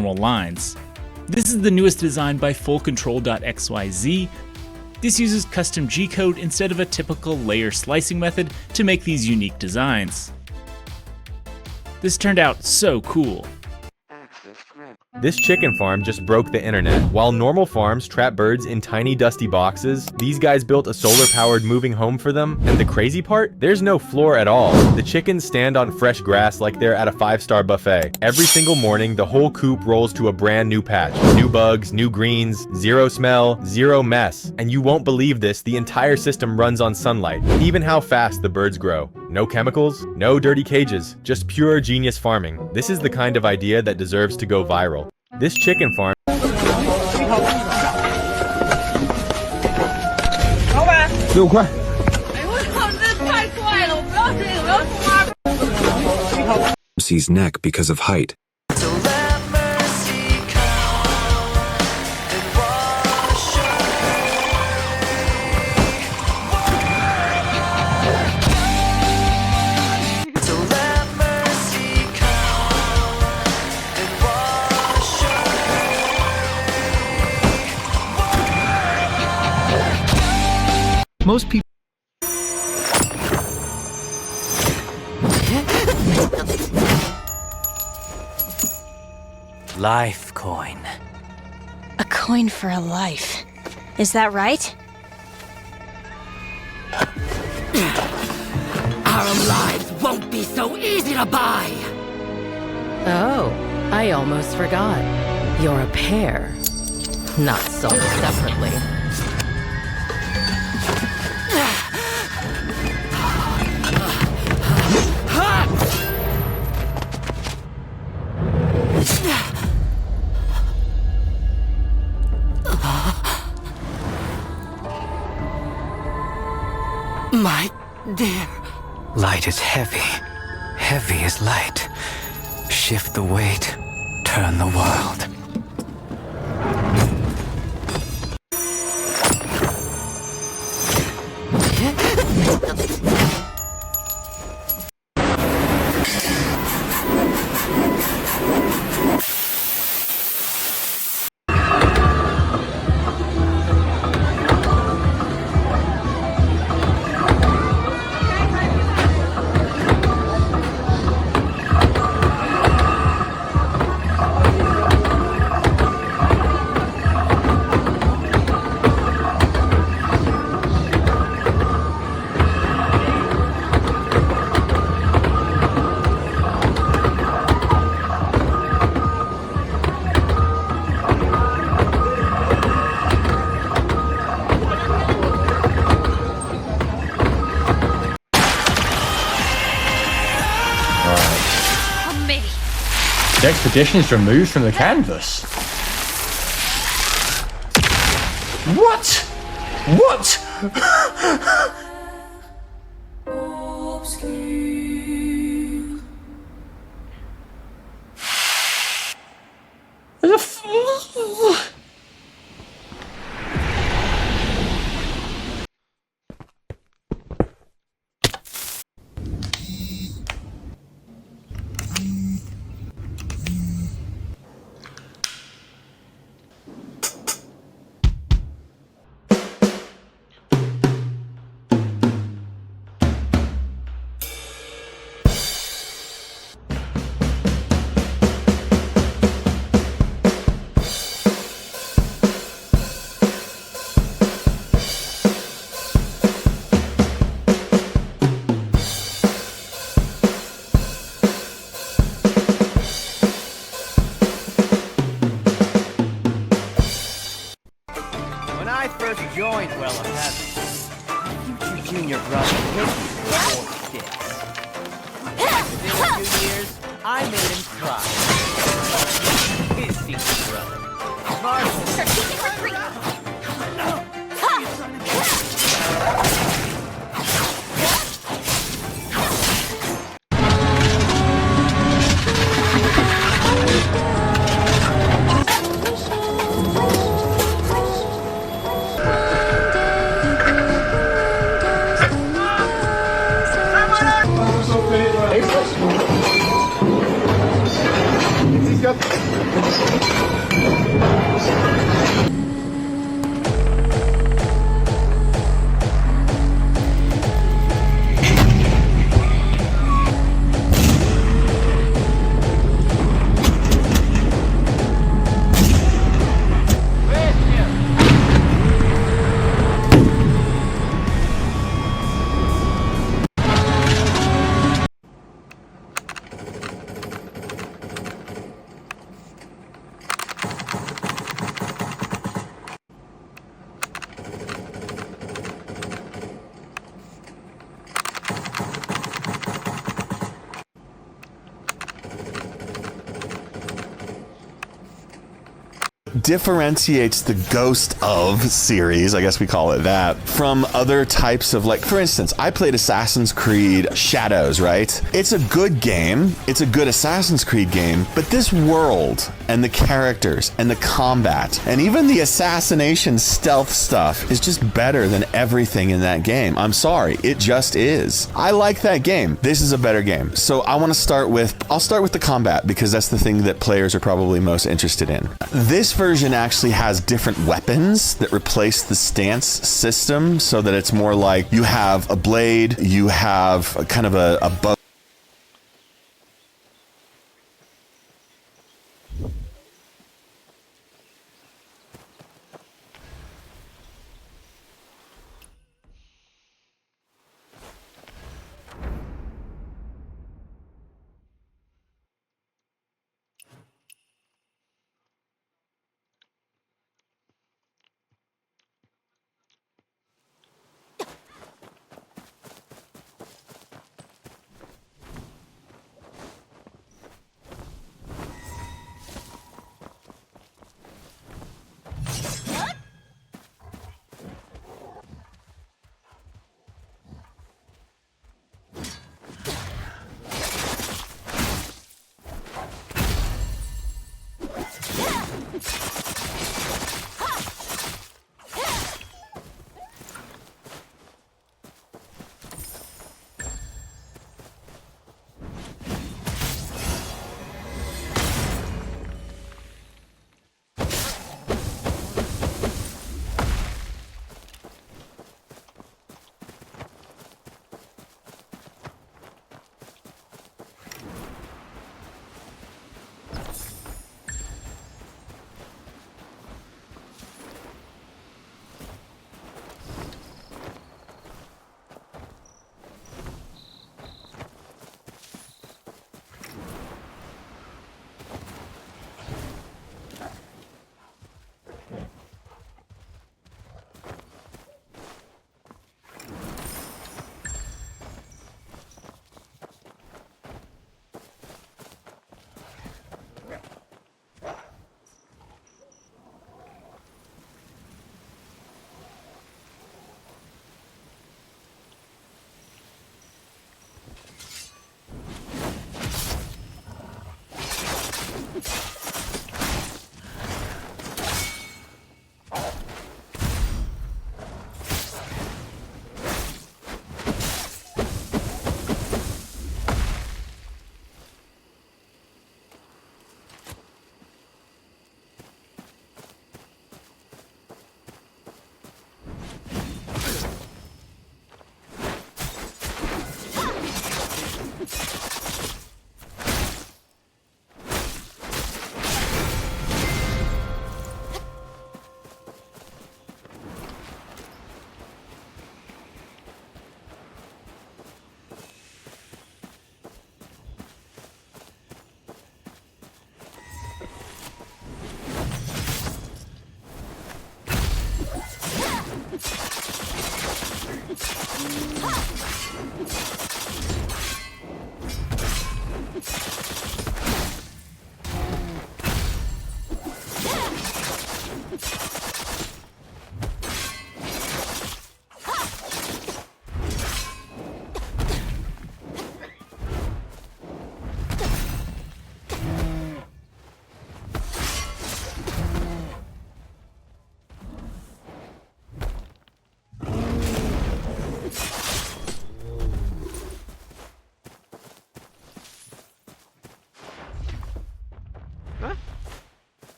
normal lines. This is the newest design by fullcontrol.xyz. This uses custom G-code instead of a typical layer slicing method to make these unique designs. This turned out so cool. This chicken farm just broke the internet. While normal farms trap birds in tiny dusty boxes, these guys built a solar-powered moving home for them. And the crazy part? There's no floor at all. The chickens stand on fresh grass like they're at a 5-star buffet. Every single morning, the whole coop rolls to a brand new patch. New bugs, new greens, zero smell, zero mess. And you won't believe this, the entire system runs on sunlight. Even how fast the birds grow. No chemicals, no dirty cages, just pure genius farming. This is the kind of idea that deserves to go viral. This chicken farm His neck because of height. Most people. Life coin. A coin for a life. Is that right? Our lives won't be so easy to buy! Oh, I almost forgot. You're a pair. Not sold separately. My dear. Light is heavy. Heavy is light. Shift the weight. Turn the world. The expedition is removed from the canvas. What? What? Joined well of heaven. My future junior brother hit me with 4 sticks. Within a few years, I made him cry. His secret brother, Marshall. Strategic retreat! differentiates the Ghost of series, I guess we call it that, from other types of, like, for instance, I played Assassin's Creed Shadows, right? It's a good game. It's a good Assassin's Creed game, but this world and the characters and the combat and even the assassination stealth stuff is just better than everything in that game. I'm sorry, it just is. I like that game. This is a better game. So I want to I'll start with the combat because that's the thing that players are probably most interested in. This version actually has different weapons that replace the stance system so that it's more like you have a blade, you have a kind of a bow.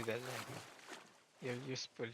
middle. You're useful.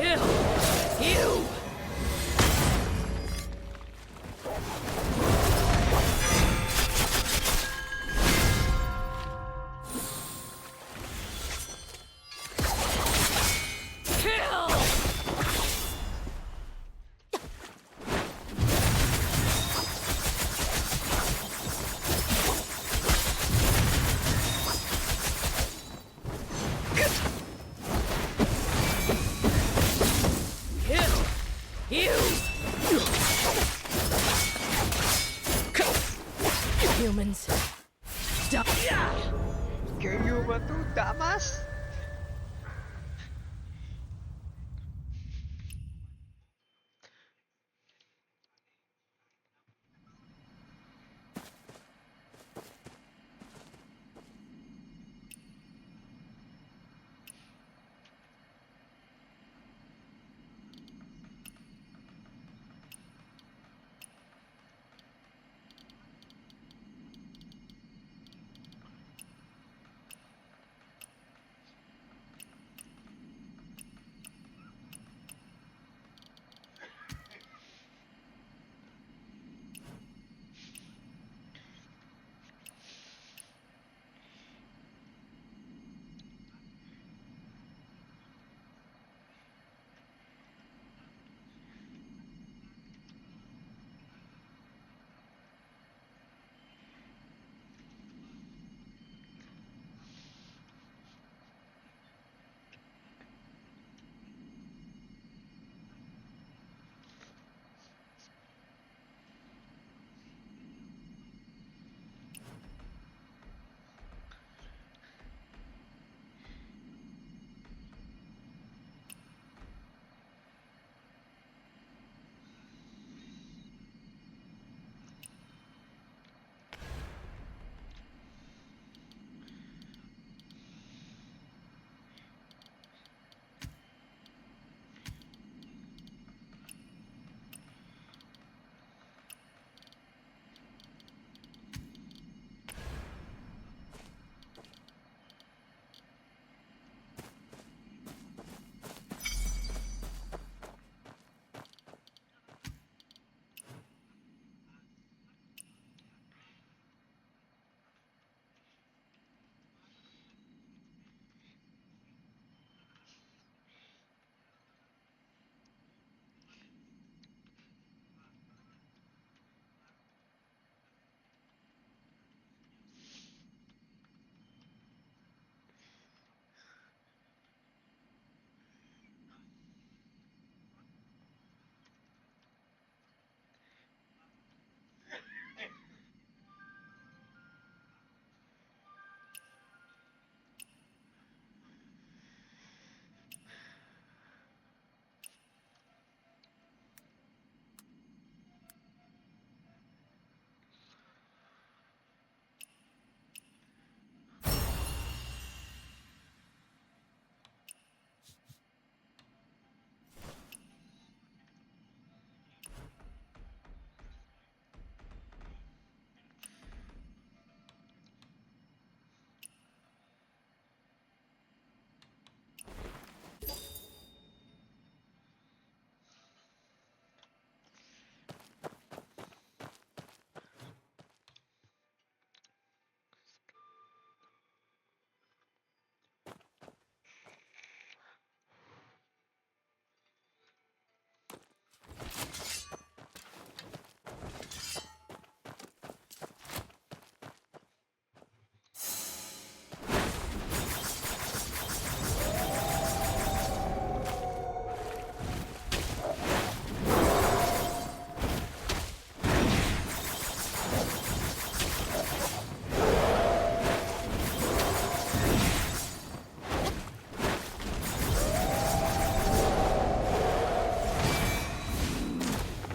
Kill! You! Kill! Kill! You! Humans. Stop. Kayo ba to? Damas?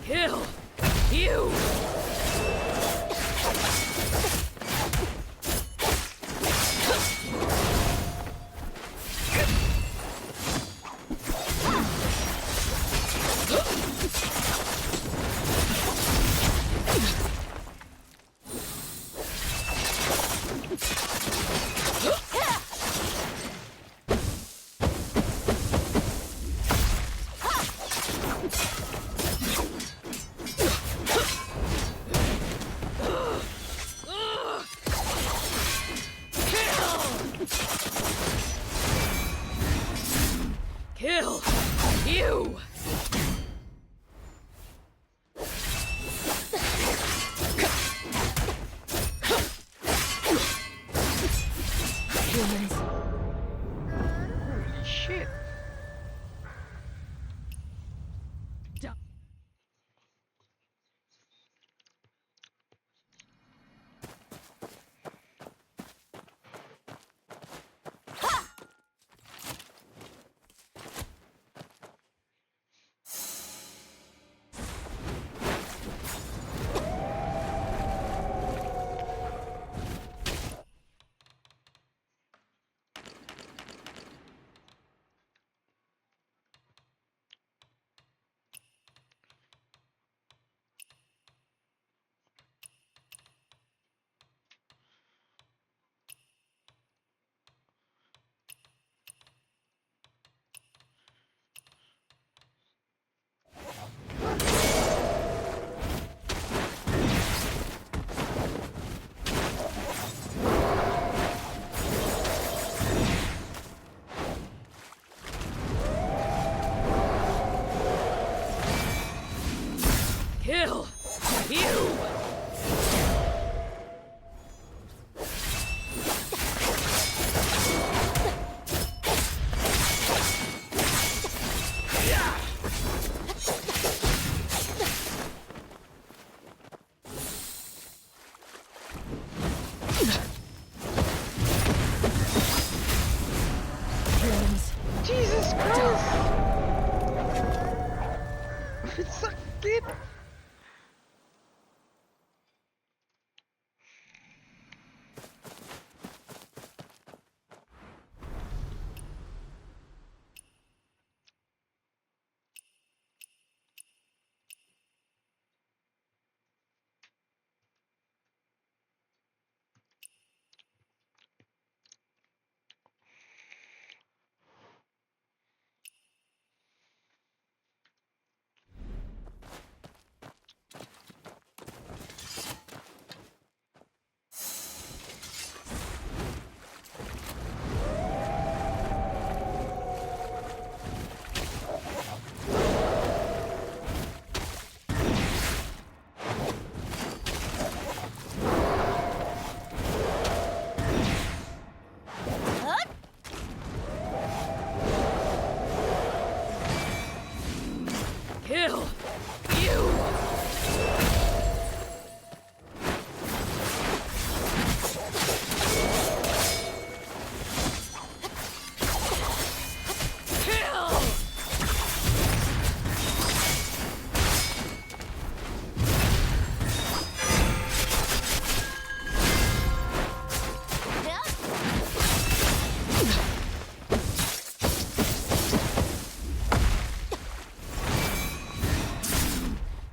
Kill you! Kill you! Humans. Holy shit. Kill you! Jesus Christ! Sakit! Kill you! Kill!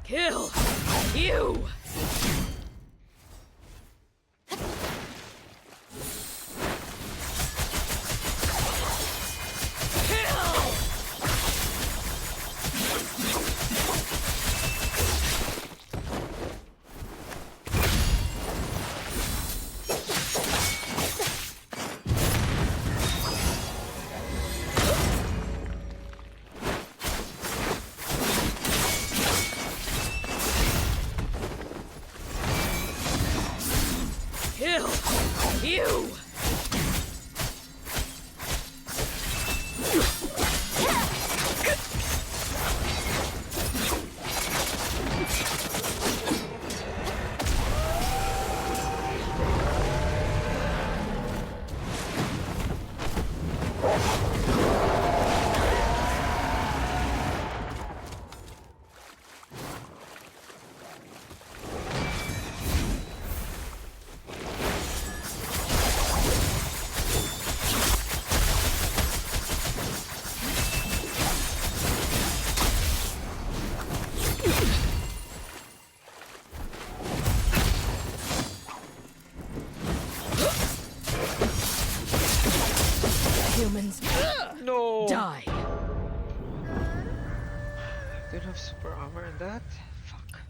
Kill you! Kill you! Don't have super armor in that? Fuck.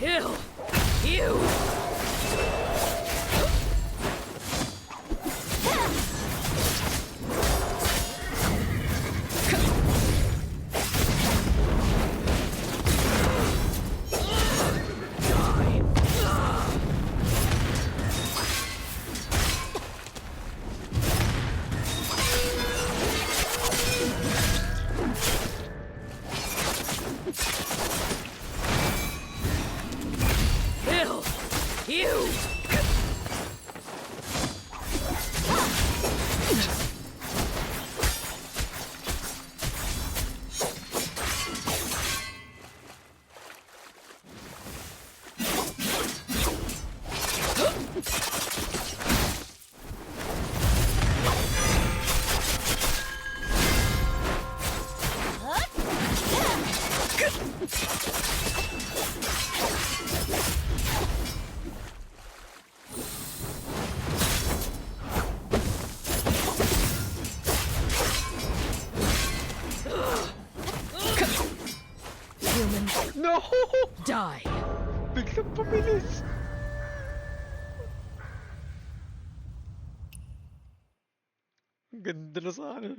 Kill! You! Kill! You! No! Die! Biglang pabilis! Ang ganda na sana.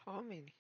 How many?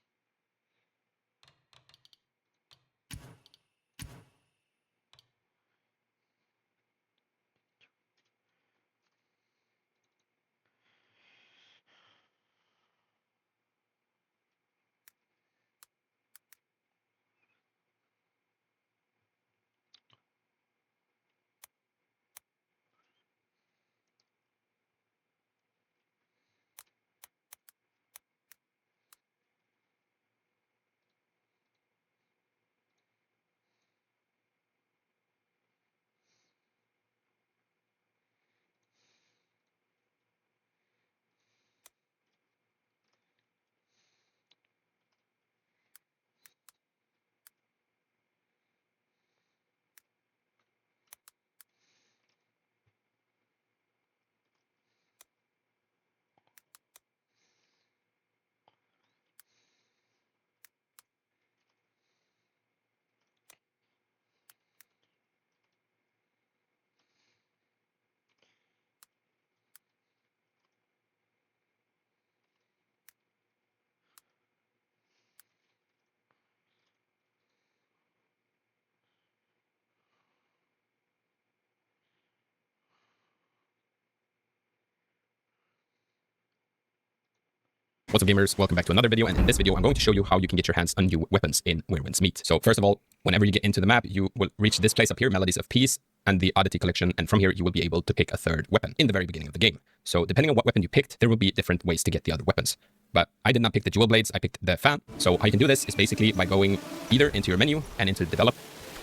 What's up, gamers? Welcome back to another video, and in this video I'm going to show you how you can get your hands on new weapons in Where Winds Meet. So first of all, whenever you get into the map, you will reach this place up here, Melodies of Peace, and the Oddity Collection, and from here you will be able to pick a third weapon in the very beginning of the game. So depending on what weapon you picked, there will be different ways to get the other weapons. But I did not pick the Jewel Blades, I picked the fan. So how you can do this is basically by going either into your menu and into Develop,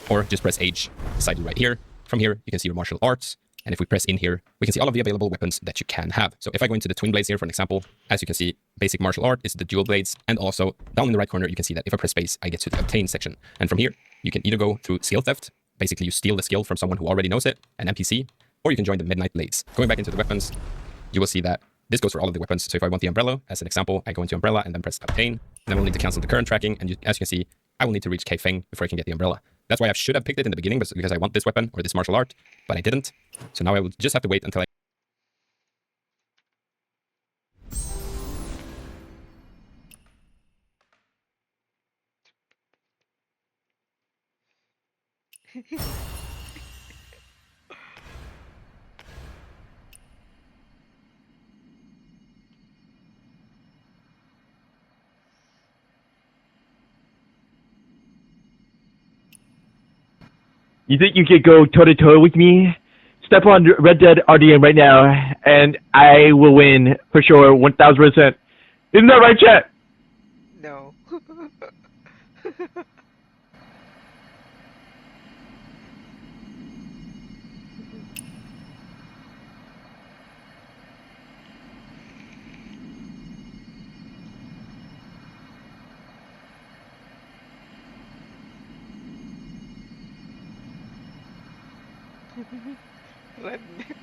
or just press H beside you right here. From here, you can see your martial arts. And if we press in here, we can see all of the available weapons that you can have. So if I go into the Twin Blades here, for an example, as you can see, basic martial art is the Dual Blades. And also down in the right corner, you can see that if I press space, I get to the Obtain section. And from here, you can either go through Skill Theft. Basically, you steal the skill from someone who already knows it, an NPC, or you can join the Midnight Blades. Going back into the weapons, you will see that this goes for all of the weapons. So if I want the Umbrella, as an example, I go into Umbrella and then press Obtain. Then we'll need to cancel the current tracking. And as you can see, I will need to reach K Feng before I can get the Umbrella. That's why I should have picked it in the beginning, but because I want this weapon or this martial art, but I didn't. So now I will just have to wait until I... You think you could go toe to toe with me? Step on Red Dead RDM right now, and I will win for sure, 1000%. Isn't that right, chat? No. Redneck.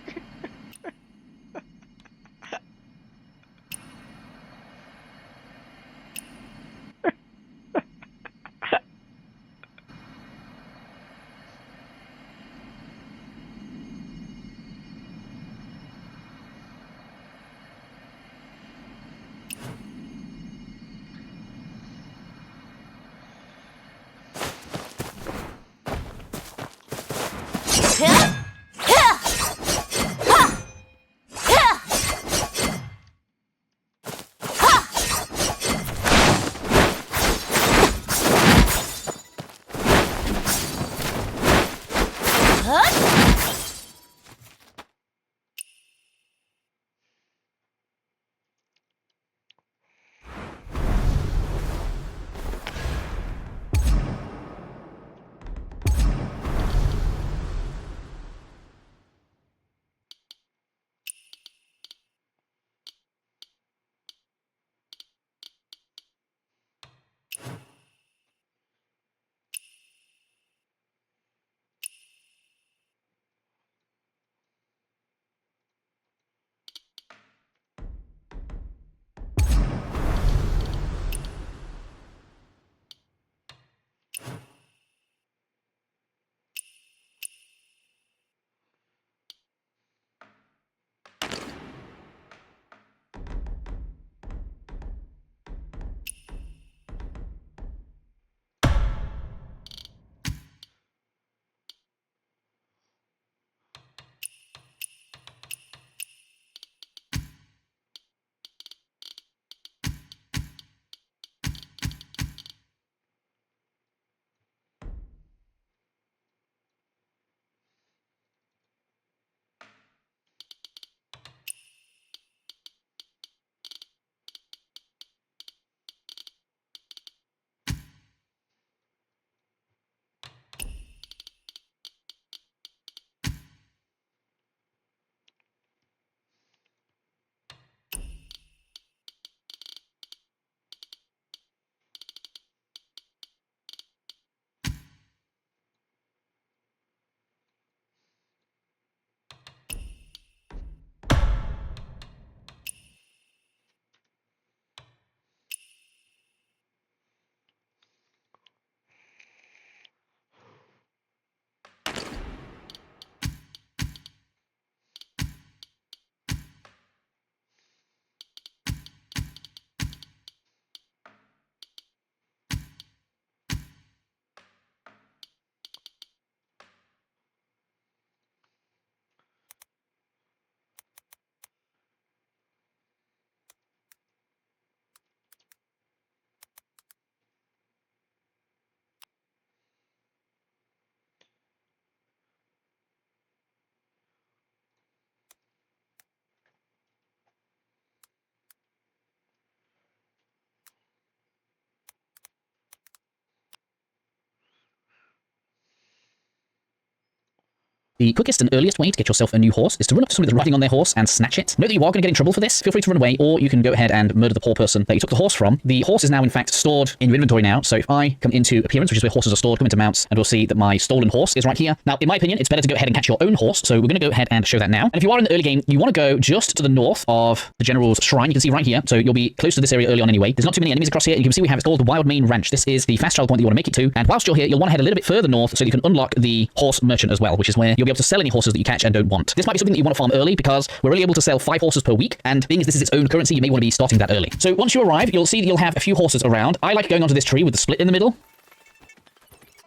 The quickest and earliest way to get yourself a new horse is to run up to somebody that's riding on their horse and snatch it. Note that you are going to get in trouble for this. Feel free to run away, or you can go ahead and murder the poor person that you took the horse from. The horse is now, in fact, stored in your inventory now. So if I come into appearance, which is where horses are stored, come into mounts, and we'll see that my stolen horse is right here. Now, in my opinion, it's better to go ahead and catch your own horse. So we're going to go ahead and show that now. And if you are in the early game, you want to go just to the north of the General's Shrine. You can see right here. So you'll be close to this area early on anyway. There's not too many enemies across here. You can see we have, it's called the Wild Main Ranch. This is the fast travel point that you want to make it to. And whilst you're here, you'll want to head a little bit further north so that you can unlock the horse merchant as well, which is where you'll be able to sell any horses that you catch and don't want. This might be something that you want to farm early because we're only able to sell 5 horses per week, and being as this is its own currency, you may want to be starting that early. So once you arrive, you'll see that you'll have a few horses around. I like going onto this tree with the split in the middle.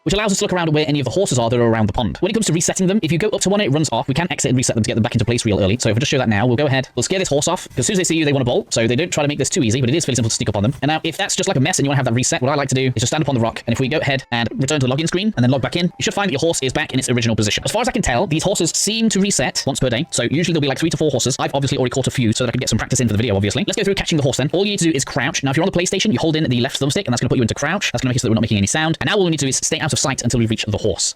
which allows us to look around at where any of the horses are that are around the pond. When it comes to resetting them, if you go up to one, it runs off. We can exit and reset them to get them back into place real early. So if I just show that now, we'll go ahead, we'll scare this horse off, because as soon as they see you, they want to bolt. So they don't try to make this too easy, but it is fairly simple to sneak up on them. And now, if that's just like a mess and you want to have that reset, what I like to do is just stand up on the rock, and if we go ahead and return to the login screen and then log back in, you should find that your horse is back in its original position. As far as I can tell, these horses seem to reset once per day. So usually there'll be like 3 to 4 horses. I've obviously already caught a few so that I can get some practice in for the video, obviously. Let's go through catching the horse then. All you need to do is crouch. Now, if you're on the PlayStation, you hold in the left thumbstick, and that's going to put you into crouch. That's going to make it so that we're not making any sound. And now all we need to do is stay out of sight until we reach the horse.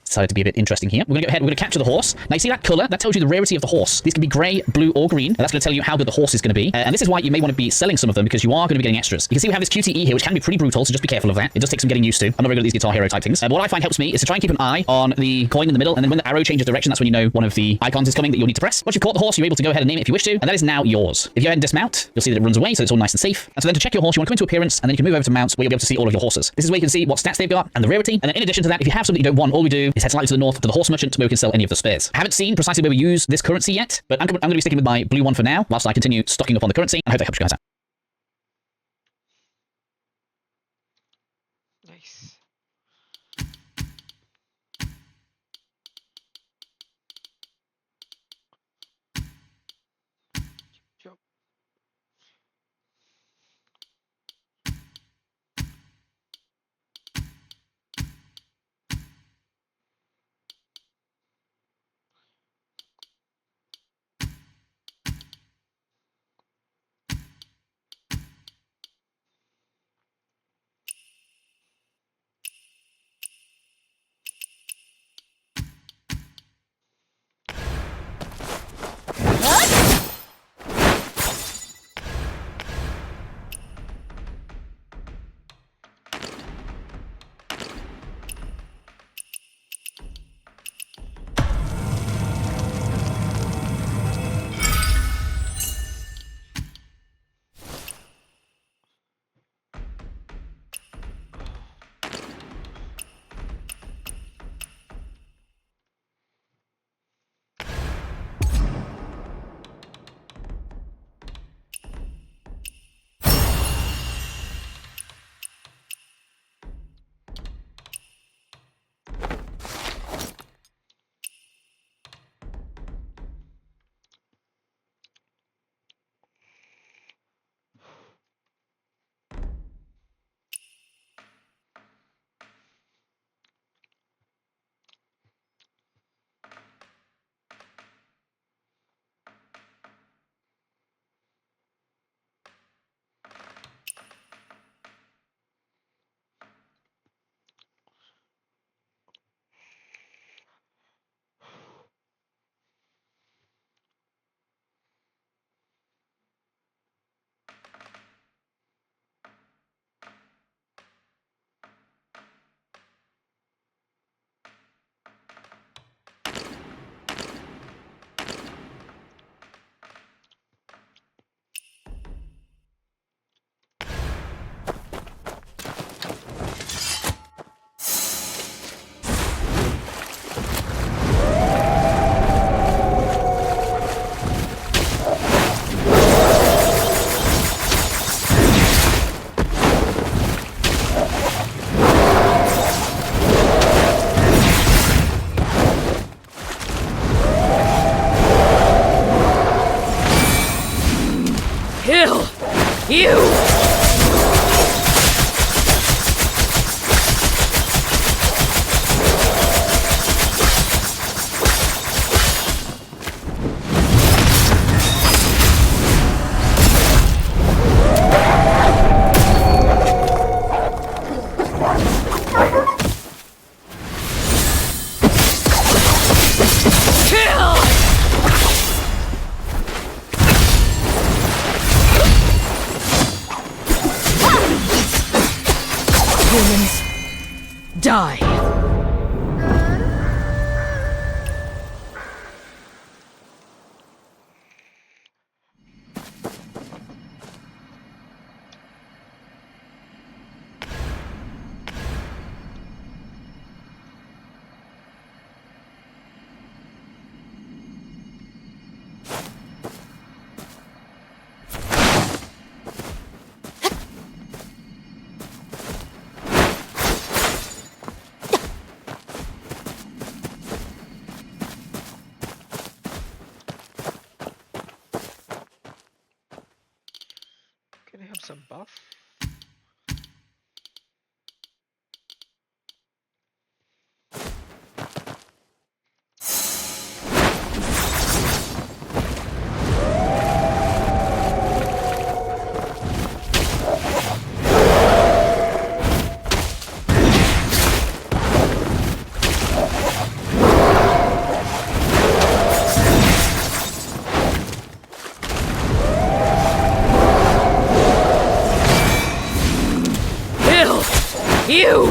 Decided to be a bit interesting here. We're going to go ahead, we're going to capture the horse. Now you see that colour? That tells you the rarity of the horse. These can be grey, blue, or green. And that's going to tell you how good the horse is going to be. And this is why you may want to be selling some of them, because you are going to be getting extras. You can see we have this QTE here, which can be pretty brutal, so just be careful of that. It does take some getting used to. I'm not very good at these Guitar Hero type things. But what I find helps me is to try and keep an eye on the coin in the middle, and then when the arrow changes direction, that's when you know one of the icons is coming that you'll need to press. Once you've caught the horse, you're able to go ahead and name it if you wish to, and that is now yours. If you go ahead and dismount, you'll see that it runs away, so it's all nice and safe. And so then to check your horse, you want to come into appearance, and then you can move over to mounts, where you'll be able to see all of your horses. This is where you can see what stats they've got and the rarity. And then in addition to that, if you have something you don't want, all we do is head slightly to the north to the horse merchant, where we can sell any of the spares. I haven't seen precisely where we use this currency yet, but I'm going to be sticking with my blue one for now, whilst I continue stocking up on the currency. I hope that helps you guys out. Nice. Jump. Kill you! Humans, die! That's a buff. You!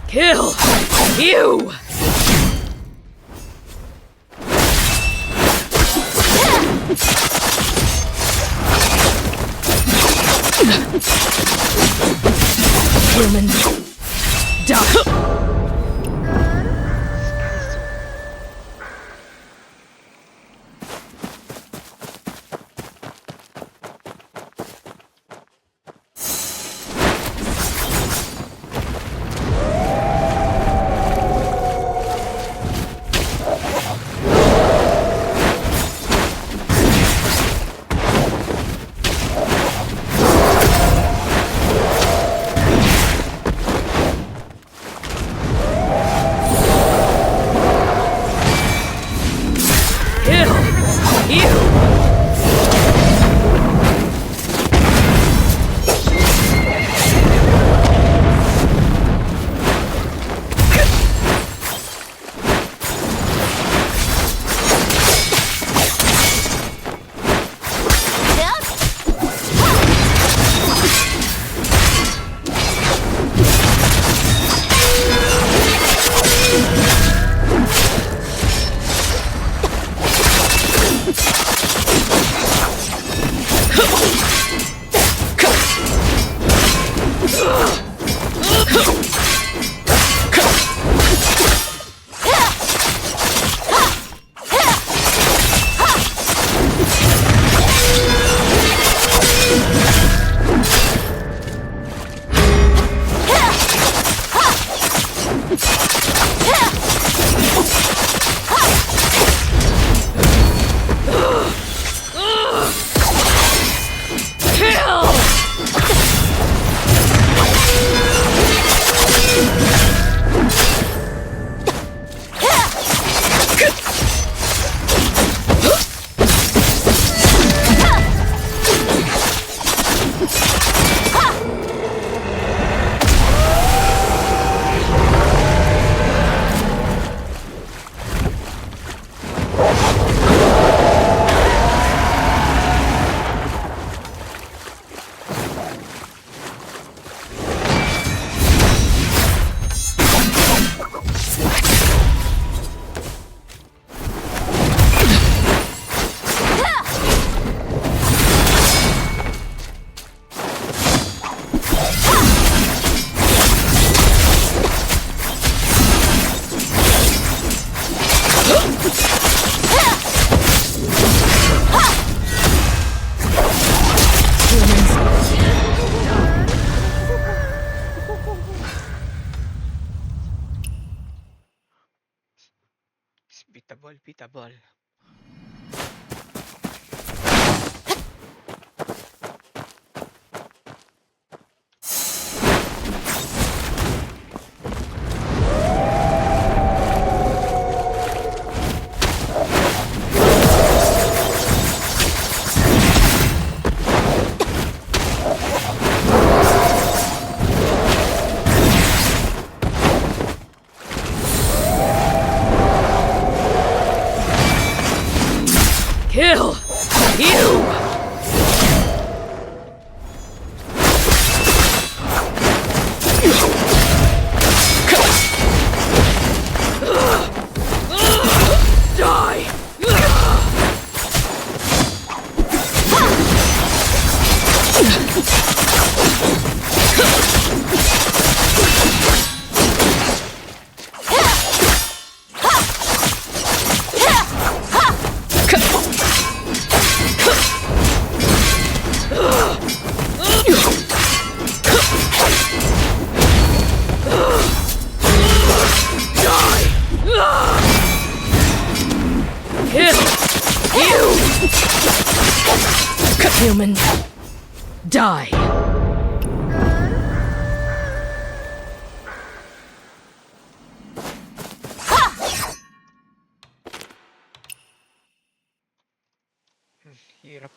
Kill! You! Human. Die! Beatable, beatable. Human, die. Hirap.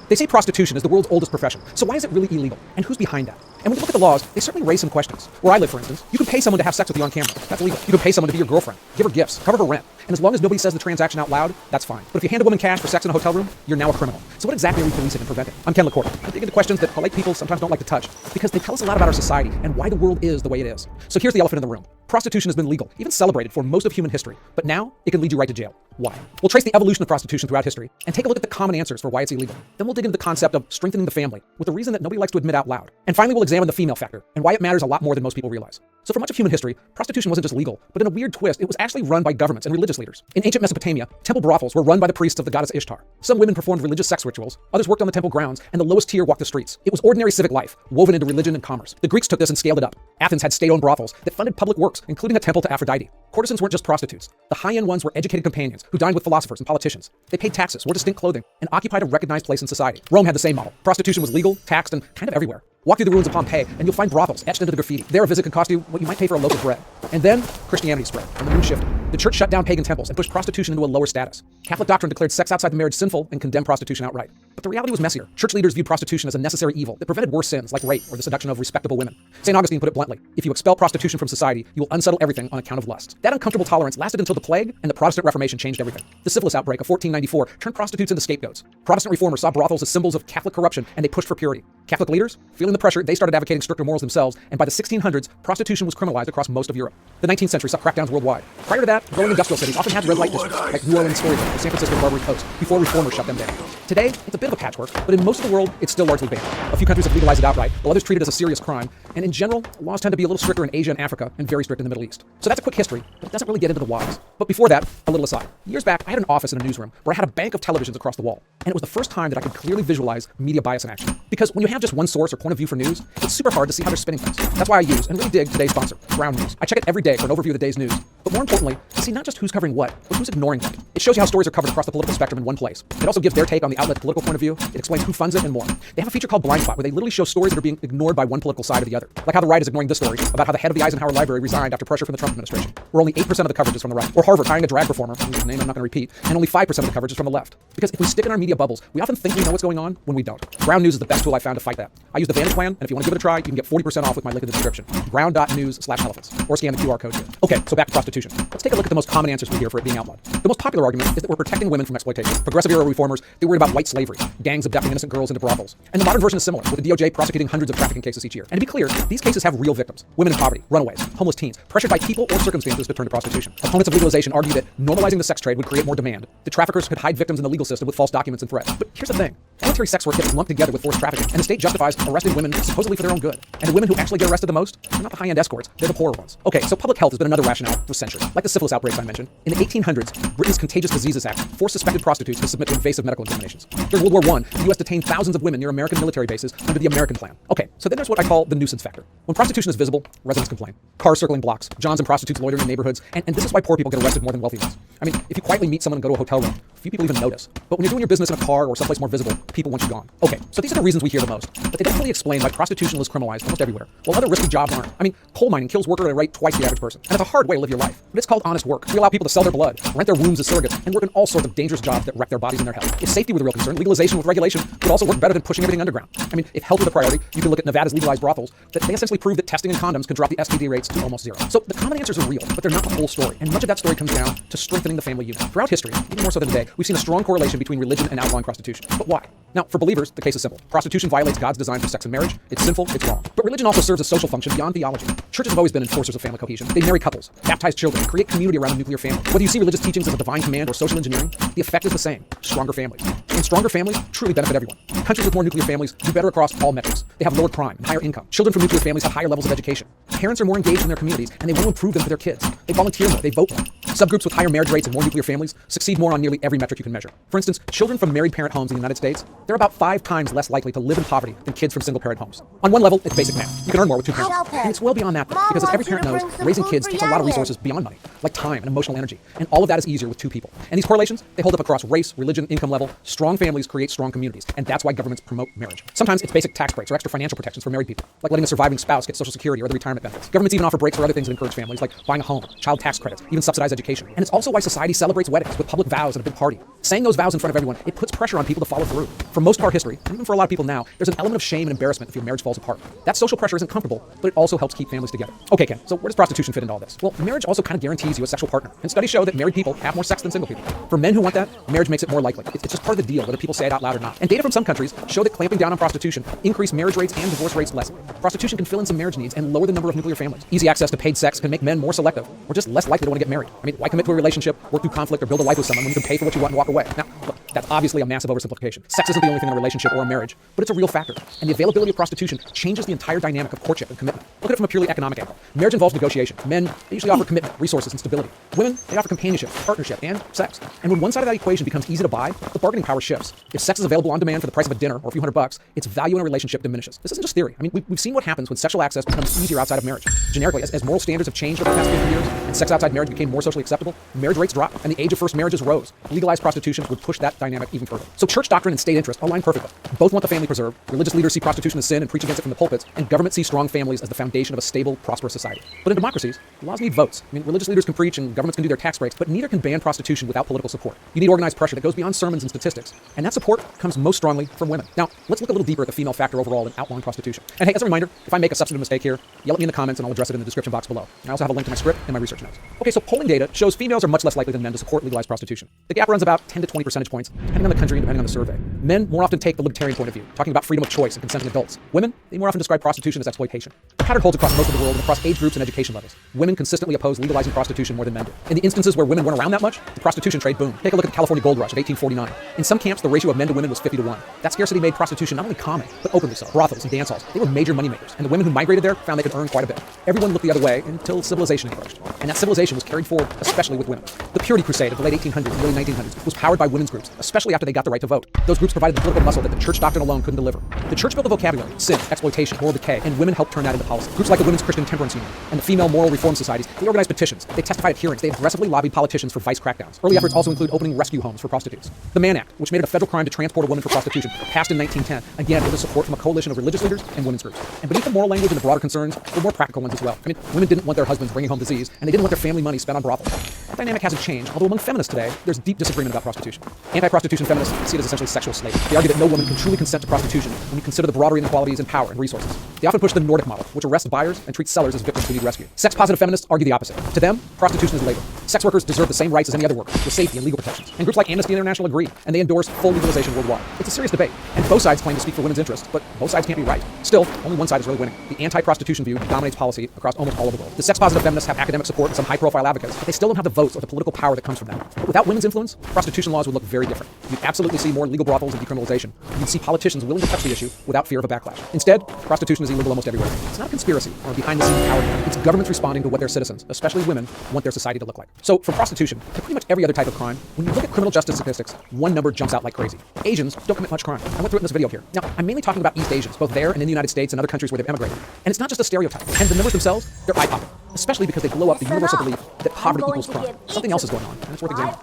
They say prostitution is the world's oldest profession, so why is it really illegal? And who's behind that? And when you look at the laws, they certainly raise some questions. Where I live, for instance, you can pay someone to have sex with you on camera. That's illegal. You can pay someone to be your girlfriend, give her gifts, cover her rent. And as long as nobody says the transaction out loud, that's fine. But if you hand a woman cash for sex in a hotel room, you're now a criminal. So what exactly are we policing and preventing? I'm Ken LaCourte. I dig into questions that polite people sometimes don't like to touch, because they tell us a lot about our society and why the world is the way it is. So here's the elephant in the room. Prostitution has been legal, even celebrated for most of human history, but now it can lead you right to jail. Why? We'll trace the evolution of prostitution throughout history and take a look at the common answers for why it's illegal. Then we'll dig into the concept of strengthening the family with a reason that nobody likes to admit out loud. And finally, we'll examine the female factor and why it matters a lot more than most people realize. So for much of human history, prostitution wasn't just legal, but in a weird twist, it was actually run by governments and religious leaders. In ancient Mesopotamia, temple brothels were run by the priests of the goddess Ishtar. Some women performed religious sex rituals, others worked on the temple grounds, and the lowest tier walked the streets. It was ordinary civic life, woven into religion and commerce. The Greeks took this and scaled it up. Athens had state-owned brothels that funded public works, including a temple to Aphrodite. Courtesans weren't just prostitutes. The high-end ones were educated companions who dined with philosophers and politicians. They paid taxes, wore distinct clothing, and occupied a recognized place in society. Rome had the same model. Prostitution was legal, taxed, and kind of everywhere. Walk through the ruins of Pompeii, and you'll find brothels etched into the graffiti. There, a visit can cost you what you might pay for a loaf of bread. And then, Christianity spread, and the mood shifted. The church shut down pagan temples and pushed prostitution into a lower status. Catholic doctrine declared sex outside the marriage sinful and condemned prostitution outright. But the reality was messier. Church leaders viewed prostitution as a necessary evil that prevented worse sins like rape or the seduction of respectable women. St. Augustine put it bluntly, if you expel prostitution from society, you will unsettle everything on account of lust. That uncomfortable tolerance lasted until the plague, and the Protestant Reformation changed everything. The syphilis outbreak of 1494 turned prostitutes into scapegoats. Protestant reformers saw brothels as symbols of Catholic corruption, and they pushed for purity. Catholic leaders, feeling the pressure, they started advocating stricter morals themselves, and by the 1600s, prostitution was criminalized across most of Europe. The 19th century saw crackdowns worldwide. Prior to that, growing industrial cities often had red light districts, like New Orleans, Storyville, or San Francisco Barbary Coast, before reformers shut them down. Today, it's a bit of a patchwork, but in most of the world, it's still largely banned. A few countries have legalized it outright, while others treat it as a serious crime, and in general, laws tend to be a little stricter in Asia and Africa, and very strict in the Middle East. So that's a quick history, but it doesn't really get into the whys. But before that, a little aside. Years back, I had an office in a newsroom where I had a bank of televisions across the wall, and it was the first time that I could clearly visualize media bias in action. Because when you have just one source or point of view for news, it's super hard to see how they're spinning things. That's why I use and really dig today's sponsor, Ground News. I check it every day for an overview of the day's news, but more importantly, to see not just who's covering what, but who's ignoring what. It shows you how stories are covered across the political spectrum in one place. It also gives their take on the outlet's political point of view. It explains who funds it and more. They have a feature called Blind Spot, where they literally show stories that are being ignored by one political side or the other. Like how the right is ignoring this story about how the head of the Eisenhower Library resigned after pressure from the Trump administration, where only 8% of the coverage is from the right. Or Harvard hiring a drag performer, whose name I'm not going to repeat, and only 5% of the coverage is from the left. Because if we stick in our media bubbles, we often think we know what's going on when we don't. Ground News is the best tool I found to fight that. I use the Vantage plan, and if you want to give it a try, you can get 40% off with my link in the description. Ground.news/elephants. Or scan the QR code here. Okay, so back to prostitution. Let's take a look at the most common answers we hear for it being outlawed. The most popular argument is that we're protecting women from exploitation. Progressive era reformers, they worried about white slavery, gangs abducting innocent girls into brothels. And the modern version is similar, with the DOJ prosecuting hundreds of trafficking cases each year. And to be clear, these cases have real victims. Women in poverty, runaways, homeless teens, pressured by people or circumstances to turn to prostitution. Opponents of legalization argue that normalizing the sex trade would create more demand. The traffickers could hide victims in the legal system with false documents and threats. But here's the thing. Voluntary sex work gets lumped together with forced trafficking, and the state justifies arresting women supposedly for their own good. And the women who actually get arrested the most are not the high-end escorts, they're the poorer ones. Okay, so public health has been another rationale for centuries. Like the syphilis outbreaks I mentioned, in the 1800s, Britain's Contagious Diseases Act forced suspected prostitutes to submit to invasive medical examinations. During World War I, the U.S. detained thousands of women near American military bases under the American plan. Okay, so then there's what I call the nuisance factor. When prostitution is visible, residents complain. Cars circling blocks, johns and prostitutes loitering in neighborhoods, and this is why poor people get arrested more than wealthy ones. I mean, if you quietly meet someone and go to a hotel room, few people even notice. But when you're doing your business in a car or someplace more visible, people want you gone. Okay, so these are the reasons we hear the most, but they don't really explain why prostitution is criminalized almost everywhere, while other risky jobs aren't. I mean, coal mining kills worker at a rate twice the average person, and it's a hard way to live your life. But it's called honest work. We allow people to sell their blood, rent their wombs as surrogates, and work in all sorts of dangerous jobs that wreck their bodies and their health. If safety were the real concern, legalization with regulation would also work better than pushing everything underground. I mean, if health were the priority, you can look at Nevada's legalized brothels, that they essentially prove that testing and condoms can drop the STD rates to almost zero. So the common answers are real, but they're not the whole story, and much of that story comes down to strengthening the family unit. Throughout history, even more so than today, we've seen a strong correlation between religion and outlawing prostitution. But why? Now, for believers, the case is simple. Prostitution violates God's design for sex and marriage. It's sinful, it's wrong. But religion also serves a social function beyond theology. Churches have always been enforcers of family cohesion. They marry couples, baptize children, and create community around the nuclear family. Whether you see religious teachings as a divine command or social engineering, the effect is the same: stronger families. And stronger families truly benefit everyone. Countries with more nuclear families do better across all metrics. They have lower crime and higher income. Children from nuclear families have higher levels of education. Parents are more engaged in their communities, and they want to improve them for their kids. They volunteer more, they vote more. Subgroups with higher marriage rates and more nuclear families succeed more on nearly every metric you can measure. For instance, children from married parent homes in the United States, they're about 5 times less likely to live in poverty than kids from single parent homes. On one level, it's basic math. You can earn more with 2 parents. And it's well beyond that, though, because as every parent knows, raising kids takes a lot of resources beyond money, like time and emotional energy. And all of that is easier with 2 people. And these correlations, they hold up across race, religion, income level. Strong families create strong communities, and that's why governments promote marriage. Sometimes it's basic tax breaks or extra financial protections for married people, like letting a surviving spouse get Social Security or the retirement benefits. Governments even offer breaks for other things that encourage families, like buying a home, child tax credits, even subsidized education. And it's also why society celebrates weddings with public vows and a big party. Saying those vows in front of everyone, it puts pressure on people to follow through. For most of our history, and even for a lot of people now, there's an element of shame and embarrassment if your marriage falls apart. That social pressure isn't comfortable, but it also helps keep families together. Okay, Ken, so where does prostitution fit into all this? Well, marriage also kind of guarantees you a sexual partner, and studies show that married people have more sex than single people. For men who want that, marriage makes it more likely. It's just part of the deal, whether people say it out loud or not. And data from some countries show that clamping down on prostitution increase marriage rates and divorce rates less. Prostitution can fill in some marriage needs and lower the number of nuclear families. Easy access to paid sex can make men more selective or just less likely to want to get married. I mean, why commit to a relationship, work through conflict, or build a life with someone when you can pay for what you want and walk away? Now, look, that's obviously a massive oversimplification. Sex isn't the only thing in a relationship or a marriage, but it's a real factor. And the availability of prostitution changes the entire dynamic of courtship and commitment. Look at it from a purely economic angle. Marriage involves negotiation. Men, they usually offer commitment, resources, and stability. Women, they offer companionship, partnership, and sex. And when one side of that equation becomes easy to buy, the bargaining power shifts. If sex is available on demand for the price of a dinner or a few $100, its value in a relationship diminishes. This isn't just theory. I mean, we've seen what happens when sexual access becomes easier outside of marriage. Generically, as moral standards have changed over the past 50 years and sex outside marriage became more socially acceptable, marriage rates dropped and the age of first marriages rose. Legalized prostitution would push that dynamic even further. So church doctrine and state interest align perfectly. Both want the family preserved. Religious leaders see prostitution as sin and preach against it from the pulpits, and government sees strong families as the foundation of a stable, prosperous society. But in democracies, laws need votes. I mean, religious leaders can preach and governments can do their tax breaks, but neither can ban prostitution without political support. You need organized pressure that goes beyond sermons and statistics, and that support comes most strongly from women. Now, let's look a little deeper at the female factor overall in outlawing prostitution. And hey, as a reminder, if I make a substantive mistake here, yell at me in the comments and I'll address it in the description box below. I also have a link to my script and my research notes. Okay, so polling data shows females are much less likely than men to support legalized prostitution. The gap runs about 10 to 20 percentage points, depending on the country and depending on the survey. Men more often take the libertarian point of view, talking about freedom of choice and consenting adults. Women, they more often describe prostitution as exploitation. The pattern holds across most of the world and across age groups and education levels. Women consistently oppose legalizing prostitution more than men do. In the instances where women weren't around that much, the prostitution trade boomed. Take a look at the California gold rush of 1849. In some camps, the ratio of men to women was 50 to 1. That scarcity made prostitution not only common, but openly so. Brothels and dance halls, they were major moneymakers, and the women who migrated there found they could earn quite a bit. Everyone looked the other way until civilization emerged, and that civilization was carried forward, especially with women. The Purity Crusade of the late 1800s and early 1900s was powered by women's groups, especially after they got the right to vote. Those groups provided the political muscle that the church doctrine alone couldn't deliver. The church built a vocabulary, sin, exploitation, moral decay, and women helped turn that into policy. Groups like the Women's Christian Temperance Union and the Female Moral Reform Societies, they organized petitions, they testified at hearings, they aggressively lobbied politicians for vice crackdowns. Early efforts also include opening rescue homes for prostitutes. The Mann Act, which made it a federal crime to transport a woman for prostitution, passed in 1910, again with the support from a coalition of religious leaders and women's groups. And beneath the moral language and the broader concerns were more practical ones as well. I mean, women didn't want their husbands bringing home disease, and they didn't want their family money spent on brothels. That dynamic hasn't changed, although among feminists today, there's deep disagreement about prostitution. Anti-prostitution feminists see it as essentially sexual slavery. They argue that no woman can truly consent to prostitution when you consider the broader inequalities in power and resources. They often push the Nordic model, which arrests buyers and treats sellers as victims who need rescue. Sex-positive feminists argue the opposite. To them, prostitution is labor. Sex workers deserve the same rights as any other worker, with safety and legal protections. And groups like Amnesty International agree, and they endorse full legalization worldwide. It's a serious debate, and both sides claim to speak for women's interests, but both sides can't be right. Still, only one side is really winning. The anti-prostitution view dominates policy across almost all of the world. The sex-positive feminists have academic support and some high-profile advocates, but they still don't have the votes or the political power that comes from them. But without women's influence, prostitution laws would look very different. You'd absolutely see more legal brothels and decriminalization. You'd see politicians willing to touch the issue without fear of a backlash. Instead, prostitution is illegal almost everywhere. It's not a conspiracy or a behind-the-scenes power game. It's governments responding to what their citizens, especially women, want their society to look like. So, from prostitution to pretty much every other type of crime, when you look at criminal justice statistics, one number jumps out like crazy. Asians don't commit much crime. I went through it in this video here. Now, I'm mainly talking about East Asians, both there and in the United States and other countries where they've emigrated. And it's not just a stereotype. And the numbers themselves, they're eye-popping, especially because they blow up the universal belief that poverty equals crime. Something else is going on, and it's worth examining.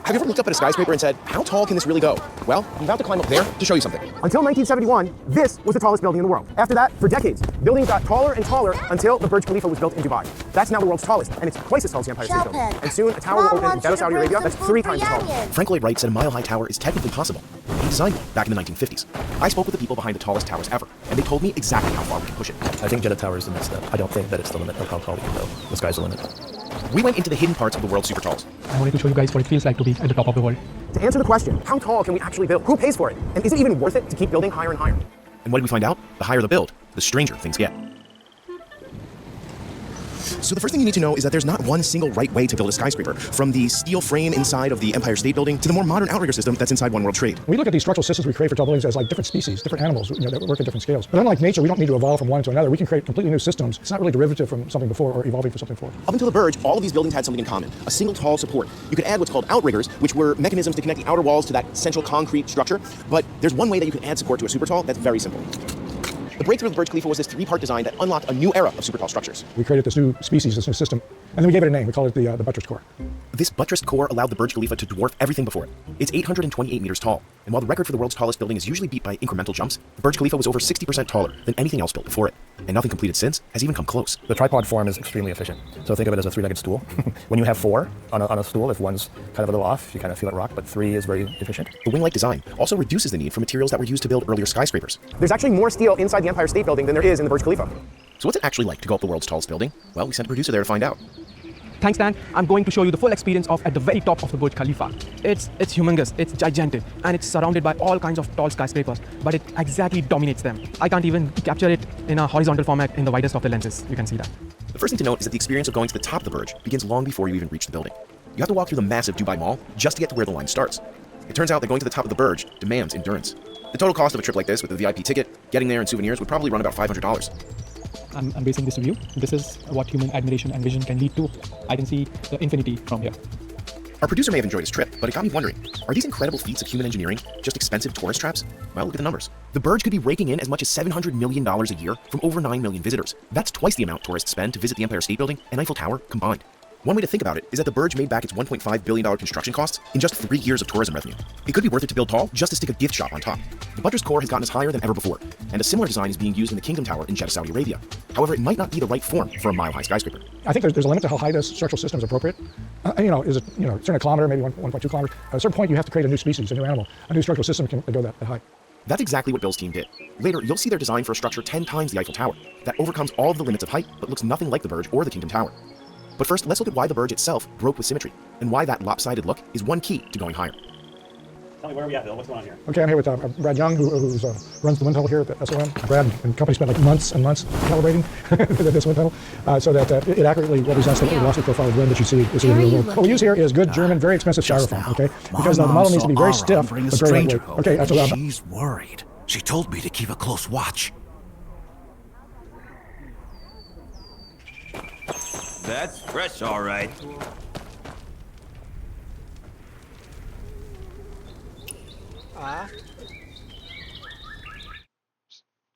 Have you ever looked up at a skyscraper and said, how tall can this really go? Well, I'm about to climb up there to show you something. Until 1971, this was the tallest building in the world. After that, for decades, buildings got taller and taller until the Burj Khalifa was built in Dubai. That's now the world's tallest, and it's twice as tall as the Empire State Building. And soon, a tower will open in Jeddah, Saudi Arabia that's 3 times as tall. Frank Lloyd Wright said a mile-high tower is technically possible. He designed one back in the 1950s. I spoke with the people behind the tallest towers ever, and they told me exactly how far we can push it. I think Jeddah Tower is the next step. I don't think that it's the limit of how tall we can go. The sky's the limit. We went into the hidden parts of the world's super talls. I wanted to show you guys what it feels like to be at the top of the world. To answer the question, how tall can we actually build? Who pays for it? And is it even worth it to keep building higher and higher? And what did we find out? The higher the build, the stranger things get. So the first thing you need to know is that there's not one single right way to build a skyscraper, from the steel frame inside of the Empire State Building to the more modern outrigger system that's inside One World Trade. We look at these structural systems we create for tall buildings as like different species, different animals, that work at different scales. But unlike nature, we don't need to evolve from one to another. We can create completely new systems. It's not really derivative from something before or evolving from something before. Up until the Burj, all of these buildings had something in common, a single tall support. You could add what's called outriggers, which were mechanisms to connect the outer walls to that central concrete structure, but there's one way that you can add support to a super tall that's very simple. The breakthrough of the Burj Khalifa was this three-part design that unlocked a new era of super tall structures. We created this new species, this new system, and then we gave it a name. We called it the buttress core. This buttressed core allowed the Burj Khalifa to dwarf everything before it. It's 828 meters tall, and while the record for the world's tallest building is usually beat by incremental jumps, the Burj Khalifa was over 60% taller than anything else built before it, and nothing completed since has even come close. The tripod form is extremely efficient. So think of it as a three-legged stool. When you have four on a stool, if one's kind of a little off, you kind of feel it rock, but three is very efficient. The wing-like design also reduces the need for materials that were used to build earlier skyscrapers. There's actually more steel inside the Empire State Building than there is in the Burj Khalifa. So what's it actually like to go up the world's tallest building? Well, we sent a producer there to find out. Thanks, Dan. I'm going to show you the full experience of at the very top of the Burj Khalifa. It's humongous, it's gigantic, and it's surrounded by all kinds of tall skyscrapers, but it exactly dominates them. I can't even capture it in a horizontal format in the widest of the lenses. You can see that. The first thing to note is that the experience of going to the top of the Burj begins long before you even reach the building. You have to walk through the massive Dubai Mall just to get to where the line starts. It turns out that going to the top of the Burj demands endurance. The total cost of a trip like this with a VIP ticket, getting there and souvenirs would probably run about $500. I'm basing this review. This is what human admiration and vision can lead to. I can see the infinity from here. Our producer may have enjoyed his trip, but it got me wondering, are these incredible feats of human engineering just expensive tourist traps? Well, look at the numbers. The Burj could be raking in as much as $700 million a year from over 9 million visitors. That's twice the amount tourists spend to visit the Empire State Building and Eiffel Tower combined. One way to think about it is that the Burj made back its $1.5 billion construction costs in just 3 years of tourism revenue. It could be worth it to build tall just to stick a gift shop on top. The buttress core has gotten us higher than ever before, and a similar design is being used in the Kingdom Tower in Jeddah, Saudi Arabia. However, it might not be the right form for a mile-high skyscraper. I think there's a limit to how high this structural system is appropriate. Is it, certain a kilometer, maybe 1.2 kilometers. At a certain point, you have to create a new species, a new animal. A new structural system can go that high. That's exactly what Bill's team did. Later, you'll see their design for a structure 10 times the Eiffel Tower that overcomes all of the limits of height but looks nothing like the Burj or the Kingdom Tower. But first, let's look at why the Burj itself broke with symmetry, and why that lopsided look is one key to going higher. Tell me, where are we at, Bill? What's going on here? Okay, I'm here with Brad Young, who runs the wind tunnel here at the SOM. Brad and company spent like months and months calibrating this wind tunnel so that it accurately represents the velocity profile of wind that you see is in the real world. What we use here is good German, very expensive styrofoam, okay? Because the model needs to be very stiff, but very lightweight. Okay, that's what She's worried. She told me to keep a close watch. That's fresh, all right.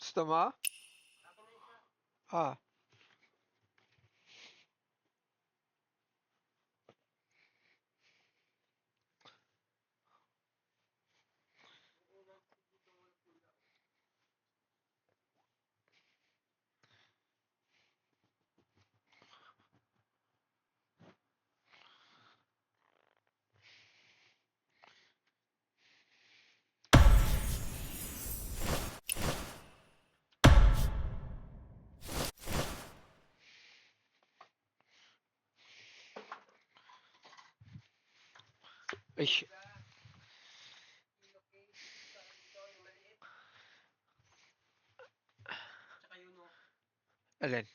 Stoma? Ich. Alin?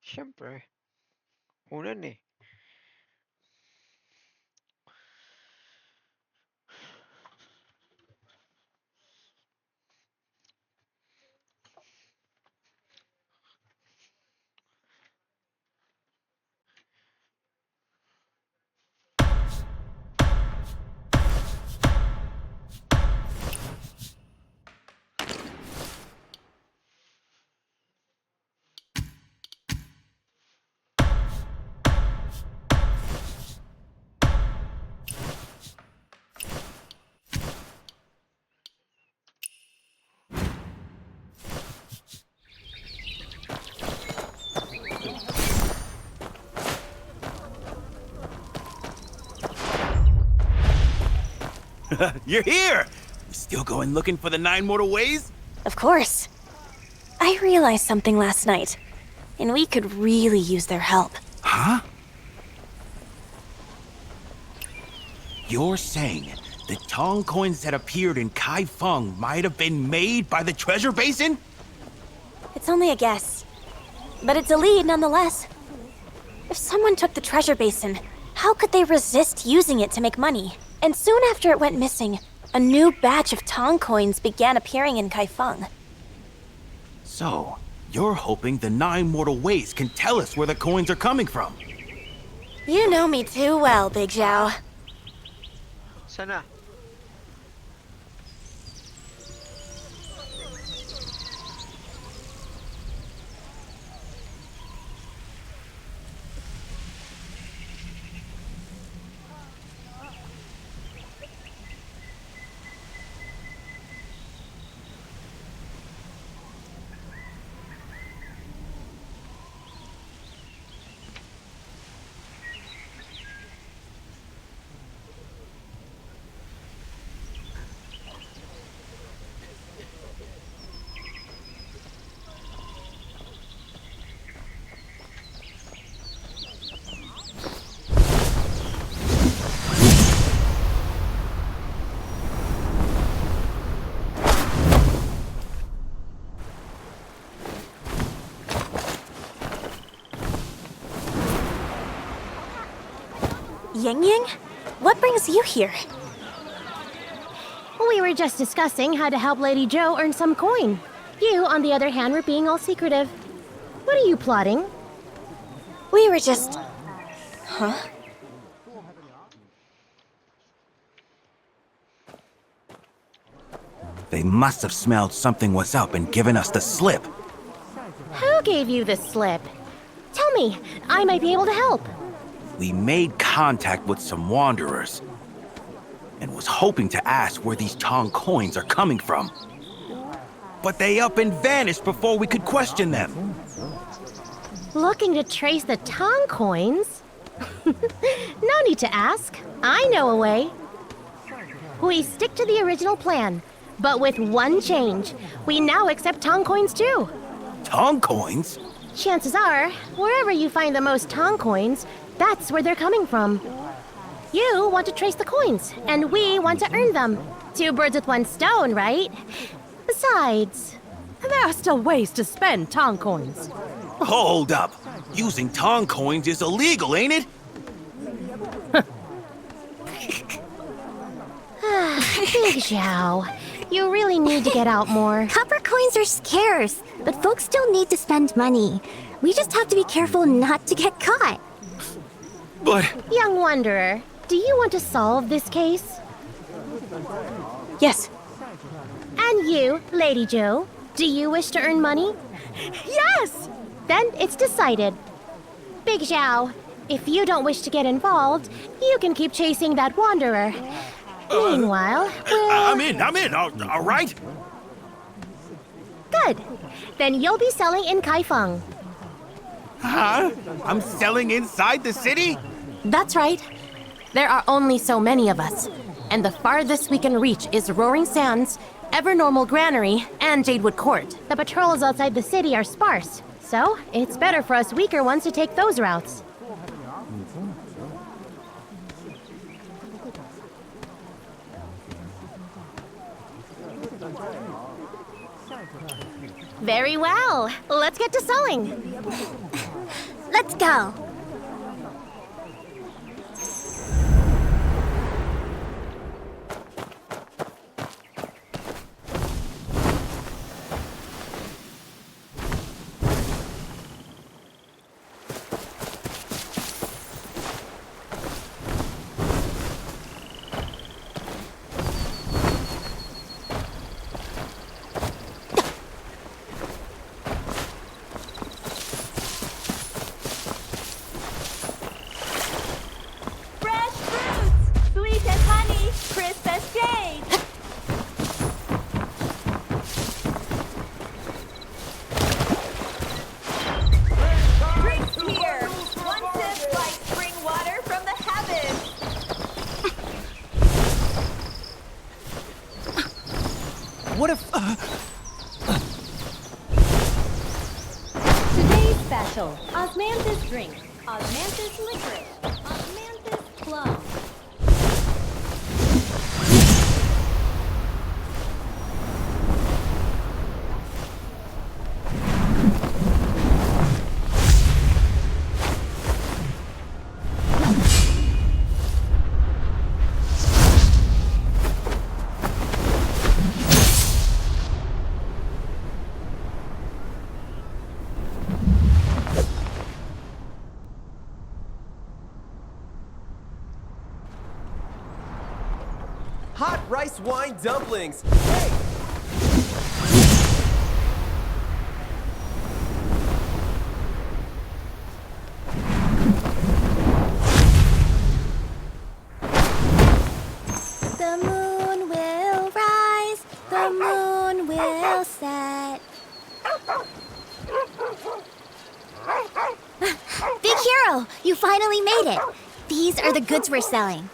Siyempre. Unan eh. You're here! Still going looking for the 9 mortal ways? Of course. I realized something last night, and we could really use their help. Huh? You're saying the Tong coins that appeared in Kai Feng might have been made by the treasure basin? It's only a guess, but it's a lead nonetheless. If someone took the treasure basin, how could they resist using it to make money? And soon after it went missing, a new batch of Tong coins began appearing in Kai Feng. So, you're hoping the 9 mortal ways can tell us where the coins are coming from? You know me too well, Big Zhao. Sana. Ying Ying? What brings you here? We were just discussing how to help Lady Zhou earn some coin. You, on the other hand, were being all secretive. What are you plotting? We were just... Huh? They must have smelled something was up and given us the slip. Who gave you the slip? Tell me, I might be able to help. We made contact with some wanderers and was hoping to ask where these Tong coins are coming from. But they up and vanished before we could question them. Looking to trace the Tong coins? No need to ask. I know a way. We stick to the original plan, but with one change. We now accept Tong coins too. Tong coins? Chances are, wherever you find the most Tong coins, that's where they're coming from. You want to trace the coins, and we want to earn them. 2 birds with 1 stone, right? Besides, there are still ways to spend Tong coins. Hold up! Using Tong coins is illegal, ain't it? Big Zhao, you really need to get out more. Copper coins are scarce, but folks still need to spend money. We just have to be careful not to get caught. But... Young Wanderer, do you want to solve this case? Yes. And you, Lady Zhou, do you wish to earn money? Yes! Then it's decided. Big Zhao, if you don't wish to get involved, you can keep chasing that Wanderer. Meanwhile, I'm in, all right? Good. Then you'll be selling in Kai Feng. Huh? I'm selling inside the city? That's right. There are only so many of us, and the farthest we can reach is Roaring Sands, Evernormal Granary, and Jadewood Court. The patrols outside the city are sparse, so it's better for us weaker ones to take those routes. Very well. Let's get to selling. Let's go. What if... Today's special, Osmanthus drink, Osmanthus licorice, Osmanthus plum. Hot rice wine dumplings. Hey! The moon will rise, the moon will set. Big Hero, you finally made it. These are the goods we're selling.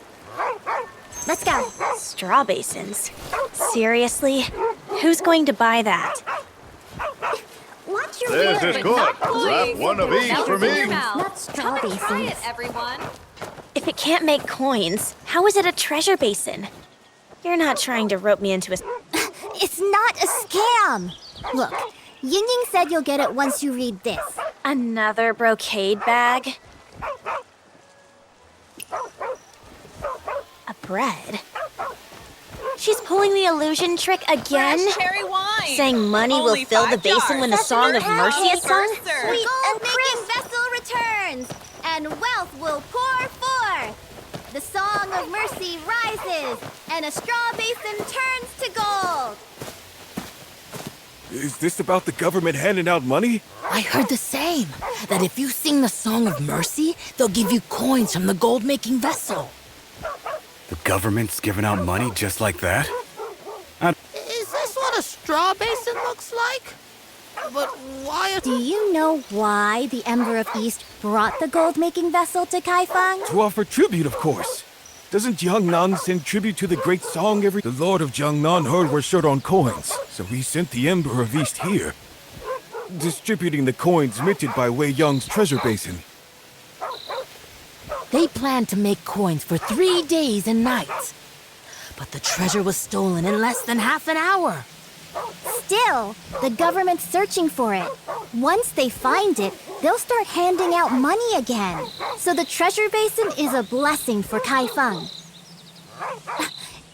Let's go. Straw basins? Seriously? Who's going to buy that? Watch your This words. is good. Wrap one of these for me. Not straw basins. Everyone. If it can't make coins, how is it a treasure basin? You're not trying to rope me into a... It's not a scam. Look, Ying Ying said you'll get it once you read this. Another brocade bag? A bread? She's pulling the illusion trick again? Fresh cherry wine. Saying money Only will fill the 5 basin when the jars. Song of Mercy is sung? Sweet gold-making vessel returns, and wealth will pour forth. The Song of Mercy rises, and a straw basin turns to gold. Is this about the government handing out money? I heard the same. That if you sing the Song of Mercy, they'll give you coins from the gold-making vessel. The government's giving out money just like that? Is this what a straw basin looks like? But why... Do you know why the Ember of East brought the gold-making vessel to Kaifeng? To offer tribute, of course. Doesn't Jiangnan send tribute to the great song every... The Lord of Jiangnan heard we're short on coins, so he sent the Ember of East here. Distributing the coins minted by Wei Yang's treasure basin. They planned to make coins for 3 days and nights. But the treasure was stolen in less than half an hour. Still, the government's searching for it. Once they find it, they'll start handing out money again. So the treasure basin is a blessing for Kaifeng.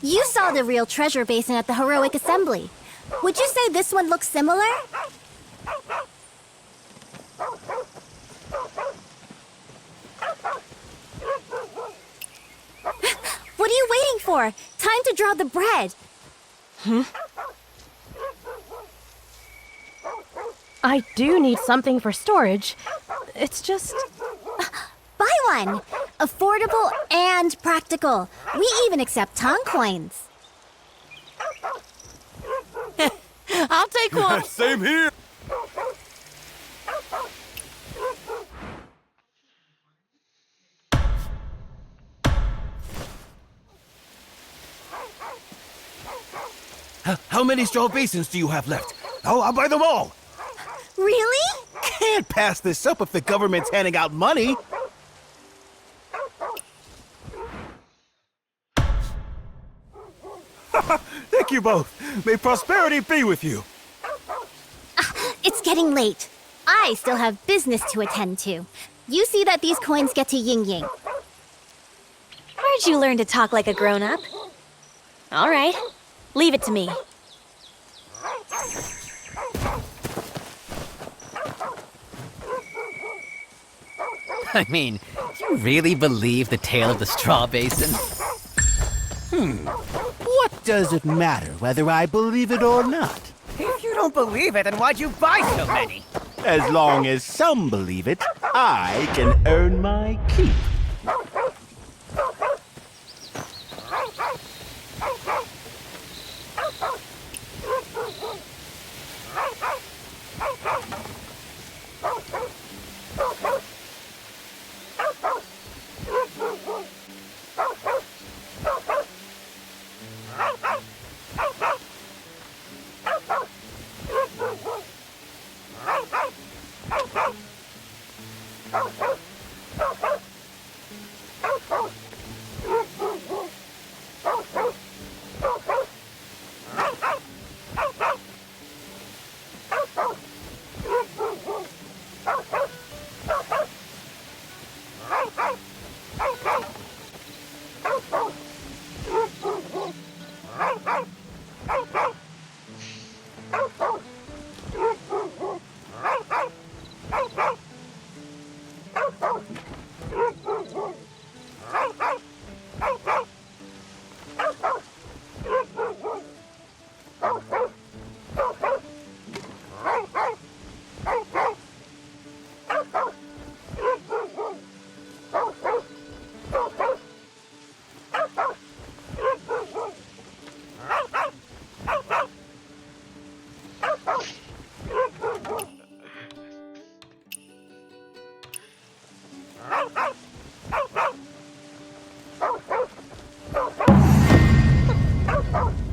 You saw the real treasure basin at the Heroic Assembly. Would you say this one looks similar? What are you waiting for? Time to draw the bread. I do need something for storage. It's just... Buy one! Affordable and practical. We even accept Tong coins. I'll take one. Same here. How many straw basins do you have left? I'll buy them all. Really? Can't pass this up if the government's handing out money. Thank you both. May prosperity be with you. It's getting late. I still have business to attend to. You see that these coins get to Ying Ying. Where'd you learn to talk like a grown-up? All right, leave it to me. I mean, do you really believe the tale of the straw basin? What does it matter whether I believe it or not? If you don't believe it, then why'd you buy so many? As long as some believe it, I can earn my keep.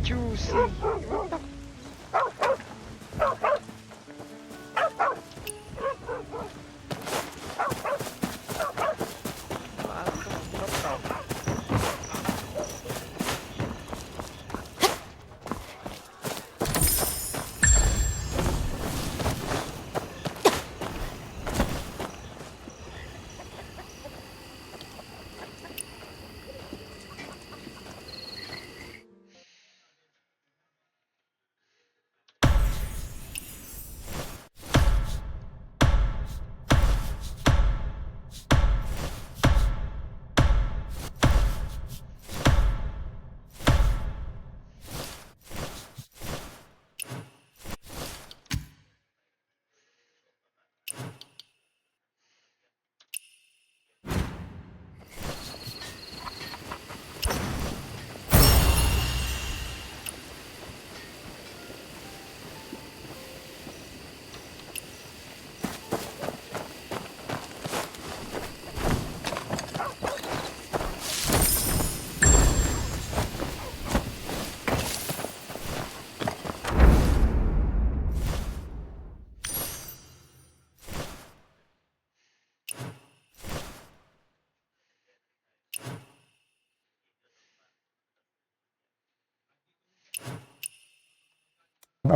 Juicy.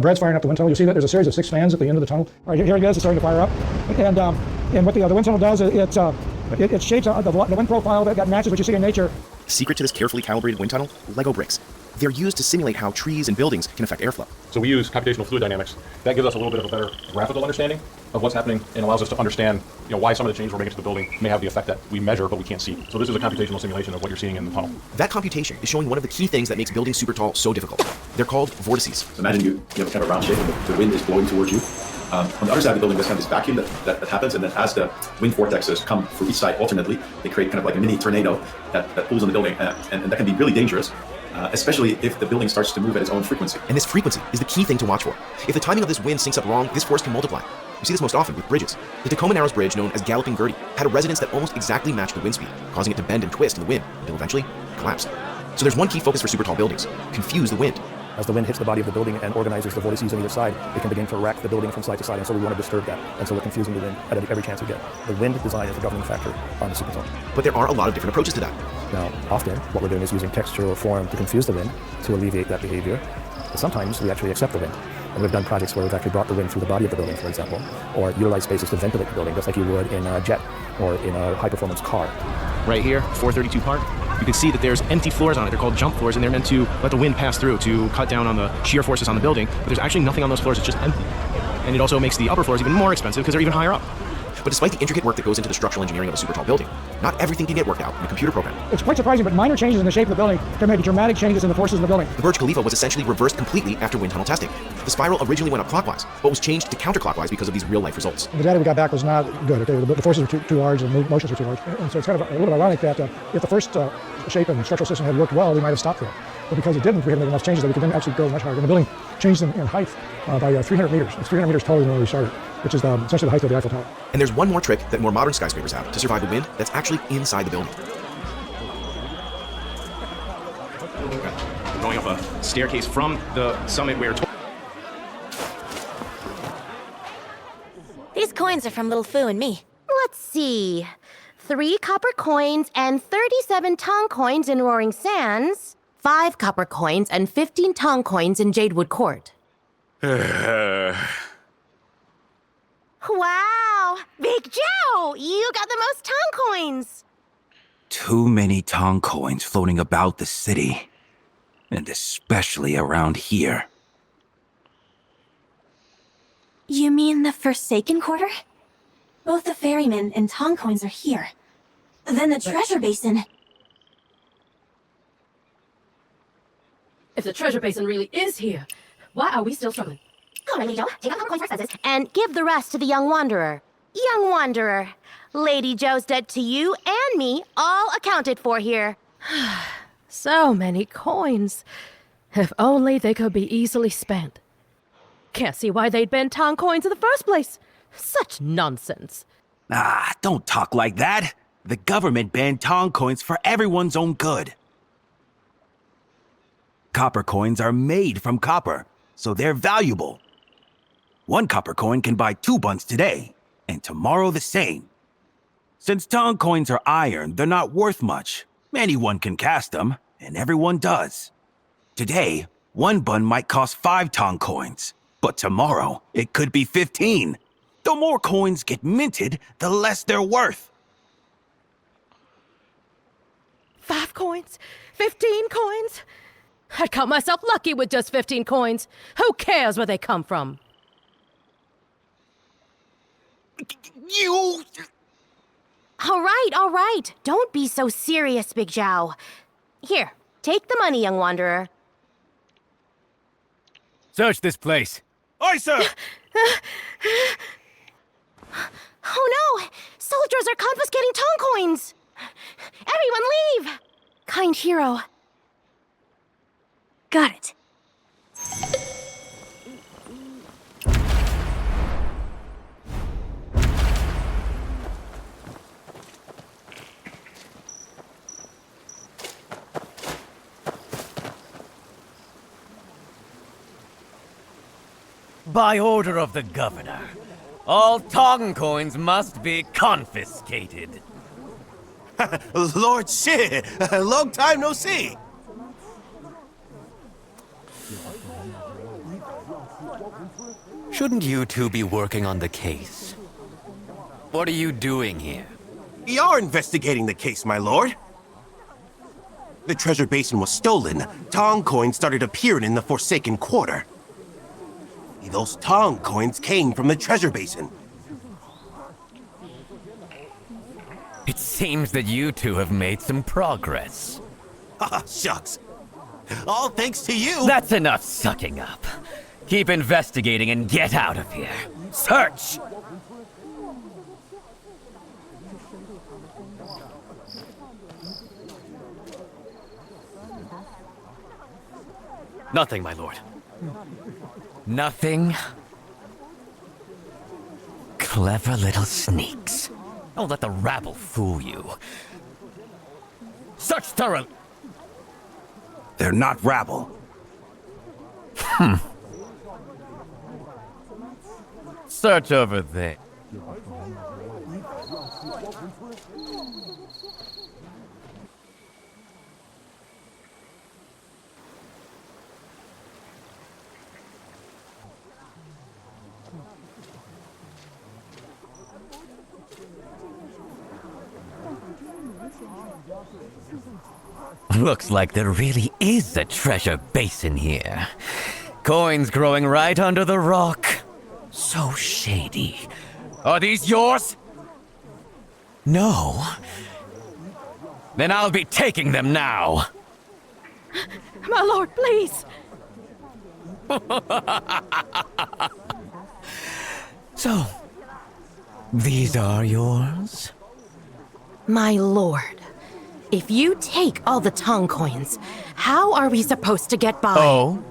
Brad's firing up the wind tunnel. You see that there's a series of 6 fans at the end of the tunnel. All right, here it is. It's starting to fire up. And what the wind tunnel does is it shapes the wind profile that matches what you see in nature. Secret to this carefully calibrated wind tunnel? Lego bricks. They're used to simulate how trees and buildings can affect airflow. So we use computational fluid dynamics. That gives us a little bit of a better graphical understanding of what's happening and allows us to understand, why some of the changes we're making to the building may have the effect that we measure but we can't see. So this is a computational simulation of what you're seeing in the tunnel. That computation is showing one of the key things that makes building super tall so difficult. They're called vortices. So imagine you have kind of a round shape and the wind is blowing towards you. On the other side of the building, there's kind of this vacuum that happens, and then as the wind vortexes come for each side alternately, they create kind of like a mini tornado that pulls on the building, and that can be really dangerous. Especially if the building starts to move at its own frequency. And this frequency is the key thing to watch for. If the timing of this wind syncs up wrong, this force can multiply. You see this most often with bridges. The Tacoma Narrows Bridge, known as Galloping Gertie, had a resonance that almost exactly matched the wind speed, causing it to bend and twist in the wind until eventually collapsed. So there's one key focus for super tall buildings: confuse the wind. As the wind hits the body of the building and organizes the vortices on either side, it can begin to rack the building from side to side, and so we want to disturb that. And so we're confusing the wind at every chance we get. The wind design is the governing factor on the supertunnel. But there are a lot of different approaches to that. Now, often, what we're doing is using texture or form to confuse the wind to alleviate that behavior. But sometimes we actually accept the wind. And we've done projects where we've actually brought the wind through the body of the building, for example, or utilized spaces to ventilate the building, just like you would in a jet or in a high-performance car. Right here, 432 Park, you can see that there's empty floors on it. They're called jump floors, and they're meant to let the wind pass through to cut down on the shear forces on the building. But there's actually nothing on those floors. It's just empty. And it also makes the upper floors even more expensive because they're even higher up. But despite the intricate work that goes into the structural engineering of a super tall building, not everything can get worked out in a computer program. It's quite surprising, but minor changes in the shape of the building can make dramatic changes in the forces of the building. The Burj Khalifa was essentially reversed completely after wind tunnel testing. The spiral originally went up clockwise, but was changed to counterclockwise because of these real-life results. The data we got back was not good. Okay, the forces were too large and the motions were too large. And so it's kind of a little bit ironic that if the first shape and structural system had worked well, we might have stopped there. But because it didn't, we had made enough changes that we could then actually go much higher. And the building changed in height by 300 meters. It's 300 meters taller than where we started, which is essentially the height of the Eiffel Tower. And there's one more trick that more modern skyscrapers have to survive the wind that's actually inside the building. We're going up a staircase from the summit where... These coins are from Little Foo and me. Let's see. 3 copper coins and 37 tong coins in Roaring Sands. 5 copper coins and 15 tong coins in Jadewood Court. Wow! Big Joe! You got the most tong coins! Too many tong coins floating about the city. And especially around here. You mean the Forsaken Quarter? Both the ferryman and Tong coins are here. Then the treasure basin. If the treasure basin really is here, why are we still struggling? Come on, Lady Joe, take out the coins for expenses and give the rest to the young wanderer. Young wanderer, Lady Joe's debt to you and me all accounted for here. So many coins. If only they could be easily spent. Can't see why they'd been Tong coins in the first place. Such nonsense. Ah, don't talk like that. The government banned Tong coins for everyone's own good. Copper coins are made from copper, so they're valuable. 1 copper coin can buy 2 buns today, and tomorrow the same. Since Tong coins are iron, they're not worth much. Anyone can cast them, and everyone does. Today, 1 bun might cost 5 Tong coins, but tomorrow it could be 15. The more coins get minted, the less they're worth. 5 coins? 15 coins? I'd count myself lucky with just 15 coins. Who cares where they come from? You... All right. Don't be so serious, Big Zhao. Here, take the money, young wanderer. Search this place. Aye, sir! Oh no! Soldiers are confiscating Tong coins! Everyone leave! Kind hero. Got it. By order of the governor, all Tong coins must be confiscated. Lord Shi, long time no see. Shouldn't you two be working on the case? What are you doing here? We are investigating the case, my lord. The treasure basin was stolen. Tong coins started appearing in the Forsaken Quarter. Those Tong coins came from the treasure basin. It seems that you two have made some progress. Ah, shucks. All thanks to you. That's enough sucking up. Keep investigating and get out of here. Search! Nothing, my lord. Nothing? Clever little sneaks. Don't let the rabble fool you. Search thoroughly! They're not rabble. Search over there. Looks like there really is a treasure basin here. Coins growing right under the rock. So shady. Are these yours? No. Then I'll be taking them now. My lord, please. So, these are yours? My lord, if you take all the Tong coins, how are we supposed to get by? Oh?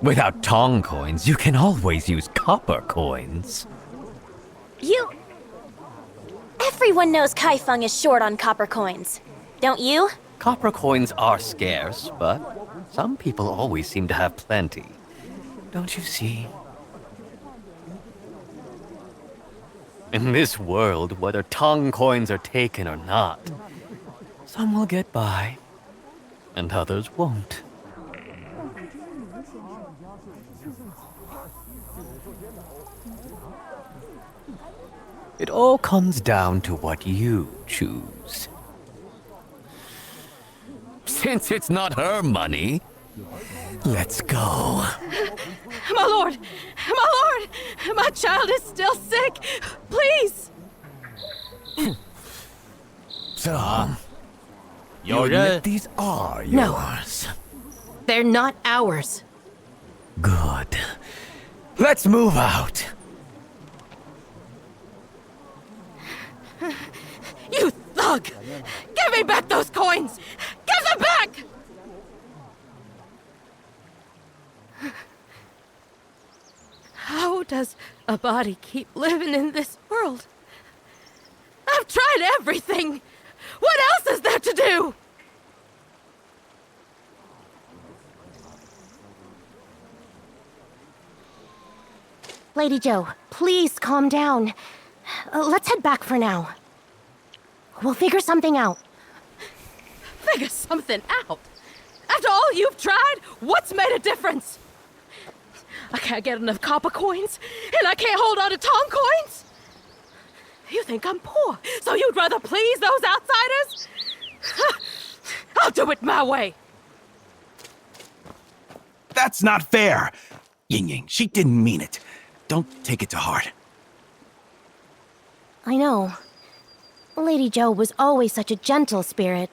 Without Tong coins, you can always use copper coins. Everyone knows Kaifeng is short on copper coins. Don't you? Copper coins are scarce, but some people always seem to have plenty. Don't you see? In this world, whether Tong coins are taken or not, some will get by, and others won't. It all comes down to what you choose. Since it's not her money, let's go. My lord, My lord! My child is still sick! Please! So, you admit these are No. yours? They're not ours. Good. Let's move out. You thug! Give me back those coins! Give them back! How does a body keep living in this world? I've tried everything! What else is there to do? Lady Joe, please calm down. Let's head back for now. We'll figure something out. Figure something out? After all you've tried, what's made a difference? I can't get enough copper coins, and I can't hold on to Tong coins? You think I'm poor, so you'd rather please those outsiders? I'll do it my way. That's not fair. Ying Ying, she didn't mean it. Don't take it to heart. I know. Lady Joe was always such a gentle spirit.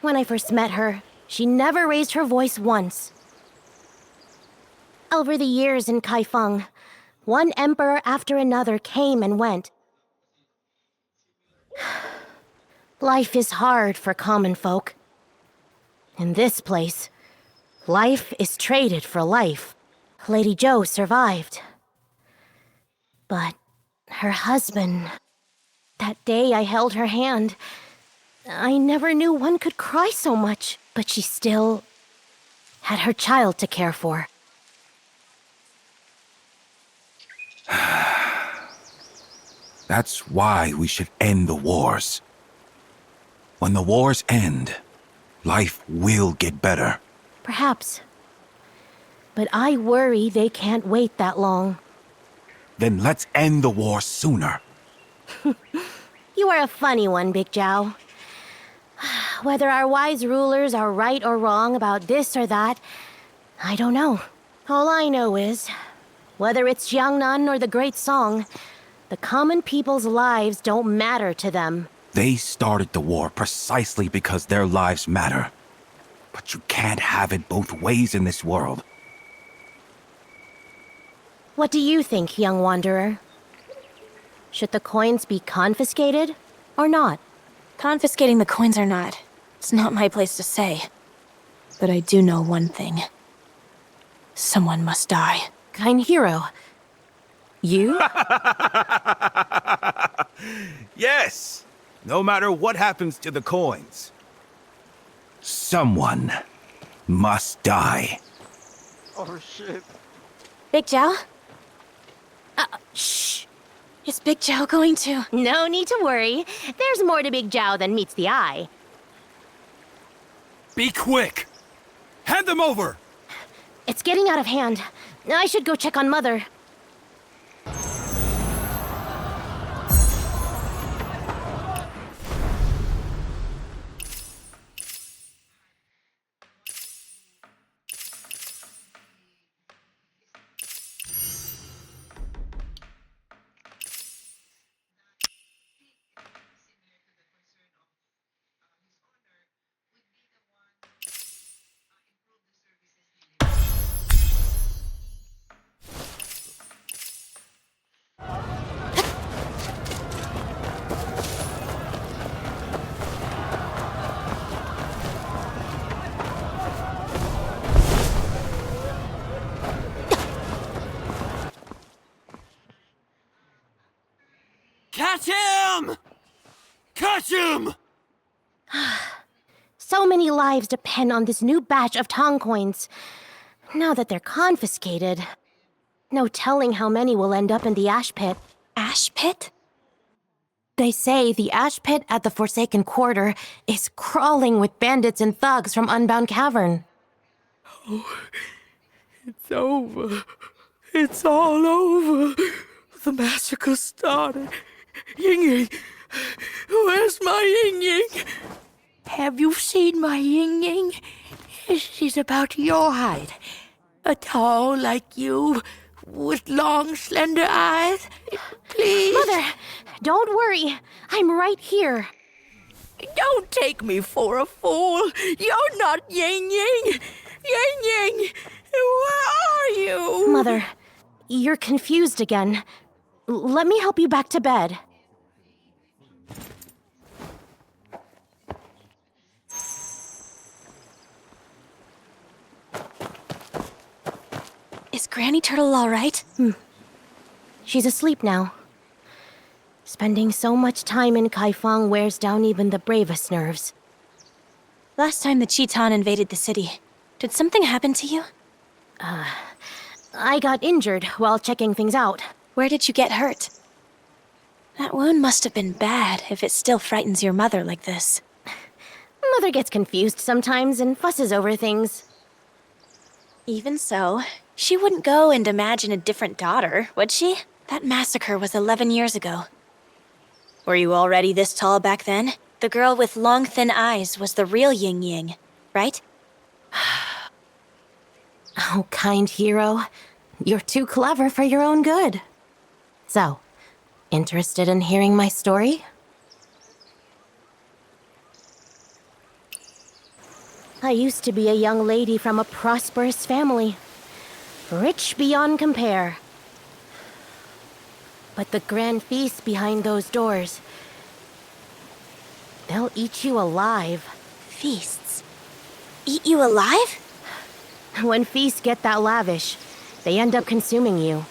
When I first met her, she never raised her voice once. Over the years in Kaifeng, one emperor after another came and went. Life is hard for common folk. In this place, life is traded for life. Lady Joe survived. But her husband... That day I held her hand, I never knew one could cry so much, but she still had her child to care for. That's why we should end the wars. When the wars end, life will get better. Perhaps. But I worry they can't wait that long. Then let's end the war sooner. You are a funny one, Big Zhao. Whether our wise rulers are right or wrong about this or that, I don't know. All I know is, whether it's Jiangnan or the Great Song, the common people's lives don't matter to them. They started the war precisely because their lives matter. But you can't have it both ways in this world. What do you think, young wanderer? Should the coins be confiscated or not? Confiscating the coins or not, it's not my place to say. But I do know one thing. Someone must die. Kind hero. You? Yes! No matter what happens to the coins, someone must die. Oh shit. Big Zhao? Shh! Is Big Zhao going to? No need to worry. There's more to Big Zhao than meets the eye. Be quick! Hand them over! It's getting out of hand. I should go check on Mother. Catch him! Catch him! So many lives depend on this new batch of Tong coins. Now that they're confiscated, no telling how many will end up in the ash pit. Ash pit? They say the ash pit at the Forsaken Quarter is crawling with bandits and thugs from Unbound Cavern. Oh, it's over. It's all over. The massacre started. Ying Ying, where's my Ying Ying? Have you seen my Ying Ying? She's about your height. A tall like you, with long, slender eyes. Please. Mother, don't worry. I'm right here. Don't take me for a fool. You're not Ying Ying. Ying Ying, where are you? Mother, you're confused again. Let me help you back to bed. Is Granny Turtle all right? She's asleep now. Spending so much time in Kaifeng wears down even the bravest nerves. Last time the Chiton invaded the city, did something happen to you? I got injured while checking things out. Where did you get hurt? That wound must have been bad if it still frightens your mother like this. Mother gets confused sometimes and fusses over things. Even so, she wouldn't go and imagine a different daughter, would she? That massacre was 11 years ago. Were you already this tall back then? The girl with long, thin eyes was the real Ying Ying, right? Oh, kind hero. You're too clever for your own good. So, interested in hearing my story? I used to be a young lady from a prosperous family. Rich beyond compare. But the grand feast behind those doors, they'll eat you alive. Feasts? Eat you alive? When feasts get that lavish, they end up consuming you.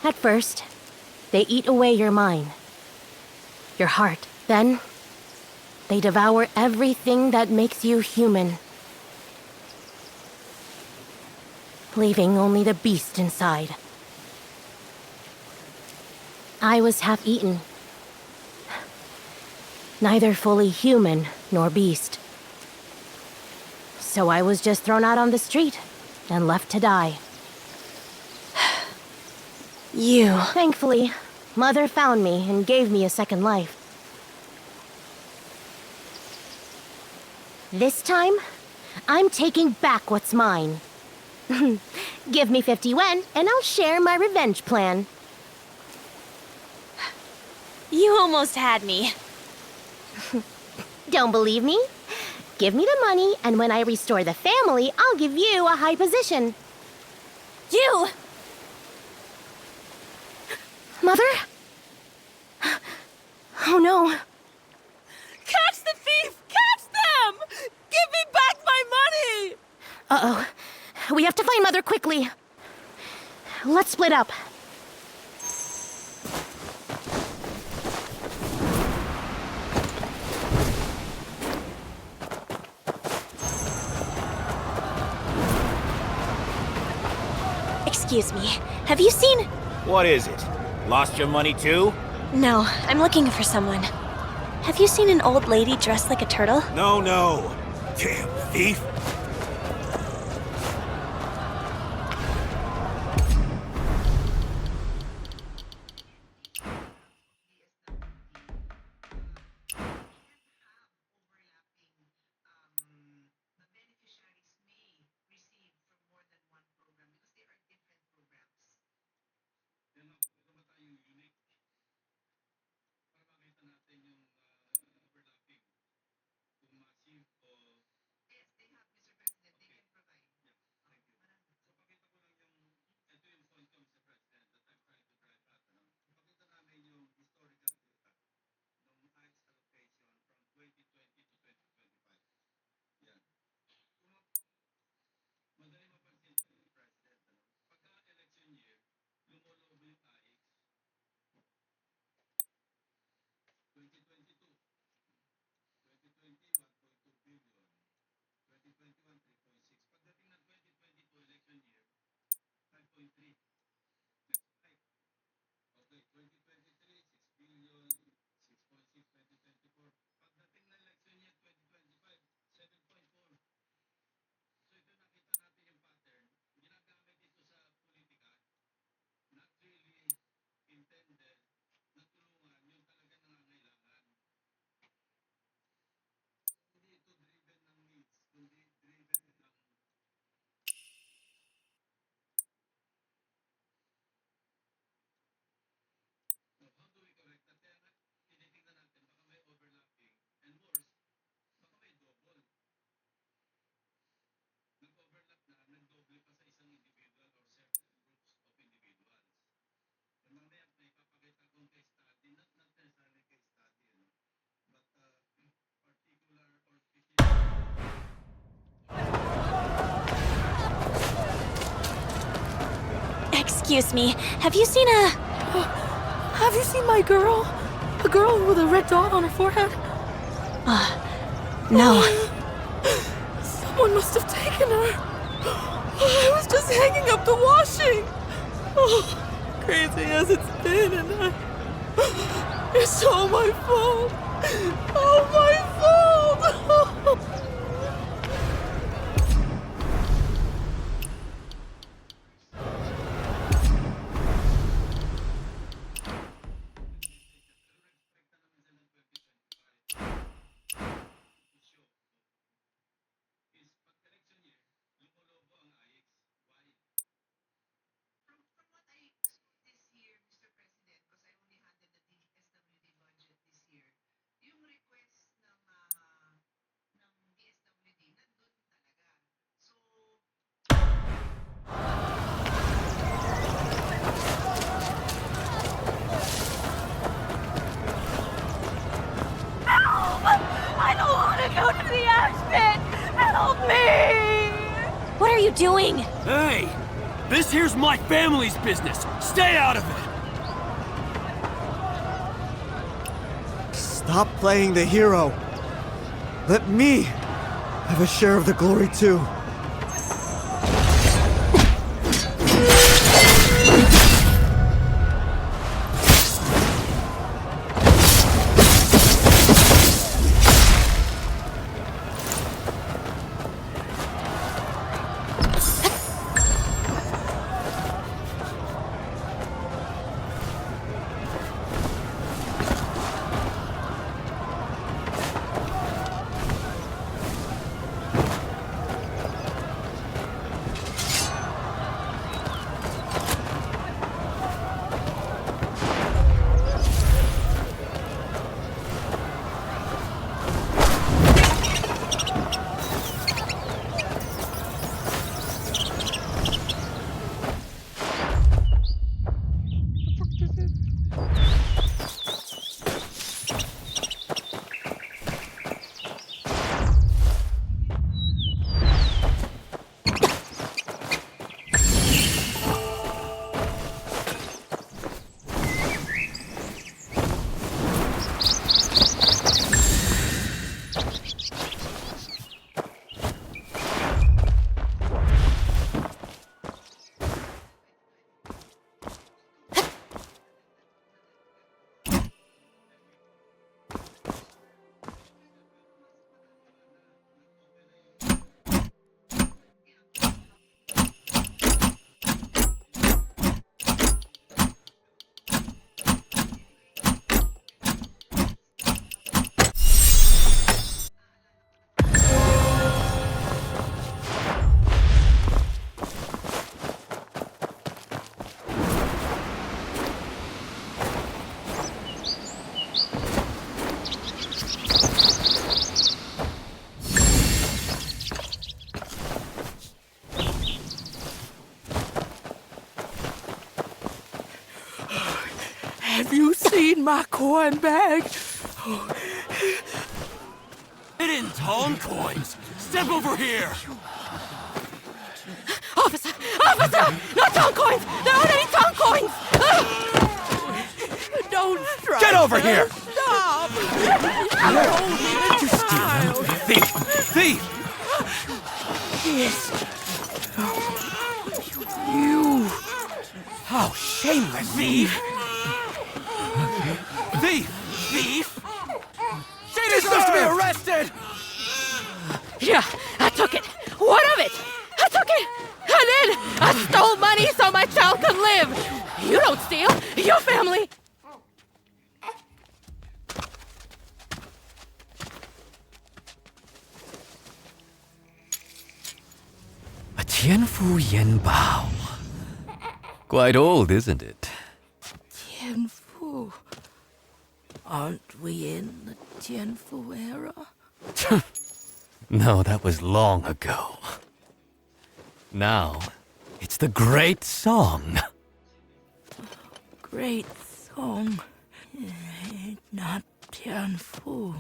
At first, they eat away your mind, your heart. Then, they devour everything that makes you human, leaving only the beast inside. I was half-eaten. Neither fully human nor beast. So I was just thrown out on the street and left to die. You. Thankfully, Mother found me and gave me a second life. This time, I'm taking back what's mine. Give me 50 yen, and I'll share my revenge plan. You almost had me. Don't believe me? Give me the money, and when I restore the family, I'll give you a high position. You! Mother? Oh no. Catch the thief! Catch them! Give me back my money! Uh-oh. We have to find Mother quickly. Let's split up. Excuse me, have you seen... What is it? Lost your money too? No, I'm looking for someone. Have you seen an old lady dressed like a turtle? No, no. Damn thief. Excuse me, have you seen a... Have you seen my girl? A girl with a red dot on her forehead? No. Someone must have taken her. I was just hanging up the washing. Oh, crazy as it's been, and it's all my fault. All my fault. I don't want to go to the ash pit! Help me! What are you doing? Hey! This here's my family's business! Stay out of it! Stop playing the hero. Let me have a share of the glory too. Have you seen my coin bag? Hidden Tong coins! Step over here! Officer! Officer! No Tong coins! There aren't any Tong coins! Don't strike Get over her. here! Stop! You steal them! Thief! Thief! Yes. You! How shameless! Thief! Thief! Thief! She deserves to be arrested! Yeah, I took it. What of it? I took it. And then I stole money so my child could live. You don't steal. Your family. A Tianfu Yen Bao. Quite old, isn't it? Tianfu. Aren't we in the Tianfu era? No, that was long ago. Now, it's the Great Song. Great song. Not Tianfu.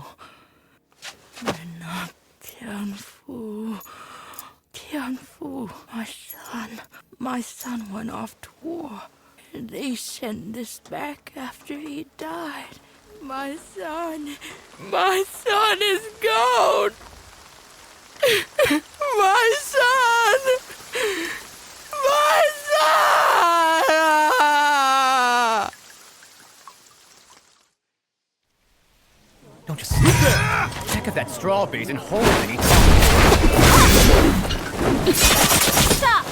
Not Tianfu. Tianfu, my son went off to war. And they sent this back after he died. My son is gone. My son! My son! Don't just sit there. Check if that straw basin holds any. Stop!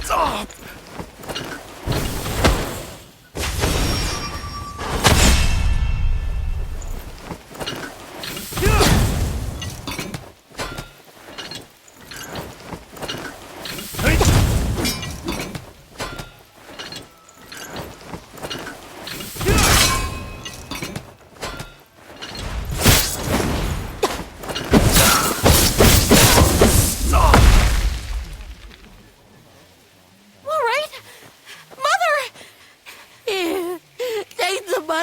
Stop!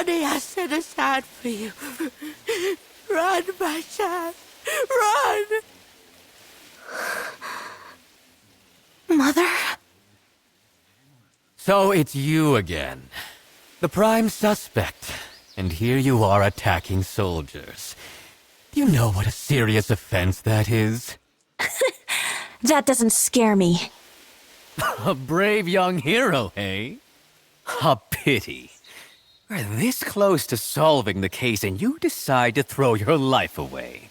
I set aside for you. Run, my child. Run! Mother? So it's you again. The prime suspect. And here you are attacking soldiers. Do you know what a serious offense that is? That doesn't scare me. A brave young hero, eh? A pity. We're this close to solving the case and you decide to throw your life away.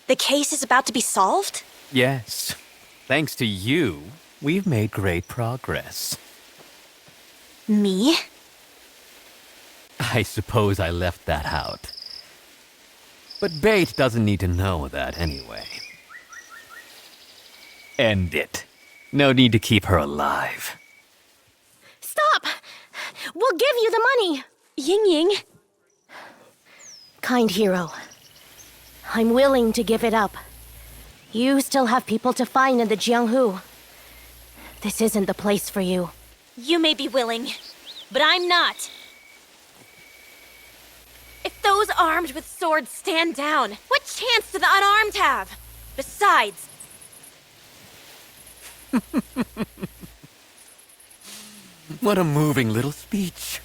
The case is about to be solved? Yes. Thanks to you, we've made great progress. Me? I suppose I left that out. But Bait doesn't need to know that anyway. End it. No need to keep her alive. Stop! We'll give you the money! Ying Ying. Kind hero, I'm willing to give it up. You still have people to find in the Jianghu. This isn't the place for you. You may be willing, but I'm not. If those armed with swords stand down, what chance do the unarmed have? Besides... What a moving little speech.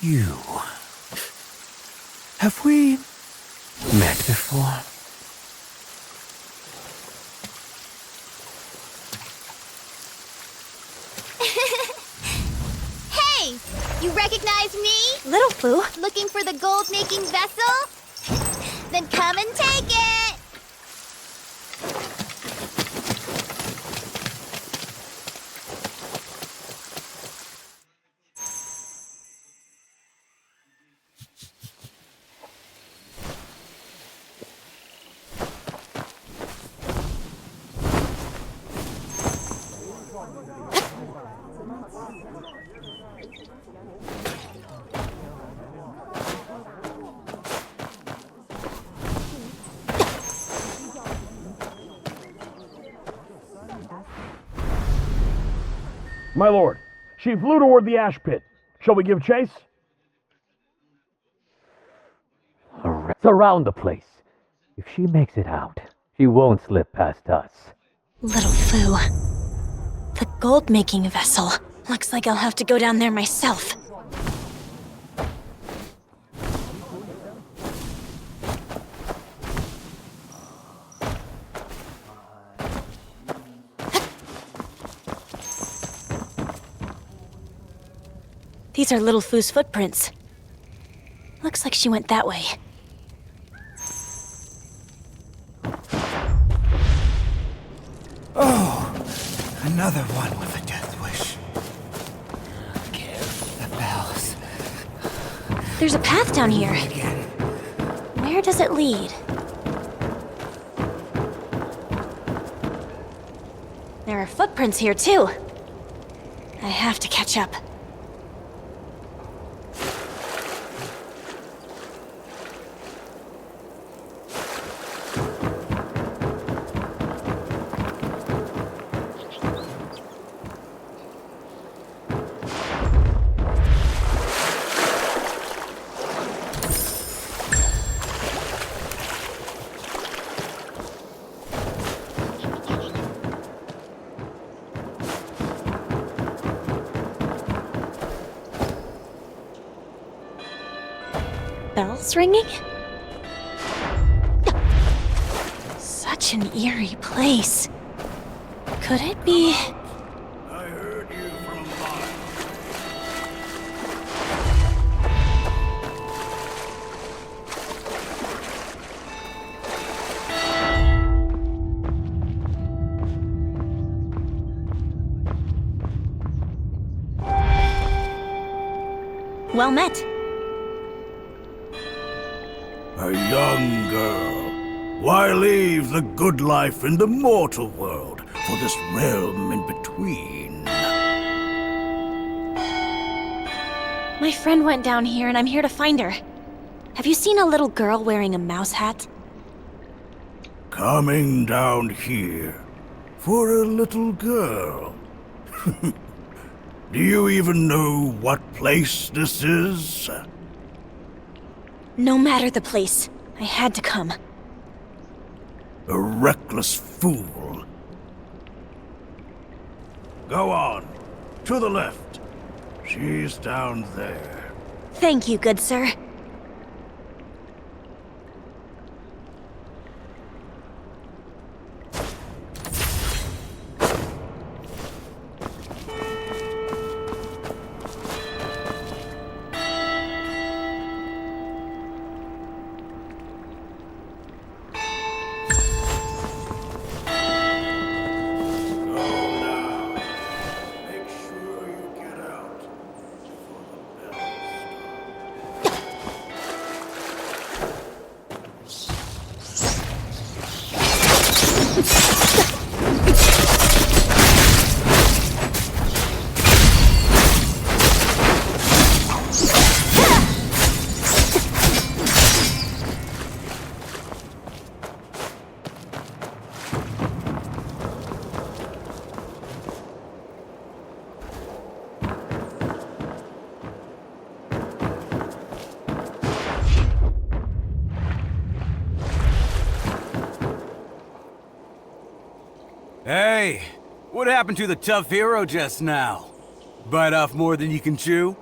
You... Have we met before? Hey! You recognize me? Little Fu. Looking for the gold-making vessel? Then come and take it! My lord, she flew toward the ash pit. Shall we give chase? Surround the place. If she makes it out, she won't slip past us. Little Fu. The gold-making vessel. Looks like I'll have to go down there myself. These are Little Fu's footprints. Looks like she went that way. Oh, another one with a death wish. Give the bells. There's a path down here. Where does it lead? There are footprints here, too. I have to catch up. bells ringing? Such an eerie place. Could it be... Well met. A young girl. Why leave the good life in the mortal world for this realm in between? My friend went down here and I'm here to find her. Have you seen a little girl wearing a mouse hat? Coming down here for a little girl. Do you even know what place this is? No matter the place, I had to come. A reckless fool. Go on. To the left. She's down there. Thank you, good sir. Hey, what happened to the tough hero just now? Bite off more than you can chew?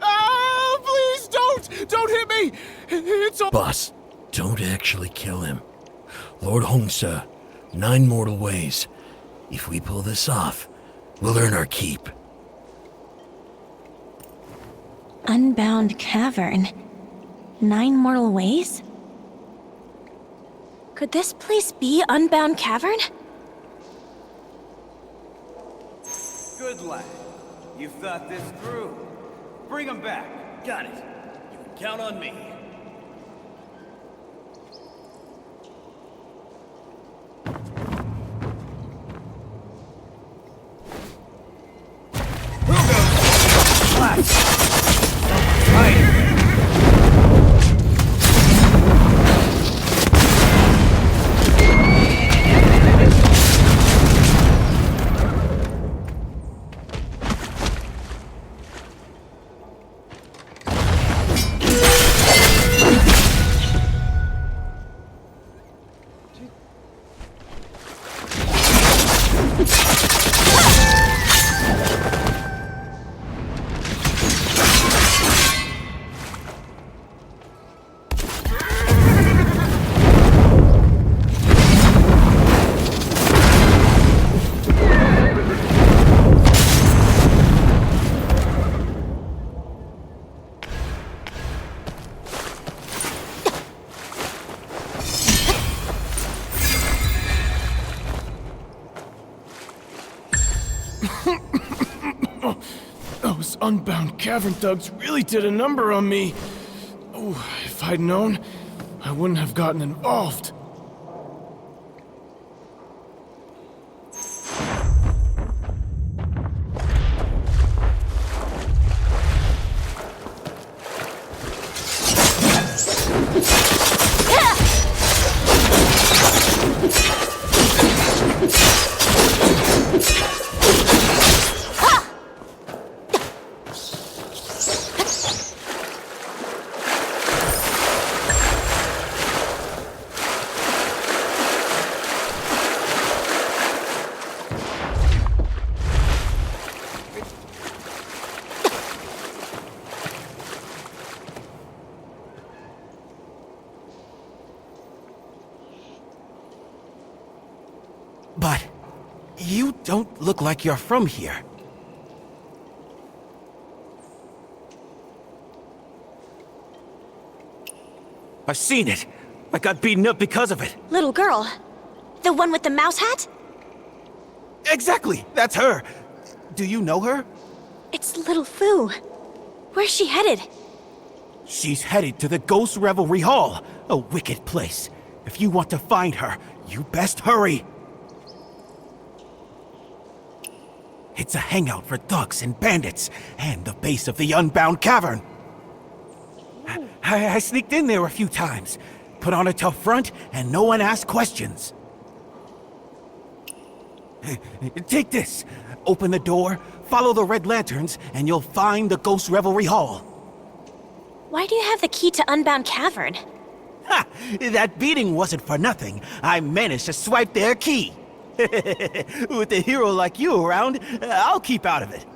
Ah, please don't! Don't hit me! It's all— Boss, don't actually kill him. Lord Hongsa, 9 mortal ways. If we pull this off, we'll earn our keep. Unbound cavern. 9 mortal ways? Could this place be Unbound Cavern? Good lad. You've thought this through. Bring him back. Got it. You can count on me. Those Unbound Cavern thugs really did a number on me. Oh, if I'd known, I wouldn't have gotten involved. But you don't look like you're from here. I've seen it. I got beaten up because of it. Little girl? The one with the mouse hat? Exactly, that's her. Do you know her? It's Little Fu. Where's she headed? She's headed to the Ghost Revelry Hall, a wicked place. If you want to find her, you best hurry. It's a hangout for thugs and bandits, and the base of the Unbound Cavern. I sneaked in there a few times, put on a tough front, and no one asked questions. Take this. Open the door, follow the red lanterns, and you'll find the Ghost Revelry Hall. Why do you have the key to Unbound Cavern? Ha! That beating wasn't for nothing. I managed to swipe their key. With a hero like you around, I'll keep out of it.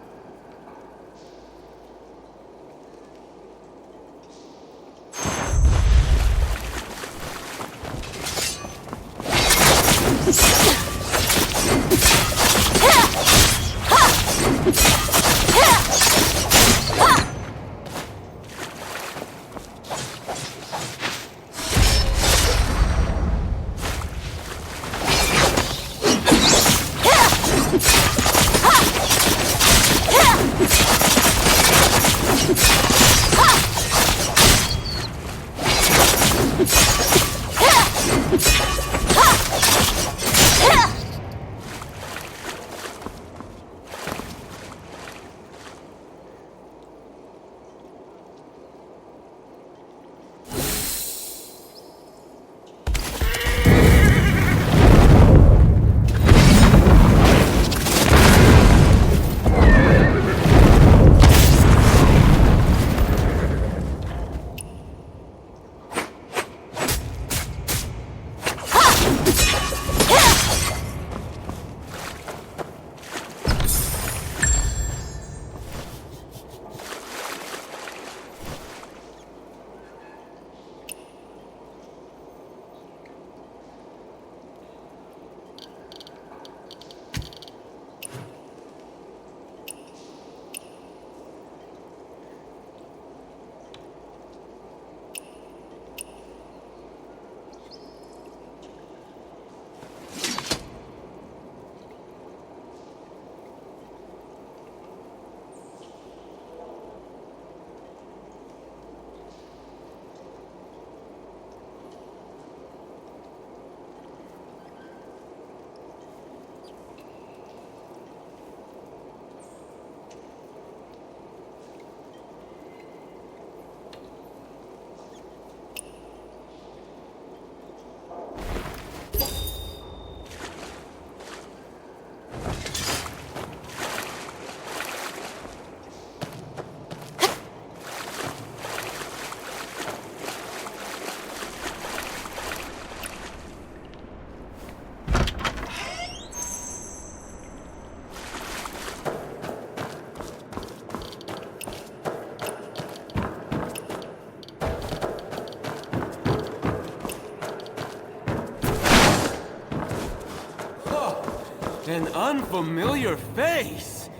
An unfamiliar face!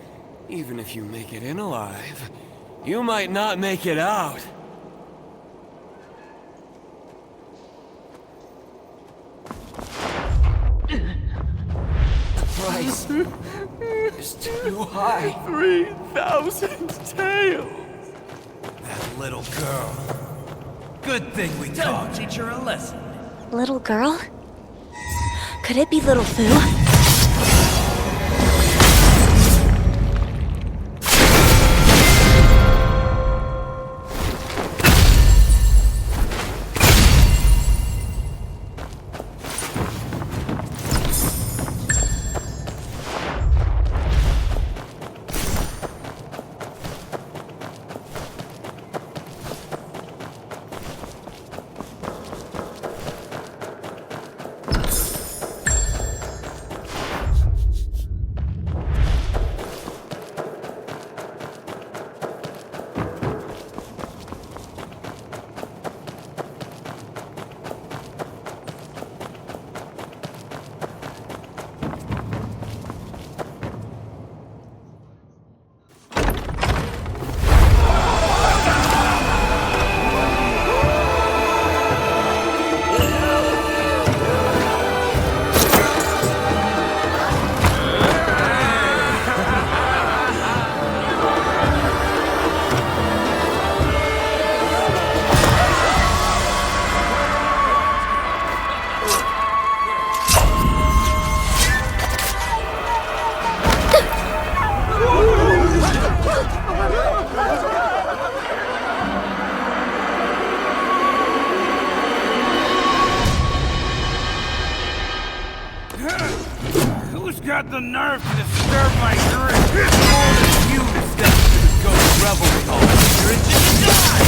Even if you make it in alive, you might not make it out. Price is too high. 3,000 tails! That little girl. Good thing we taught. Teach her a lesson. Little girl? Could it be Little Fu? got the nerve to disturb my dream? It's more than you to step into the ghost revelry hall. You're itching to die!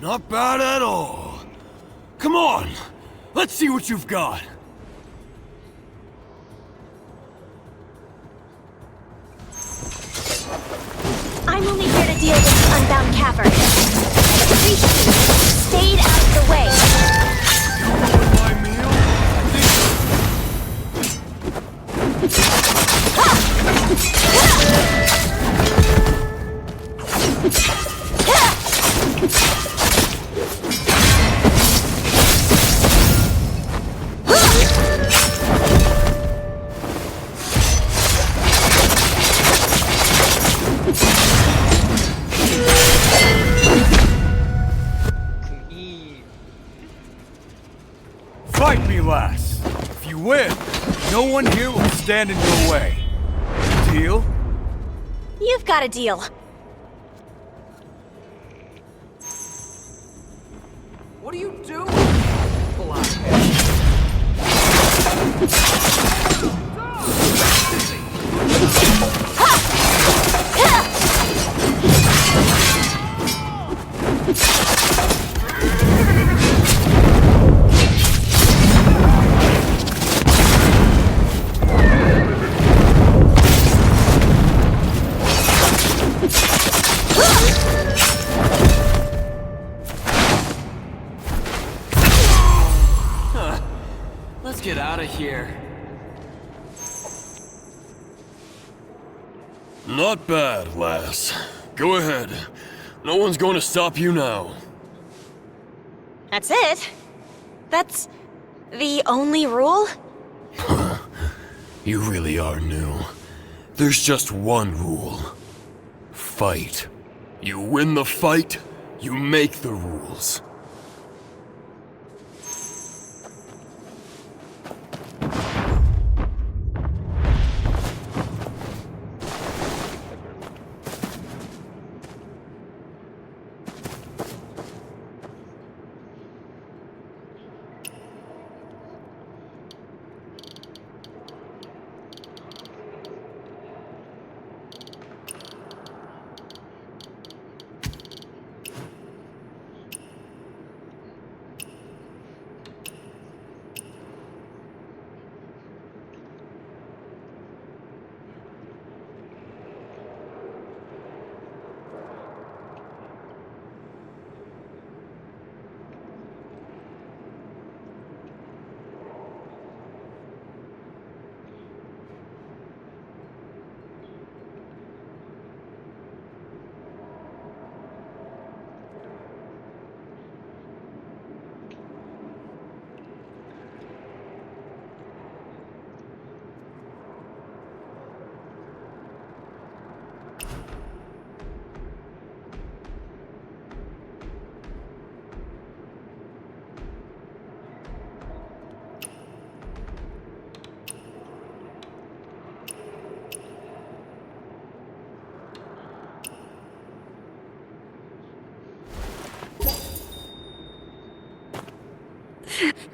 Not bad at all. Come on, let's see what you've got. I'm only here to deal with the Unbound Cavern. Rishi stayed out of the way. Fight me, lass. If you win, no one here will stand in your way. Deal? You've got a deal. What are you doing? Let's get out of here. Not bad, lass. Go ahead. No one's going to stop you now. That's it? That's the only rule? You really are new. There's just one rule. Fight. You win the fight, you make the rules.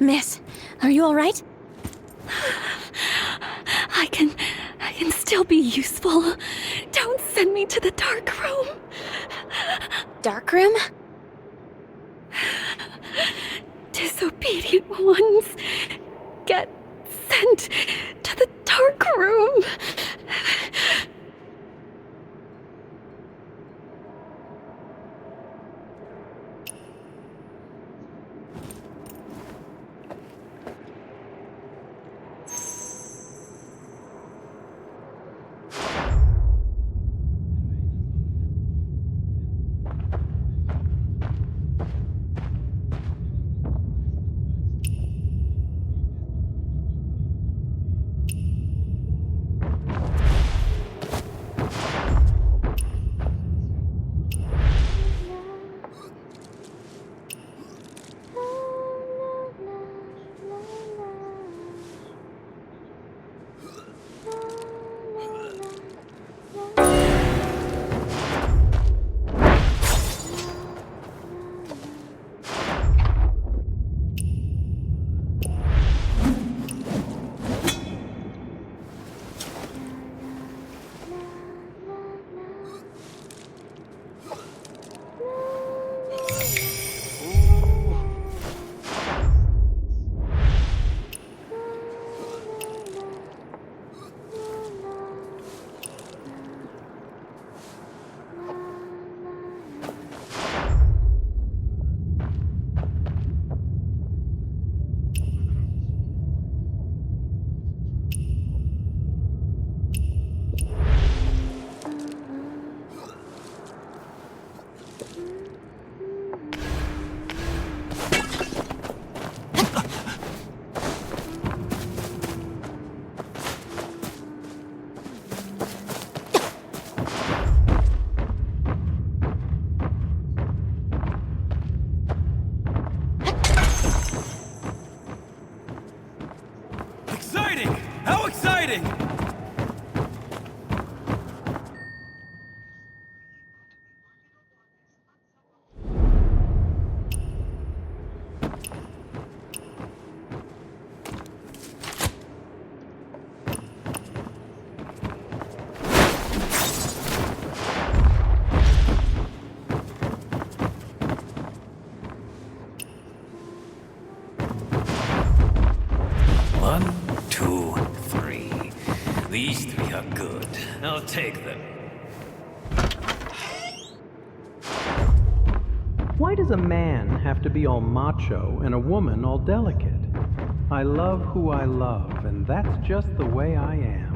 Miss, are you all right? I can still be useful. Don't send me to the dark room. Dark room? Disobedient ones get sent to the dark room. kidding! One, two, three. These three are good. I'll take them. Why does a man have to be all macho and a woman all delicate? I love who I love, and that's just the way I am.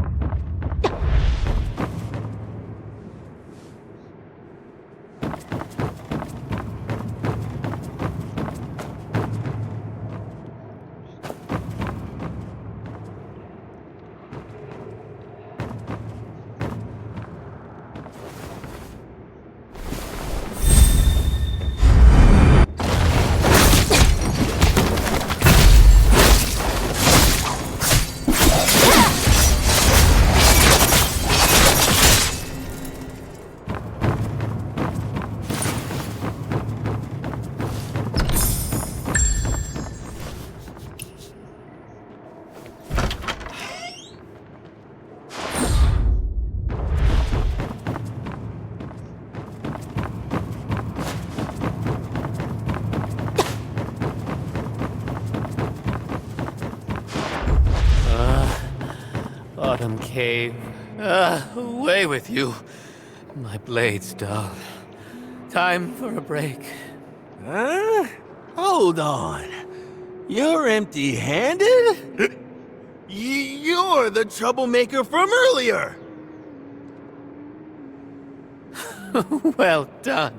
Autumn cave. Away with you. My blade's dull. Time for a break. Huh? Hold on. You're empty-handed? You're the troublemaker from earlier! Well done.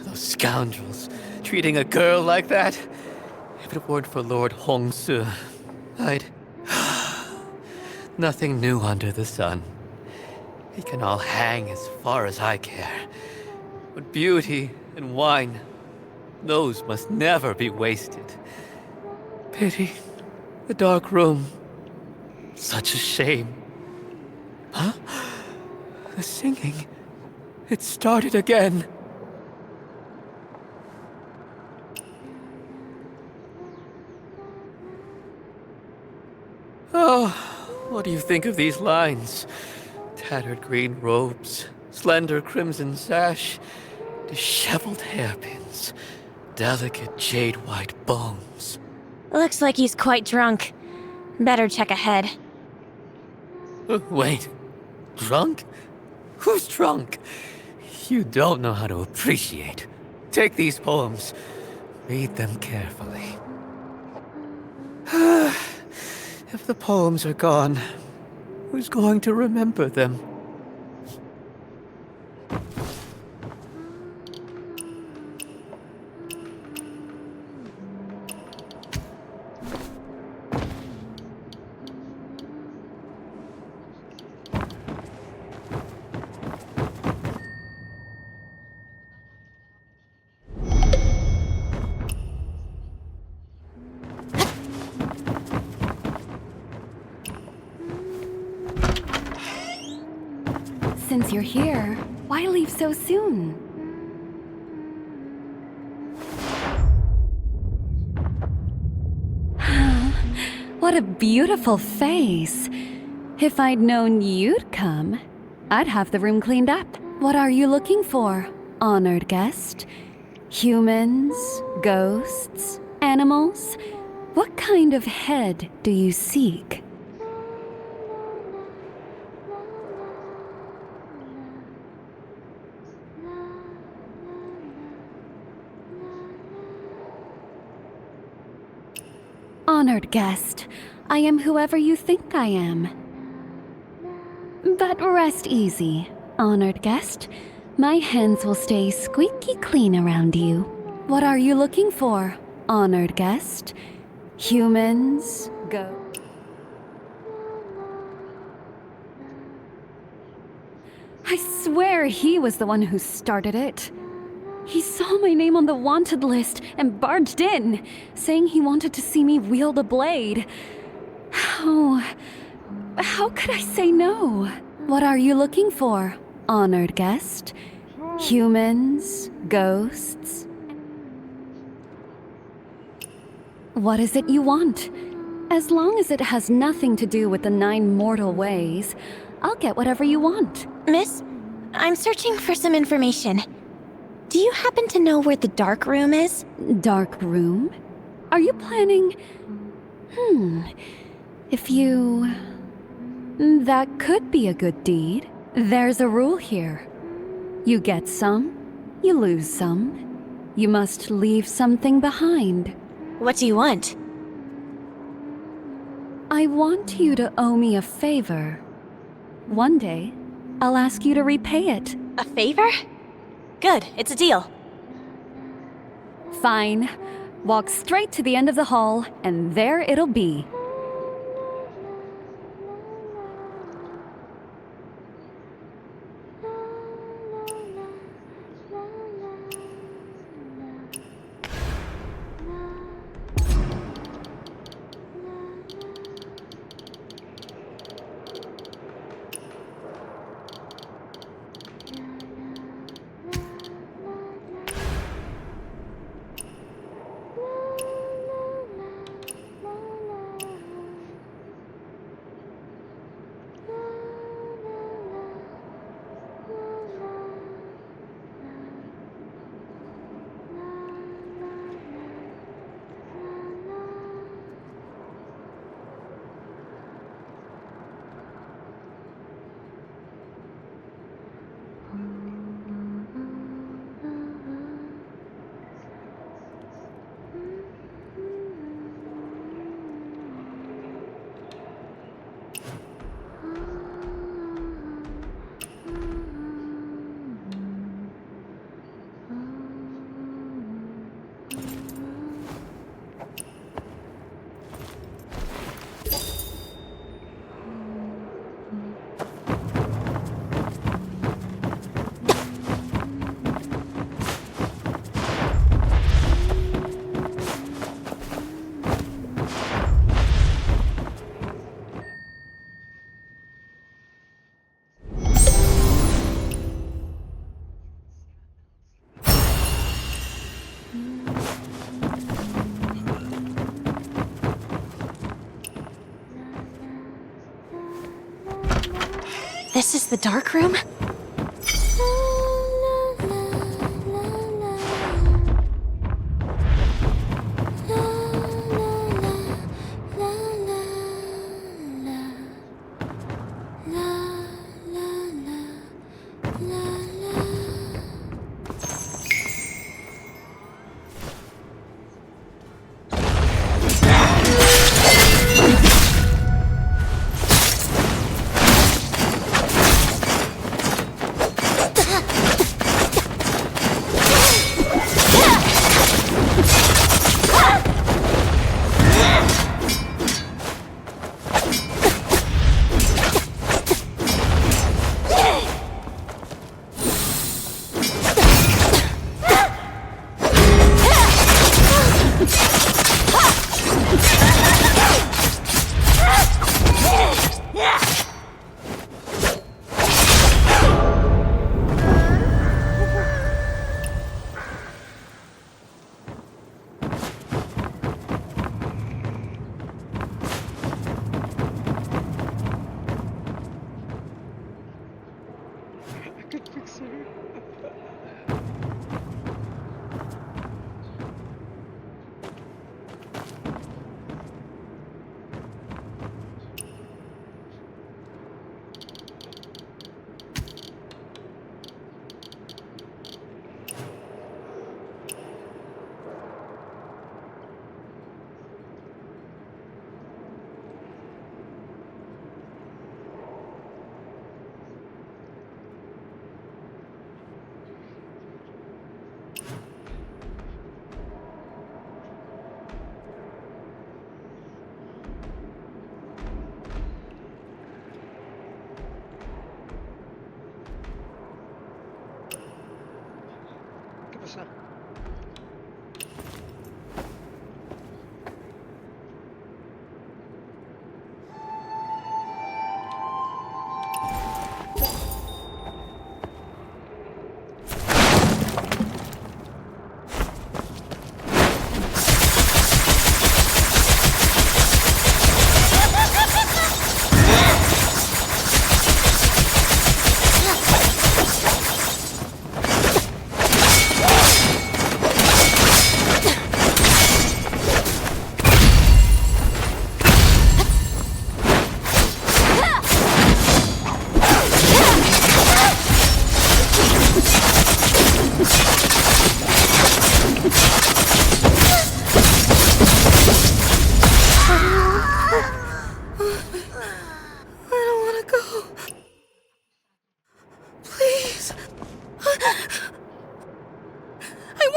Those scoundrels treating a girl like that. If it weren't for Lord Hongsu, I'd... Nothing new under the sun. It can all hang as far as I care. But beauty and wine, those must never be wasted. Pity the dark room. Such a shame. Huh? The singing. It started again. Oh, what do you think of these lines? Tattered green robes, slender crimson sash, disheveled hairpins, delicate jade-white bones. Looks like he's quite drunk. Better check ahead. Wait, drunk? Who's drunk? You don't know how to appreciate. Take these poems. Read them carefully. If the poems are gone, who's going to remember them? Since you're here, why leave so soon? What a beautiful face. If I'd known you'd come, I'd have the room cleaned up. What are you looking for, honored guest? Humans? Ghosts? Animals? What kind of head do you seek? Honored guest, I am whoever you think I am. But rest easy, honored guest. My hands will stay squeaky clean around you. What are you looking for, honored guest? Humans? Go. I swear he was the one who started it. He saw my name on the wanted list and barged in, saying he wanted to see me wield a blade. Oh, How could I say no? What are you looking for, honored guest? Humans? Ghosts? What is it you want? As long as it has nothing to do with the 9 mortal ways, I'll get whatever you want. Miss, I'm searching for some information. Do you happen to know where the dark room is? Dark room? Are you planning... If you... That could be a good deed. There's a rule here. You get some, you lose some. You must leave something behind. What do you want? I want you to owe me a favor. One day, I'll ask you to repay it. A favor? Good, it's a deal. Fine. Walk straight to the end of the hall, and there it'll be. This is the dark room?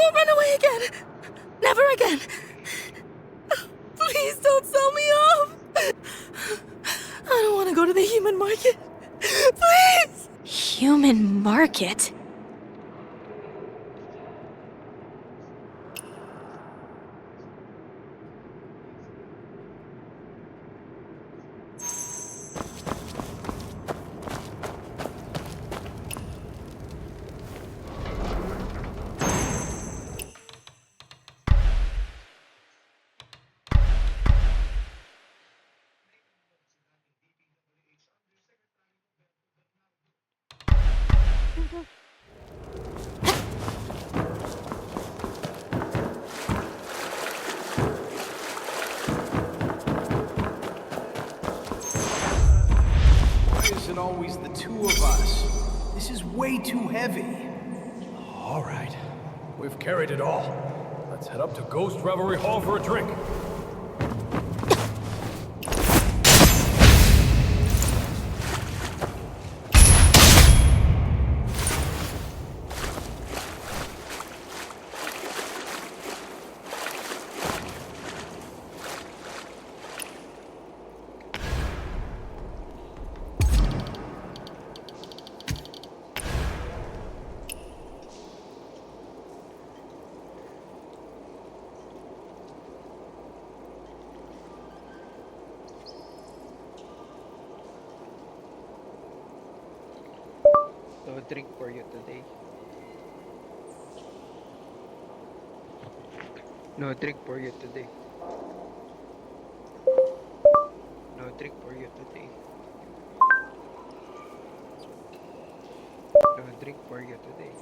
won't run away again. Never again. Please don't sell me off. I don't want to go to the human market. Please! Human market? Why is it always the two of us? This is way too heavy. All right. We've carried it all. Let's head up to Ghost Revelry Hall for a drink. No drink for you today. No drink for you today. No drink for you today. No drink for you today.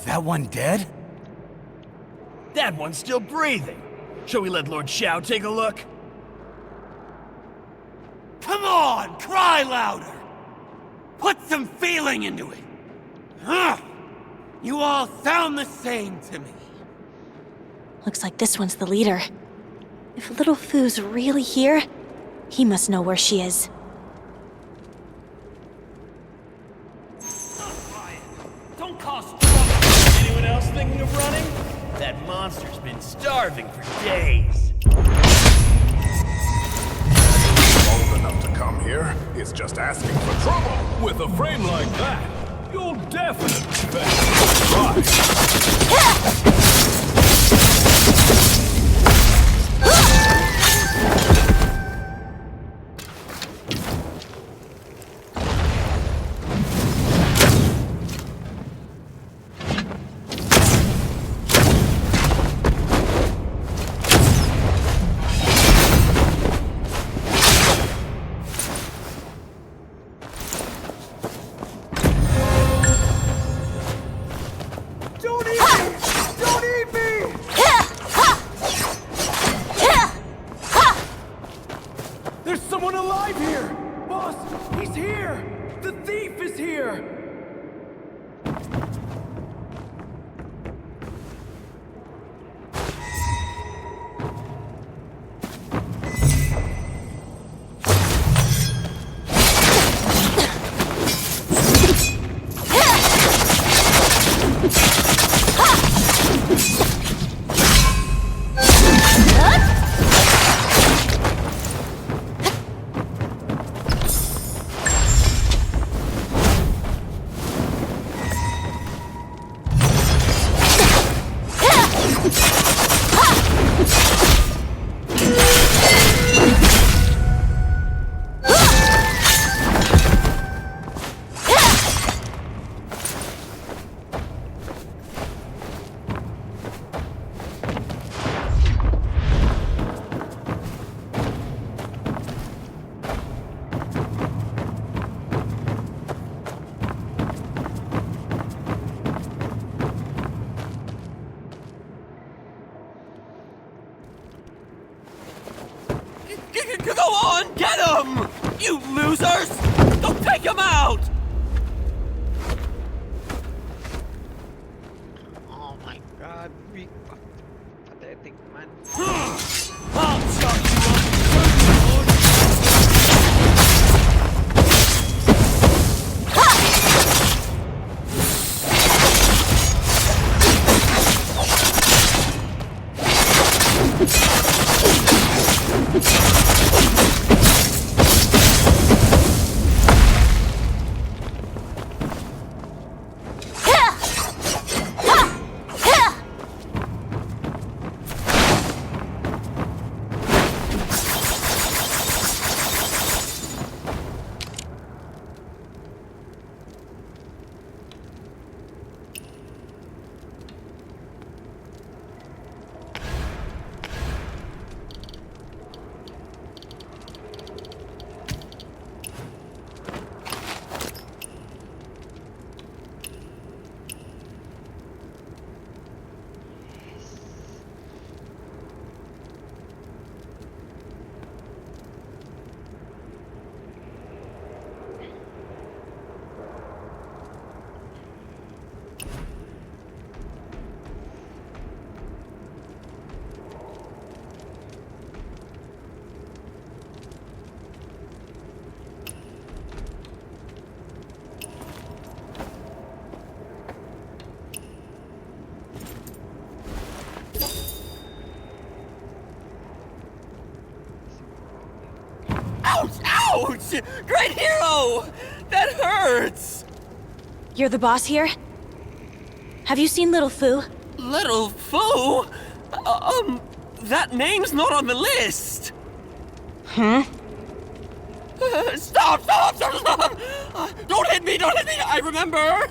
that one dead? That one's still breathing. Shall we let Lord Xiao take a look? Come on, cry louder! Put some feeling into it! Huh? You all sound the same to me. Looks like this one's the leader. If Little Fu's really here, he must know where she is. Don't cause trouble! Anyone else thinking of running? That monster's been starving for days. Bold enough to come here is just asking for trouble. With a frame like that, you'll definitely bet. There's someone alive here! Boss, he's here! The thief is here! Go on, get him! You losers! Don't take him out! Oh my god, weak. Pathetic, man. I'll shut you up! Ouch! Great hero! That hurts! You're the boss here? Have you seen Little Fu? Little Fu? That name's not on the list! Huh? Stop! Don't hit me! I remember!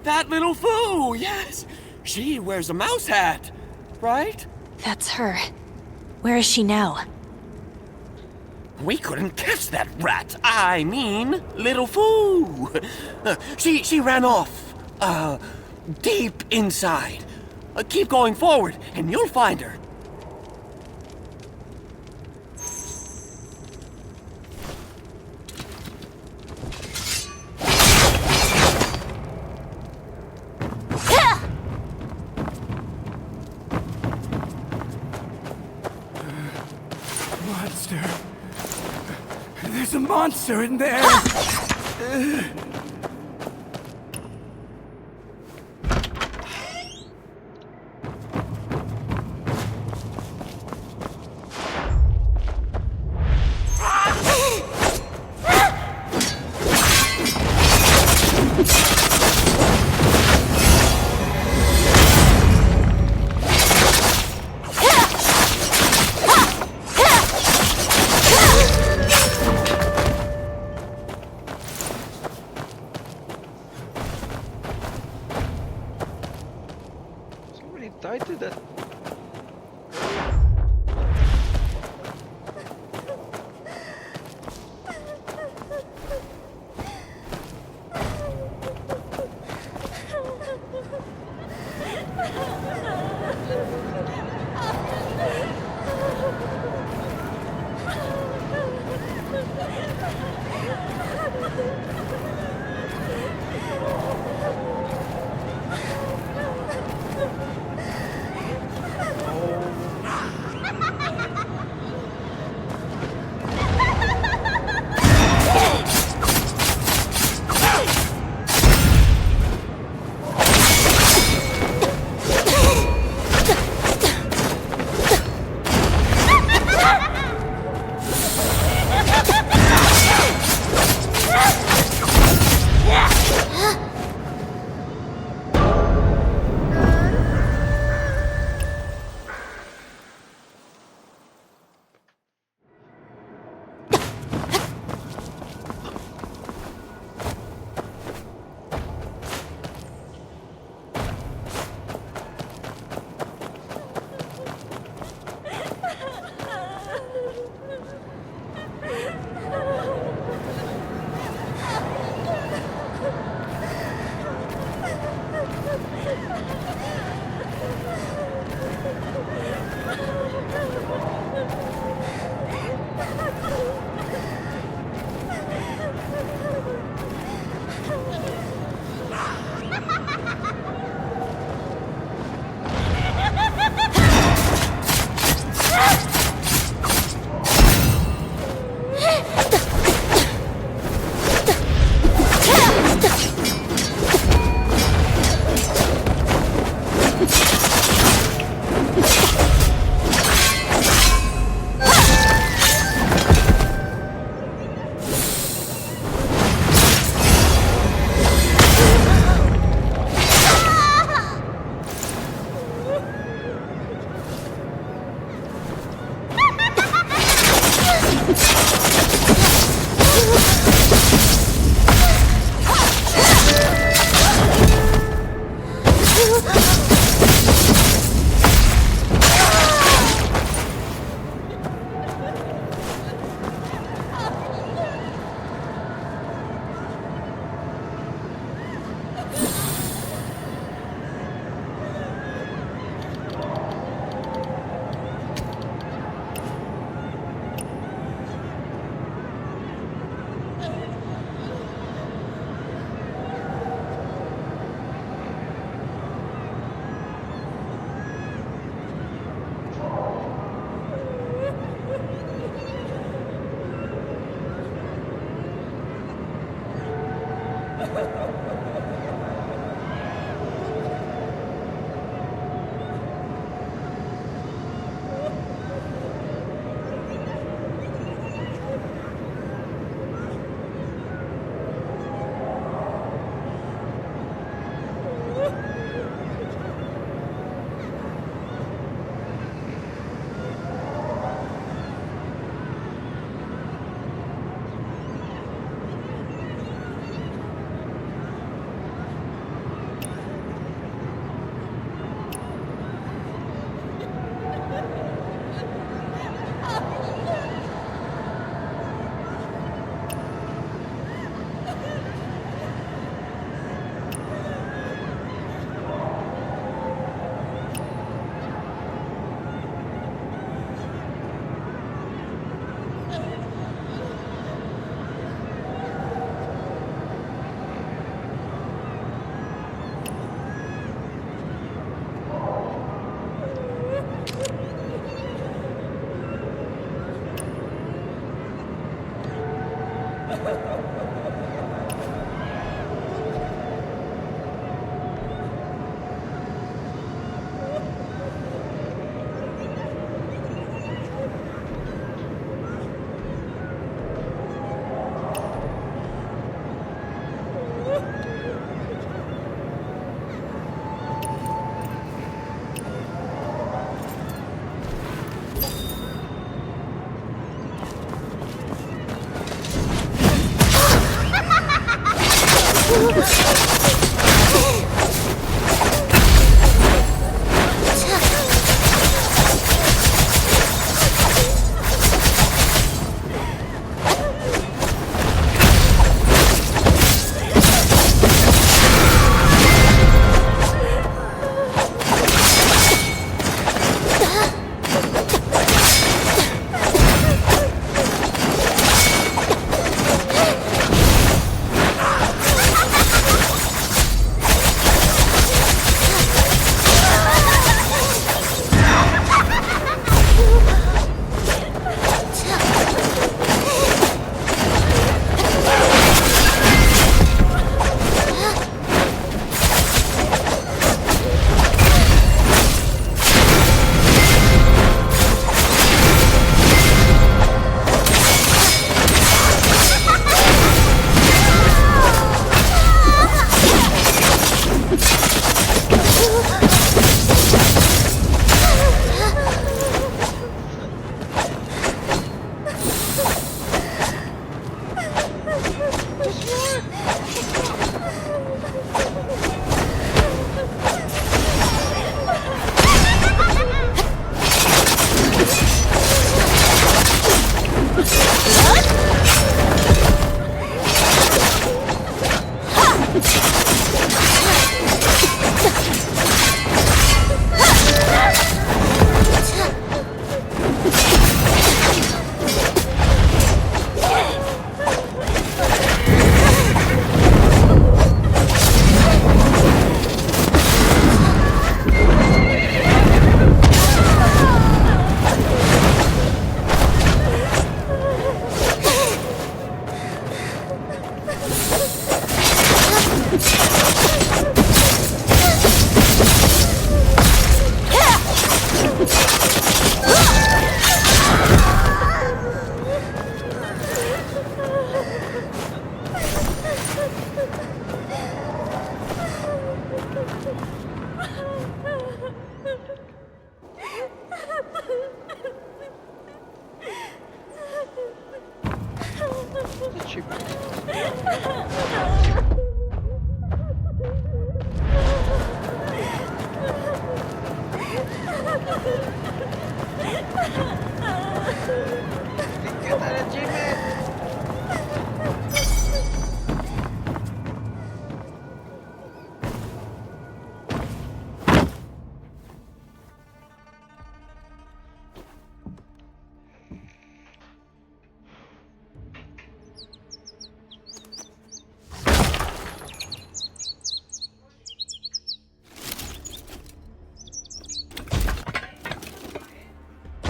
That Little Fu, yes! She wears a mouse hat, right? That's her. Where is she now? We couldn't catch that rat. I mean, Little Fu. She ran off. deep inside. Keep going forward, and you'll find her. Monster. There's a monster in there. Somebody died to that.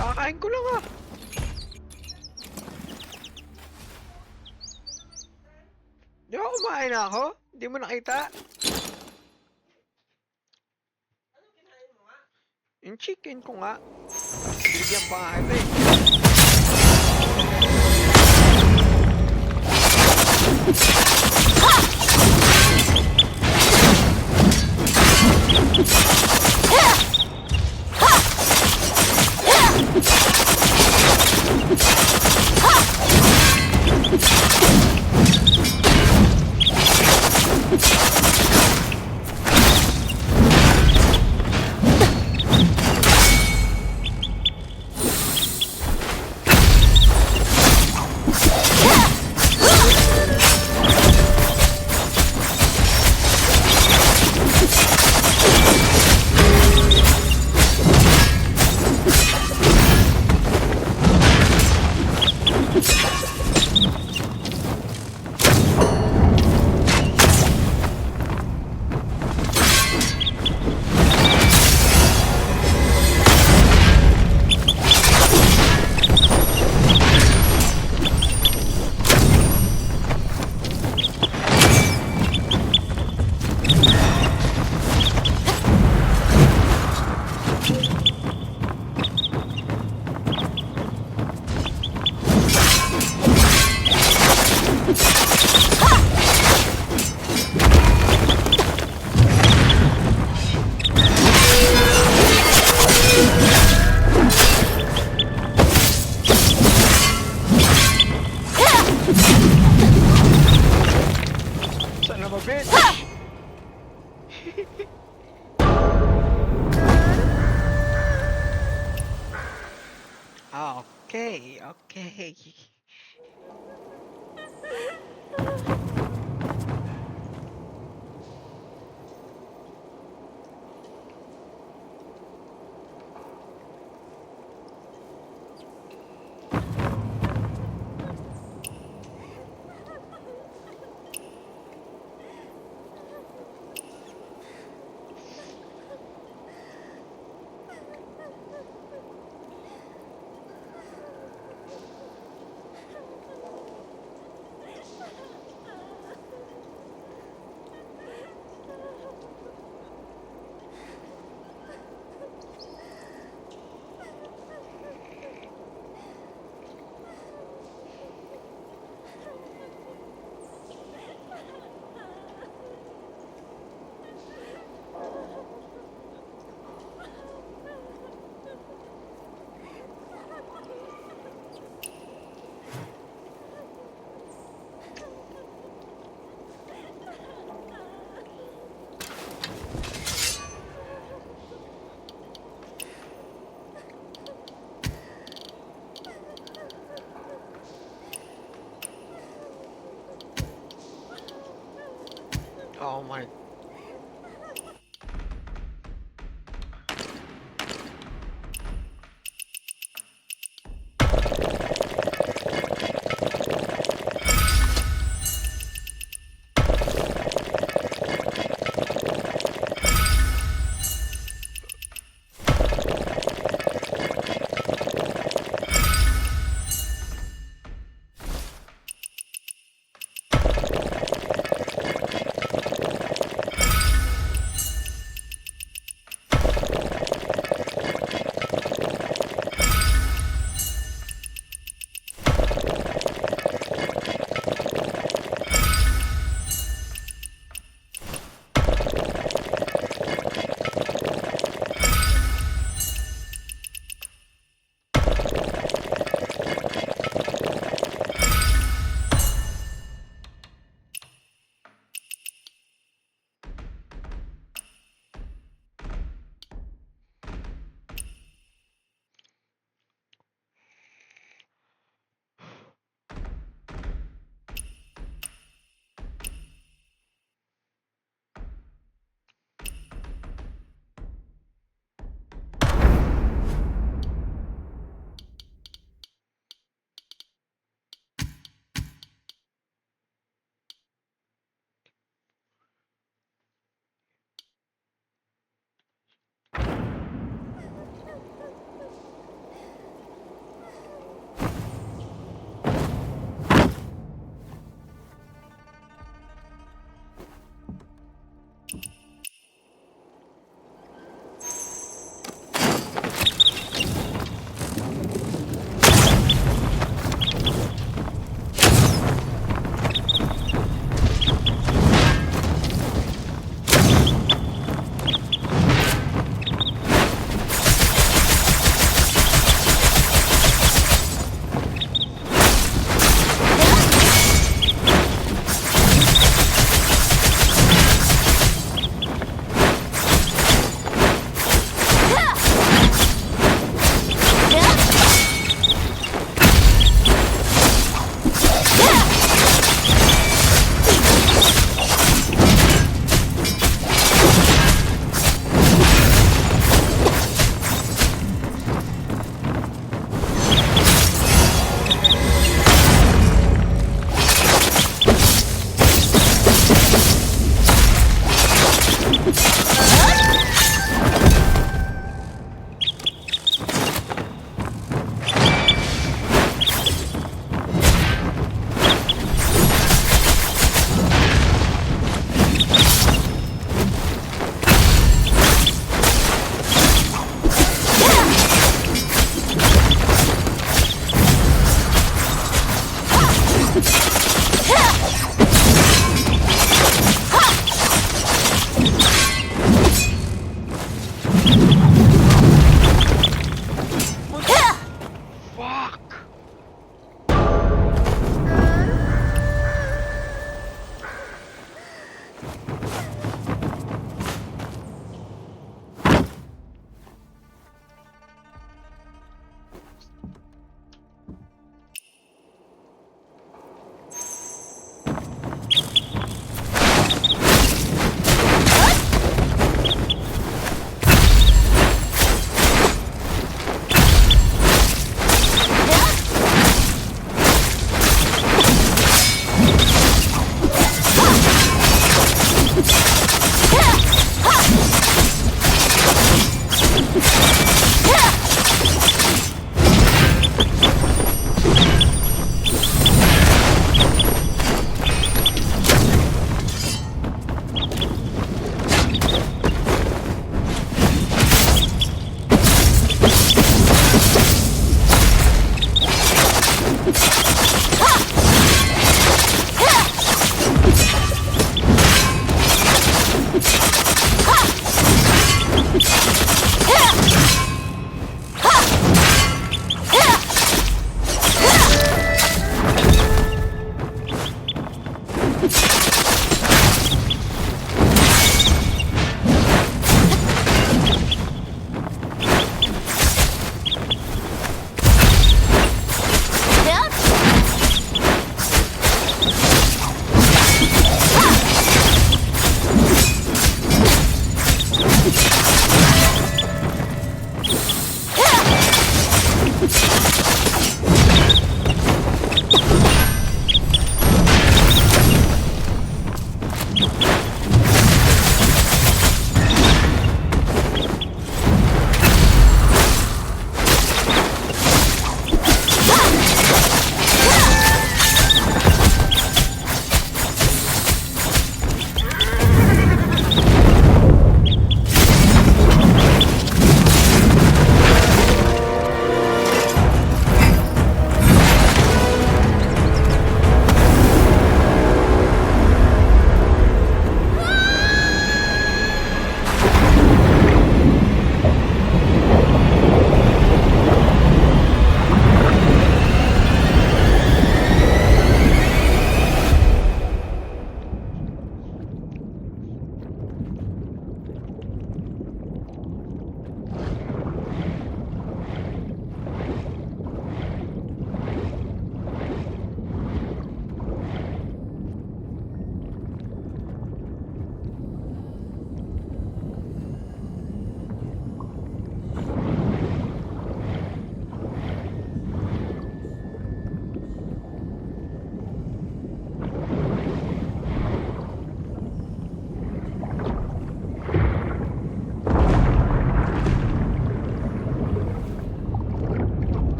Kakakain ko lang ah. Di ba kumain na ako? Hindi mo nakita? Yung chicken ko nga. Bigyan pa nga kita Okay, okay. Oh my.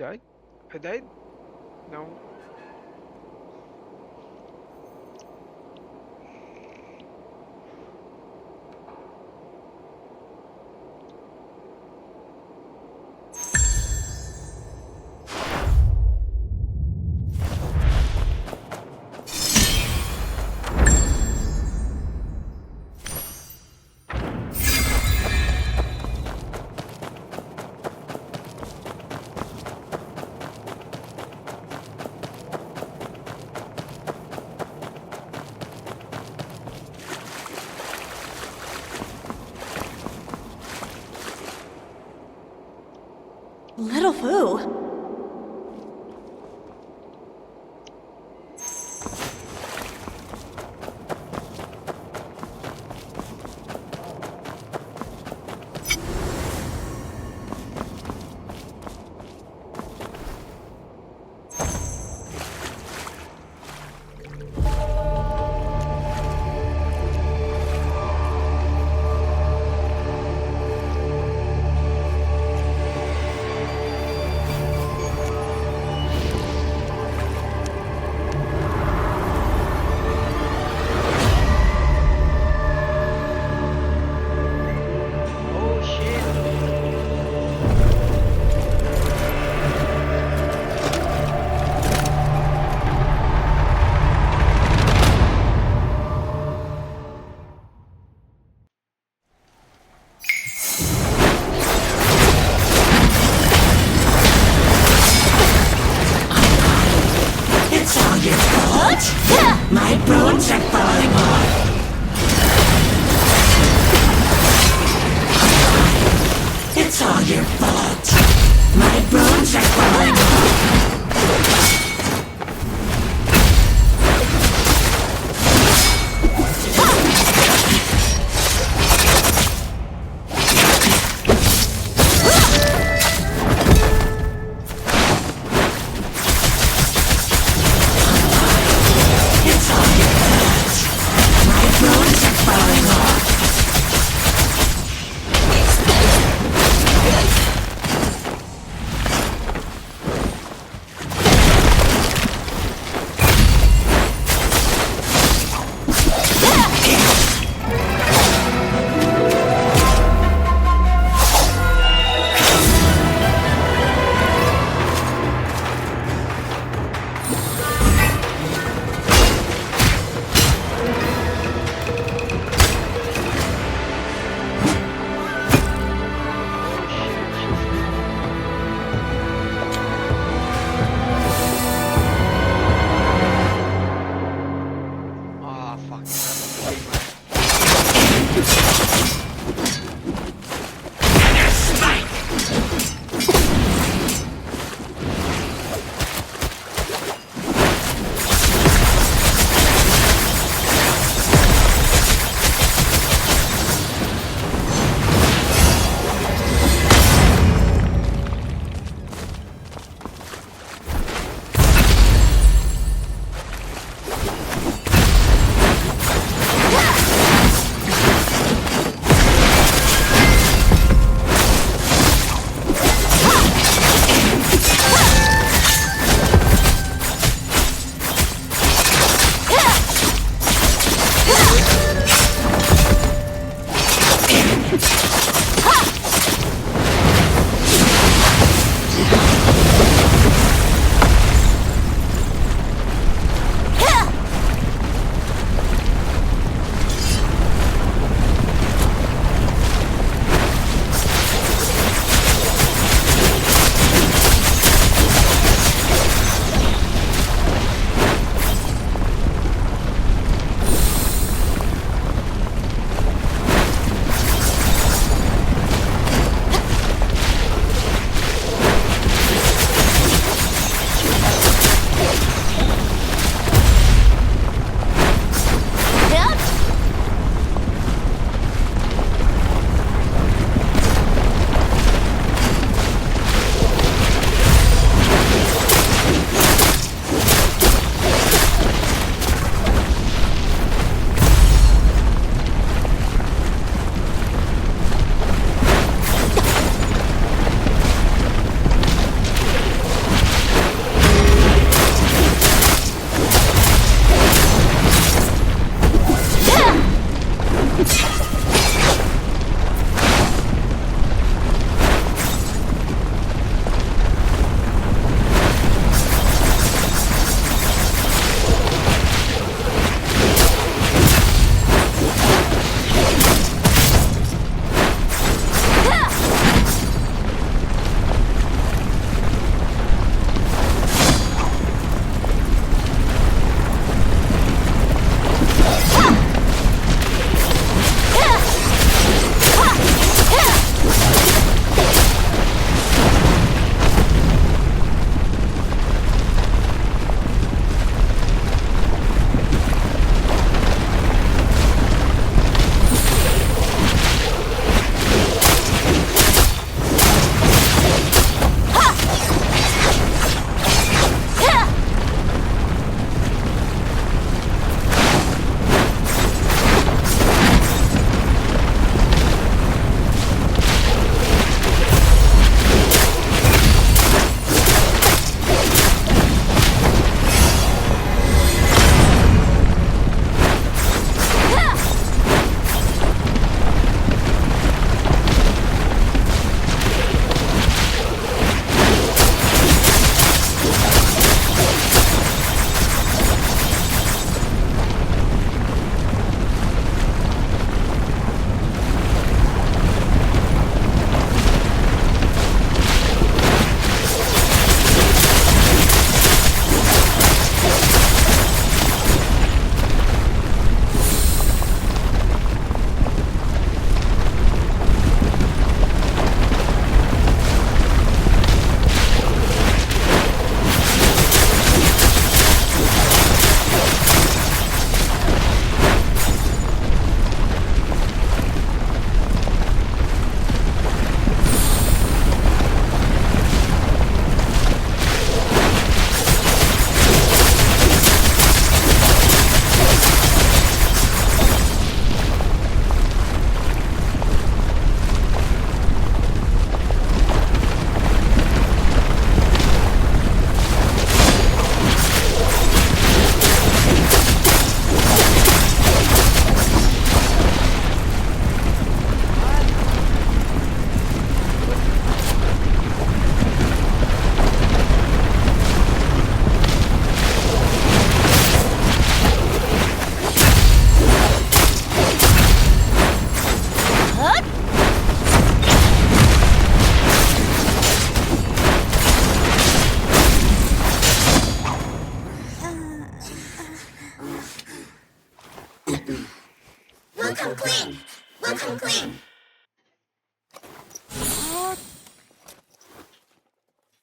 actually died? I died? No. Little Fu. My bones are falling off. It's all your fault. My bones are falling off.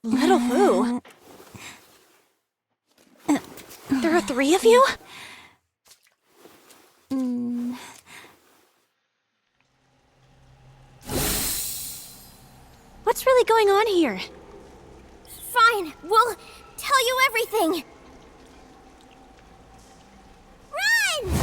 Little Fu. There are 3 of you? What's really going on here? Fine, we'll tell you everything. Run!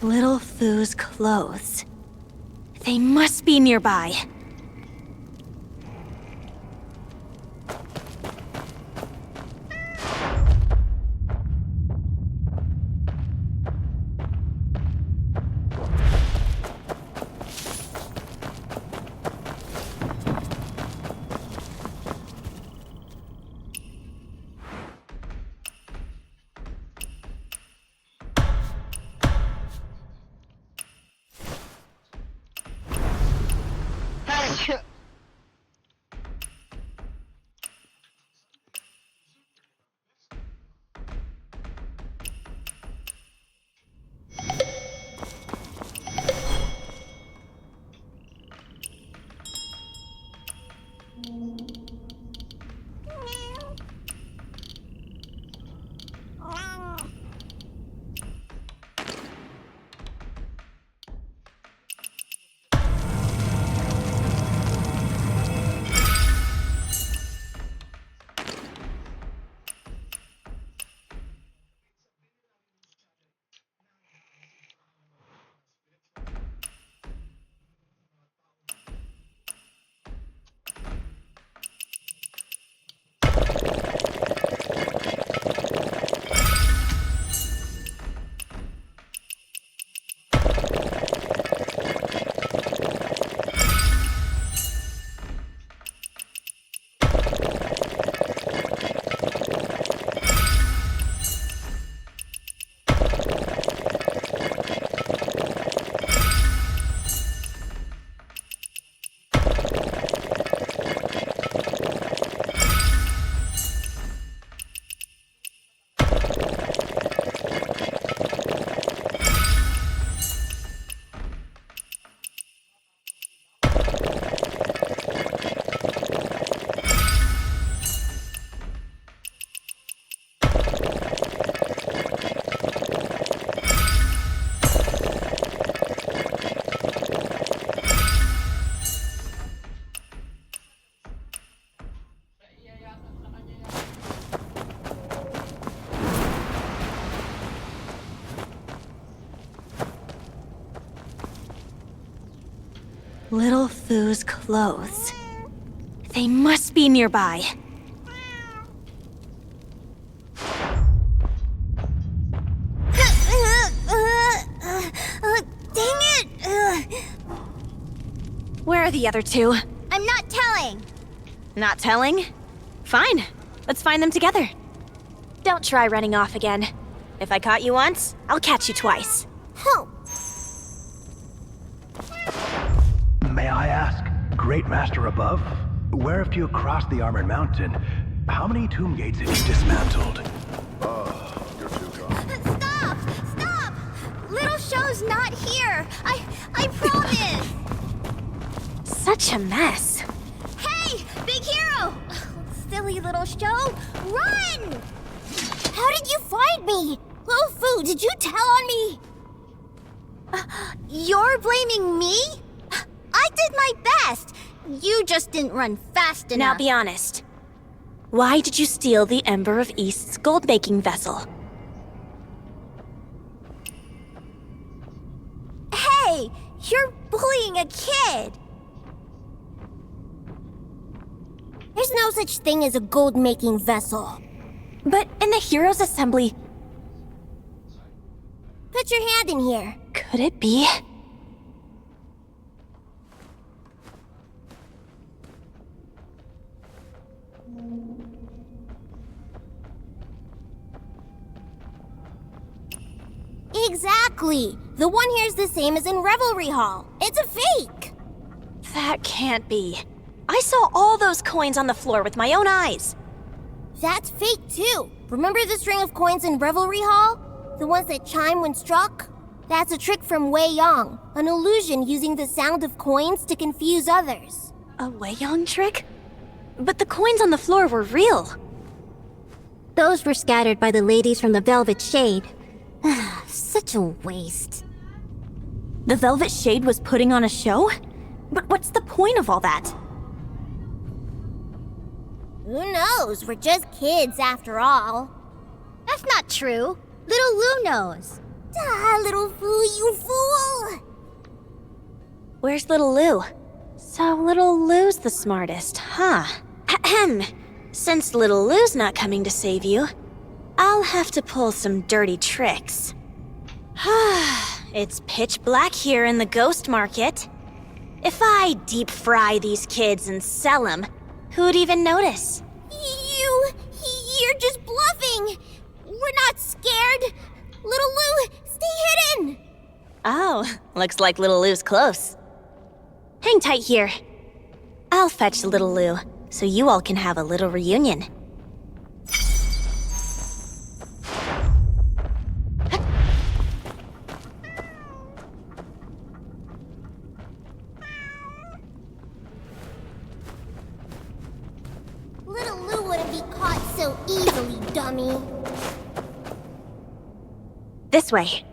Little Fu's clothes. They must be nearby. Little Foo's clothes. They must be nearby. Dang it! Where are the other two? I'm not telling. Not telling? Fine. Let's find them together. Don't try running off again. If I caught you once, I'll catch you twice. Oh. May I ask, Great Master above, where if you crossed the Armored Mountain, how many tomb gates have you dismantled? You're too kind. Stop! Stop! Little Show's not here. I promise. Such a mess. Hey, Big Hero! Silly Little Show, run! How did you find me? Little Foo, did you tell on me? You're blaming me? I did my best. You just didn't run fast enough. Now be honest. Why did you steal the Ember of East's gold-making vessel? Hey, you're bullying a kid. There's no such thing as a gold-making vessel. But in the Heroes Assembly... Put your hand in here. Could it be? Exactly. The one here's the same as in Revelry Hall. It's a fake. That can't be. I saw all those coins on the floor with my own eyes. That's fake too. Remember the string of coins in Revelry Hall? The ones that chime when struck? That's a trick from Wei Yang, an illusion using the sound of coins to confuse others. A Wei Yang trick? But the coins on the floor were real. Those were scattered by the ladies from the Velvet Shade. Such a waste. The Velvet Shade was putting on a show? But what's the point of all that? Who knows? We're just kids after all. That's not true. Little Lou knows. Ah, Little Foo, you fool! Where's Little Lou? So Little Lou's the smartest, huh? Ahem. Since Little Lou's not coming to save you, I'll have to pull some dirty tricks. It's pitch black here in the ghost market. If I deep fry these kids and sell them, who'd even notice? You're just bluffing! We're not scared! Little Lou, stay hidden! Oh, looks like Little Lou's close. Hang tight here. I'll fetch little Lou, so you all can have a little reunion. Little Lou wouldn't be caught so easily, dummy. This way.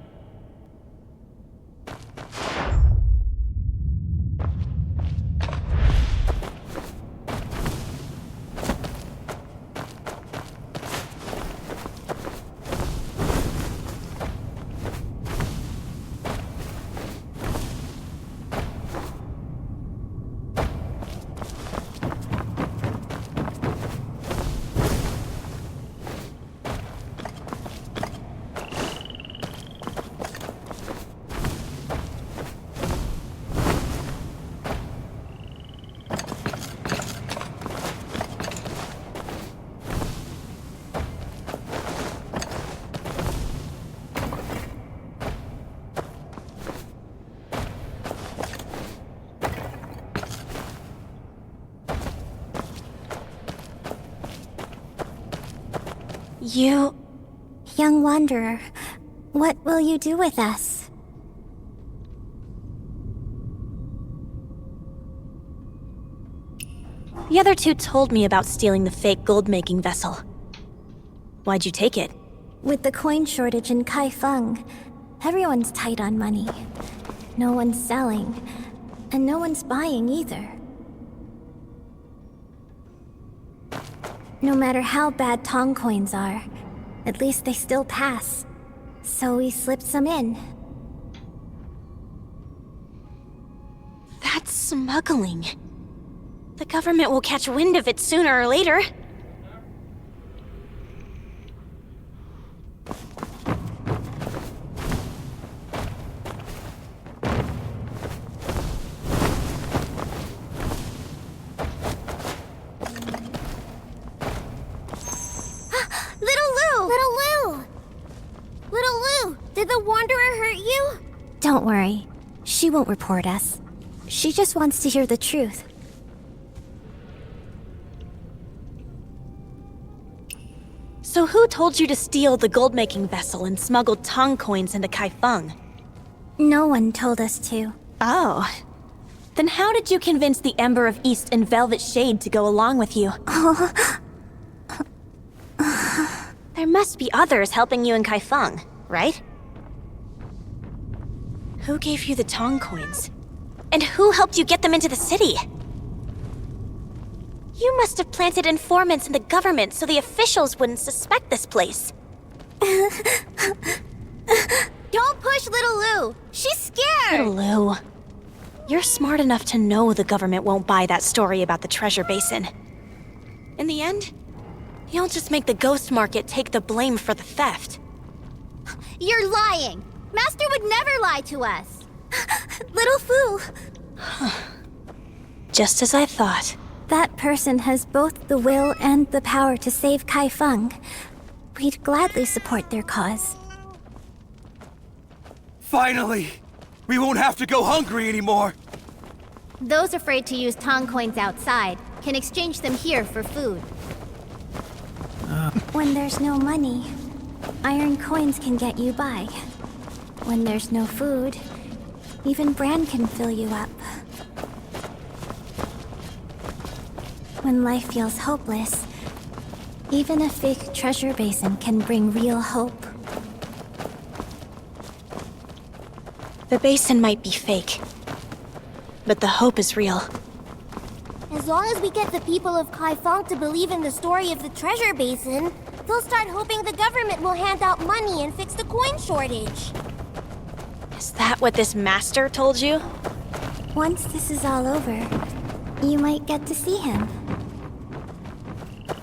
You... Young wanderer, what will you do with us? The other two told me about stealing the fake gold-making vessel. Why'd you take it? With the coin shortage in Kaifeng, everyone's tight on money. No one's selling, and no one's buying either. No matter how bad Tong coins are, at least they still pass. So we slipped some in. That's smuggling. The government will catch wind of it sooner or later. Did the Wanderer hurt you? Don't worry. She won't report us. She just wants to hear the truth. So who told you to steal the gold-making vessel and smuggle Tong coins into Kaifeng? No one told us to. Oh. Then how did you convince the Ember of East and Velvet Shade to go along with you? There must be others helping you in Kaifeng, right? Who gave you the Tong coins? And who helped you get them into the city? You must have planted informants in the government so the officials wouldn't suspect this place. Don't push little Lou! She's scared! Little Lou, you're smart enough to know the government won't buy that story about the treasure basin. In the end, you'll just make the ghost market take the blame for the theft. You're lying! Master would never lie to us! Little Fu! Just as I thought. That person has both the will and the power to save Kaifeng. We'd gladly support their cause. Finally! We won't have to go hungry anymore! Those afraid to use Tong coins outside can exchange them here for food. When there's no money, iron coins can get you by. When there's no food, even bran can fill you up. When life feels hopeless, even a fake treasure basin can bring real hope. The basin might be fake, but the hope is real. As long as we get the people of Kaifeng to believe in the story of the treasure basin, they'll start hoping the government will hand out money and fix the coin shortage. Is that what this master told you? Once this is all over, you might get to see him.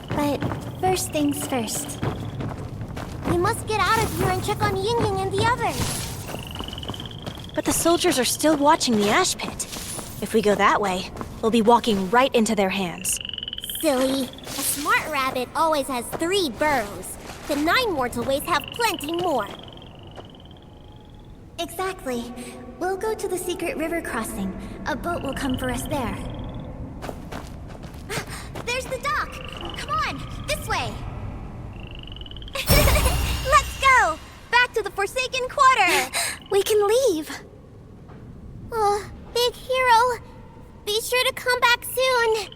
But first things first. We must get out of here and check on Ying Ying and the others. But the soldiers are still watching the ash pit. If we go that way, we'll be walking right into their hands. Silly. A smart rabbit always has 3 burrows. The 9 mortal ways have plenty more. Exactly. We'll go to the secret river crossing. A boat will come for us there. There's the dock! Come on, this way! Let's go! Back to the Forsaken Quarter! We can leave. Oh, Big Hero, be sure to come back soon.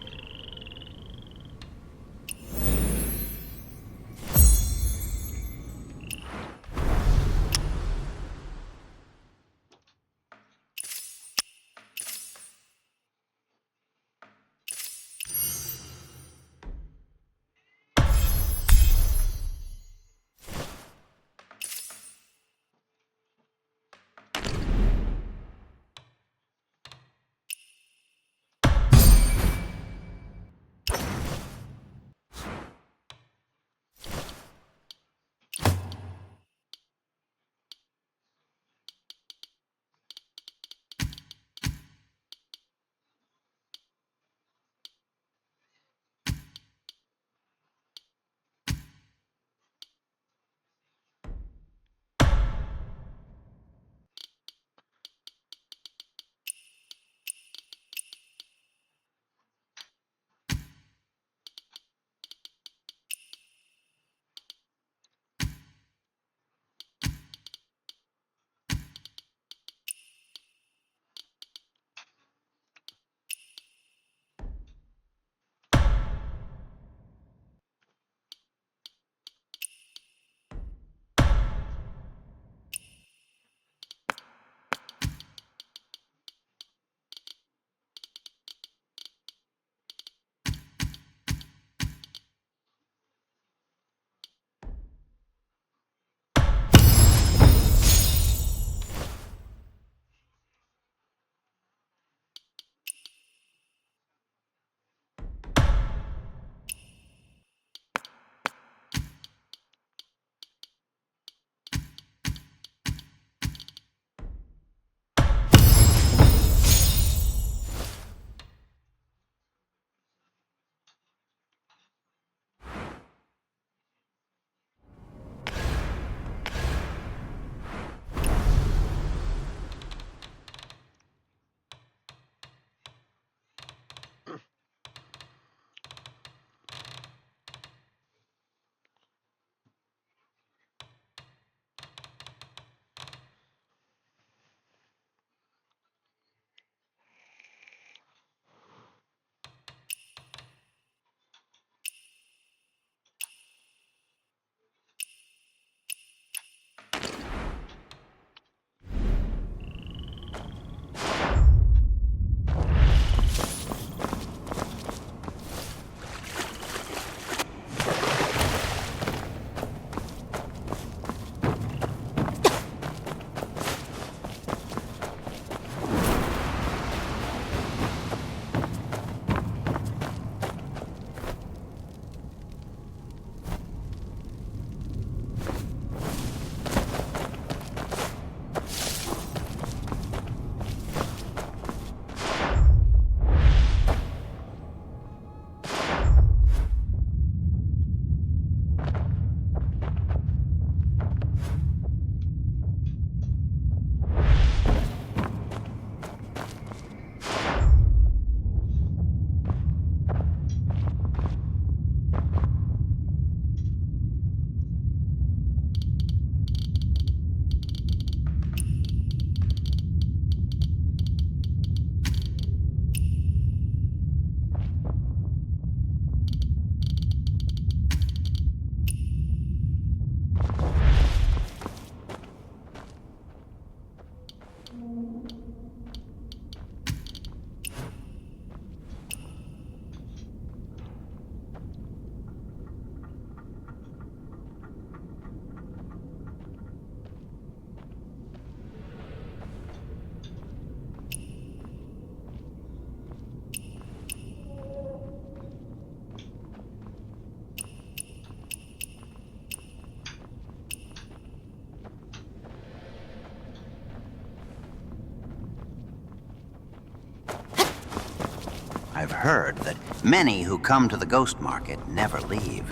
I've heard that many who come to the ghost market never leave.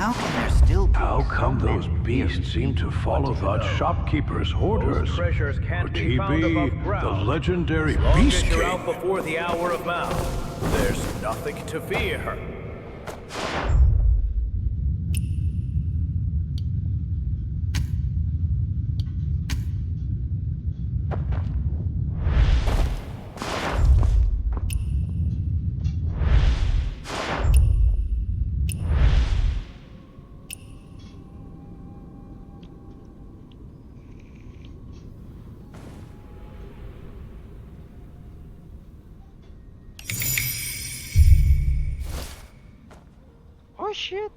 How can there still be How come so those many beasts seem to follow that shopkeeper's orders? Those treasures can't Could be he found be above ground. the legendary As long Beast as you're King? out before the hour of mouth, there's nothing to fear. Oh shit.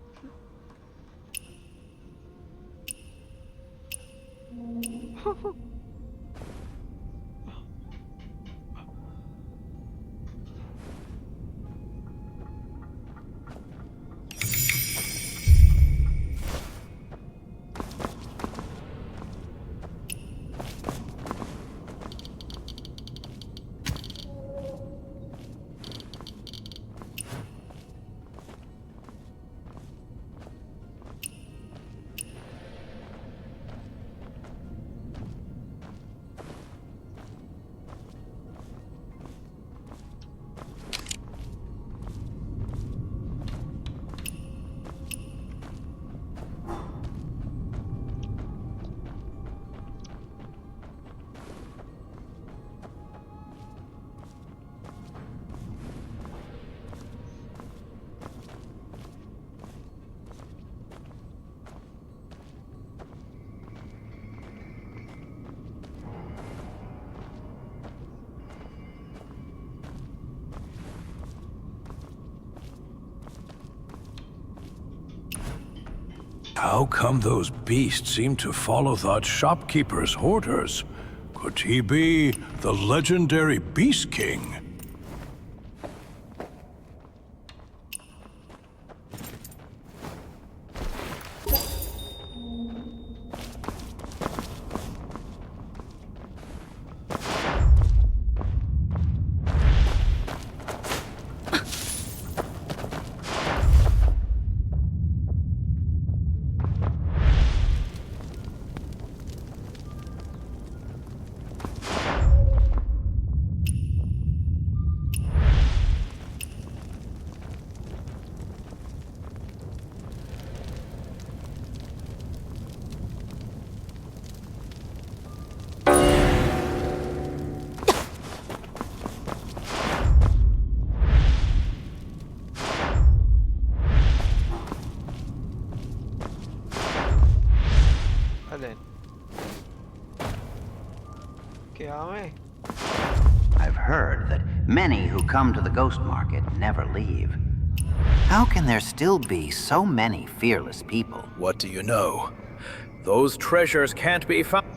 How come those beasts seem to follow that shopkeeper's orders? Could he be the legendary Beast King? Alin? Kaya nga eh. I've heard that many who come to the ghost market never leave. How can there still be so many fearless people? What do you know? Those treasures can't be found.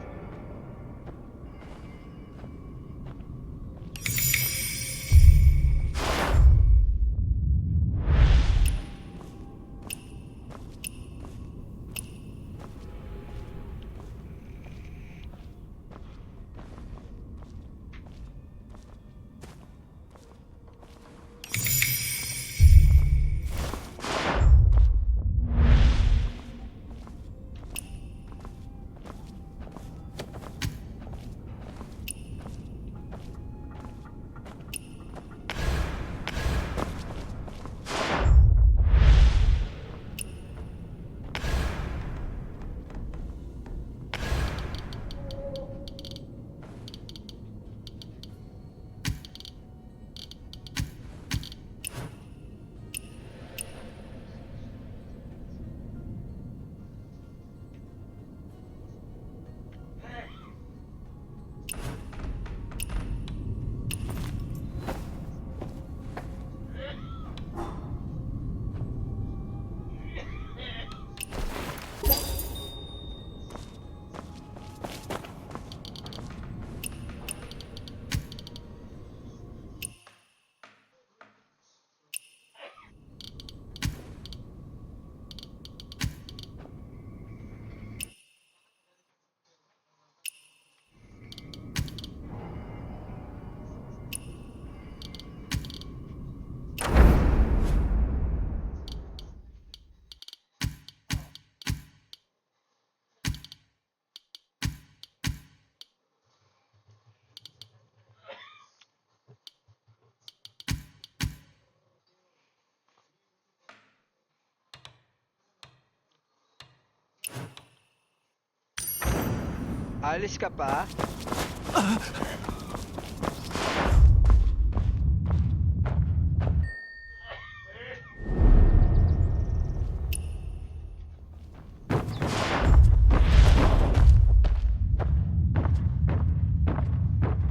Alis ka pa?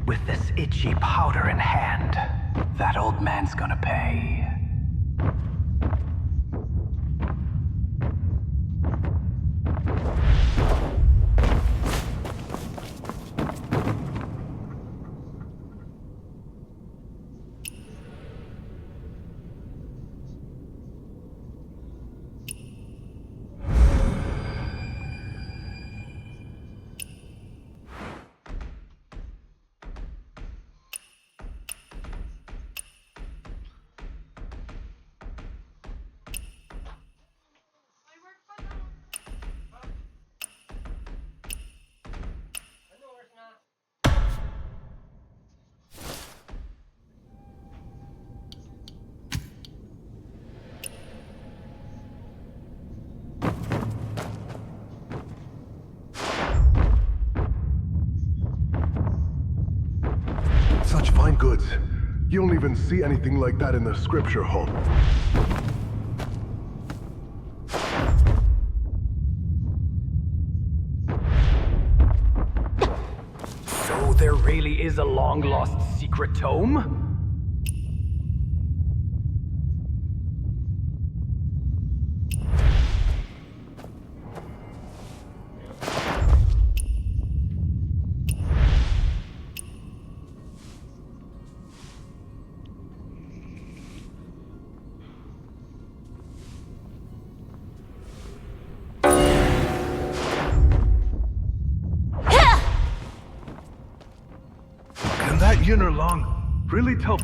With this itchy powder in hand, that old man's gonna pay. Such fine goods. You don't even see anything like that in the scripture home. So there really is a long-lost secret tome? Can that Yunner Long really tell?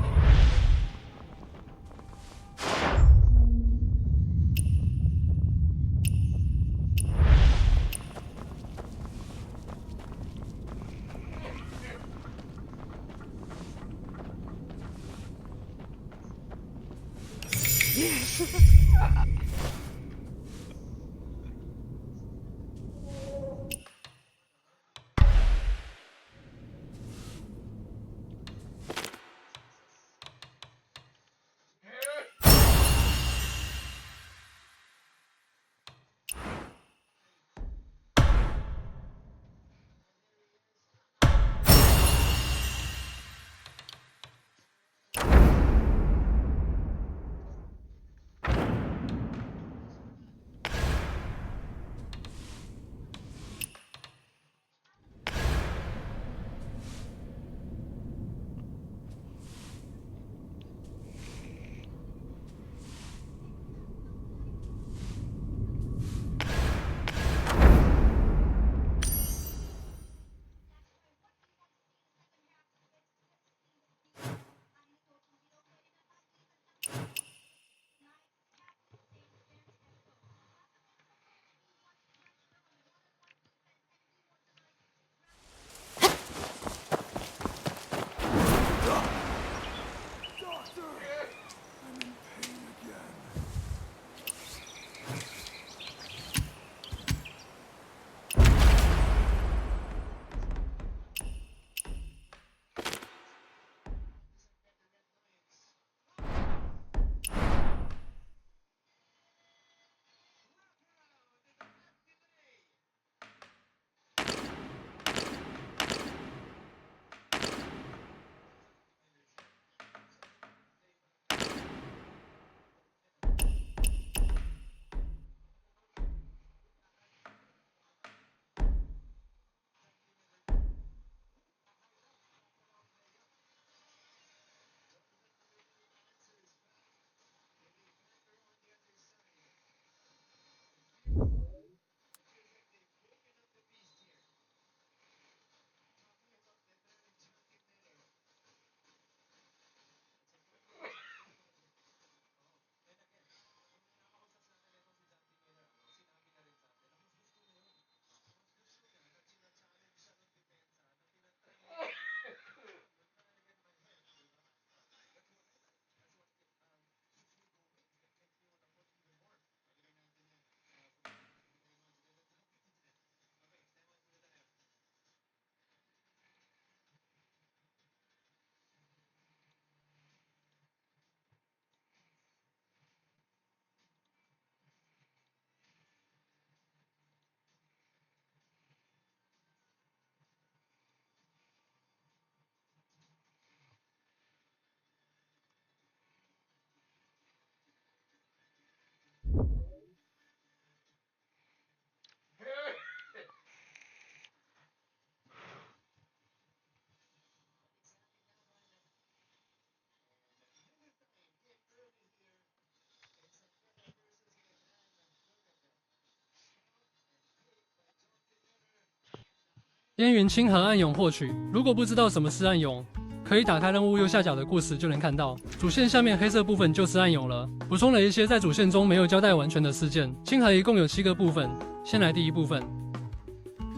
边缘清河暗涌获取。如果不知道什么是暗涌，可以打开任务右下角的故事就能看到。主线下面黑色部分就是暗涌了，补充了一些在主线中没有交代完全的事件。清河一共有7个部分，先来第一部分。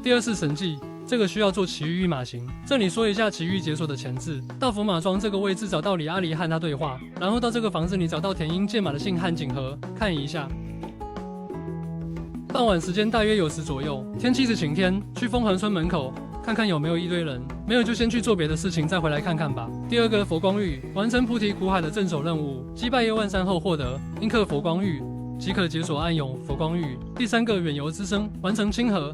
第二是神迹。这个需要做奇遇预码型。这里说一下奇遇解锁的前置：到福马庄这个位置找到李阿离和他对话，然后到这个房子里找到田英借马的信和锦盒，看一下。傍晚时间大约有10左右，天气是晴天，去风环村门口看看有没有一堆人，没有就先去做别的事情，再回来看看吧。第二个佛光玉，完成菩提苦海的镇守任务，击败叶万山后获得阴刻佛光玉，即可解锁暗涌佛光玉。第三个远游之声，完成清河。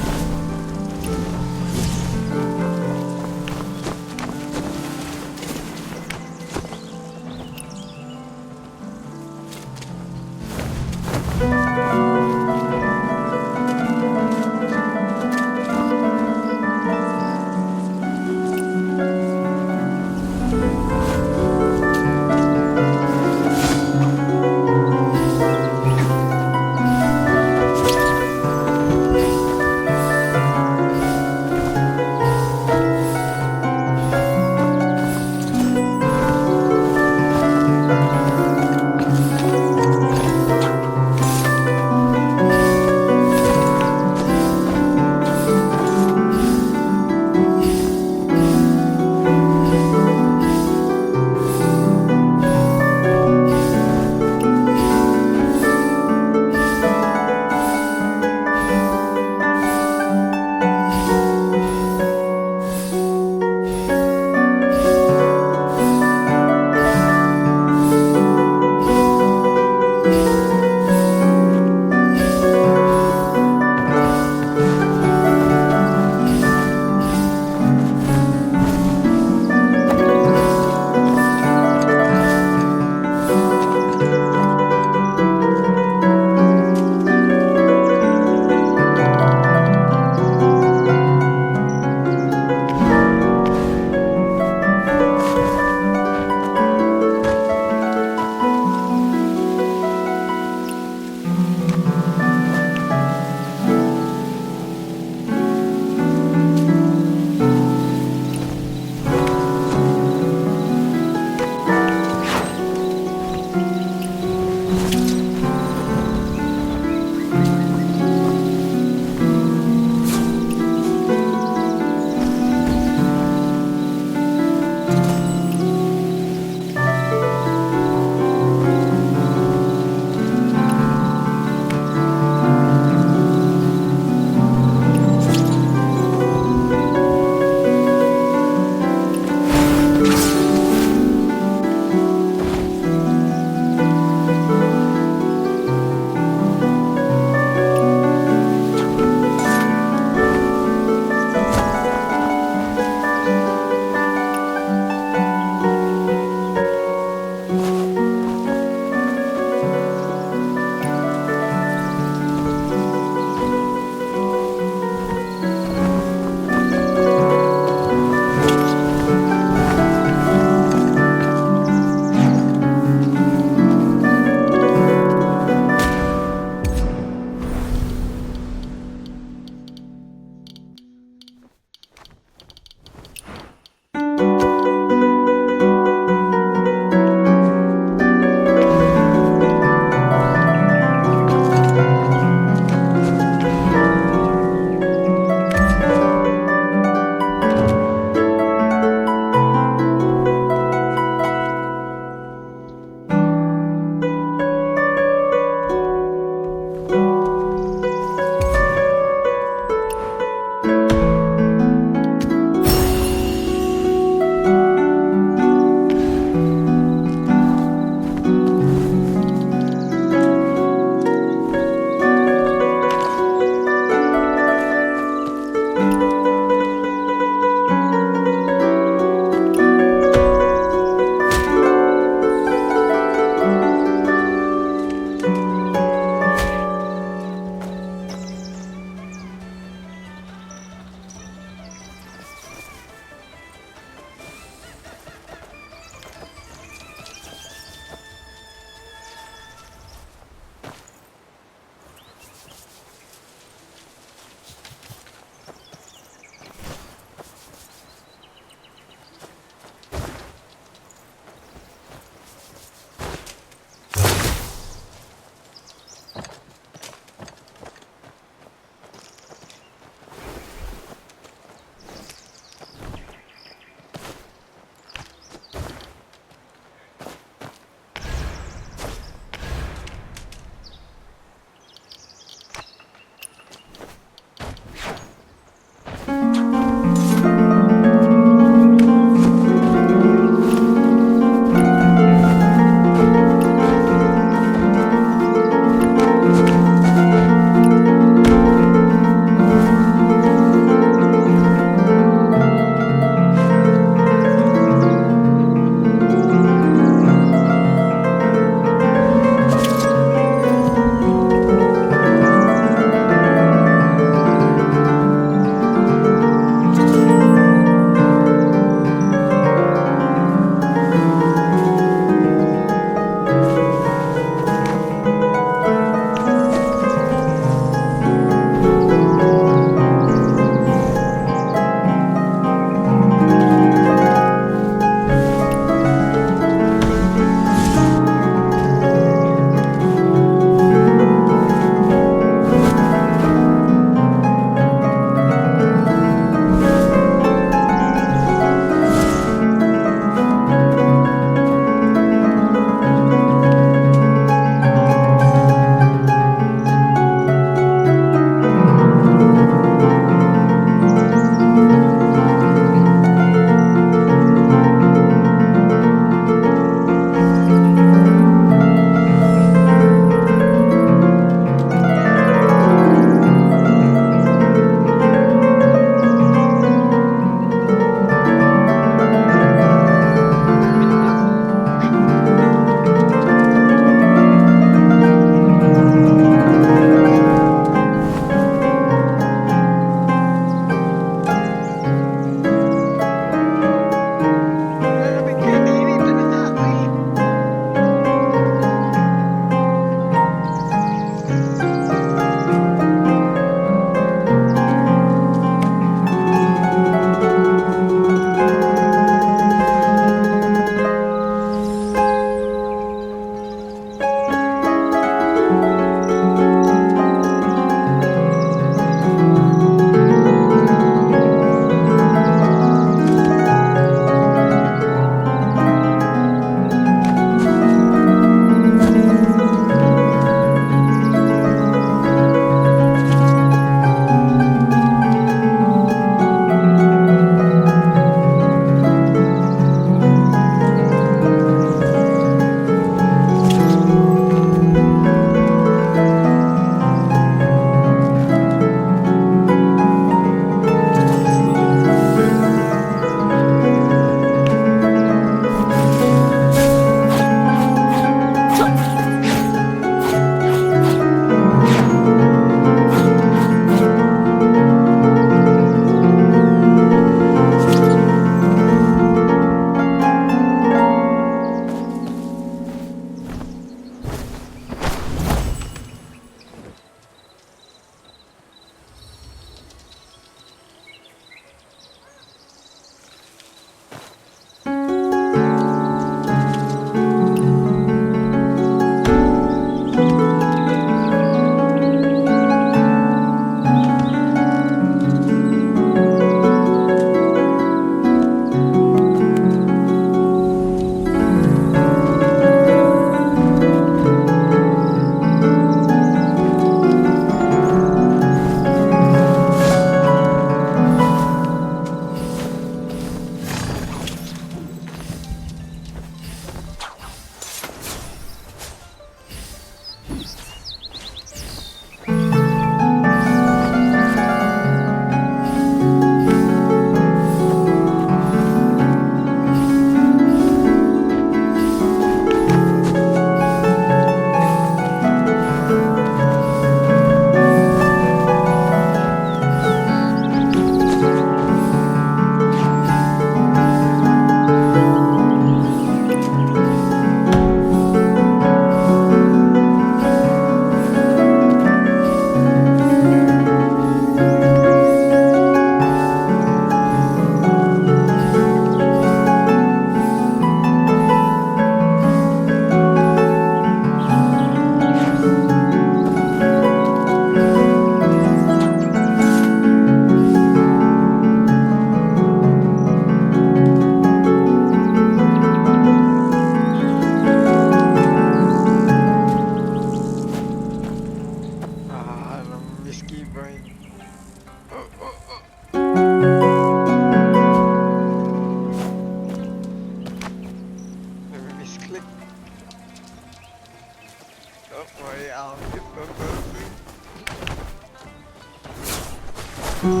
Pretty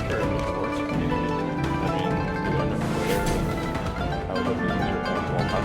sure it was forced to be. I mean, we don't know where, how the beans are well, how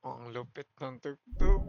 Ang lupit ng tugtog.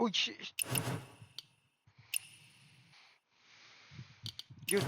Uy, yun.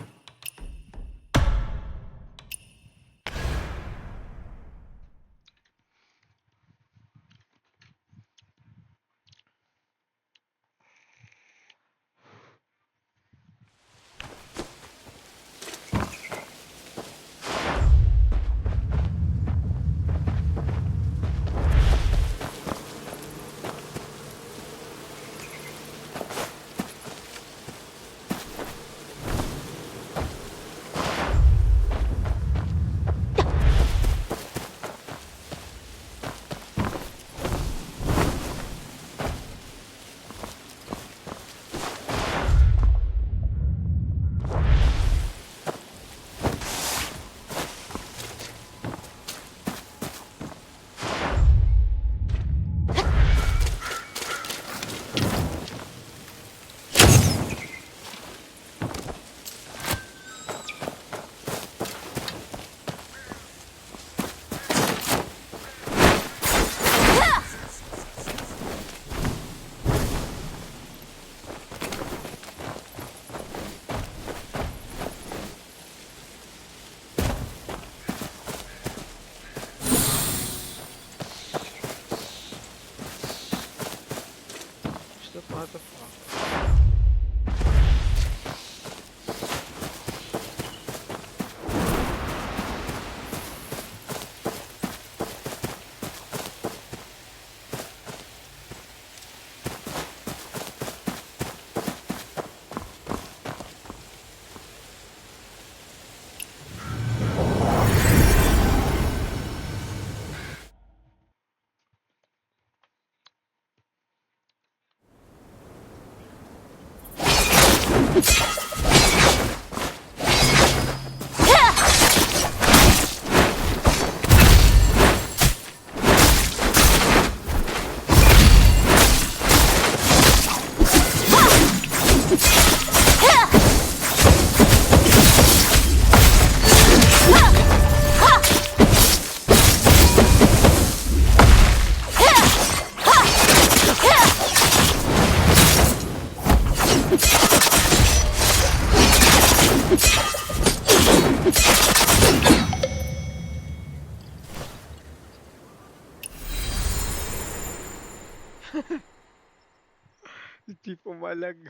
Hindi pumalag.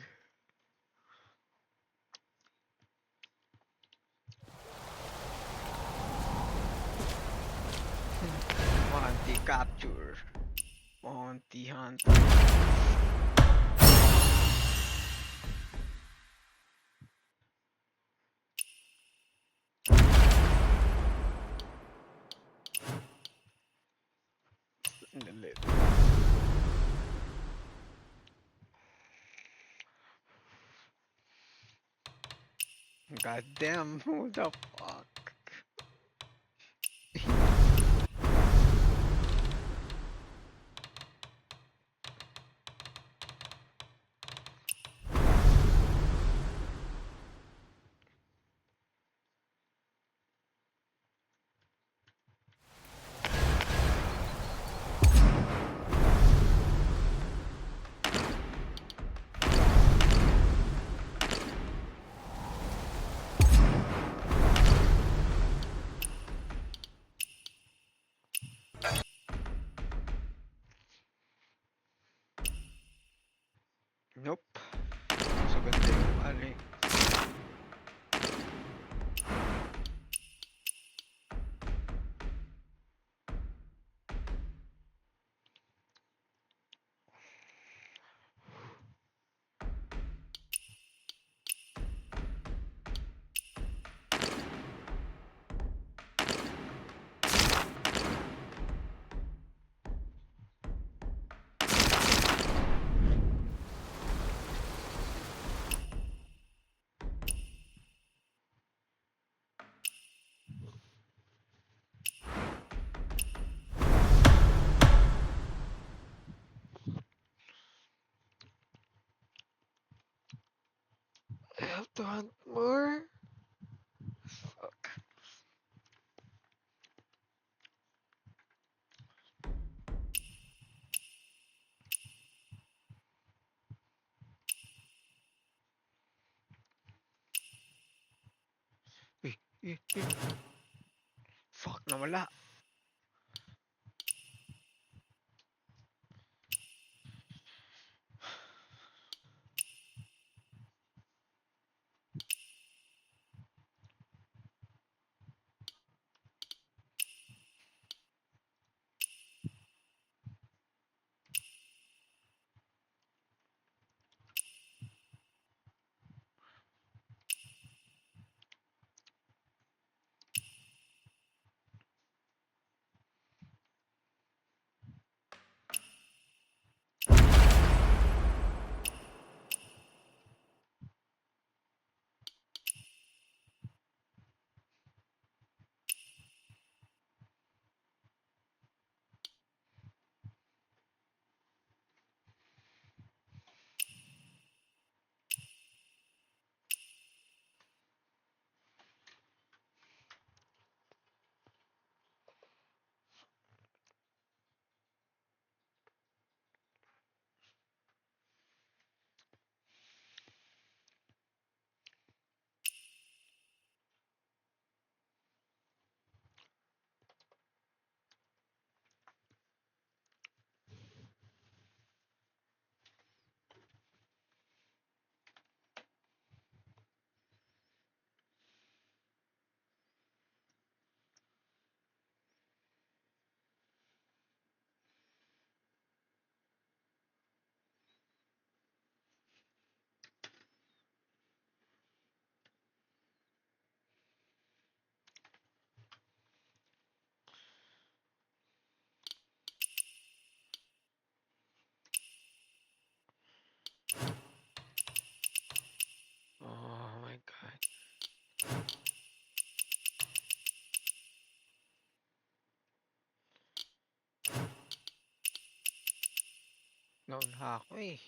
Monty capture. Monty hunt. God damn, who the fuck? Nope. So ganda yung ano eh. I have to hunt more. Fuck. Fuck, nawala. Oh my god. Naunha ako eh.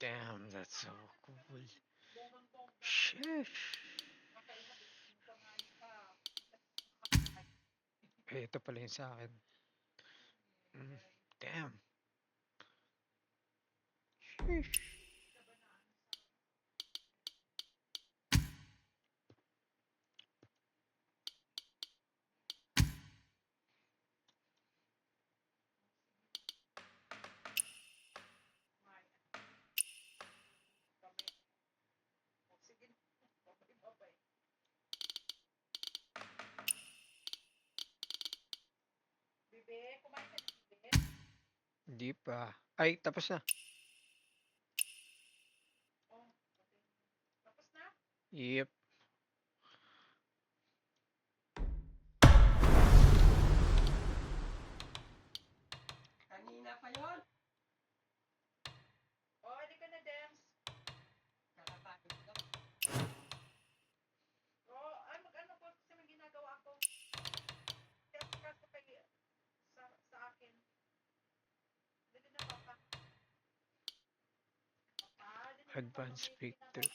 Damn, that's so cool. Sheesh. Eh, ito pala yung sa akin. Damn. Sheesh. Hindi pa. Ay, tapos na. Yep. Kanina pa yun? Oh, hindi ka na, Dems. Kakapagod ko. Oh, ay, mag-ano po kasi may ginagawa ko. Kaso kay sa akin. Hindi na papa. Advanced breakthrough.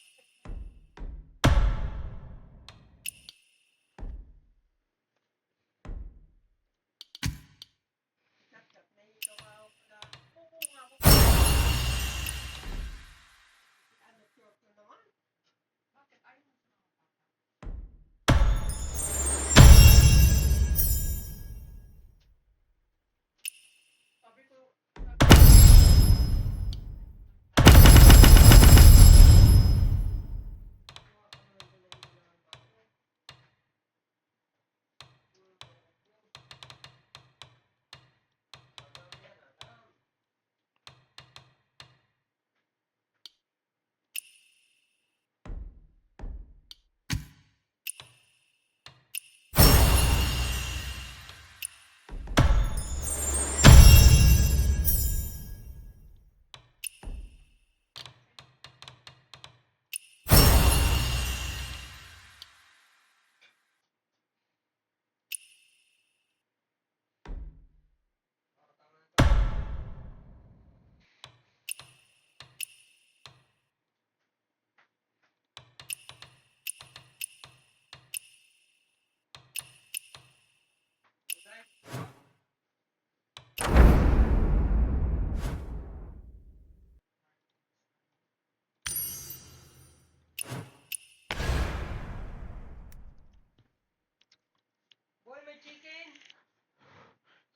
Boy, may chicken!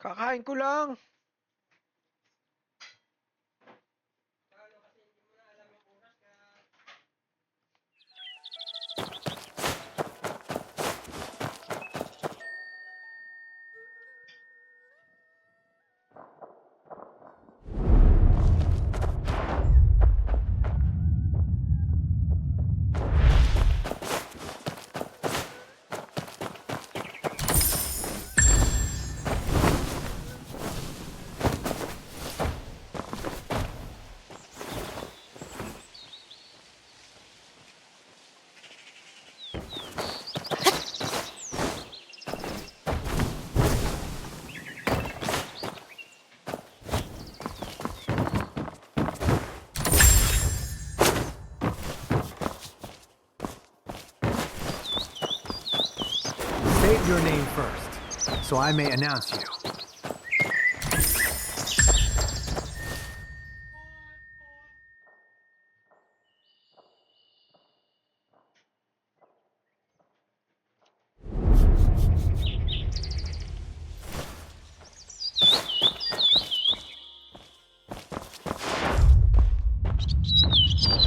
Kakain ko lang. State your name first, so I may announce you.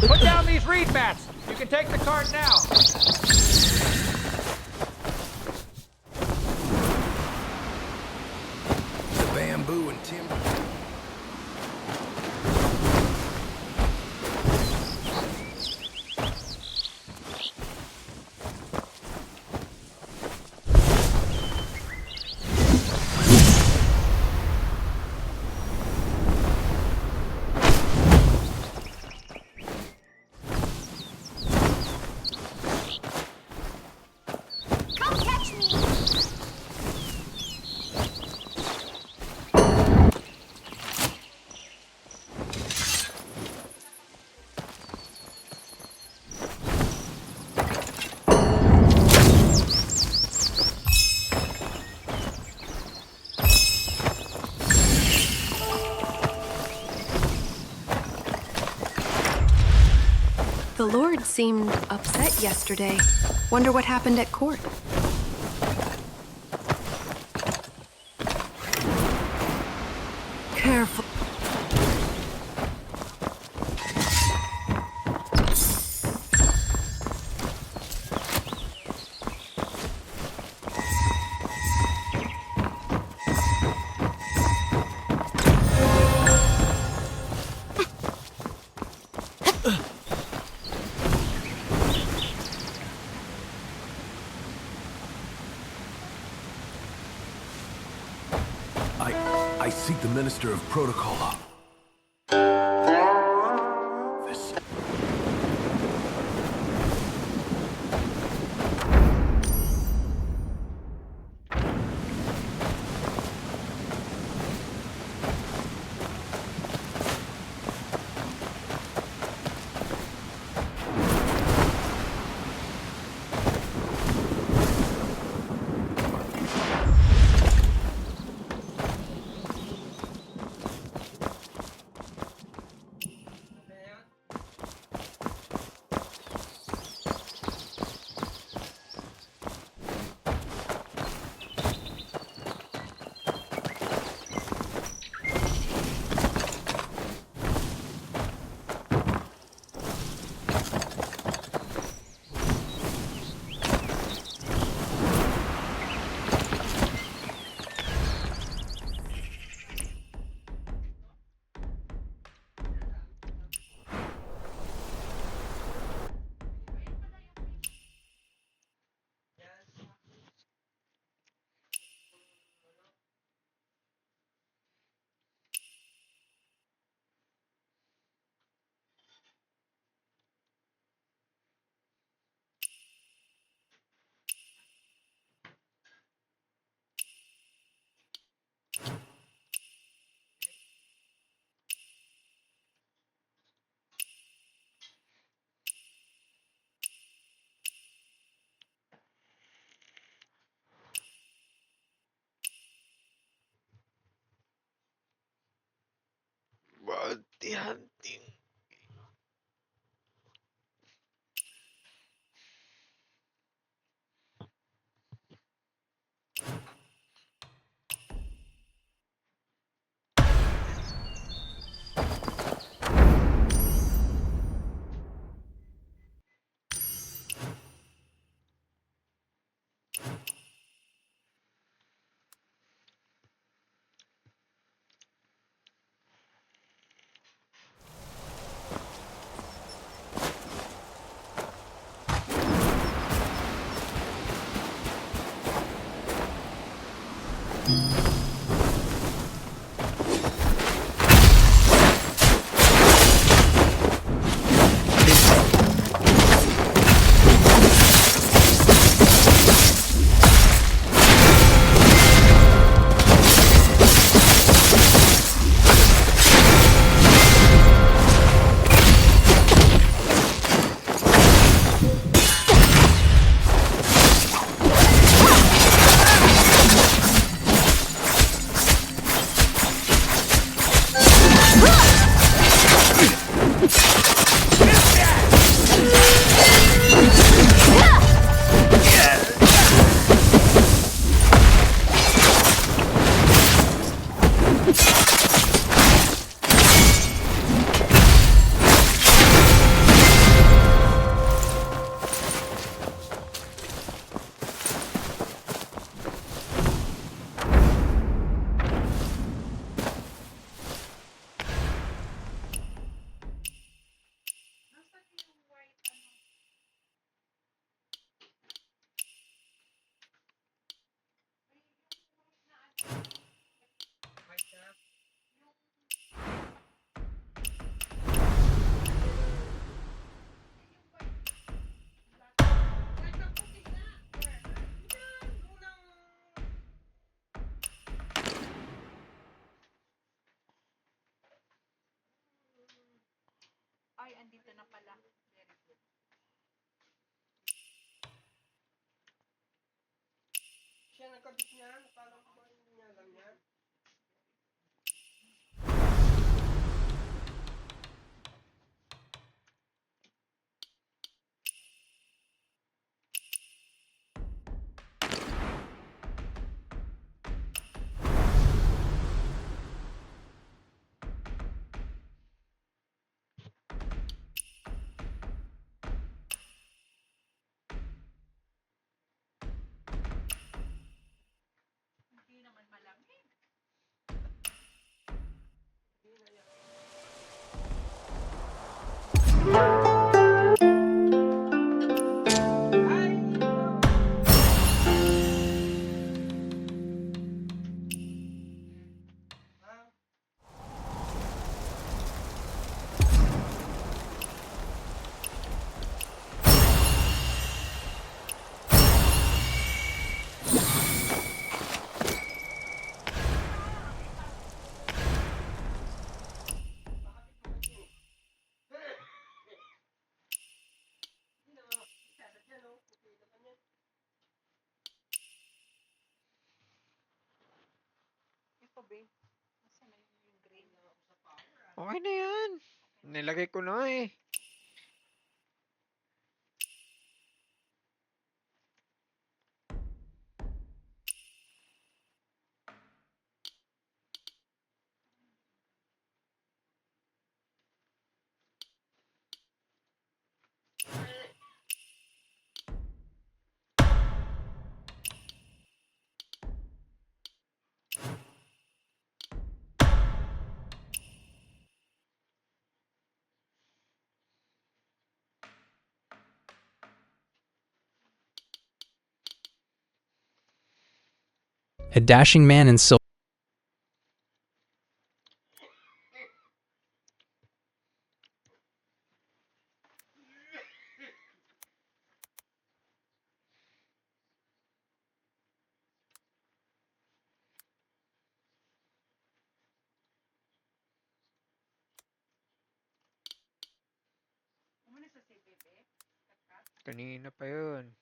Put down these reed mats! You can take the cart now! The bamboo and timber. Come catch me! lord seemed upset yesterday. Wonder what happened at court. Careful. I seek the Minister of Protocol. This... Bounty hunting. Okay na yan. Nilagay ko na eh. A dashing man in silver. Kanina pa yun.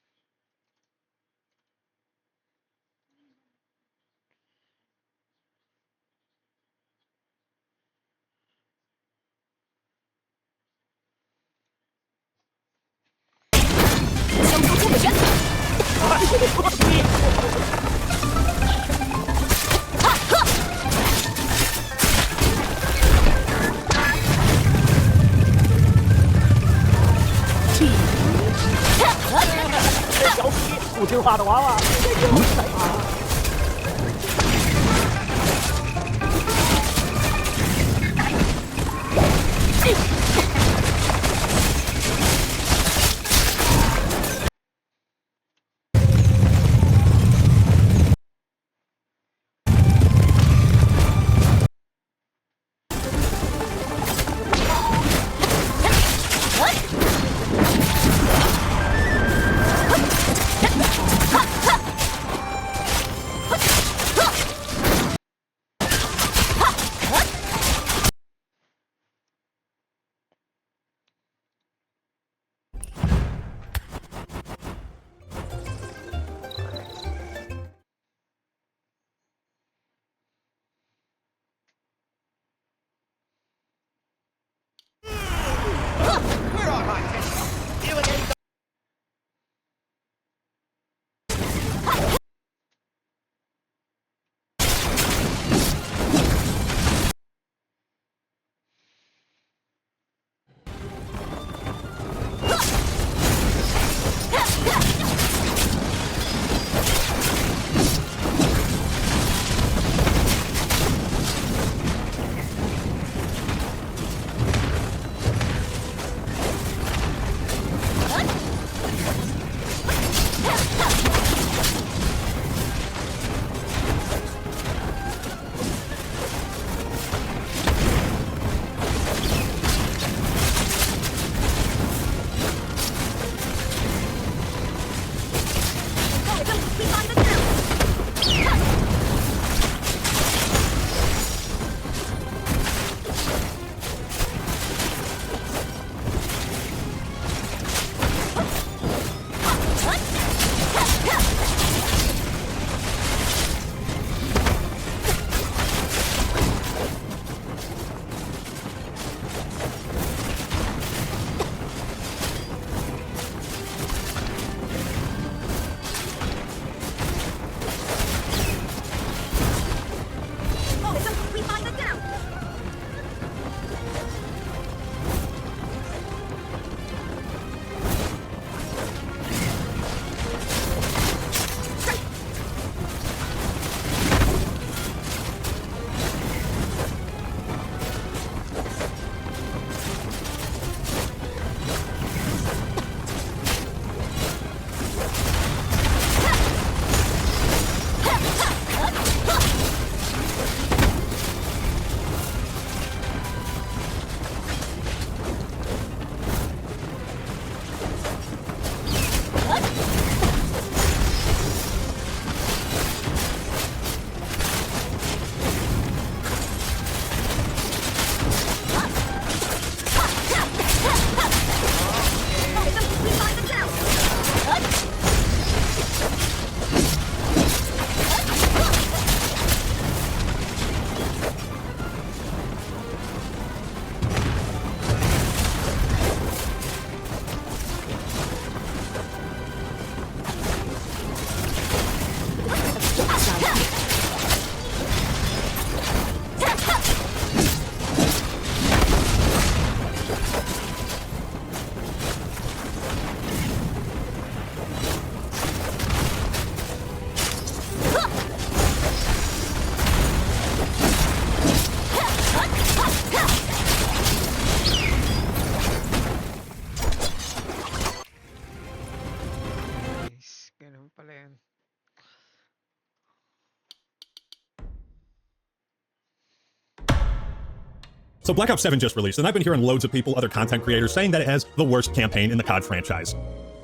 So Black Ops 7 just released, and I've been hearing loads of people, other content creators, saying that it has the worst campaign in the COD franchise.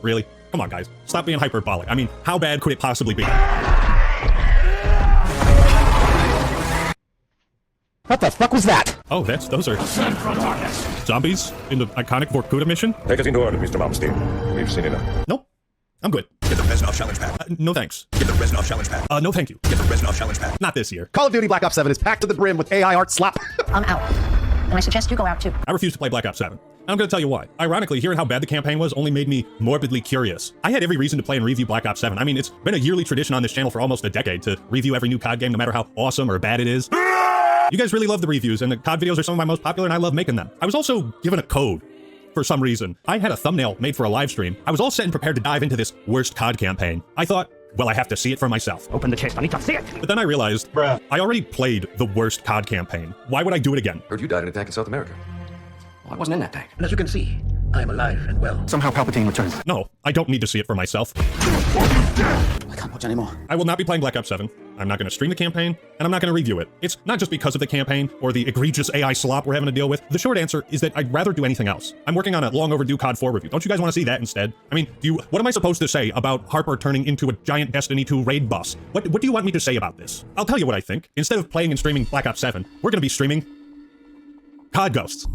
Really? Come on, guys. Stop being hyperbolic. I mean, how bad could it possibly be? What the fuck was that? Oh, those are zombies in the iconic Vorkuta mission? Take us into order, Mr. Malmsteen. We've seen enough. Nope. I'm good. Get the Reznov challenge pack. No thanks. Get the Reznov challenge pack. No thank you. Get the Reznov challenge pack. Not this year. Call of Duty Black Ops 7 is packed to the brim with AI art slap. I'm out. And I suggest you go out too. I refuse to play Black Ops 7. I'm going to tell you why. Ironically, hearing how bad the campaign was only made me morbidly curious. I had every reason to play and review Black Ops 7. I mean, it's been a yearly tradition on this channel for almost a decade to review every new COD game, no matter how awesome or bad it is. You guys really love the reviews, and the COD videos are some of my most popular, and I love making them. I was also given a code for some reason. I had a thumbnail made for a live stream. I was all set and prepared to dive into this worst COD campaign. I thought, well, I have to see it for myself. Open the chest, I need to see it! But then I realized, I already played the worst COD campaign. Why would I do it again? Heard you died in an attack in South America. Well, I wasn't in that tank. And as you can see, I am alive and well. Somehow Palpatine returns. No, I don't need to see it for myself. I can't watch anymore. I will not be playing Black Ops 7. I'm not going to stream the campaign, and I'm not going to review it. It's not just because of the campaign or the egregious AI slop we're having to deal with. The short answer is that I'd rather do anything else. I'm working on a long overdue COD 4 review. Don't you guys want to see that instead? I mean, what am I supposed to say about Harper turning into a giant Destiny 2 raid boss? What do you want me to say about this? I'll tell you what I think. Instead of playing and streaming Black Ops 7, we're going to be streaming COD Ghosts.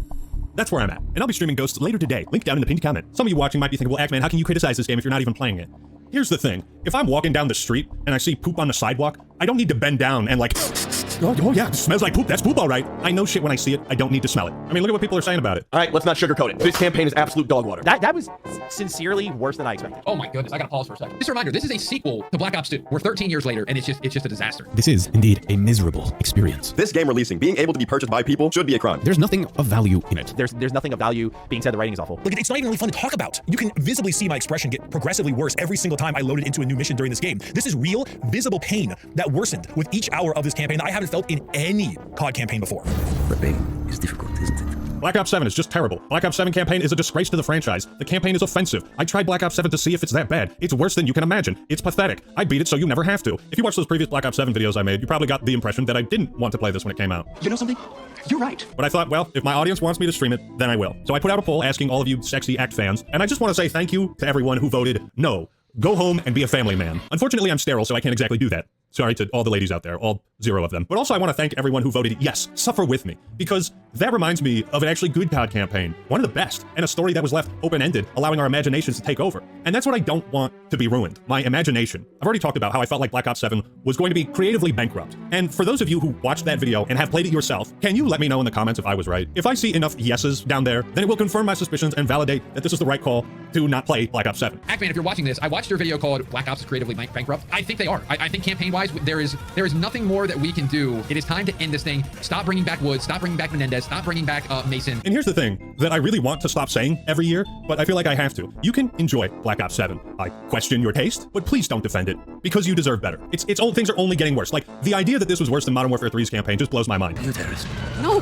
That's where I'm at. And I'll be streaming Ghosts later today. Link down in the pinned comment. Some of you watching might be thinking, well, Axeman, how can you criticize this game if you're not even playing it? Here's the thing. If I'm walking down the street and I see poop on the sidewalk, I don't need to bend down and like, oh yeah, it smells like poop. That's poop, all right. I know shit when I see it. I don't need to smell it. I mean, look at what people are saying about it. All right, let's not sugarcoat it. This campaign is absolute dog water. That was sincerely worse than I expected. Oh my goodness, I gotta pause for a second. Just a reminder, this is a sequel to Black Ops 2. We're 13 years later, and it's just a disaster. This is indeed a miserable experience. This game releasing, being able to be purchased by people, should be a crime. There's nothing of value in it. There's nothing of value being said the writing is awful. Look, it's not even really fun to talk about. You can visibly see my expression get progressively worse every single time I loaded into a new mission during this game. This is real, visible pain that worsened with each hour of this campaign that I haven't felt in any COD campaign before. But pain is difficult, isn't it? Black Ops 7 is just terrible. Black Ops 7 campaign is a disgrace to the franchise. The campaign is offensive. I tried Black Ops 7 to see if it's that bad. It's worse than you can imagine. It's pathetic. I beat it so you never have to. If you watch those previous Black Ops 7 videos I made, you probably got the impression that I didn't want to play this when it came out. You know something? You're right. But I thought, well, if my audience wants me to stream it, then I will. So I put out a poll asking all of you sexy ACT fans, and I just want to say thank you to everyone who voted no. Go home and be a family man. Unfortunately, I'm sterile, so I can't exactly do that. Sorry to all the ladies out there, all 0 of them. But also I want to thank everyone who voted yes, suffer with me, because that reminds me of an actually good COD campaign, one of the best, and a story that was left open-ended, allowing our imaginations to take over. And that's what I don't want to be ruined, my imagination. I've already talked about how I felt like Black Ops 7 was going to be creatively bankrupt. And for those of you who watched that video and have played it yourself, can you let me know in the comments if I was right? If I see enough yeses down there, then it will confirm my suspicions and validate that this is the right call to not play Black Ops 7. Axeman, if you're watching this, I watched your video called Black Ops is creatively bankrupt. I think they are. I think campaign-wise, there is nothing more that we can do. It is time to end this thing. Stop bringing back Woods. Stop bringing back Menendez. Stop bringing back Mason. And here's the thing that I really want to stop saying every year, but I feel like I have to. You can enjoy Black Ops 7. I question your taste, but please don't defend it, because you deserve better. It's old things are only getting worse. Like, the idea that this was worse than Modern Warfare 3's campaign just blows my mind. You terrorist. No.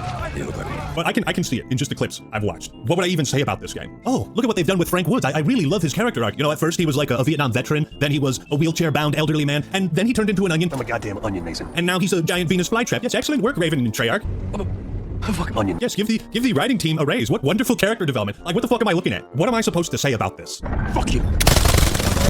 But I can see it in just the clips I've watched. What would I even say about this game? Oh, look at what they've done with Frank Woods. I really love his character arc. You know, at first he was like a Vietnam veteran, then he was a wheelchair-bound elderly man, and then he turned into an onion. I'm a goddamn onion, Mason. And now he's a giant Venus flytrap. Yes, excellent work, Raven and Treyarch. I'm a fucking onion. Yes, give the writing team a raise. What wonderful character development. Like, what the fuck am I looking at? What am I supposed to say about this? Fuck you.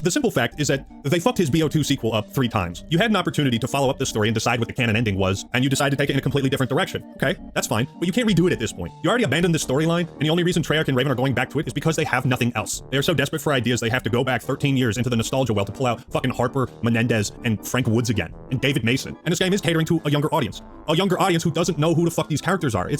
The simple fact is that they fucked his BO2 sequel up 3 times. You had an opportunity to follow up this story and decide what the canon ending was, and you decided to take it in a completely different direction. Okay, that's fine, but you can't redo it at this point. You already abandoned this storyline, and the only reason Treyarch and Raven are going back to it is because they have nothing else. They're so desperate for ideas, they have to go back 13 years into the nostalgia well to pull out fucking Harper, Menendez, and Frank Woods again, and David Mason. And this game is catering to a younger audience who doesn't know who the fuck these characters are.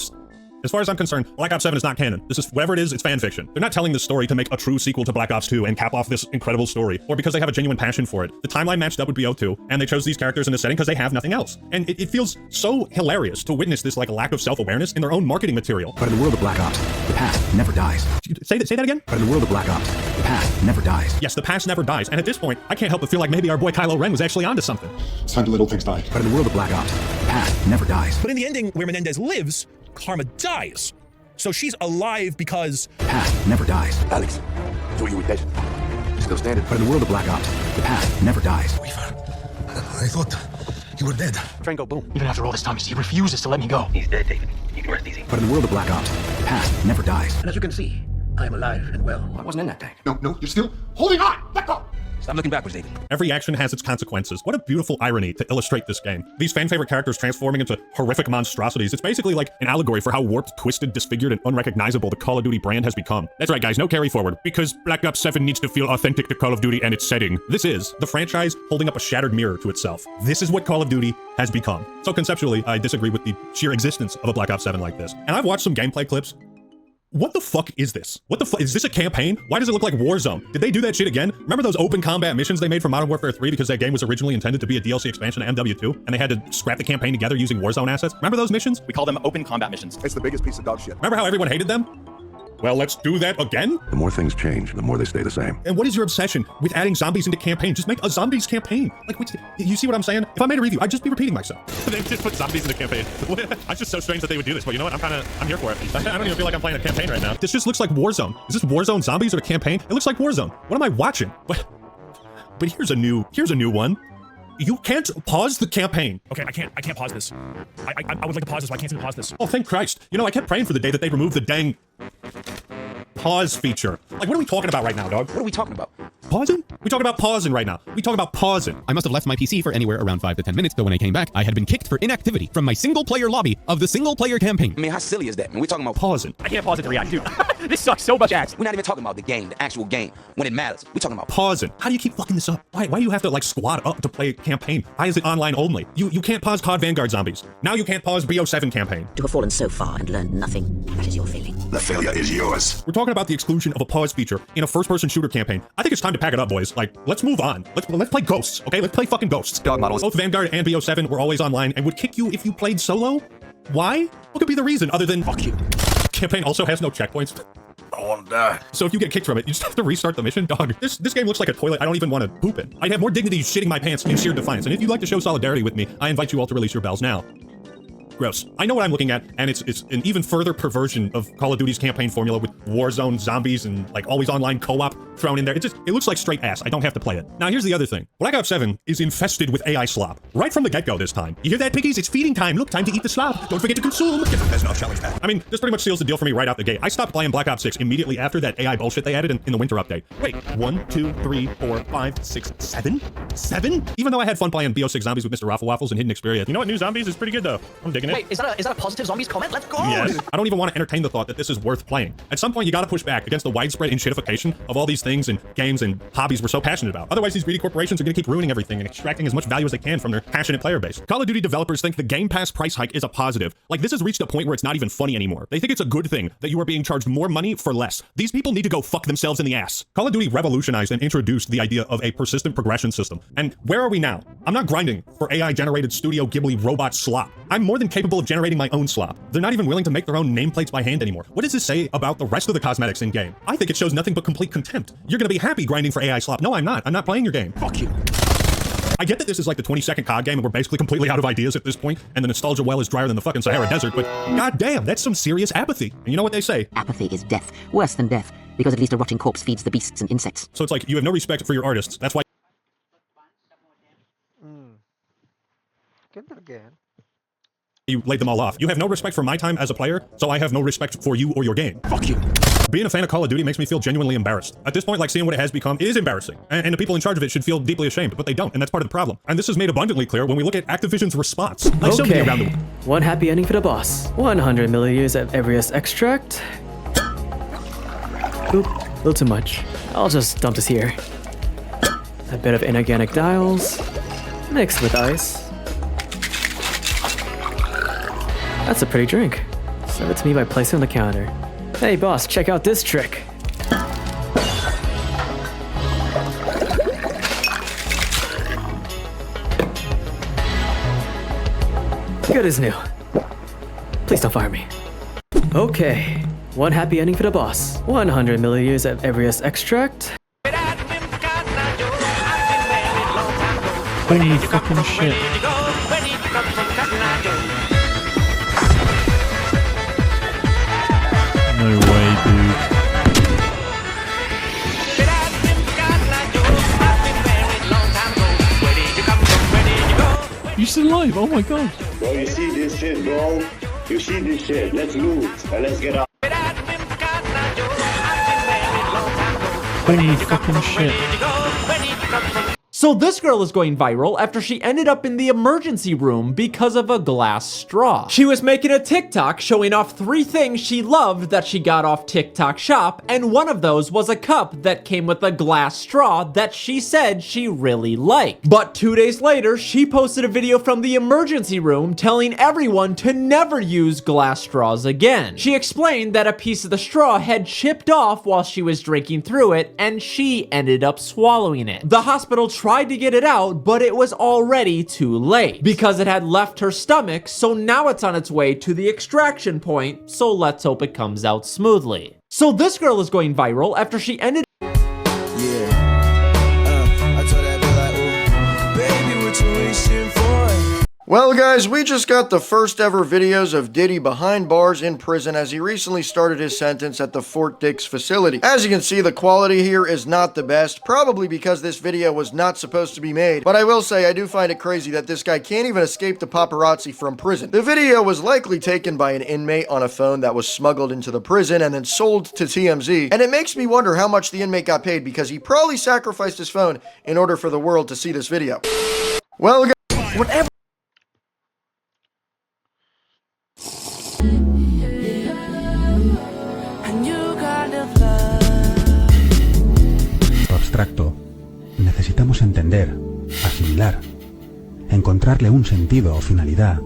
As far as I'm concerned, Black Ops 7 is not canon. This is, whatever it is, it's fan fiction. They're not telling this story to make a true sequel to Black Ops 2 and cap off this incredible story, or because they have a genuine passion for it. The timeline matched up with BO2, and they chose these characters in this setting because they have nothing else. And it feels so hilarious to witness this like lack of self-awareness in their own marketing material. But in the world of Black Ops, the past never dies. Say that again? But in the world of Black Ops, the past never dies. Yes, the past never dies. And at this point, I can't help but feel like maybe our boy Kylo Ren was actually onto something. It's time to let old things die. But in the world of Black Ops, the past never dies. But in the ending where Menendez lives, Karma dies. So she's alive because... Past never dies. Alex, so you with that? Still standing. But in the world of Black Ops, the past never dies. I thought you were dead. Franco, boom. Even after all this time, he refuses to let me go. He's dead, David. You can rest easy. But in the world of Black Ops, the past never dies. And as you can see, I am alive and well. I wasn't in that tank. No, you're still holding on. Let go. Stop looking backwards, David. Every action has its consequences. What a beautiful irony to illustrate this game. These fan-favorite characters transforming into horrific monstrosities. It's basically like an allegory for how warped, twisted, disfigured, and unrecognizable the Call of Duty brand has become. That's right, guys, no carry forward, because Black Ops 7 needs to feel authentic to Call of Duty and its setting. This is the franchise holding up a shattered mirror to itself. This is what Call of Duty has become. So conceptually, I disagree with the sheer existence of a Black Ops 7 like this. And I've watched some gameplay clips. What the fuck is this? What the fuck? Is this a campaign? Why does it look like Warzone? Did they do that shit again? Remember those open combat missions they made for Modern Warfare 3 because that game was originally intended to be a DLC expansion to MW2 and they had to scrap the campaign together using Warzone assets? Remember those missions? We call them open combat missions. It's the biggest piece of dog shit. Remember how everyone hated them? Well, let's do that again? The more things change, the more they stay the same. And what is your obsession with adding zombies into campaign? Just make a zombies campaign. Like, you see what I'm saying? If I made a review, I'd just be repeating myself. They just put zombies in the campaign. It's just so strange that they would do this, but you know what? I'm here for it. I don't even feel like I'm playing a campaign right now. This just looks like Warzone. Is this Warzone zombies or a campaign? It looks like Warzone. What am I watching? But here's a new one. You can't pause the campaign. Okay, I can't pause this. I would like to pause this, but I can't seem to pause this. Oh, thank Christ. You know, I kept praying for the day that they removed the dang pause feature. Like, what are we talking about right now, dog? What are we talking about? Pausing? We talking about pausing right now. We talking about pausing. I must have left my PC for anywhere around 5 to 10 minutes, though when I came back, I had been kicked for inactivity from my single-player lobby of the single-player campaign. I mean, how silly is that? I mean, we're talking about pausing. I can't pause it to react, dude. This sucks so much ass. We're not even talking about the game, the actual game, when it matters. We're talking about pausing. How do you keep fucking this up? Why do you have to, like, squat up to play a campaign? Why is it online only? You can't pause COD Vanguard zombies. Now you can't pause BO7 campaign. To have fallen so far and learned nothing, what is your failing? The failure is yours. We're talking about the exclusion of a pause feature in a first-person shooter campaign. I think it's time to pack it up, boys. Like, let's move on. Let's play Ghosts, okay? Let's play fucking Ghosts. Dog models. Both Vanguard and BO7 were always online and would kick you if you played solo. Why? What could be the reason other than fuck you? Campaign also has no checkpoints. I want to die. So if you get kicked from it, you just have to restart the mission? Dog, this game looks like a toilet I don't even want to poop in. I'd have more dignity shitting my pants in sheer defiance. And if you'd like to show solidarity with me, I invite you all to release your bells now. Gross. I know what I'm looking at, and it's an even further perversion of Call of Duty's campaign formula with Warzone zombies and like always online co-op thrown in there. It looks like straight ass. I don't have to play it. Now here's the other thing. Black Ops 7 is infested with AI slop. Right from the get-go this time. You hear that, piggies? It's feeding time. Look, time to eat the slop. Don't forget to consume. There's no challenge back. I mean, this pretty much seals the deal for me right out the gate. I stopped playing Black Ops 6 immediately after that AI bullshit they added in the winter update. Wait, 1, 2, 3, 4, 5, 6, 7? 7? Even though I had fun playing BO6 zombies with Mr. Raffle Waffles and Hidden Experience. You know what? New Zombies is pretty good though. I'm digging it. Wait, is that a positive zombies comment? Let's go! Yes. I don't even want to entertain the thought that this is worth playing. At some point, you gotta push back against the widespread enshittification of all these things and games and hobbies we're so passionate about. Otherwise, these greedy corporations are gonna keep ruining everything and extracting as much value as they can from their passionate player base. Call of Duty developers think the Game Pass price hike is a positive. Like, this has reached a point where it's not even funny anymore. They think it's a good thing that you are being charged more money for less. These people need to go fuck themselves in the ass. Call of Duty revolutionized and introduced the idea of a persistent progression system. And where are we now? I'm not grinding for AI-generated Studio Ghibli robot slop. I'm more than capable of generating my own slop. They're not even willing to make their own nameplates by hand anymore. What does this say about the rest of the cosmetics in game? I think it shows nothing but complete contempt. You're gonna be happy grinding for AI slop. No, I'm not. I'm not playing your game. Fuck you. I get that this is like the 22nd COD game and we're basically completely out of ideas at this point, and the nostalgia well is drier than the fucking Sahara Desert, but goddamn, that's some serious apathy. And you know what they say? Apathy is death. Worse than death, because at least a rotting corpse feeds the beasts and insects. So it's like you have no respect for your artists. That's why you laid them all off. You have no respect for my time as a player, so I have no respect for you or your game. Fuck you. Being a fan of Call of Duty makes me feel genuinely embarrassed. At this point, like, seeing what it has become is embarrassing. And the people in charge of it should feel deeply ashamed, but they don't, and that's part of the problem. And this is made abundantly clear when we look at Activision's response. Like so many around the world. One happy ending for the boss. 100 milliliters of Everest extract. Oop, a little too much. I'll just dump this here. A bit of inorganic dials, mixed with ice. That's a pretty drink. Serve it to me by placing it on the counter. Hey boss, check out this trick. Good as new. Please don't fire me. Okay, one happy ending for the boss. 100 milliliters of Everest extract. Holy fucking shit. No way, dude. You still alive? Oh my god. Bro, you see this shit, bro? You see this shit. Let's move and let's get out. Holy fucking shit. So this girl is going viral after she ended up in the emergency room because of a glass straw. She was making a TikTok showing off 3 things she loved that she got off TikTok Shop, and one of those was a cup that came with a glass straw that she said she really liked. But 2 days later, she posted a video from the emergency room telling everyone to never use glass straws again. She explained that a piece of the straw had chipped off while she was drinking through it, and she ended up swallowing it. The hospital tried to get it out, but it was already too late because it had left her stomach, so now it's on its way to the extraction point, so let's hope it comes out smoothly. So this girl is going viral after she ended I told that bitch like, ooh, baby, what you wishing for? Well guys, we just got the first ever videos of Diddy behind bars in prison as he recently started his sentence at the Fort Dix facility. As you can see, the quality here is not the best, probably because this video was not supposed to be made, but I will say I do find it crazy that this guy can't even escape the paparazzi from prison. The video was likely taken by an inmate on a phone that was smuggled into the prison and then sold to TMZ, and it makes me wonder how much the inmate got paid because he probably sacrificed his phone in order for the world to see this video. Well guys, whatever. Abstracto. Necesitamos entender, asimilar, encontrarle un sentido o finalidad.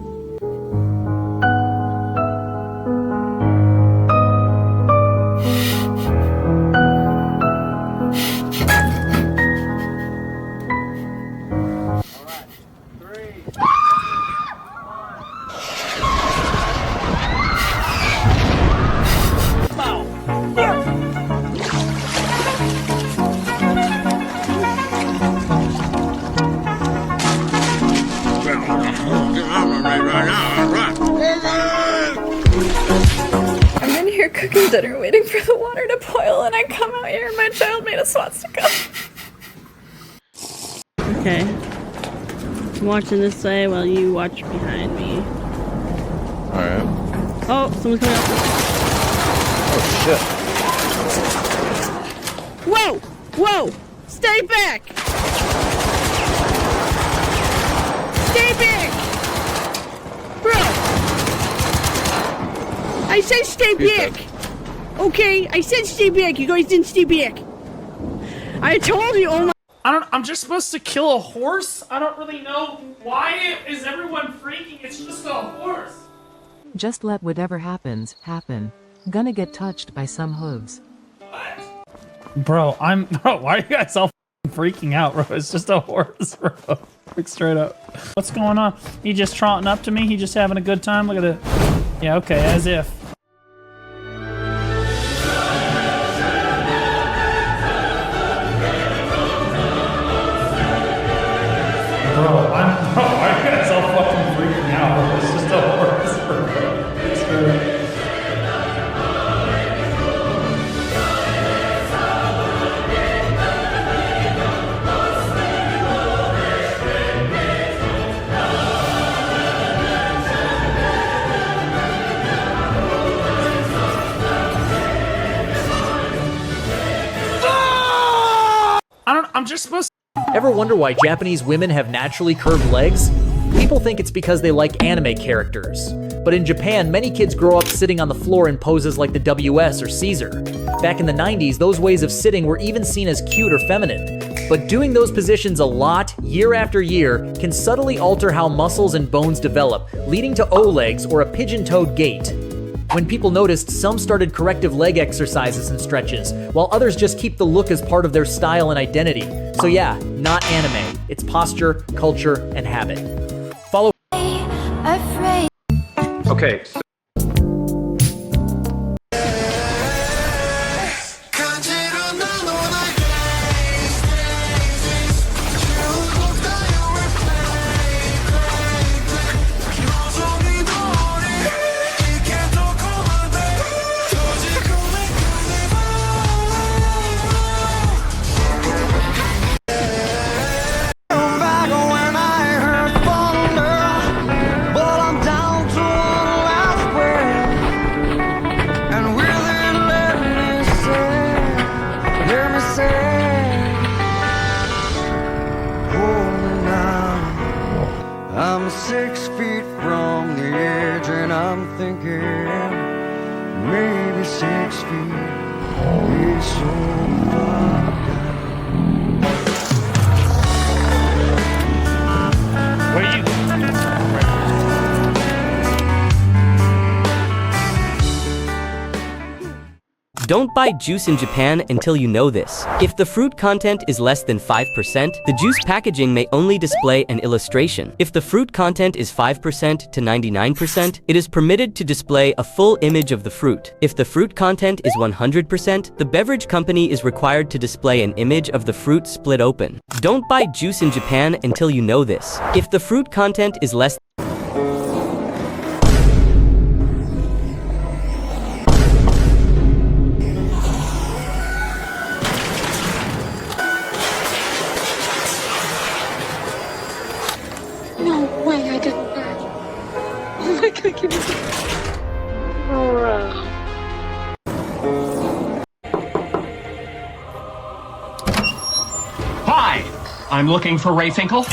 I'm in here cooking dinner waiting for the water to boil and I come out here and my child made a swastika. Okay. I'm watching this way while you watch behind me. Alright. Oh, someone's coming out. Oh shit. Whoa! Whoa! Stay back! Stay back! Bro! I said stay back! Okay, I said stay back. You guys didn't stay back. I told you, oh my— I'm just supposed to kill a horse? I don't really know. Why is everyone freaking? It's just a horse. Just let whatever happens, happen. Gonna get touched by some hooves. Bro, why are you guys all freaking out, bro? It's just a horse, bro. Like, straight up. What's going on? He just trotting up to me? He just having a good time? Look at it. Yeah, okay, as if. Bro, why are you guys all fucking freaking out, bro? It's just a horse, bro. Straight up. I'm just supposed to— Ever wonder why Japanese women have naturally curved legs? People think it's because they like anime characters. But in Japan, many kids grow up sitting on the floor in poses like the WS or Caesar. Back in the 90s, those ways of sitting were even seen as cute or feminine. But doing those positions a lot, year after year, can subtly alter how muscles and bones develop, leading to O-legs or a pigeon-toed gait. When people noticed, some started corrective leg exercises and stretches, while others just keep the look as part of their style and identity. So yeah, not anime. It's posture, culture, and habit. Follow. Okay. I'm 6 feet from the edge and I'm thinking maybe 6 feet is so far down. Where are you? Don't buy juice in Japan until you know this. If the fruit content is less than 5%, the juice packaging may only display an illustration. If the fruit content is 5% to 99%, it is permitted to display a full image of the fruit. If the fruit content is 100%, the beverage company is required to display an image of the fruit split open. Don't buy juice in Japan until you know this. If the fruit content is less No way, I didn't die. Oh my god, give me Hi, I'm looking for Ray Finkel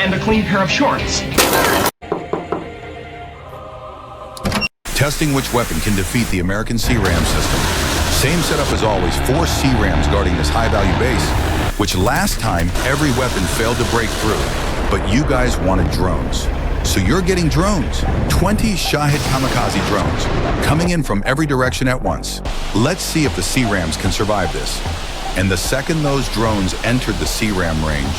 and a clean pair of shorts. Testing which weapon can defeat the American C-RAM system. Same setup as always, 4 C-RAMs guarding this high-value base, which last time every weapon failed to break through, but you guys wanted drones. So you're getting drones, 20 Shahid kamikaze drones, coming in from every direction at once. Let's see if the C-RAMs can survive this. And the second those drones entered the C-RAM range,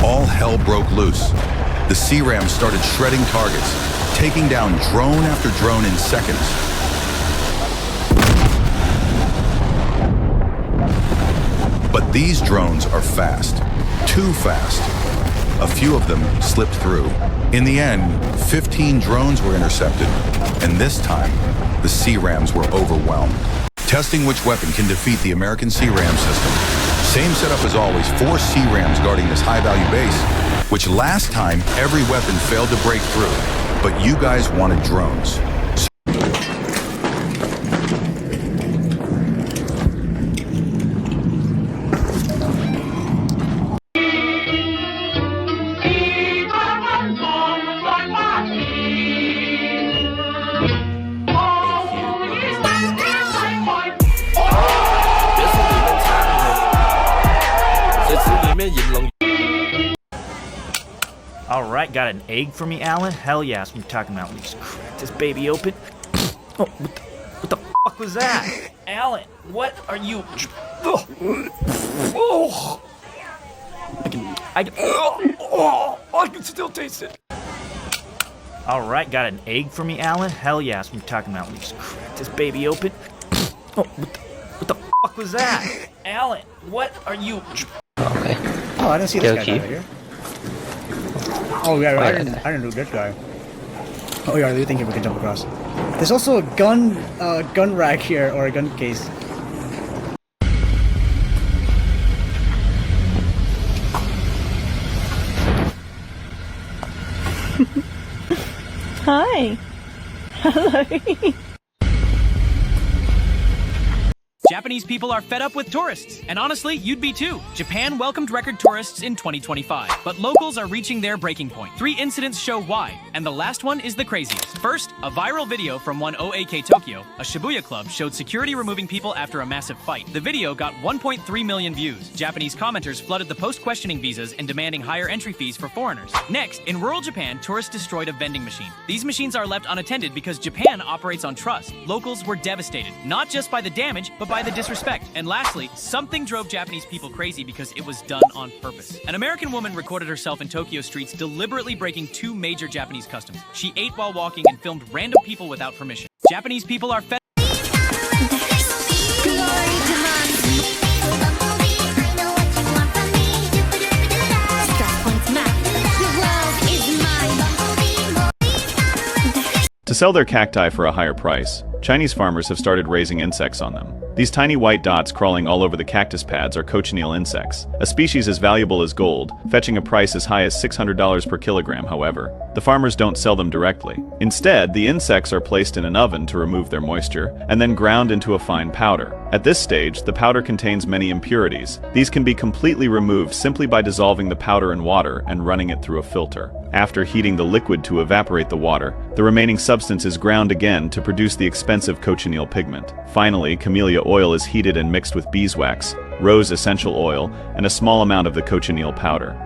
all hell broke loose. The C-RAMs started shredding targets, taking down drone after drone in seconds. But these drones are fast, too fast. A few of them slipped through. In the end, 15 drones were intercepted, and this time, the C-RAMs were overwhelmed. Testing which weapon can defeat the American C-RAM system. Same setup as always, 4 C-RAMs guarding this high-value base, which last time every weapon failed to break through, but you guys wanted drones. Alright, got an egg for me, Alan? Hell yeah, that's what I'm talking about. Let me just crack this baby open. Oh, what the fuck was that? Alan, what are you... Oh. I can still taste it. Alright, got an egg for me, Alan? Hell yeah, that's what I'm talking about. Let me just crack this baby open. Oh, what the fuck was that? Alan, what are you... Okay. Oh, I didn't see this guy over here. Oh yeah, I didn't do this guy. Oh yeah, you think we can jump across? There's also a gun rack here, or a gun case. Hi. Hello. Japanese people are fed up with tourists, and honestly, you'd be too. Japan welcomed record tourists in 2025, but locals are reaching their breaking point. 3 incidents show why, and the last one is the craziest. First, a viral video from one OAK Tokyo, a Shibuya club, showed security removing people after a massive fight. The video got 1.3 million views. Japanese commenters flooded the post-questioning visas and demanding higher entry fees for foreigners. Next, in rural Japan, tourists destroyed a vending machine. These machines are left unattended because Japan operates on trust. Locals were devastated, not just by the damage, but by the disrespect. And lastly, something drove Japanese people crazy because it was done on purpose. An American woman recorded herself in Tokyo streets deliberately breaking 2 major Japanese customs. She ate while walking and filmed random people without permission. Japanese people are fed. To sell their cacti for a higher price, Chinese farmers have started raising insects on them. These tiny white dots crawling all over the cactus pads are cochineal insects, a species as valuable as gold, fetching a price as high as $600 per kilogram. However, the farmers don't sell them directly. Instead, the insects are placed in an oven to remove their moisture, and then ground into a fine powder. At this stage, the powder contains many impurities. These can be completely removed simply by dissolving the powder in water and running it through a filter. After heating the liquid to evaporate the water, the remaining substance is ground again to produce the expensive cochineal pigment. Finally, camellia oil is heated and mixed with beeswax, rose essential oil, and a small amount of the cochineal powder.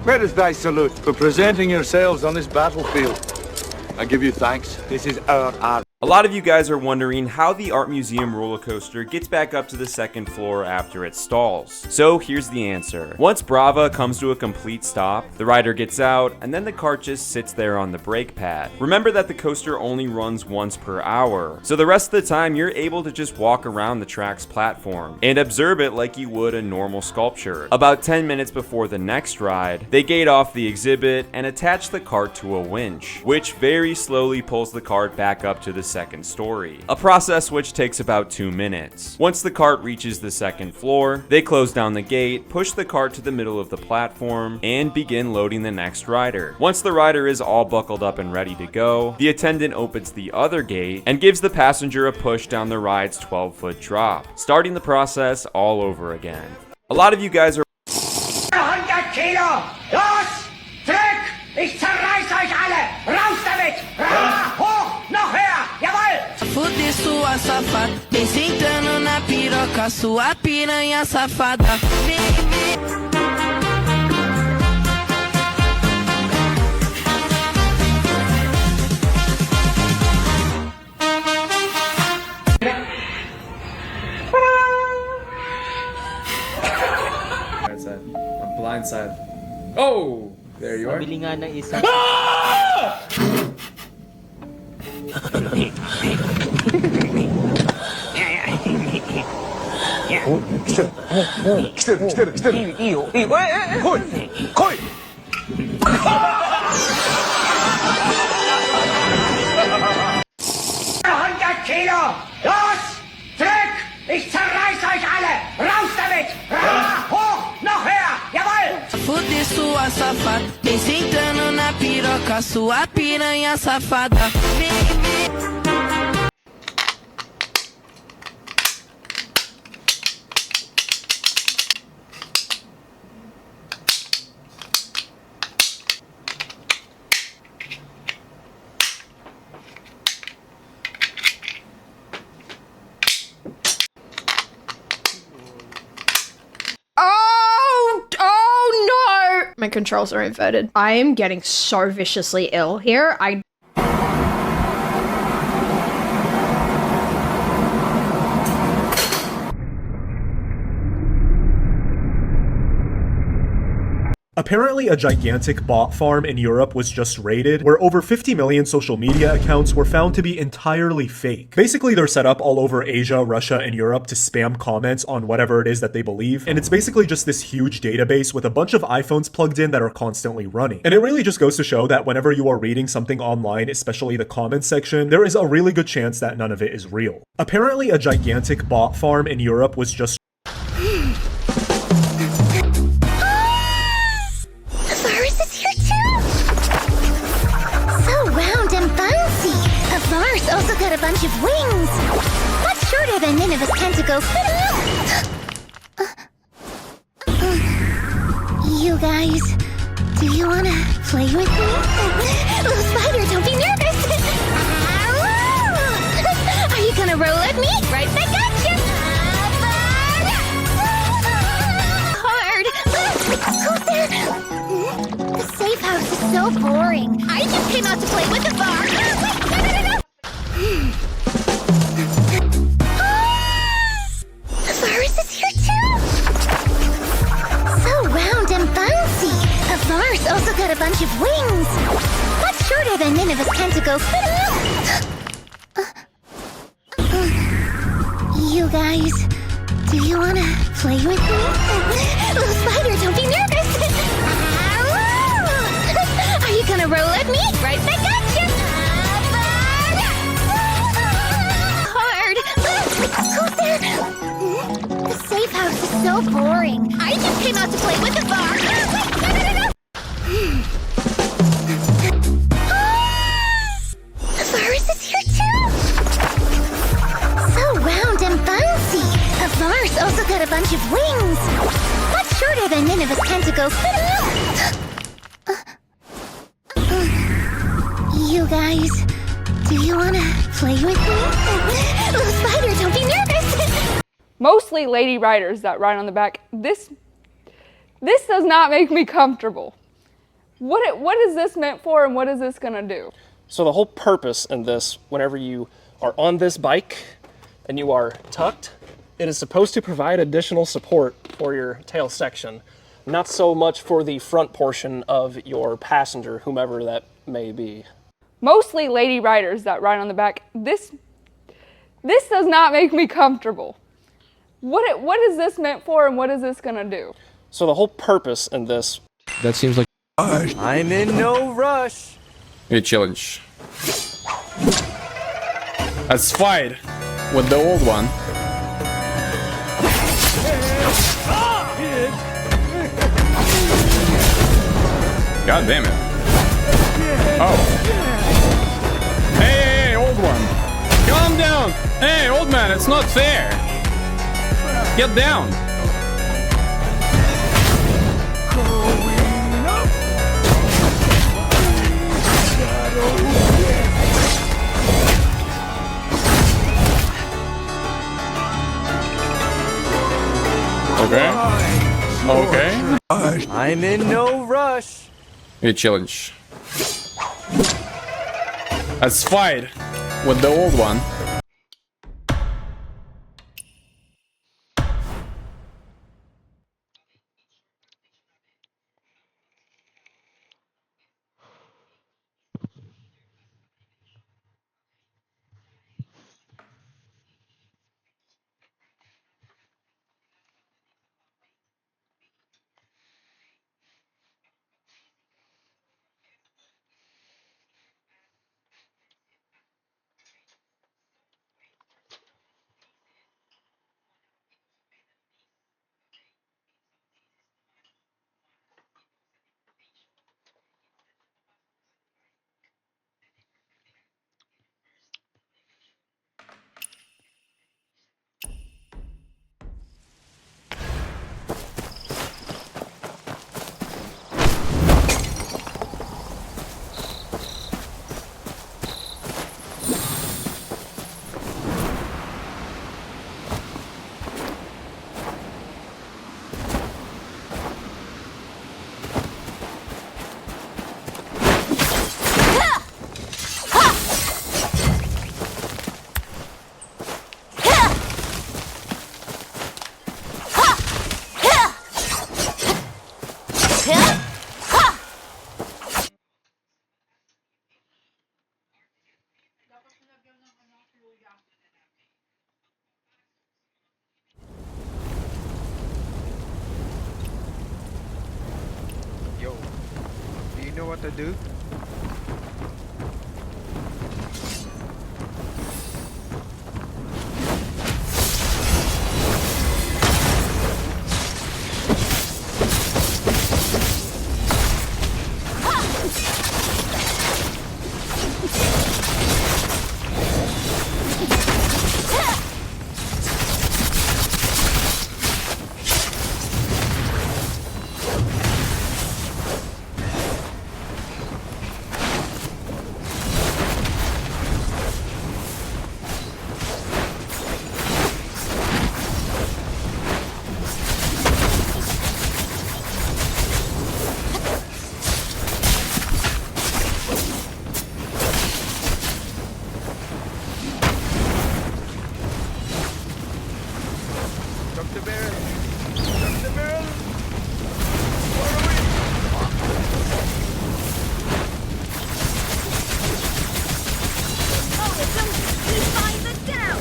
Where is thy salute for presenting yourselves on this battlefield? I give you thanks. This is our art. A lot of you guys are wondering how the Art Museum roller coaster gets back up to the second floor after it stalls. So here's the answer. Once Brava comes to a complete stop, the rider gets out, and then the cart just sits there on the brake pad. Remember that the coaster only runs once per hour, so the rest of the time you're able to just walk around the track's platform and observe it like you would a normal sculpture. About 10 minutes before the next ride, they gate off the exhibit and attach the cart to a winch, which very slowly pulls the cart back up to the second story, a process which takes about 2 minutes. Once the cart reaches the second floor, they close down the gate, push the cart to the middle of the platform, and begin loading the next rider. Once the rider is all buckled up and ready to go, the attendant opens the other gate and gives the passenger a push down the ride's 12-foot drop, starting the process all over again. A lot of you guys are 100 Kilo! Los! Zurück! Ich zerreiß euch alle! Raus damit! Hoch! Noch höher! Jawohl! Fuder sua safada, vem sentando na piroca, sua piranha safada. Right side. On blind side. Oh! There you are. Sabili nga ng isa. Kilo! Los! Zurück! Ich zerreiß euch alle! Raus damit! Hoch! Noch höher! Jawohl! Fuder sua safada, vem sentando na piroca, sua piranha safada. My controls are inverted. I am getting so viciously ill here. Apparently, a gigantic bot farm in Europe was just raided, where over 50 million social media accounts were found to be entirely fake. Basically, they're set up all over Asia, Russia, and Europe to spam comments on whatever it is that they believe, and it's basically just this huge database with a bunch of iPhones plugged in that are constantly running. And it really just goes to show that whenever you are reading something online, especially the comments section, there is a really good chance that none of it is real. Apparently, a gigantic bot farm in Europe was just also got a bunch of wings. Much shorter than Nineveh's tentacle. You guys, do you wanna play with me? Little spider, don't be nervous. Are you gonna roll at me? Right back at you. Hard. Who's there? so boring. I just came out to play with the bar. The virus is here too. So round and bouncy. The virus also got a bunch of wings. Much shorter than Nineveh's tentacles. You guys, do you wanna play with me? Little spider, don't be nervous. Are you gonna roll at me? Right back at you. Hard. Who's there? The safe house is so boring. I just came out to play with the bar. The virus is here too. So round and bouncy. The virus also got a bunch of wings. Much shorter than Nineveh's tentacles. You guys, do you wanna play with me? Little spider, don't be nervous. Mostly lady riders that ride on the back. This does not make me comfortable. What is this meant for, and what is this gonna do? So the whole purpose in this, whenever you are on this bike and you are tucked, it is supposed to provide additional support for your tail section, not so much for the front portion of your passenger, whomever that may be. Mostly lady riders that ride on the back. This does not make me comfortable. What is this meant for, and what is this gonna do? So the whole purpose in this... That seems like... I'm in no rush. A challenge. Let's fight with the old one. God damn it. Oh. Hey, old one. Calm down. Hey, old man, it's not fair. Get down. Okay. Okay. I'm in no rush. A challenge. Let's fight with the old one. Yo, do you know what to do? the barrel. Drop the barrel. Far away. Oh, it's we find the down.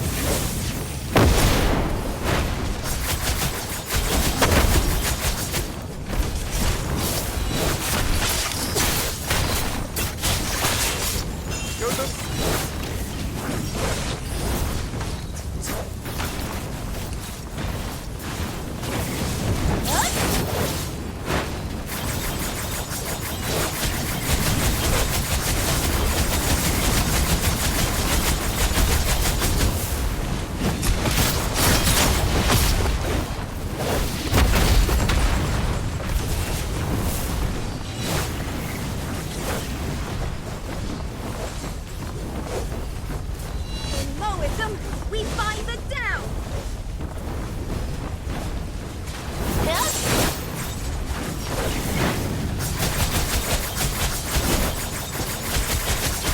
We find the down!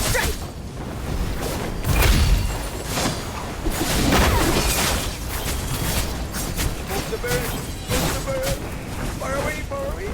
Strike! Move the barrel! Move the barrel! Far away! Far away!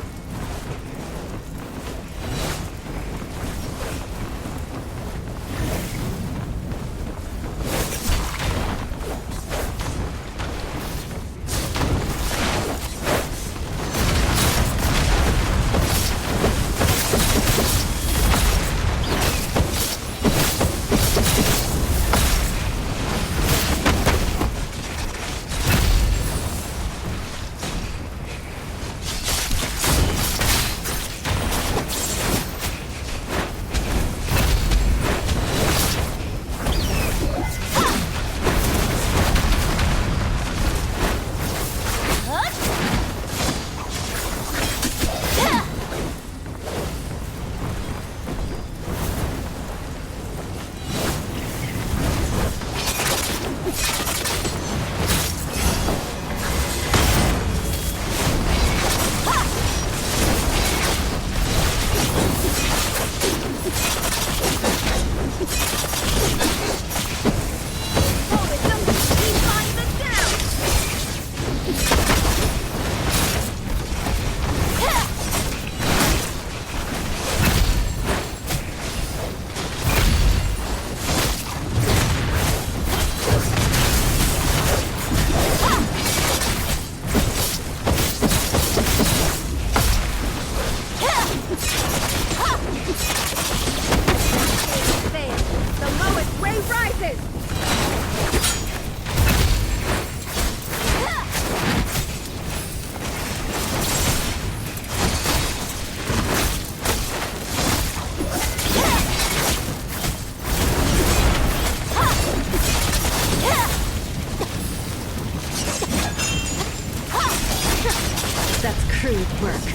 That's crude work.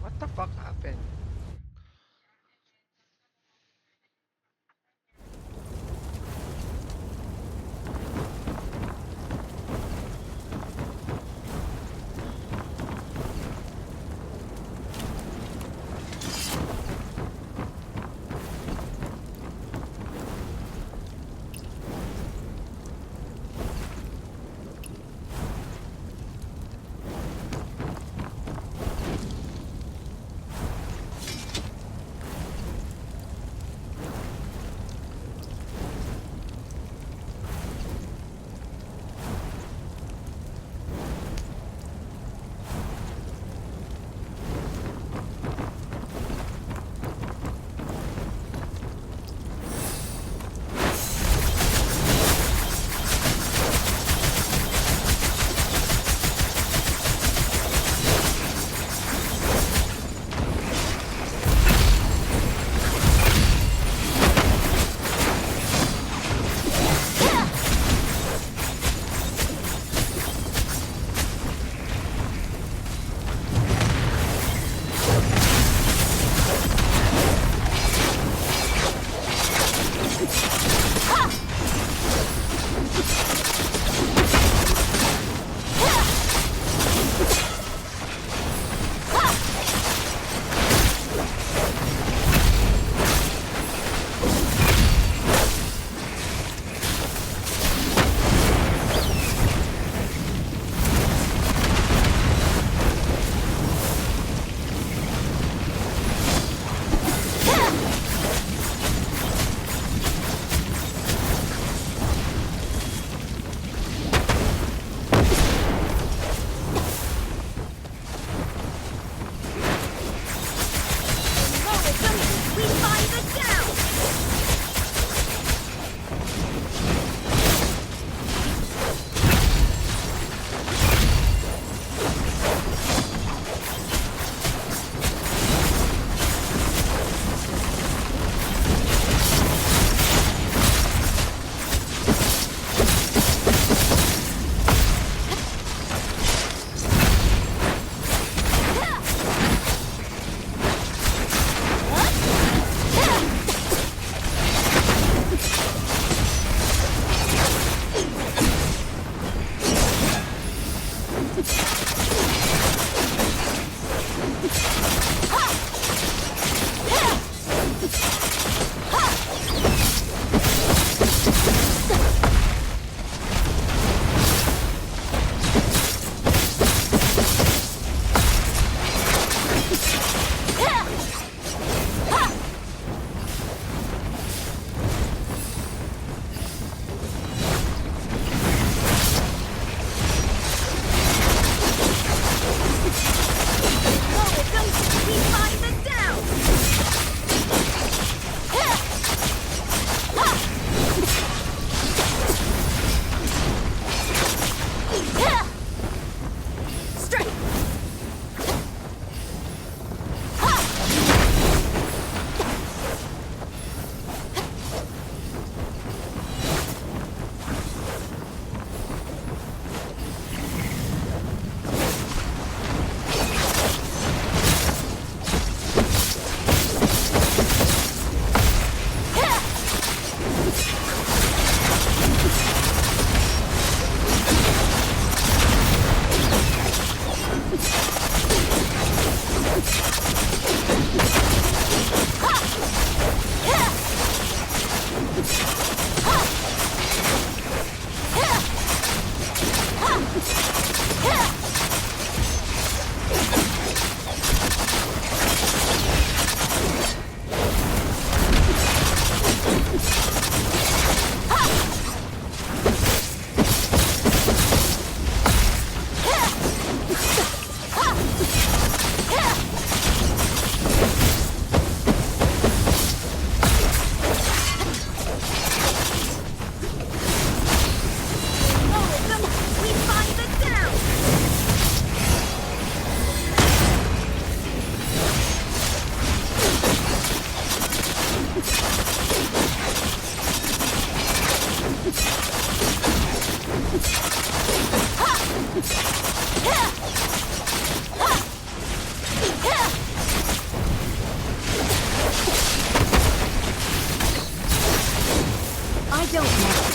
What the fuck happened?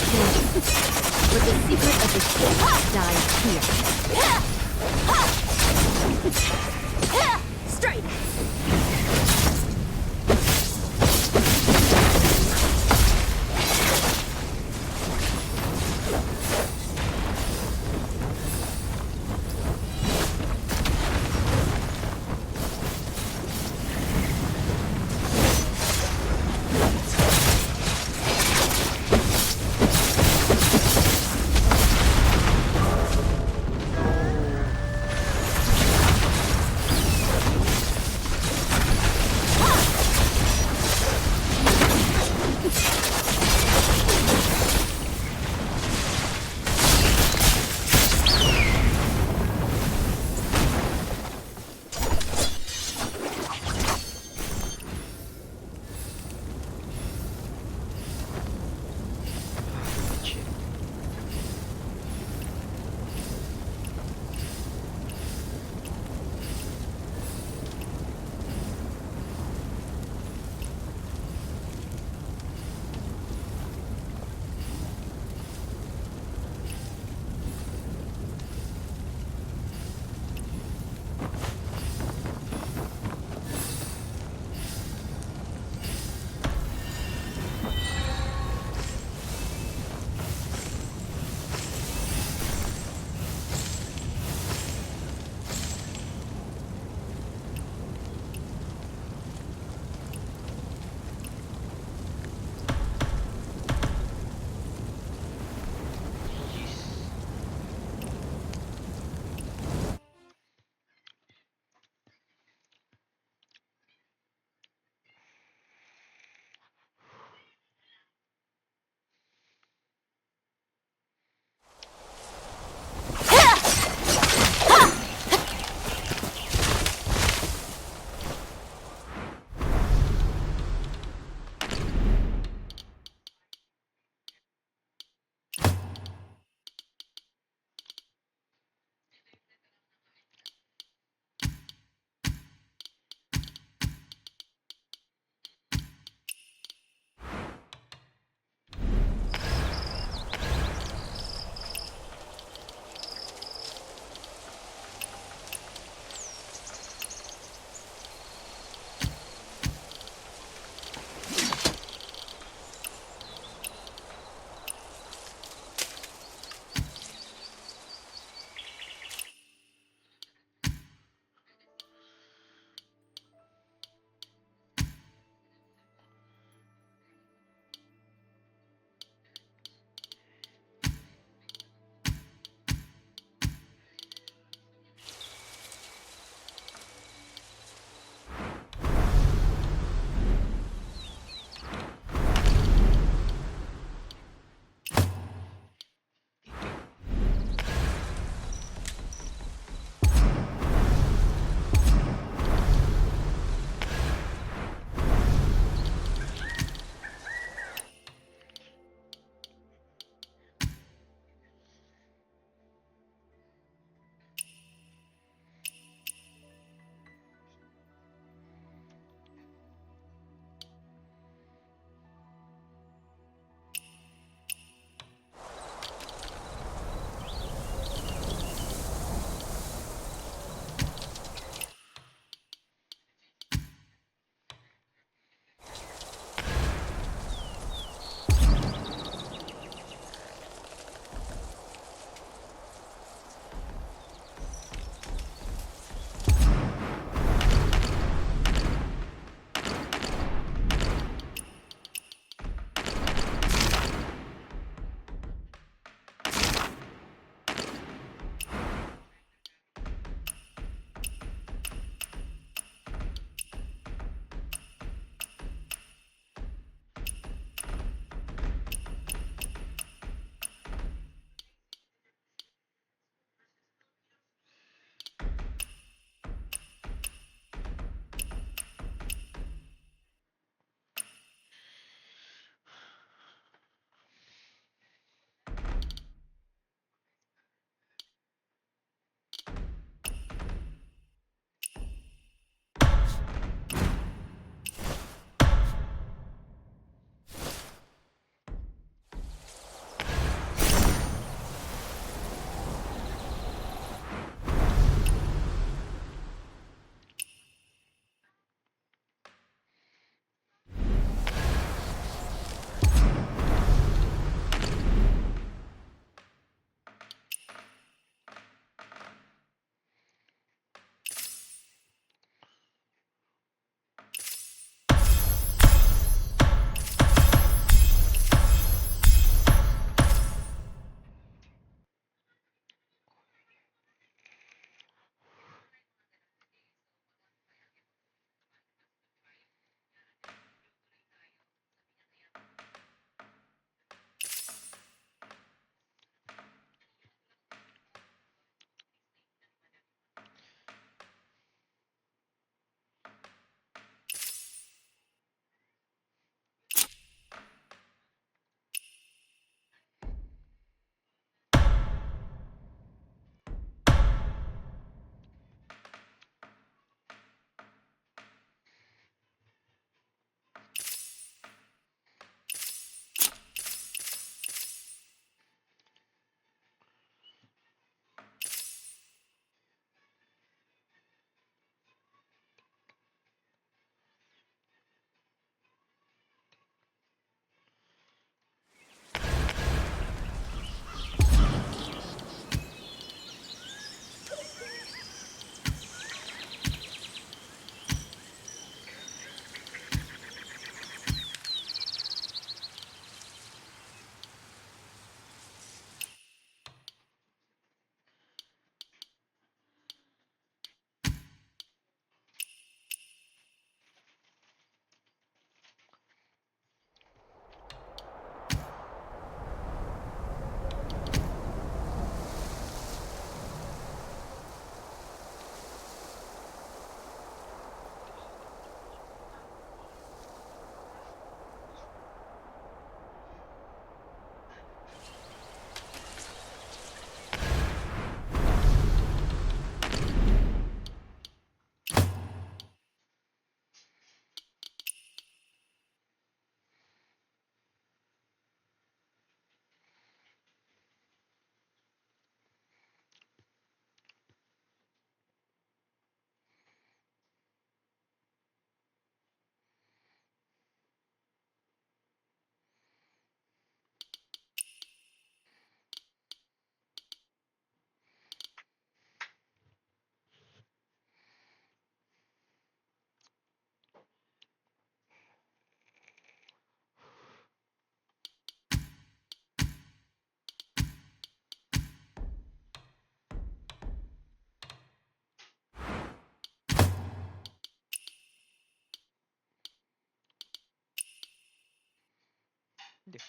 But the secret of the ship dies here. Strike!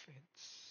defense.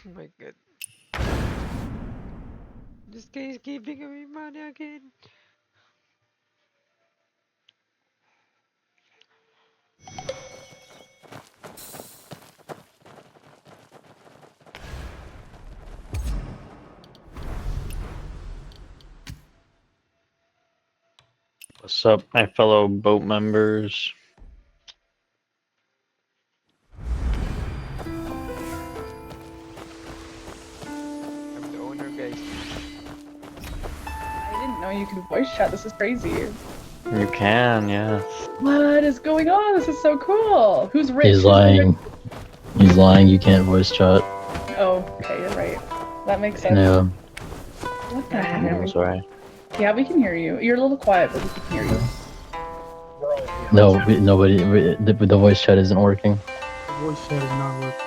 Oh my god. This guy is giving away money again. What's up, my fellow boat members? I'm the owner, guys. I didn't know you could voice chat. This is crazy. You can, yes. What is going on? This is so cool. Who's rich? He's Who's lying. He's lying. You can't voice chat. Oh, okay, you're right. That makes sense. Yeah. What the heck? I'm sorry. Yeah, we can hear you. You're a little quiet, but we can hear you. No, the voice chat isn't working. Voice chat is not working.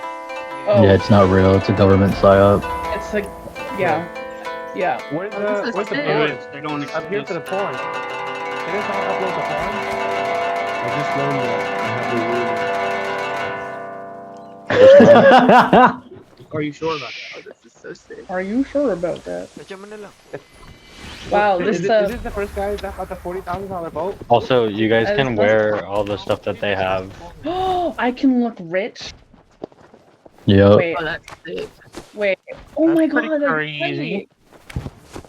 Oh. Yeah, it's not real. It's a government psyop. It's like, yeah. Yeah. Where's this is the sick. porn? They're going I'm here for the porn. Can you upload the porn? I just learned that I have to Are you sure about that? Oh, this is so sick. Are you sure about that? Wow, Is this this the first guy that got the $40,000 boat? Also, you guys As can much- wear all the stuff that they have. Oh, I can look rich. Yep. Wait. Wait. Oh my god, that's crazy. crazy.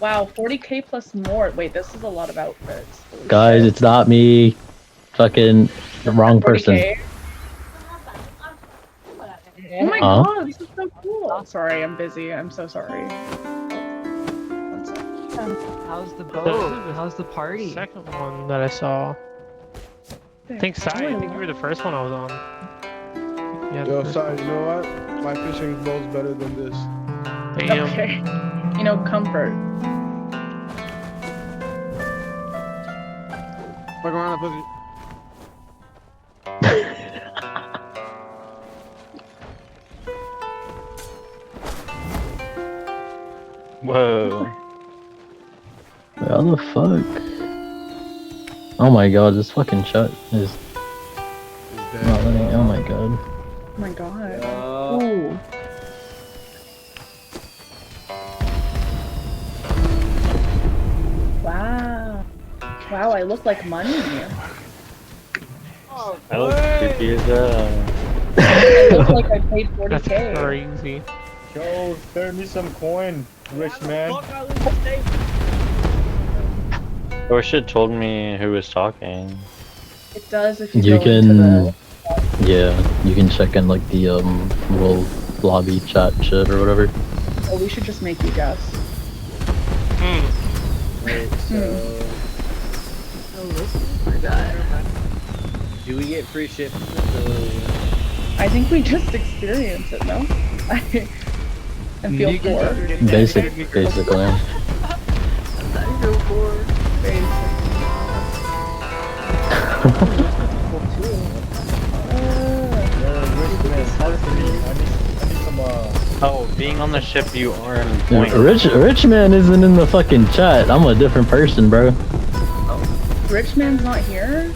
Wow, 40k plus more. Wait, this is a lot of outfits. Holy Guys, shit. it's not me. Fucking the wrong person. 40K? Oh my Huh? god, this is so cool. Sorry, I'm busy. I'm so sorry. How's the boat? How's the party? Second one that I saw. I think Sai, I think you were the first one I was on. Yeah, Yo, sorry, you know what? My fishing boat's better than this. Damn. Okay. You know, comfort. Fuck around, pussy. Whoa. How the fuck? Oh my god, this fucking chat is not letting. Oh my god. Oh my god. Ooh. Wow. Wow, I look like money. I look creepy as hell. I look like I paid That's 40k. crazy. Yo, throw me some coin, rich man. Or should told me who was talking. It does if you, You go into the... can, yeah, you can check in like the little lobby chat shit or whatever. Oh, we should just make you guess. Wait, so... Do we get free shipping? I think we just experience it, no? And feel poor. Basically. Oh, being on the ship, you earn points. Rich man isn't in the fucking chat. I'm a different person, bro. Rich man's not here?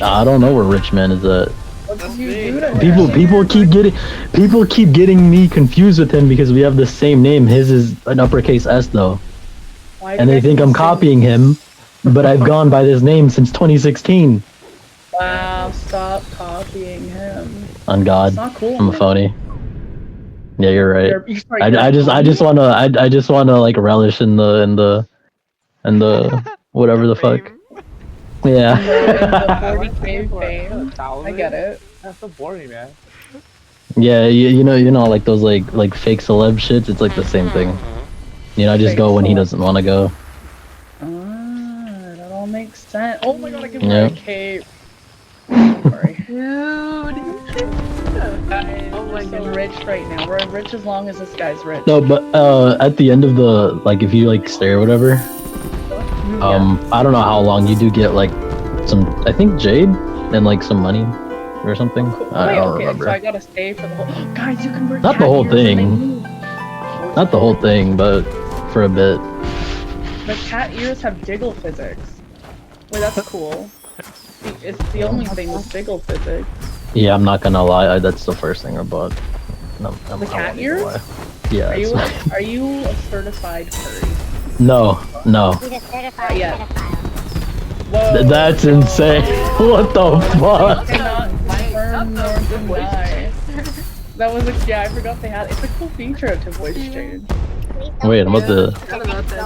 I don't know where Rich man is at. What did you do to him? People keep getting me confused with him because we have the same name. His is an uppercase S though. Why And do they you think guys I'm say- copying him, but I've gone by this name since 2016. Wow, stop copying him. On God, It's not cool, I'm a man. phony. Yeah, you're right. Sorry, I you're just wanna like relish in the whatever the fuck. Yeah. 40k fame. I get it. That's so boring, man. Yeah, you know, like those like fake celeb shits. It's like the same thing. You know, I just Fake go when he celeb. doesn't want to go. That all makes sense. Oh my god, I can wear a Yeah. cape. Sorry. Dude. Oh my god. We're rich right now. We're rich as long as this guy's rich. No, but at the end of the like, if you like stay or whatever, I don't know how long you do get like some. I think jade and like some money or something. I Wait, don't okay, remember. so I gotta stay for the whole. Guys, you can wear Not the cat whole ears and they thing. move. Not the whole thing, but for a bit. The cat ears have jiggle physics. Wait, that's cool. It's the only thing with jiggle physics. Yeah, I'm not gonna lie. That's the first thing I bought. No, The cat ears? Yeah. Are you it's- are you a certified furry? No. Yeah. That's insane. What the fuck? Cannot confirm nor deny. That was a I forgot they had. It's a cool feature to voice change. Wait, I'm about to.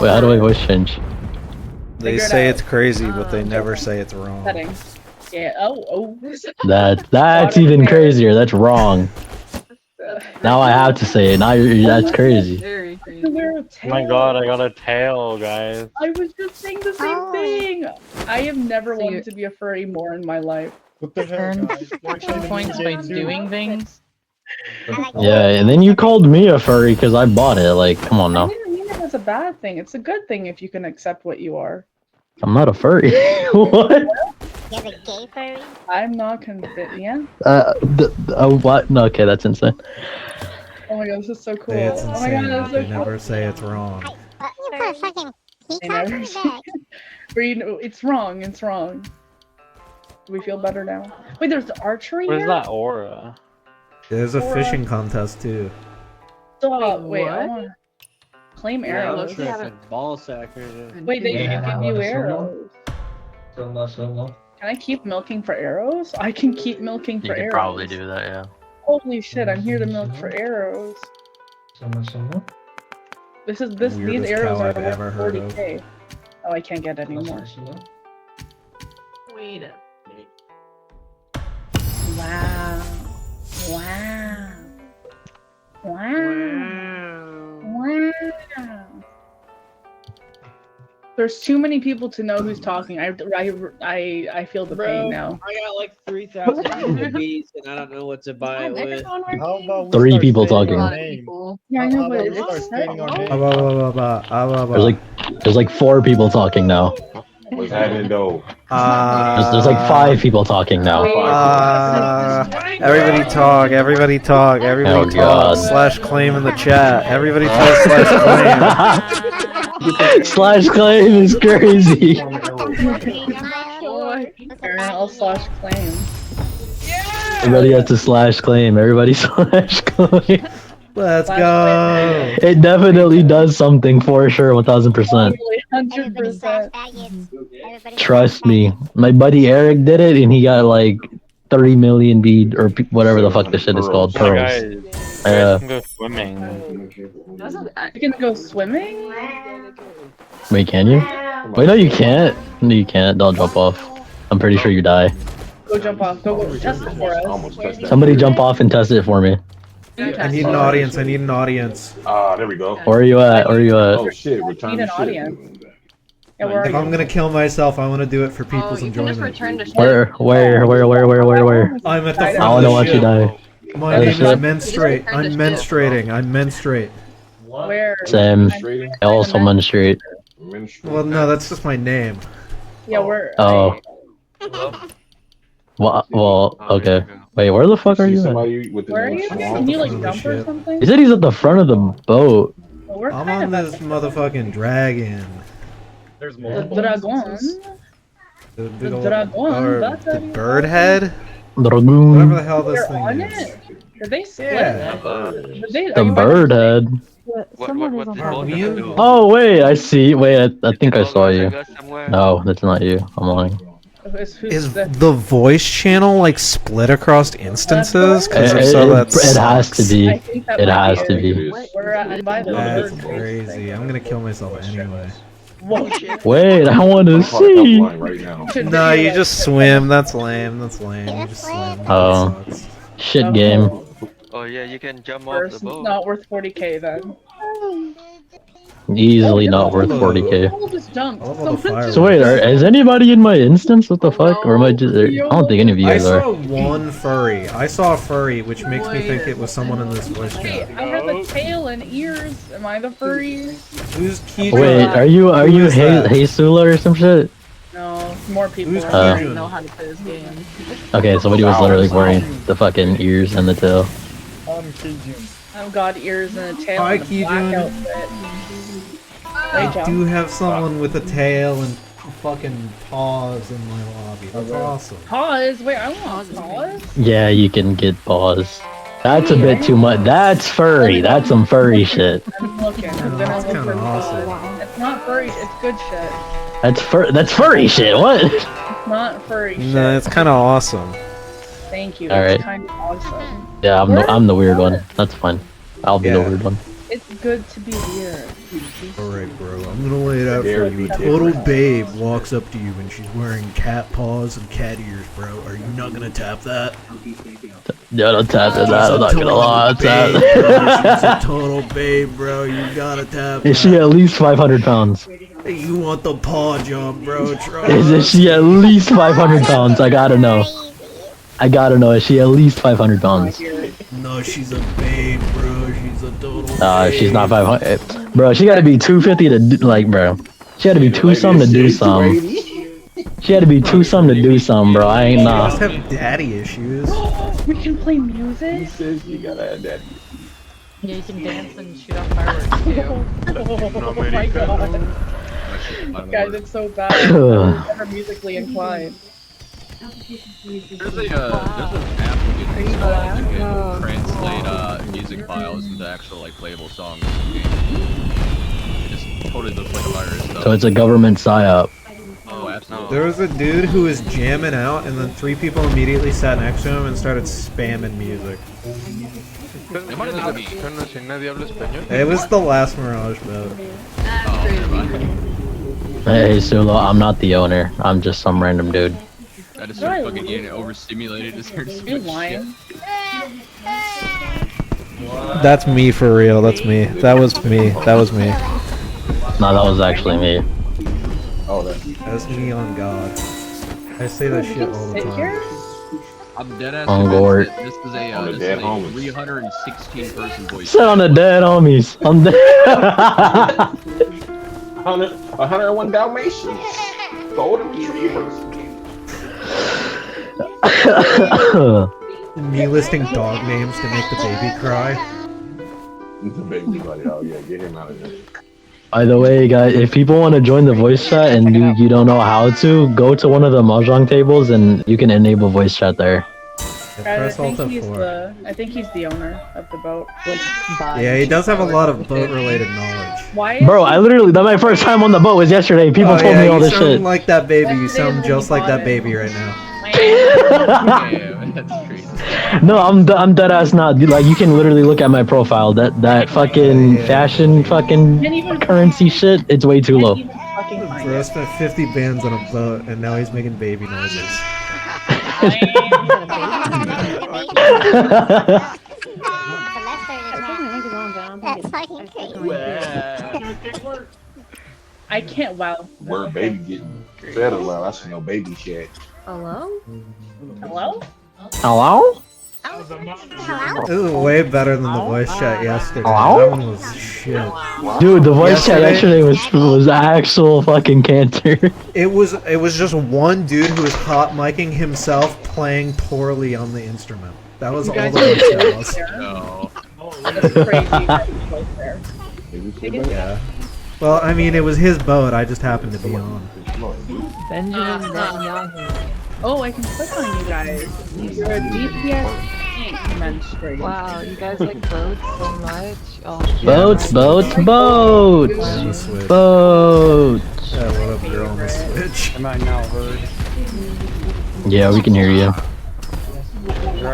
Wait, how do I voice change? They Figure it say out. it's crazy, but they never say it's wrong. Settings. Yeah. Oh. That's even crazier. That's wrong. Now I have to say it. Now that's crazy. Very crazy. Wear a Oh my tail. god, I got a tail, guys. I was just saying the same thing. I have never wanted to be a furry more in my life. What the hell, guys? Points by doing things. Yeah, and then you called me a furry because I bought it. Like, come on I now. didn't mean it as a bad thing. It's a good thing if you can accept what you are. I'm not a furry. What? You're the gay furry? I'm not convinced. Yeah. What? No, okay, that's insane. Oh my god, this is so cool. It's Oh my god, insane. that's so They cool. never say it's wrong. You put a fucking They peacock never on say- your back. But you know, it's wrong. It's wrong. Do we feel better now? Wait, there's archery What is here? that aura? There's a fishing contest too. Stop. Wait, I what? want to claim Yeah, arrows. looks like a ball sack or Wait, they can give you arrows. Can I keep milking for arrows? I can keep milking for arrows. do that, yeah. Holy shit, I'm here to milk for arrows. These Weirdest arrows cow are I've ever worth heard of. 40k. Oh, I can't get any more. Wait a minute. Wow. Wow. Wow. There's too many people to know who's talking. I feel the pain now. I got like 3,000 bees and I don't know what to buy it with. How about we 3 start people stating talking. our name? Yeah, I How know, about but we it's start stating our name? There's like 4 people talking now. What's happening though? There's like 5 people talking now. Everybody talk. Everybody talk. Everybody Oh, talk. God. /claim in the chat. Everybody talk /claim. /claim is crazy. I'll slash claim. Everybody has to /claim. Everybody /claim. Let's go. It definitely does something for sure, 1000%. 100%. Trust me. My buddy Eric did it, and he got like 30 million bead or whatever the fuck this shit is called, pearls. Guys, you guys can go swimming. You can go swimming? Wait, can you? Wait, no, you can't. No, you can't. Don't jump off. I'm pretty sure you die. Go jump off. Go test it for us. Somebody jump off and test it for me. I need an audience. I need an audience. There we go. Where are you at? Where are you at? Oh shit, we're Need trying an to audience. Yeah, where are If you? I'm gonna kill myself, I want to do it for people's enjoyment. Where? I'm at the front I of wanna the watch you ship. die. My name is Menstruate. I'm menstruating. I'm menstruate. Where? Same. I also menstruate. Well, no, that's just my name. Yeah, where? Oh. Well, okay. Wait, where the fuck are you at? Where are you? Can you like jump or something? He said he's at the front of the boat. Well, we're I'm kind on of this motherfucking dragon. There's the dragon. The The big old, dragon, or that's the how you- bird head? Dragoon. Whatever the hell this They're thing on is. it? Did they split? Yeah. Did they, are The you bird head. Are you? Oh wait, I see. Wait, I think I saw you. No, that's not you. I'm lying. Is the voice channel like split across instances? Because if so, that's it has to be. I think that It might has be to it. be. We're at by the That's bird. crazy. I'm gonna kill myself anyway. Whoa, shit. Wait, I want to see. No, you just swim. That's lame. That's lame. You just swim. Oh, That sucks. shit game. Oh yeah, you can jump off First, the boat. not worth 40k then. Easily not worth 40k. Someone just jumped. I love all the Someone just So wait, is anybody in my instance? What the fuck? Or am I just? I don't think any of you I guys saw are. one furry. I saw a furry, which makes me think it was someone in this voice Wait, chat. I have a tail and ears. Am I the furry? Who's Kijun? Wait, are you is that? Sula or some shit? No, more people Who's are Kijun? know how to play this game. Okay, somebody was literally wearing the fucking ears and the tail. I'm Kijun. I've got ears and a tail Hi, and a black Kijun. outfit. I do have someone with a tail and fucking paws in my lobby. That's awesome. Paws? Wait, I want paws? Yeah, you can get paws. That's a bit too much. That's furry. That's some furry shit. I'm looking. I'm gonna That's look kinda for awesome. paws. It's not furry, it's good shit. That's furry shit. What? It's not furry shit. No, it's kind of awesome. Thank you. All It's right. kind of awesome. Yeah, I'm the weird one. That's fine. I'll be the weird one. It's good to be weird. Alright, bro, I'm gonna lay it out for you. A total babe walks up to you and she's wearing cat paws and cat ears, bro. Are you not gonna tap that? Yeah, don't tap it. I'm not gonna lie. Tap She's a it. total babe, bro. You gotta tap Is she at least 500 pounds? You want the paw jump, bro. Is she at least 500 pounds? I gotta know. I gotta know. Is she at least 500 pounds? No, she's a babe, bro. She's a total She's not 500. Bro, she gotta be 250 to do, like, bro. She gotta be two some to do some. She had to be two some to do some, bro. I ain't She nah. must have daddy issues. We can play music? He says you gotta have daddy. Yeah, you can dance and shoot off fireworks too. Oh my god. Guys, it's so bad. I'm never musically inclined. There's an app you can install that can translate music files into actual like playable songs. It just totally looks like a virus though. So it's a government psyop. Oh, absolutely. There was a dude who was jamming out, and then 3 people immediately sat next to him and started spamming music. It was the last Mirage boat. Hey, Sulo, I'm not the owner. I'm just some random dude. I just started fucking getting overstimulated. Just started You're lying. That's me for real. That's me. That was me. That was me. No, that was actually me. Oh, that's me on God. I say that shit all the time. I'm dead ass. On Gort. This is a 316 person voice. Sit on the dead homies. I'm dead. 101 Dalmatians. Golden Retrievers. Me listing dog names to make the baby cry. The baby buddy. Oh yeah, get him out of there. By the way, guys, if people want to join the voice chat and you don't know how to, go to one of the mahjong tables and you can enable voice chat there. I think he's the owner of the boat. Yeah, he does have a lot of boat-related knowledge. Why? Bro, I literally, that my first time on the boat was yesterday. People told me all this you shit. sound like that baby. You sound just like that baby right now. No, I'm dead ass not. Like, you can literally look at my profile. That fucking fashion fucking currency shit, it's way too low. Bro spent 50 bands on a boat, and now he's making baby noises. That's fucking crazy. I can't. Wow. Where baby getting fed a lot. I see no baby shit. Hello? Hello? Hello? This is way better than the voice chat yesterday. Hello? That one was shit. Dude, the voice chat yesterday was actual fucking cancer. It was just one dude who was hot micing himself playing poorly on the instrument. That was all the voice chat was. No. Yeah. Well, I mean, it was his boat. I just happened to be on. Benjamin Netanyahu. Oh, I can click on you guys. You're a DPS menstruating. Wow, you guys like boats so much. Oh, Boats. Yeah, what up, girl on the Switch? Am I now heard? Yeah, we can hear you.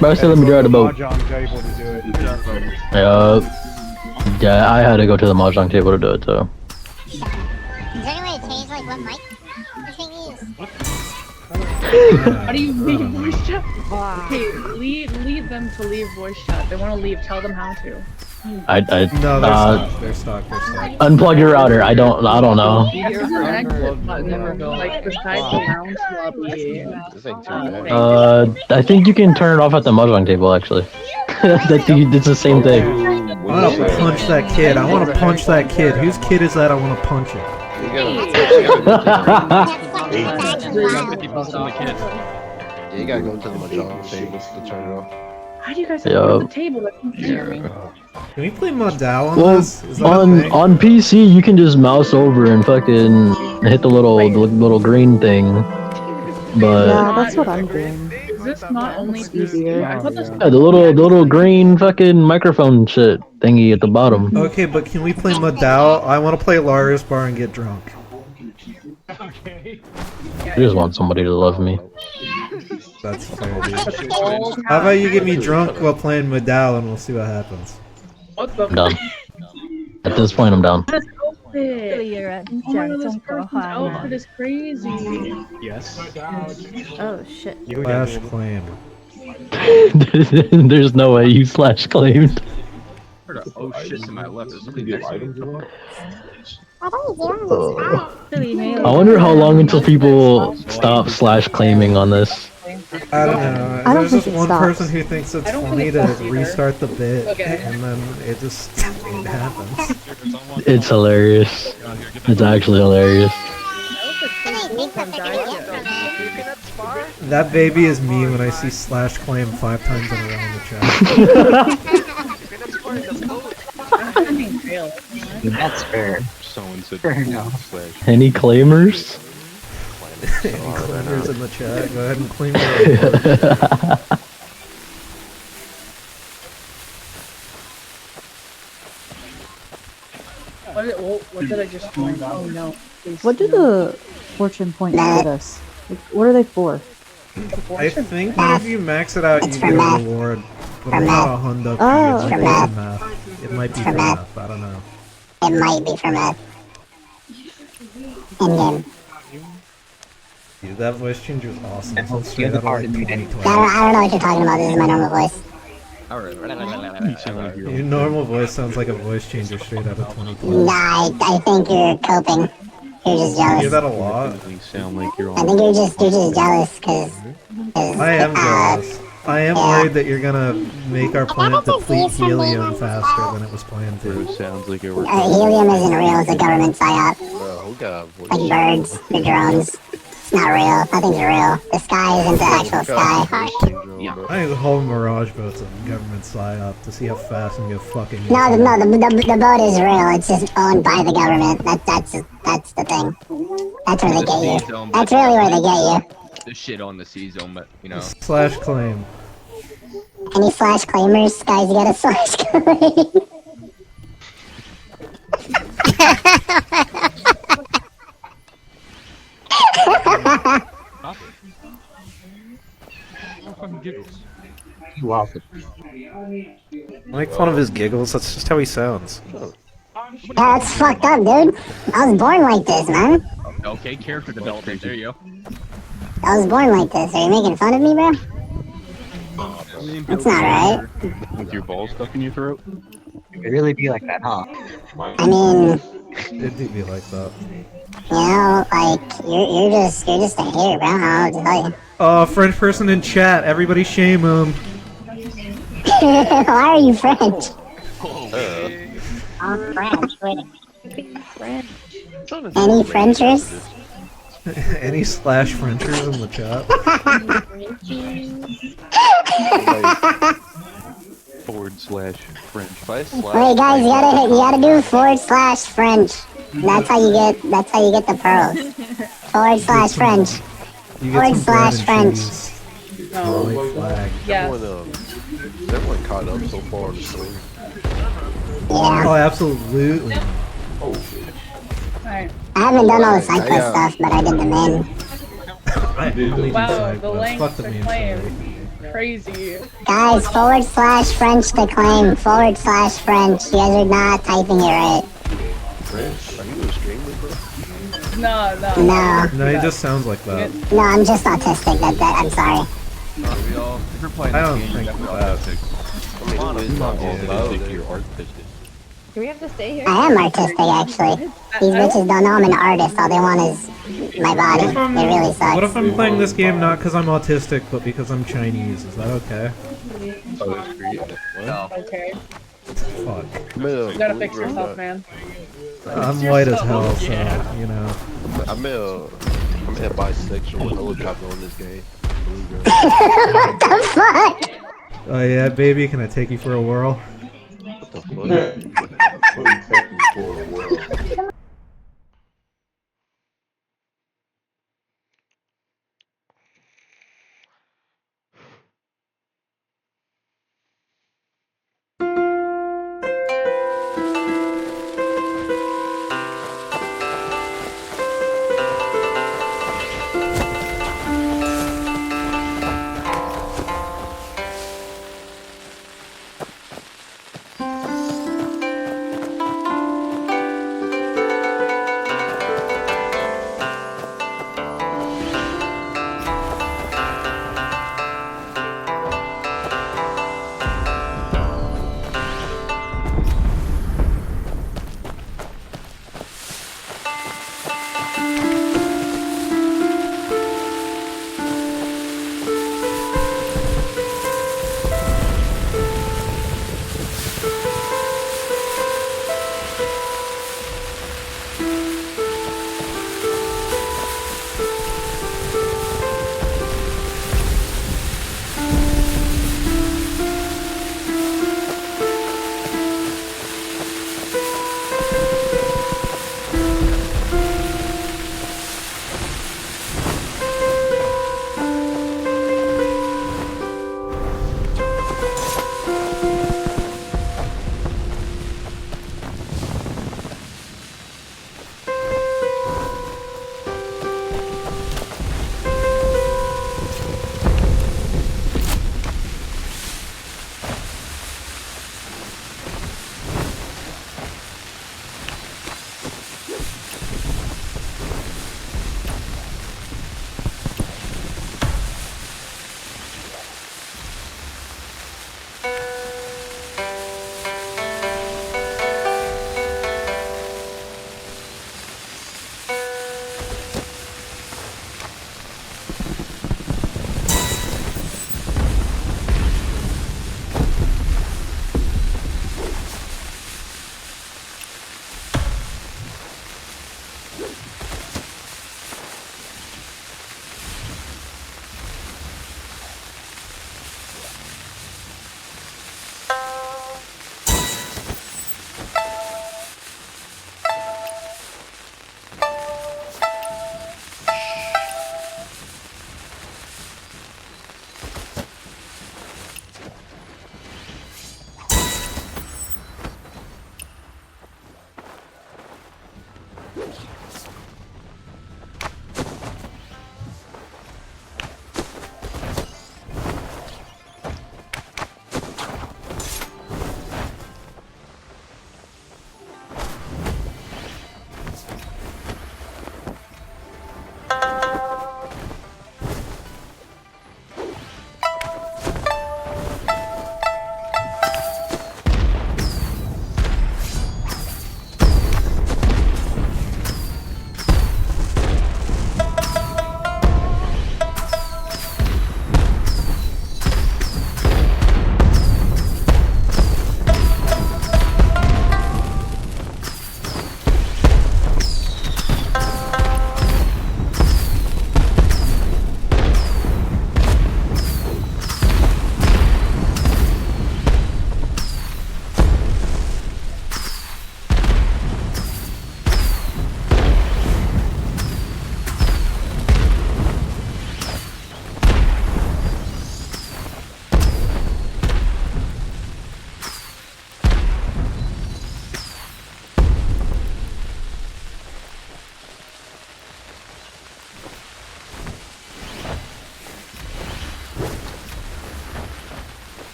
Bro, still let me drive the boat. Mahjong table to do it. Yeah, I had to go to the mahjong table to do it too. Is there any way to change like what mic the thing is? How do you leave voice chat? Okay, lead them to leave voice chat. They want to leave. Tell them how to. No, they're stuck. Unplug your router. I don't know. Like besides the lounge lobby. I think you can turn it off at the mahjong table actually. I think it's the same thing. I want to punch that kid. I want to punch that kid. Whose kid is that? I want to punch it. Yeah, you gotta go to the mahjong tables to turn it off. How do you guys have the table that can hear me? Can we play Modal on Well, this? Is that a on thing? PC you can just mouse over and fucking hit the little green thing. But Yeah, that's what I'm doing. Is this not only PC? I thought this yeah, the little green fucking microphone shit thingy at the bottom. Okay, but can we play Modal? I want to play Larius Bar and get drunk. I just want somebody to love me. That's fair, dude. How about you get me drunk while playing Modal and we'll see what happens. What the? I'm done. At this point, I'm down. This outfit. Oh my god, this person's outfit is crazy. Yes. Oh shit. Flash claim. There's no way you slash claimed. Heard a oh shit to my left. There's something next to me. I wonder how long until people stop slash claiming on this. I don't know. I don't There's think just it one stops. person who thinks it's I don't funny think it to stops either. restart the bit, Okay. and then it just it happens. It's hilarious. It's actually hilarious. That baby is me when I see slash claim 5 times in a row in the chat. That's fair. Someone said Fair enough. slash. Any claimers? Any claimers in the chat, go ahead and claim your What did I just find? Oh no. What do the fortune points get us? Like, what are they for? I think if you max it out, you get a reward. But I'm not 100 Oh, it might be for math. It might be for math, I don't know. It might be for math. In-game. Dude, that voice changer is awesome. It's straight out of like 2012. I don't know what you're talking about. This is my normal voice. Your normal voice sounds like a voice changer straight out of 2012. Nah, I think you're coping. You're just You jealous. hear that a lot? I think you're just jealous because. I am jealous. I am worried that you're gonna make our planet deplete helium faster than it was planned to. Sounds like it works. Helium isn't real. It's a government psyop. Bro, God, Like birds, the drones. It's not real. Nothing's real. The sky isn't the actual sky. I think the whole Mirage boat's a government psyop to see how fast and get fucking. No, the boat is real. It's just owned by the government. That's the thing. That's where they get you. That's really where they get you. The shit on the sea zone, but you know. Slash claim. Any slash claimers? Guys, you got a slash claim. Wow. Make fun of his giggles, that's just how he sounds. Yeah, that's fucked up, dude. I was born like this, man. Okay, character development. There you go. I was born like this. Are you making fun of me, bro? That's not right. With your balls stuck in your throat? It really be like that, huh? I mean, It do be like that. you know, like you're just a hater, bro. I'll tell you. French person in chat, everybody shame him. Why are you French? I'm French. French. Any Frenchers? Any slash Frenchers in the chat? /French. Wait, guys, you gotta do /French. That's how you get the pearls. /French. You get some bread and /French. cheese. White flag. Everyone caught up so far in the story. Yeah. Oh, absolutely. Alright. I haven't done all the side quest stuff, but I did the main. I only do Wow, side the quests. length Fuck the to main claim. story. Crazy. Guys, /French to claim. /French. You guys are not typing it right. French? Are you a streamer, bro? No. No, he just sounds like that. No, I'm just autistic. I'm sorry. We all, if you're playing I don't this game, think you're definitely that. autistic. I mean, it's not all about You're it. artistic. Do we have to stay here? I am artistic, actually. These bitches don't know I'm an artist. All they want is my body. It really sucks. What if I'm playing this game not because I'm autistic, but because I'm Chinese? Is that okay? Oh, that's great. No. Okay. Fuck. You gotta fix yourself, man. I'm white as hell, so, you know. I'm a bisexual helicopter on this game. What the fuck? Oh yeah, baby, can I take you for a whirl? What the fuck?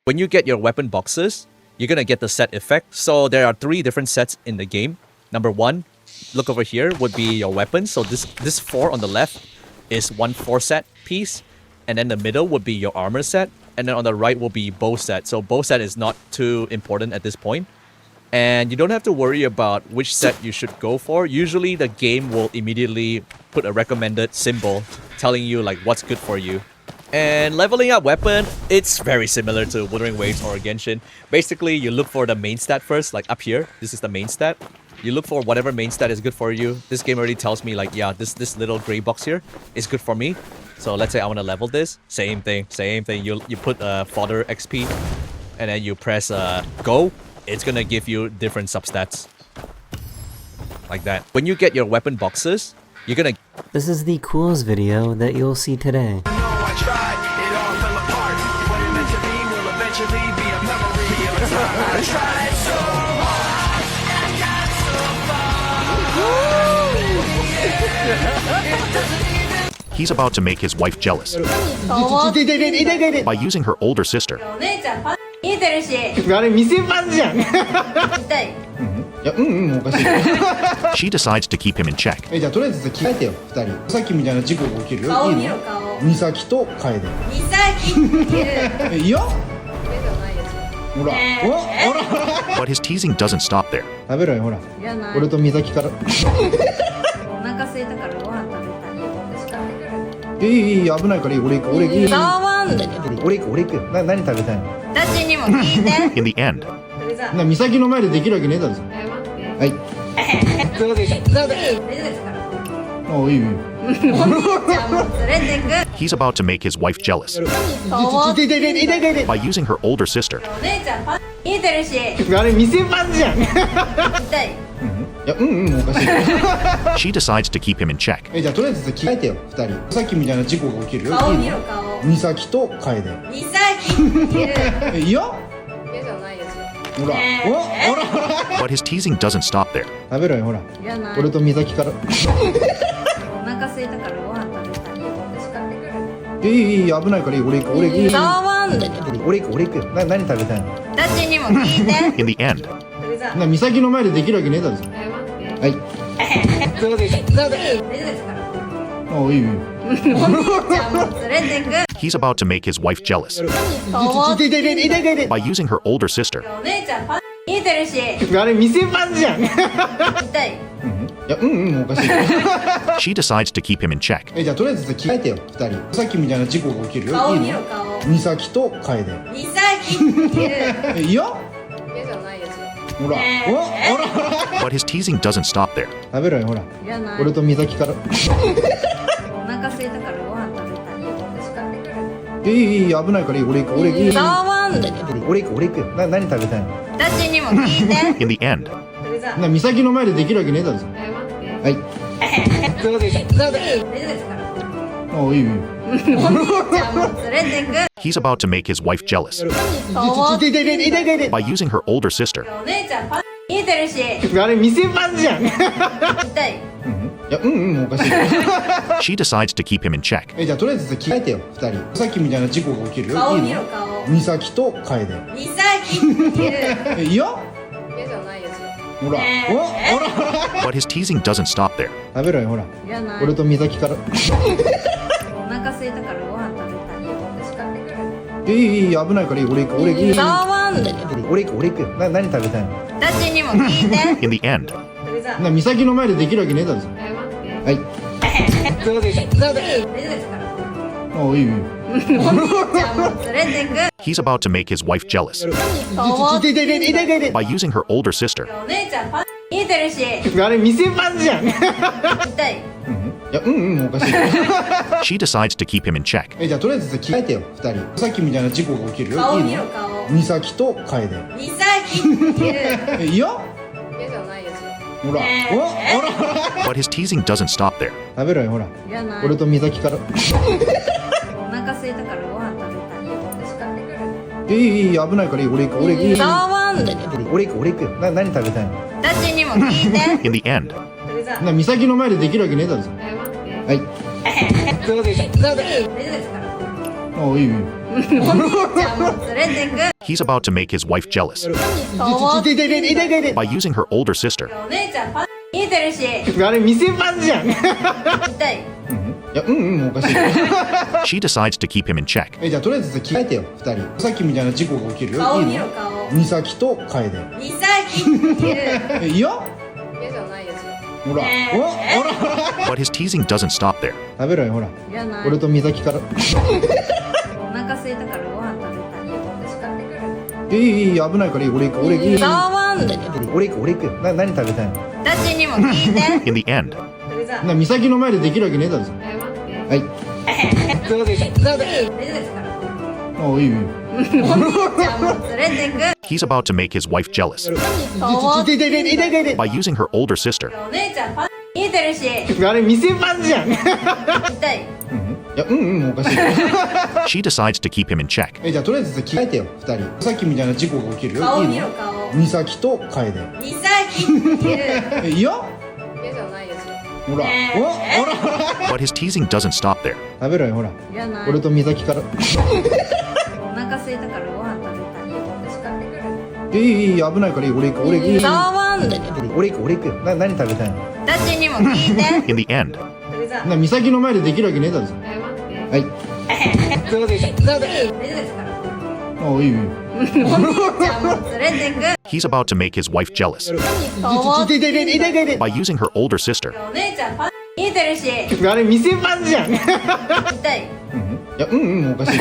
When you get your weapon boxes, you're gonna get the set effect. So there are 3 different sets in the game. Number 1, look over here, would be your weapons. So this 4 on the left is 1 4-set piece. And then the middle would be your armor set. And then on the right will be bow set. So bow set is not too important at this point. And you don't have to worry about which set you should go for. Usually the game will immediately put a recommended symbol telling you like what's good for you. And leveling up weapon, it's very similar to Wuthering Waves or Genshin. Basically, you look for the main stat first, like up here. This is the main stat. You look for whatever main stat is good for you. This game already tells me like, yeah, this little gray box here is good for me. So let's say I want to level this. Same thing. You put fodder XP and then you press go. It's gonna give you different substats. Like that. When you get your weapon boxes, you're gonna... This is the coolest video that you'll see today. He's about to make his wife jealous by using her older sister. She decides to keep him in check. But his teasing doesn't stop there. In the end, he's about to make his wife jealous by using her older sister. She decides to keep him in check. But his teasing doesn't stop there. In the end, he's about to make his wife jealous by using her older sister. She decides to keep him in check. But his teasing doesn't stop there. In the end, he's about to make his wife jealous by using her older sister. いや、おかしい。She decides to keep him in check. じゃあとりあえず着替えてよ、2人。さっきみたいな事故が起きるよ。いいの？美咲と楓。美咲いる。いや嫌じゃないですよ。ほら、ほら。 But his teasing doesn't stop there. 食べろよ、ほら。いらない。俺と美咲から。お腹空いたからご飯食べたい。私買ってくる。いい、危ないからいい。俺行く、俺行く。俺行く。何食べたいの？私にも聞いて。 In the end, 美咲の前でできるわけねえだろ。はい。そうです。そうです。大丈夫ですから。あ、いい。お兄ちゃんも連れてく。 he's about to make his wife jealous 痛い。 by using her older sister. お姉ちゃんパン見えてるし。あれ店パンじゃん。痛い。いや、おかしい。 She decides to keep him in check. じゃあとりあえず着替えてよ、2人。さっきみたいな事故が起きるよ。顔いいの？見ろ顔。美咲と楓。美咲いる。いや嫌じゃないですよ。ほら、ほら。 But his teasing doesn't stop there. 食べろよ、ほら。いらない。俺と美咲から。お腹空いたからご飯食べたい。私買ってくる。いい、危ないからいい。俺行く、俺行く。俺行く。何食べたいの？私にも聞いて。 In the end, 美咲の前でできるわけねえだろ。はい。そうです。そうです。大丈夫ですから。あ、いい。お兄ちゃんも連れてく。 he's about to make his wife jealous 痛い。 by using her older sister. お姉ちゃんパン見えてるし。あれ店パンじゃん。い痛い。や、おかしい。 She decides to keep him in check. じゃあとりあえず着替えてよ、2人。さっきみたいな事故が起きるよ。顔見いいの？ろ顔。美咲と楓。美咲いる。いや嫌じゃないですよ。ほら、ほら。 But his teasing doesn't stop there. 食べろよ、ほら。いらない。俺と美咲から。お腹空いたからご飯食べたい。私買ってくる。いい、危ないからいい。俺行く、俺行く。俺行く。何食べたいの？私にも聞いて。 In the end, 美咲の前でできるわけねえだろ。はい。そうです。そうです。大丈夫ですから。あ、いい。お兄ちゃんも連れてく。 he's about to make his wife jealous 痛い。 by using her older sister. お姉ちゃんパン見えてるし。あれ店パンじゃん。い痛い。や、おかしい。 She decides to keep him in check. じゃあとりあえず着替えてよ、2人。さっきみたいな事故が起きるよ。顔いいの？見ろ顔。美咲と楓。美咲いる。いや嫌じゃないですよ。ほら、ほら。 But his teasing doesn't stop there. 食べろよ、ほら。いらない。俺と美咲から。お腹空いたからご飯食べたい。私買ってくる。いい、危ないからいい。俺行く、俺行く。俺行く。何食べたいの？私にも聞いて。 In the end, 美咲の前でできるわけねえだろ。はい。そうです。そうです。大丈夫ですから。あ、いい。お兄ちゃんも連れてく。 he's about to make his wife jealous 痛い。 by using her older sister. お姉ちゃんパン見えてるし。あれ店パンじゃん。い痛い。や、おかしい。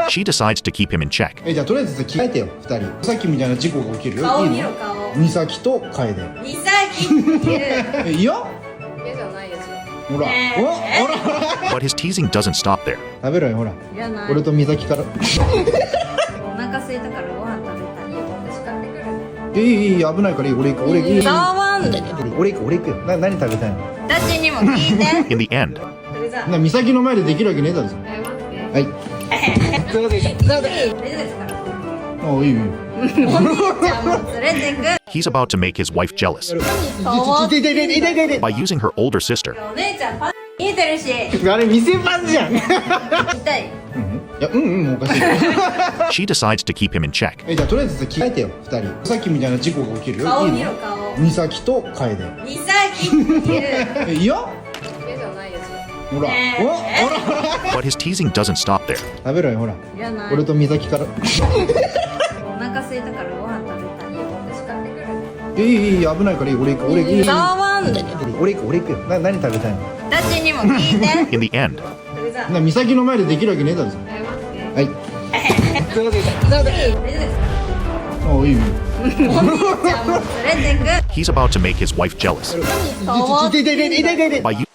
She decides to keep him in check. じゃあとりあえず着替えてよ、2人。さっきみたいな事故が起きるよ。顔いいの？見ろ顔。美咲と楓。美咲いる。いや嫌じゃないですよ。ほら、ほら。 But his teasing doesn't stop there. 食べろよ、ほら。いらない。俺と美咲から。お腹空いたからご飯食べたい。私買ってくる。いい、危ないからいい。俺行く、俺行く。俺行く。何食べたいの？私にも聞いて。 In the end, 美咲の前でできるわけねえだろ。はい。そうです。そうです。大丈夫ですから。あ、いい。お兄ちゃんも連れてく。 he's about to make his wife jealous 痛い。 by using her older sister. お姉ちゃんパン見えてるし。あれ店パンじゃん。い痛い。や、おかしい。 She decides to keep him in check. じゃあとりあえず着替えてよ、2人。さっきみたいな事故が起きるよ。顔いいの？見ろ顔。美咲と楓。美咲いる。いや嫌じゃないですよ。ほら、ほら。 But his teasing doesn't stop there. 食べろよ、ほら。いらない。俺と美咲から。お腹空いたからご飯食べたい。私買ってくる。いい、危ないからいい。俺行く、俺行く。俺行く。何食べたいの？私にも聞いて。 In the end, 美咲の前でできるわけねえだろ。はい。そうです。そうです。大丈夫ですから。あ、いい。お兄ちゃんも連れてく。 he's about to make his wife jealous 痛い。 by u-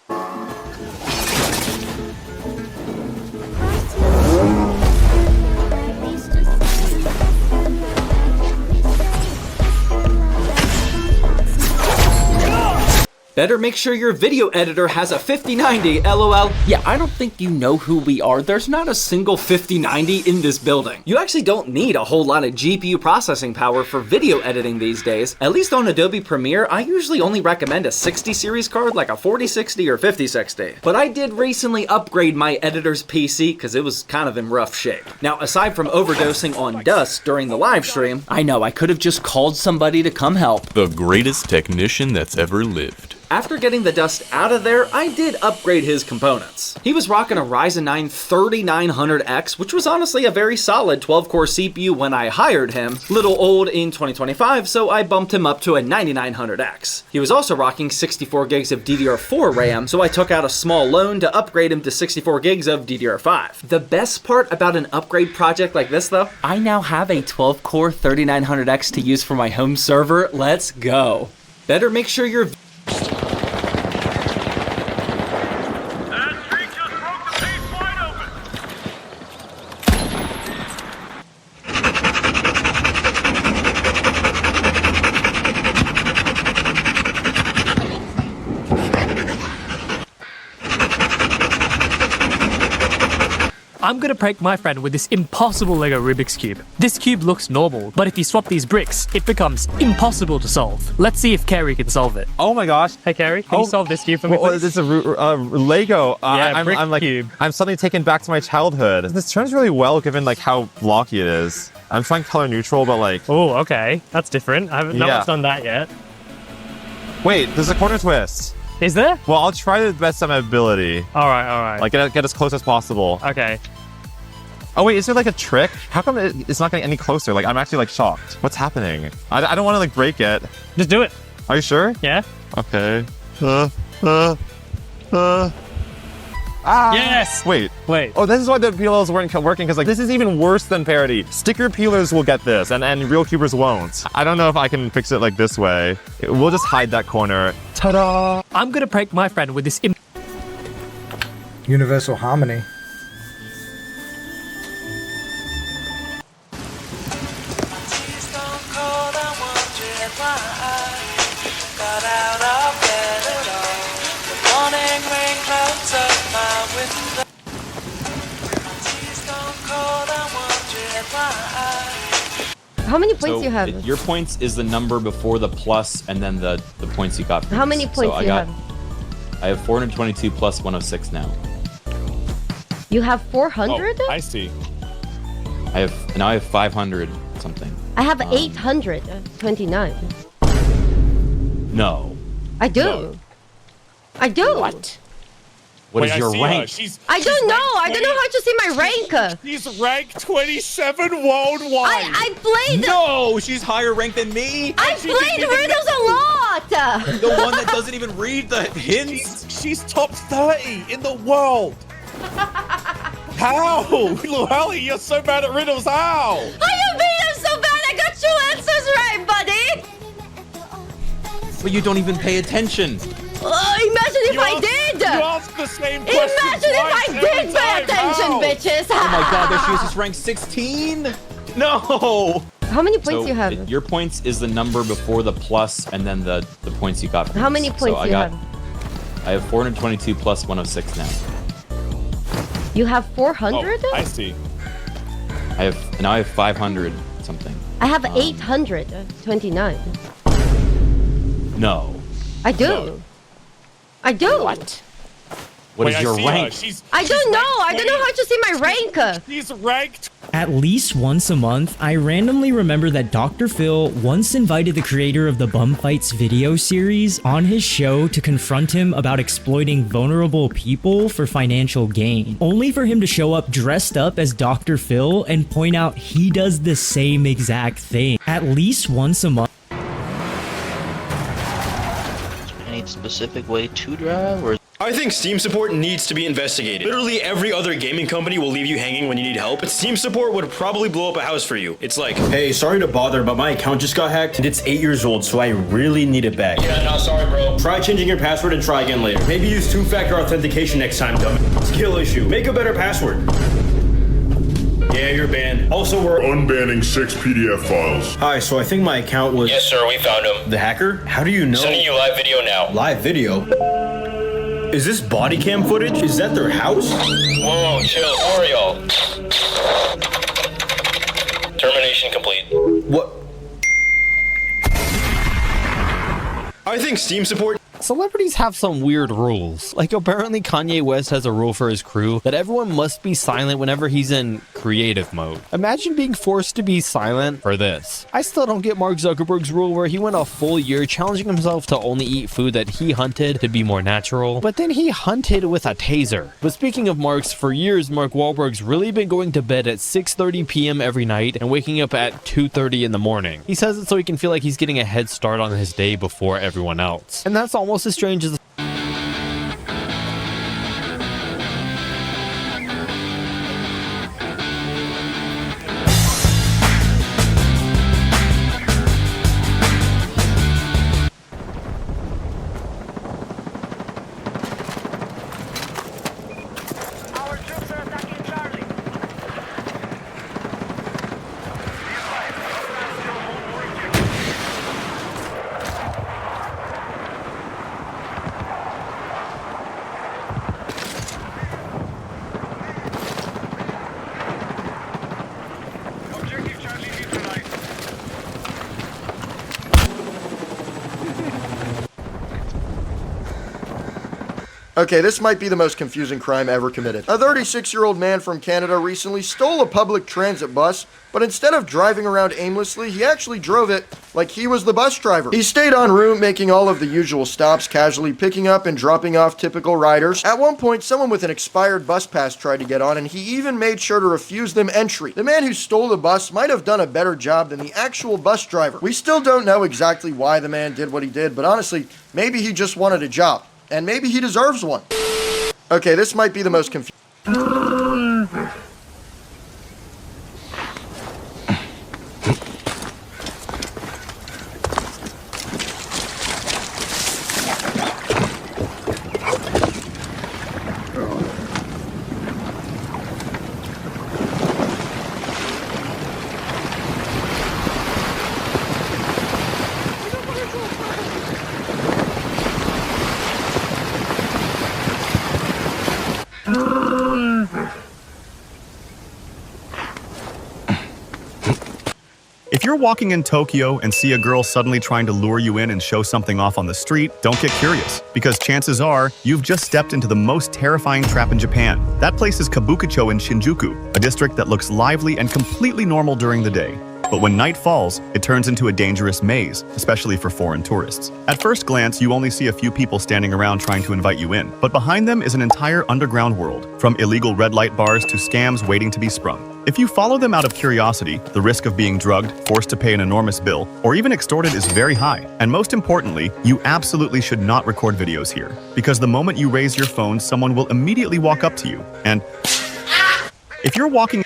Better make sure your video editor has a 5090, LOL. Yeah, I don't think you know who we are. There's not a single 5090 in this building. You actually don't need a whole lot of GPU processing power for video editing these days. At least on Adobe Premiere, I usually only recommend a 60 series card, like a 4060 or 5060. But I did recently upgrade my editor's PC because it was kind of in rough shape. Now, aside from overdosing on dust during the live stream, I know I could have just called somebody to come help. The greatest technician that's ever lived. After getting the dust out of there, I did upgrade his components. He was rocking a Ryzen 9 3900X, which was honestly a very solid 12-core CPU when I hired him. Little old in 2025, so I bumped him up to a 9900X. He was also rocking 64 gigs of DDR4 RAM, so I took out a small loan to upgrade him to 64 gigs of DDR5. The best part about an upgrade project like this though, I now have a 12-core 3900X to use for my home server. Let's go. Better make sure your I'm gonna prank my friend with this impossible Lego Rubik's Cube. This cube looks normal, but if you swap these bricks, it becomes impossible to solve. Let's see if Carrie can solve it. Oh my gosh. Hey Carrie, can you solve this cube for me, please? This is a Lego. Yeah, I'm cube. I'm suddenly taken back to my childhood. This turns really well given like how blocky it is. I'm trying color neutral, but like... Oh, okay. That's different. No one's done that yet. Wait, there's a corner twist. Is there? Well, I'll try the best of my ability. Alright. Like, get as close as possible. Okay. Oh wait, is there like a trick? How come it's not getting any closer? Like, I'm actually like shocked. What's happening? I don't want to like break it. Just do it. Are you sure? Yeah. Okay. Yes! Wait. Wait. Oh, this is why the peelers weren't working, because like this is even worse than parody. Sticker peelers will get this, and real cubers won't. I don't know if I can fix it like this way. We'll just hide that corner. Ta-da! I'm gonna prank my friend with this Universal harmony. How many points do you have? Your points is the number before the plus and then the points you got. How many points do you have? I have 422 plus 106 now. You have 400? I see. I have 500 something. I have 829. No. I do. No. I do. What? What is your rank? I don't know. I don't know how to see my rank. She's ranked 27 worldwide. I played. No, she's higher ranked than me. I played Riddles a lot. The one that doesn't even read the hints. She's top 30 in the world. How? Luhali, you're so bad at riddles. How? I am being so bad. I got 2 answers right, buddy. But you don't even pay attention. Imagine if I did! You ask the same question. Imagine if I did pay attention, bitches! Oh my god, there she is, just ranked 16? No! How many points do you have? Your points is the number before the plus and then the points you got. How many points do you have? I have 422 plus 106 now. You have 400? Oh, I see. I have 500 something. I have 829. No. I do. No. I do. What? What is your rank? I don't know. I don't know how to see my rank. She's ranked. At least once a month, I randomly remember that Dr. Phil once invited the creator of the Bum Fights video series on his show to confront him about exploiting vulnerable people for financial gain, only for him to show up dressed up as Dr. Phil and point out he does the same exact thing. At least once a month. Any specific way to drive, or I think Steam support needs to be investigated. Literally every other gaming company will leave you hanging when you need help, but Steam support would probably blow up a house for you. It's like, hey, sorry to bother, but my account just got hacked and it's 8 years old, so I really need it back. Yeah, no, sorry, bro. Try changing your password and try again later. Maybe use 2-factor authentication next time, dumb. Skill issue. Make a better password. Yeah, you're banned. Also, we're unbanning 6 PDF files. Hi, so I think my account was... Yes, sir, we found him. The hacker? How do you know? Sending you live video now. Live video? Is this body cam footage? Is that their house? Whoa, chill. Who are y'all? Termination complete. What? I think Steam support... Celebrities have some weird rules. Like, apparently Kanye West has a rule for his crew that everyone must be silent whenever he's in creative mode. Imagine being forced to be silent for this. I still don't get Mark Zuckerberg's rule where he went a full year challenging himself to only eat food that he hunted to be more natural, but then he hunted with a taser. But speaking of Marks, for years Mark Wahlberg's really been going to bed at 6:30 p.m. every night and waking up at 2:30 in the morning. He says it so he can feel like he's getting a head start on his day before everyone else. And that's almost as strange as Okay, this might be the most confusing crime ever committed. A 36-year-old man from Canada recently stole a public transit bus, but instead of driving around aimlessly, he actually drove it like he was the bus driver. He stayed en route, making all of the usual stops, casually picking up and dropping off typical riders. At one point, someone with an expired bus pass tried to get on, and he even made sure to refuse them entry. The man who stole the bus might have done a better job than the actual bus driver. We still don't know exactly why the man did what he did, but honestly, maybe he just wanted a job. And maybe he deserves one. Okay, this might be the most confusing. If you're walking in Tokyo and see a girl suddenly trying to lure you in and show something off on the street, don't get curious, because chances are you've just stepped into the most terrifying trap in Japan. That place is Kabukicho in Shinjuku, a district that looks lively and completely normal during the day. But when night falls, it turns into a dangerous maze, especially for foreign tourists. At first glance, you only see a few people standing around trying to invite you in, but behind them is an entire underground world, from illegal red light bars to scams waiting to be sprung. If you follow them out of curiosity, the risk of being drugged, forced to pay an enormous bill, or even extorted is very high. And most importantly, you absolutely should not record videos here, because the moment you raise your phone, someone will immediately walk up to you. And if you're walking...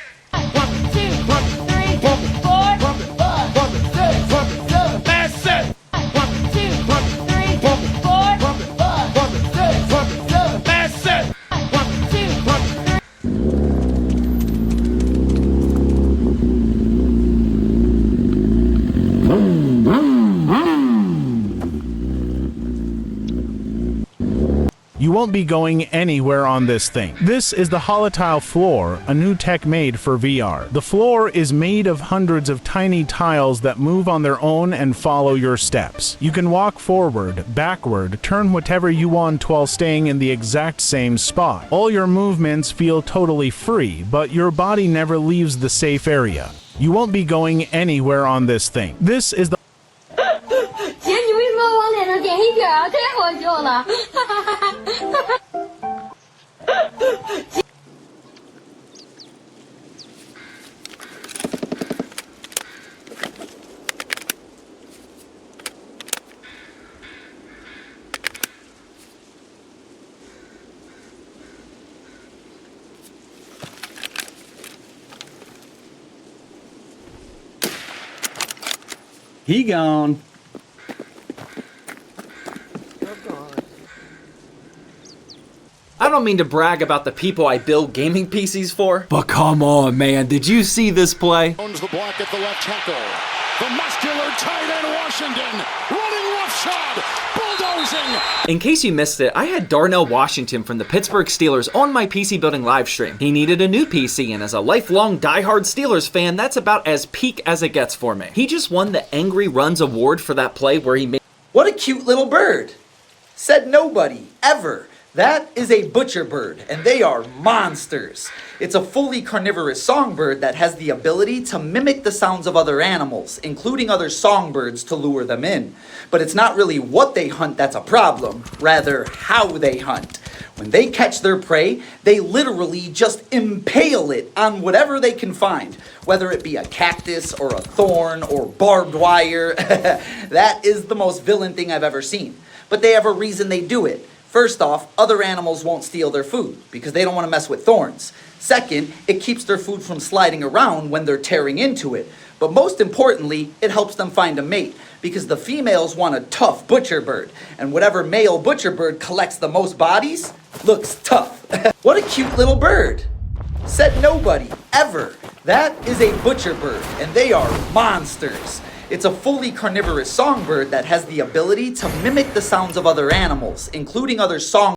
You won't be going anywhere on this thing. This is the Holotile Floor, a new tech made for VR. The floor is made of hundreds of tiny tiles that move on their own and follow your steps. You can walk forward, backward, turn whatever you want while staying in the exact same spot. All your movements feel totally free, but your body never leaves the safe area. You won't be going anywhere on this thing. This is the 姐，你为什么往脸上点黑点啊？太好笑了！ He gone. I don't mean to brag about the people I build gaming PCs for, but come on, man, did you see this play? Owns the block at the left tackle. The muscular tight end Washington, running roughshod, bulldozing. In case you missed it, I had Darnell Washington from the Pittsburgh Steelers on my PC building live stream. He needed a new PC, and as a lifelong diehard Steelers fan, that's about as peak as it gets for me. He just won the Angry Runs Award for that play where he made— What a cute little bird. Said nobody, ever. That is a butcher bird, and they are monsters. It's a fully carnivorous songbird that has the ability to mimic the sounds of other animals, including other songbirds, to lure them in. But it's not really what they hunt that's a problem, rather how they hunt. When they catch their prey, they literally just impale it on whatever they can find, whether it be a cactus or a thorn or barbed wire. That is the most villain thing I've ever seen. But they have a reason they do it. First off, other animals won't steal their food because they don't want to mess with thorns. Second, it keeps their food from sliding around when they're tearing into it. But most importantly, it helps them find a mate because the females want a tough butcher bird. And whatever male butcher bird collects the most bodies looks tough. What a cute little bird. Said nobody, ever. That is a butcher bird, and they are monsters. It's a fully carnivorous songbird that has the ability to mimic the sounds of other animals, including other song.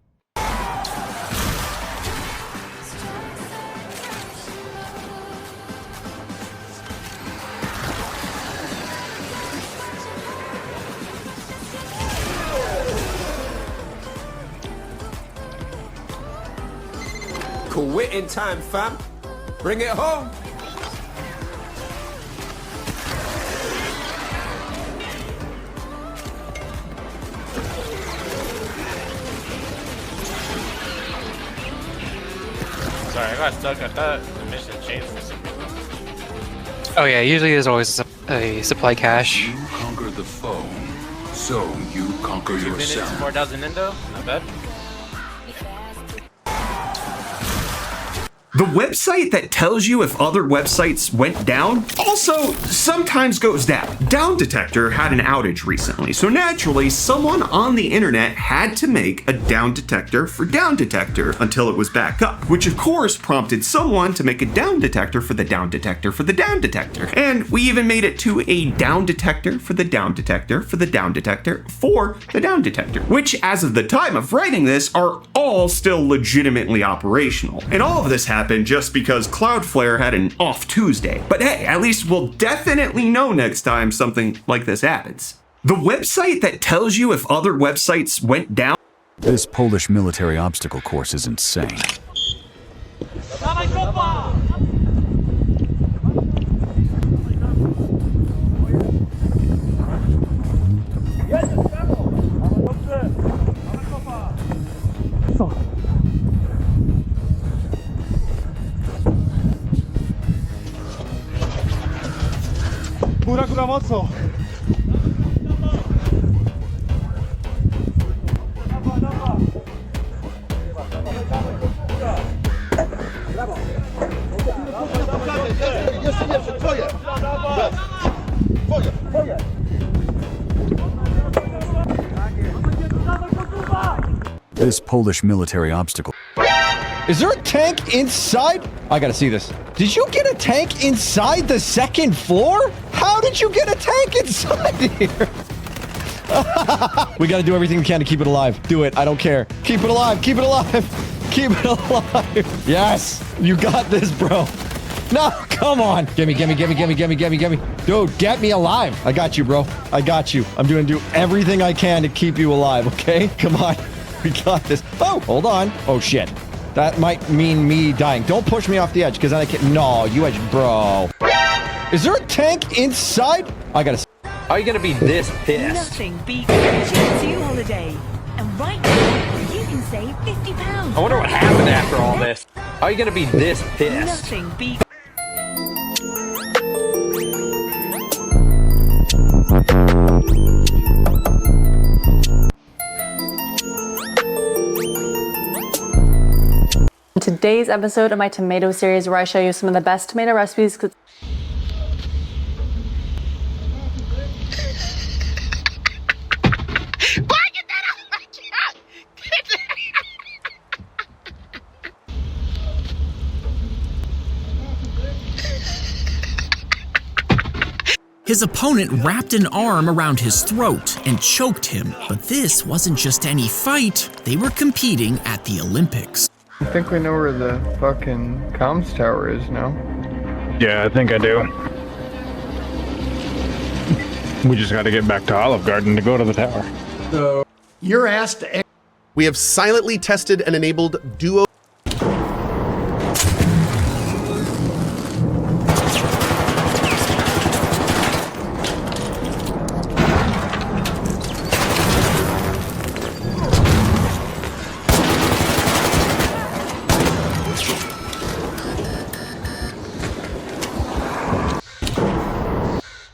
Quitting time, fam. Bring it home. Sorry, I got stuck. I thought the mission changed for some reason. Oh yeah, usually there's always a supply cache. You conquer the foe, so you conquer 2 minutes, yourself. 4,000 endo. Not bad. The website that tells you if other websites went down also sometimes goes down. Down Detector had an outage recently, so naturally someone on the internet had to make a down detector for Down Detector until it was back up, which of course prompted someone to make a down detector for the down detector for the down detector. And we even made it to a down detector for the down detector for the down detector for the down detector, which as of the time of writing this are all still legitimately operational. And all of this happened just because Cloudflare had an off Tuesday. But hey, at least we'll definitely know next time something like this happens. The website that tells you if other websites went down. This Polish military obstacle course is insane. Góra mocno. This Polish military obstacle. Is there a tank inside? I gotta see this. Did you get a tank inside the second floor? How did you get a tank inside here? We gotta do everything we can to keep it alive. Do it. I don't care. Keep it alive. Keep it alive. Keep it alive. Yes. You got this, bro. No, come on. Gimme. Dude, get me alive. I got you, bro. I got you. I'm gonna do everything I can to keep you alive, okay? Come on. We got this. Oh, hold on. Oh, shit. That might mean me dying. Don't push me off the edge, because then I can't. No, you edge, bro. Is there a tank inside? I gotta. Are you gonna be this pissed? Nothing beats a G2 holiday. And right now, you can save £50. I wonder what happened after all this. Are you gonna be this pissed? Nothing beats. Today's episode of my tomato series where I show you some of the best tomato recipes. His opponent wrapped an arm around his throat and choked him. But this wasn't just any fight, they were competing at the Olympics. I think we know where the fucking comms tower is now. Yeah, I think I do. We just gotta get back to Olive Garden to go to the tower. So you're asked to... We have silently tested and enabled duo.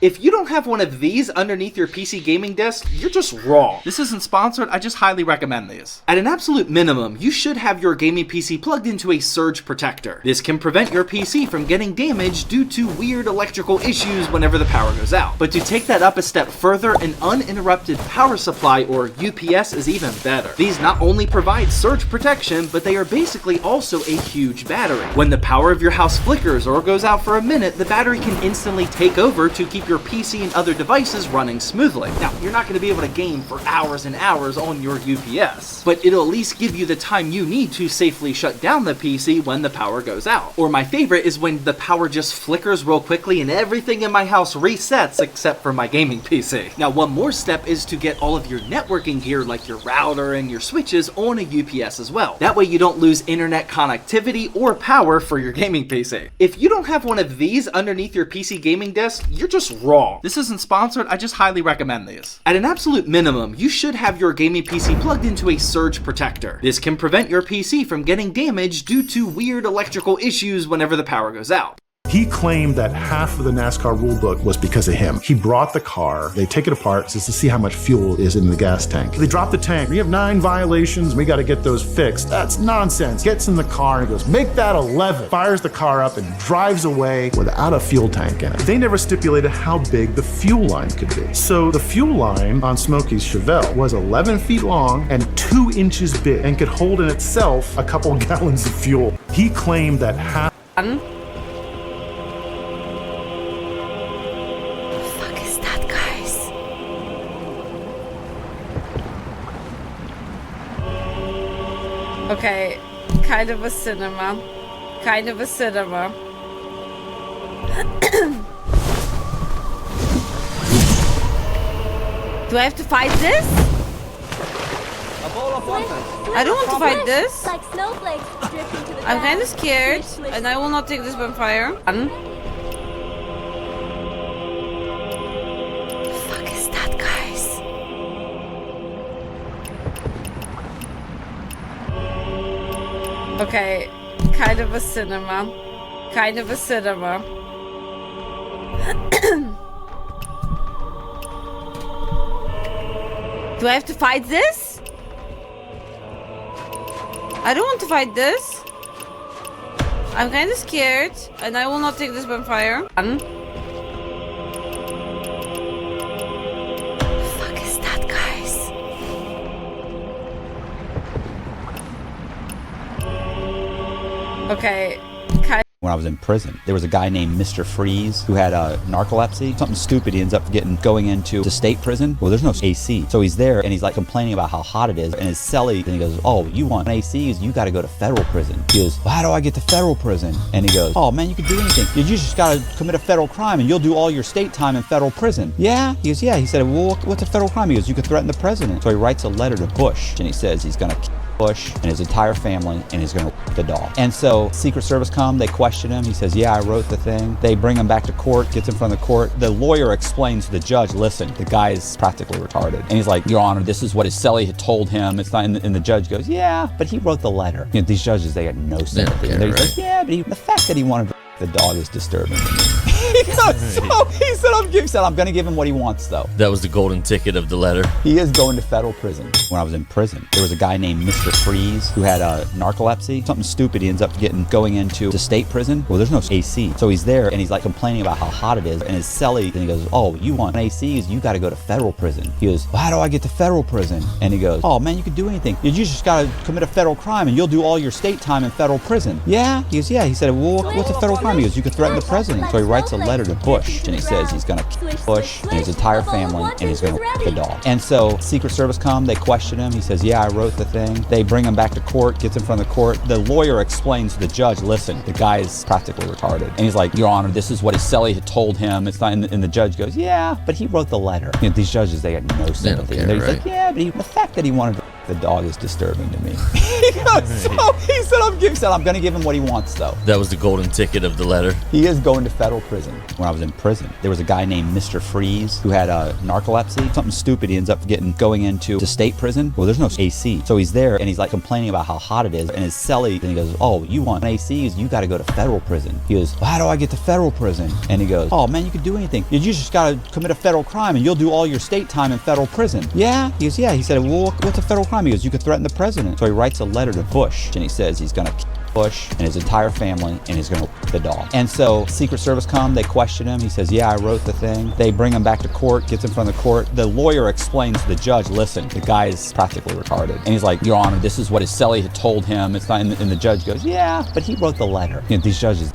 If you don't have one of these underneath your PC gaming desk, you're just wrong. This isn't sponsored, I just highly recommend these. At an absolute minimum, you should have your gaming PC plugged into a surge protector. This can prevent your PC from getting damaged due to weird electrical issues whenever the power goes out. But to take that up a step further, an uninterrupted power supply, or UPS, is even better. These not only provide surge protection, but they are basically also a huge battery. When the power of your house flickers or goes out for a minute, the battery can instantly take over to keep your PC and other devices running smoothly. Now, you're not going to be able to game for hours and hours on your UPS, but it'll at least give you the time you need to safely shut down the PC when the power goes out. Or my favorite is when the power just flickers real quickly and everything in my house resets except for my gaming PC. Now, one more step is to get all of your networking gear like your router and your switches on a UPS as well. That way you don't lose internet connectivity or power for your gaming PC. If you don't have one of these underneath your PC gaming desk, you're just wrong. This isn't sponsored, I just highly recommend these. At an absolute minimum, you should have your gaming PC plugged into a surge protector. This can prevent your PC from getting damaged due to weird electrical issues whenever the power goes out. He claimed that half of the NASCAR rulebook was because of him. He brought the car, they take it apart just to see how much fuel is in the gas tank. They drop the tank, we have 9 violations, we gotta get those fixed. That's nonsense. Gets in the car and goes, make that 11. Fires the car up and drives away without a fuel tank in it. They never stipulated how big the fuel line could be. So the fuel line on Smokey's Chevelle was 11 feet long and 2 inches big and could hold in itself a couple gallons of fuel. He claimed that half... Okay, kind of a cinema. Kind of a cinema. Do I have to fight this? I don't want to fight this. I'm kind of scared, and I will not take this bonfire. Okay, kind of a cinema. Kind of a cinema. Do I have to fight this? I don't want to fight this. I'm kind of scared, and I will not take this bonfire. Okay. When I was in prison, there was a guy named Mr. Freeze who had narcolepsy. Something stupid he ends up going into the state prison. Well, there's no AC. So he's there and he's like complaining about how hot it is. And his cellie, and he goes, oh, you want ACs? You got to go to federal prison. He goes, well, how do I get to federal prison? And he goes, oh man, you can do anything. You just got to commit a federal crime and you'll do all your state time in federal prison. Yeah? He goes, yeah. He said, well, what's a federal crime? He goes, you could threaten the president. So he writes a letter to Bush and he says he's going to kill Bush and his entire family and he's gonna the dog. And so Secret Service come, they question him. He says, yeah, I wrote the thing. They bring him back to court, gets in front of the court. The lawyer explains to the judge, listen, the guy is practically retarded. And he's like, Your Honor, this is what his cellie had told him. It's not, and the judge goes, yeah, but he wrote the letter. You know, these judges, they got no sympathy. They're like, yeah, but the fact that he wanted to the dog is disturbing. He said, I'm going to give him what he wants, though. That was the golden ticket of the letter. He is going to federal prison. When I was in prison, there was a guy named Mr. Freeze who had narcolepsy. Something stupid he ends up going into the state prison. Well, there's no AC. So he's there and he's like complaining about how hot it is. And his cellie, and he goes, oh, you want ACs? You got to go to federal prison. He goes, well, how do I get to federal prison? And he goes, oh man, you can do anything. You just got to commit a federal crime and you'll do all your state time in federal prison. Yeah? He goes, yeah. He said, well, what's a federal crime? He goes, you could threaten the president. So he writes writes a letter to Bush, and he says he's gonna kill Bush and his entire family, and he's gonna whip the dog. And so Secret Service come, they question him. He says, yeah, I wrote the thing. They bring him back to court, gets in front of the court. The lawyer explains to the judge, listen, the guy is practically retarded. And he's like, Your Honor, this is what his cellie had told him. It's not, and the judge goes, yeah, but he wrote the letter. You know, these judges, they had no sympathy. care, And he's right? like, yeah, but the fact that he wanted to the dog is disturbing to me. So he said, I'm going to give him what he wants, though. That was the golden ticket of the letter. He is going to federal prison. When I was in prison, there was a guy named Mr. Freeze who had narcolepsy. Something stupid. He ends up going into state prison. Well, there's no AC. So he's there, and he's like complaining about how hot it is. And his cellie, and he goes, oh, you want an AC? You got to go to federal prison. He goes, well, how do I get to federal prison? And he goes, oh, man, you can do anything. You just got to commit a federal crime, and you'll do all your state time in federal prison. Yeah? He goes, yeah. He said, well, what's a federal crime? He goes, you could threaten the president. So he writes a letter to Bush, and he says he's going to kill Bush and his entire family, and he's going to whip the dog. And so Secret Service come, they question him. He says, yeah, I wrote the thing. They bring him back to court, gets in front of the court. The lawyer explains to the judge, listen, the guy is practically retarded. And he's like, Your Honor, this is what his cellie had told him. It's not, and the judge goes, yeah, but he wrote the letter. You know, these judges.